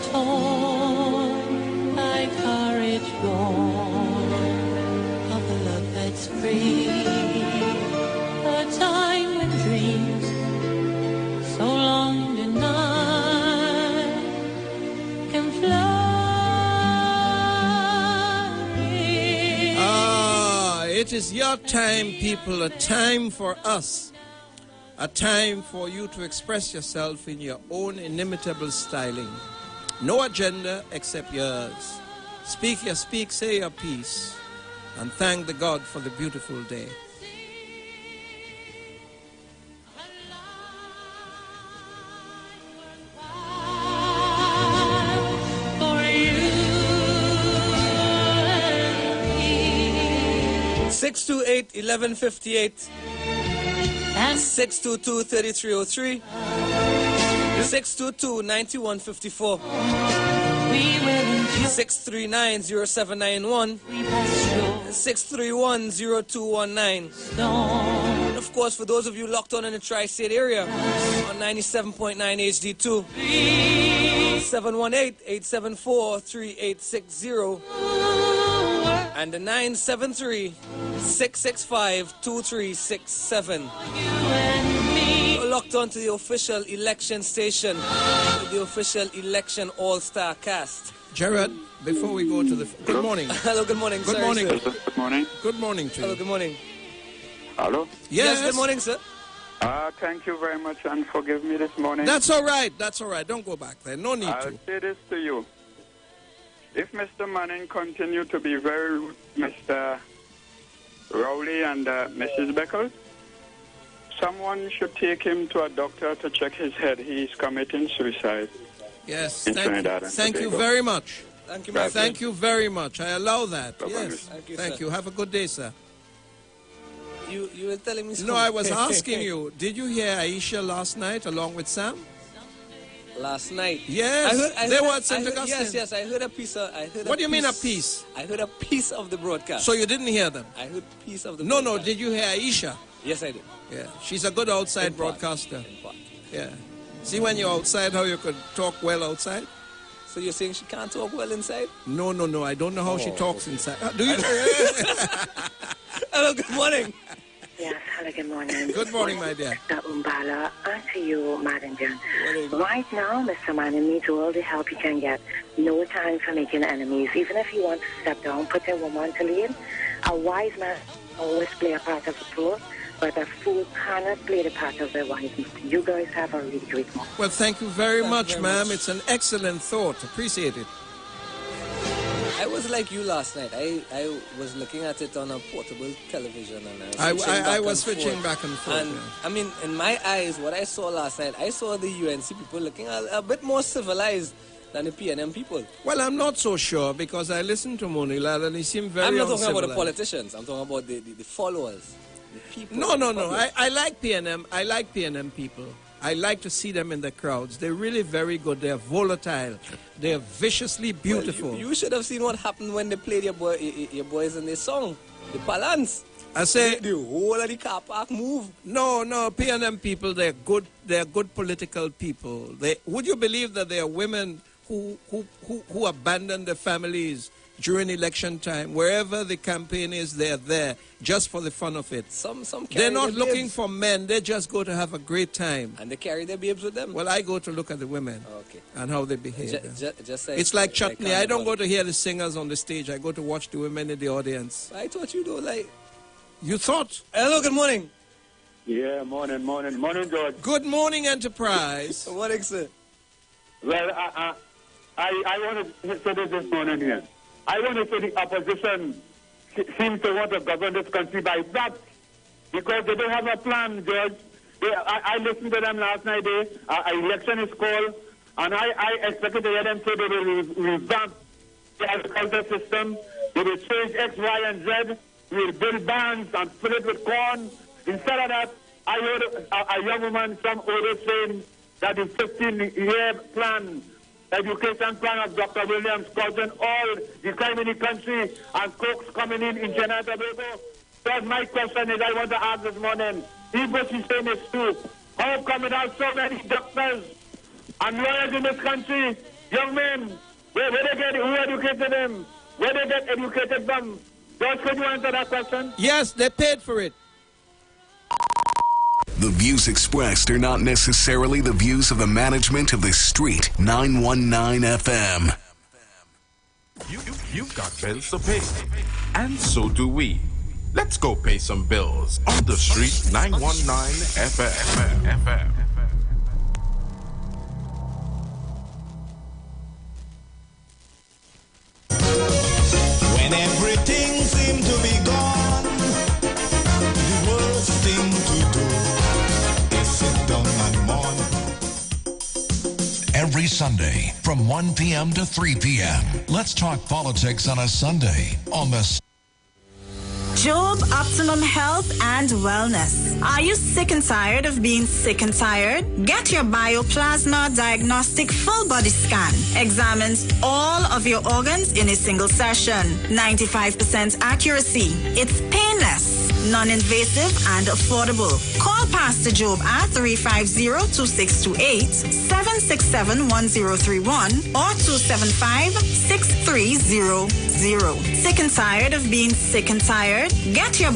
torn by courage born of a love that's free. A time when dreams so long denied can flourish. Ah, it is your time, people, a time for us. A time for you to express yourself in your own inimitable styling. No agenda except yours. Speak your speak, say your piece, and thank the God for the beautiful day. For you and me. 628-1158. 622-3303. 622-9154. 639-0791. 631-0219. And of course, for those of you locked on in the tri-state area on 97.9 HD2, 718-874-3860 and the 973-665-2367. Locked on to the official election station, the official election all-star cast. Gerard, before we go to the... Good morning. Hello, good morning. Good morning. Sir. Good morning. Good morning to you. Hello, good morning. Hello? Yes, good morning, sir. Thank you very much and forgive me this morning. That's all right. That's all right. Don't go back there. No need I'll to. say this to you. If Mr. Manning continue to be very rude, Mr. Rowley and Mrs. Beckles, someone should take him to a doctor to check his head. He's committing suicide. Yes, in thank Trinidad you. and Thank you Tobago. very much. Thank you, my Thank you very much. I allow that. Bye-bye. Yes. Thank you. Have a good day, sir. You were telling me something. No, I was asking you, did you hear Aisha last night along with Sam? Last night. Yes, they were at St. Augustine. Yes, I heard a piece of... What do you mean a piece? I heard a piece of the broadcast. So you didn't hear them? I heard a piece of the No, broadcast. did you hear Aisha? Yes, I did. Yeah, she's a good outside broadcaster. Yeah. See when you're outside how you could talk well outside? So you're saying she can't talk well inside? No, I don't know how she talks inside. Do you? Hello, good morning. Yes, hello, good morning. Good morning, my dear. Mr. Umbala, and to you, Madam Jan. Right now, Mr. Manning needs all the help he can get. No time for making enemies. Even if you want to step down, put a woman to lead. A wise man always play a part of the fool, but a fool cannot play the part of the wise man. You guys have a really great moment. Well, thank you very much, ma'am. It's an excellent thought. Appreciate it. I was like you last night. I was looking at it on a portable television and I was switching back and forth. And I mean, in my eyes, what I saw last night, I saw the UNC people looking a bit more civilized than the PNM people. Well, I'm not so sure because I listened to Monilal and he seemed very I'm not talking about the uncivilized. politicians. I'm talking about the followers, the people. No. the public. I like PNM. I like PNM people. I like to see them in the crowds. They're really very good. They're volatile. They're viciously beautiful. Well, you should have seen what happened when they played your boys in their song, the Palance. I say the whole of the car park move. No, PNM people, they're good political people. Would you believe that there are women who abandon their families during election time? Wherever the campaign is, they're there just for the fun of it. Some they're not their looking babes. for men. They just go to have a great time. And they carry their babes with them. Well, I go to look at the women and how they behave. Just It's like chutney. I don't go go to hear the singers on the stage. I go to watch the women in the audience. I thought you don't like. You thought? Hello, good morning. Yeah, morning, George. Good morning, Enterprise. Good morning, sir. Well, I want to say this morning here. I want to say the opposition seems to want to govern this country by that because they don't have a plan, George. I listened to them last night. Election is called, and I expected to hear them say they will revamp the agriculture system. They will change X, Y, and Z. We will build bands and fill it with corn. Instead of that, I heard a young woman from Odo saying that the 15-year plan, education plan of Dr. Williams causing all the crime in the country and cooks coming in Trinidad and Tobago. That's my question is I want to ask this morning. If what she's saying is true, how come without so many doctors and lawyers in this country, young men, where they get, who educated them? Where they get educated from? George, could you answer that question? Yes, they paid for it. The views expressed are not necessarily the views of the management of the Street 919 FM. You've got bills to pay, and so do we. Let's go pay some bills on the Street 919 FM. When everything seemed to be gone, the worst thing to do is sit down and mourn. Every Sunday from 1 p.m. to 3 p.m. Let's talk politics on a Sunday on the Job Optimum Health and Wellness. Are you sick and tired of being sick and tired? Get your Bioplasma Diagnostic Full Body Scan. Examines all of your organs in a single session. 95% accuracy. It's painless, non-invasive, and affordable. Call Pastor Job at 350-2628, 767-1031, or 275-6300. Sick and tired of being sick and tired? Get your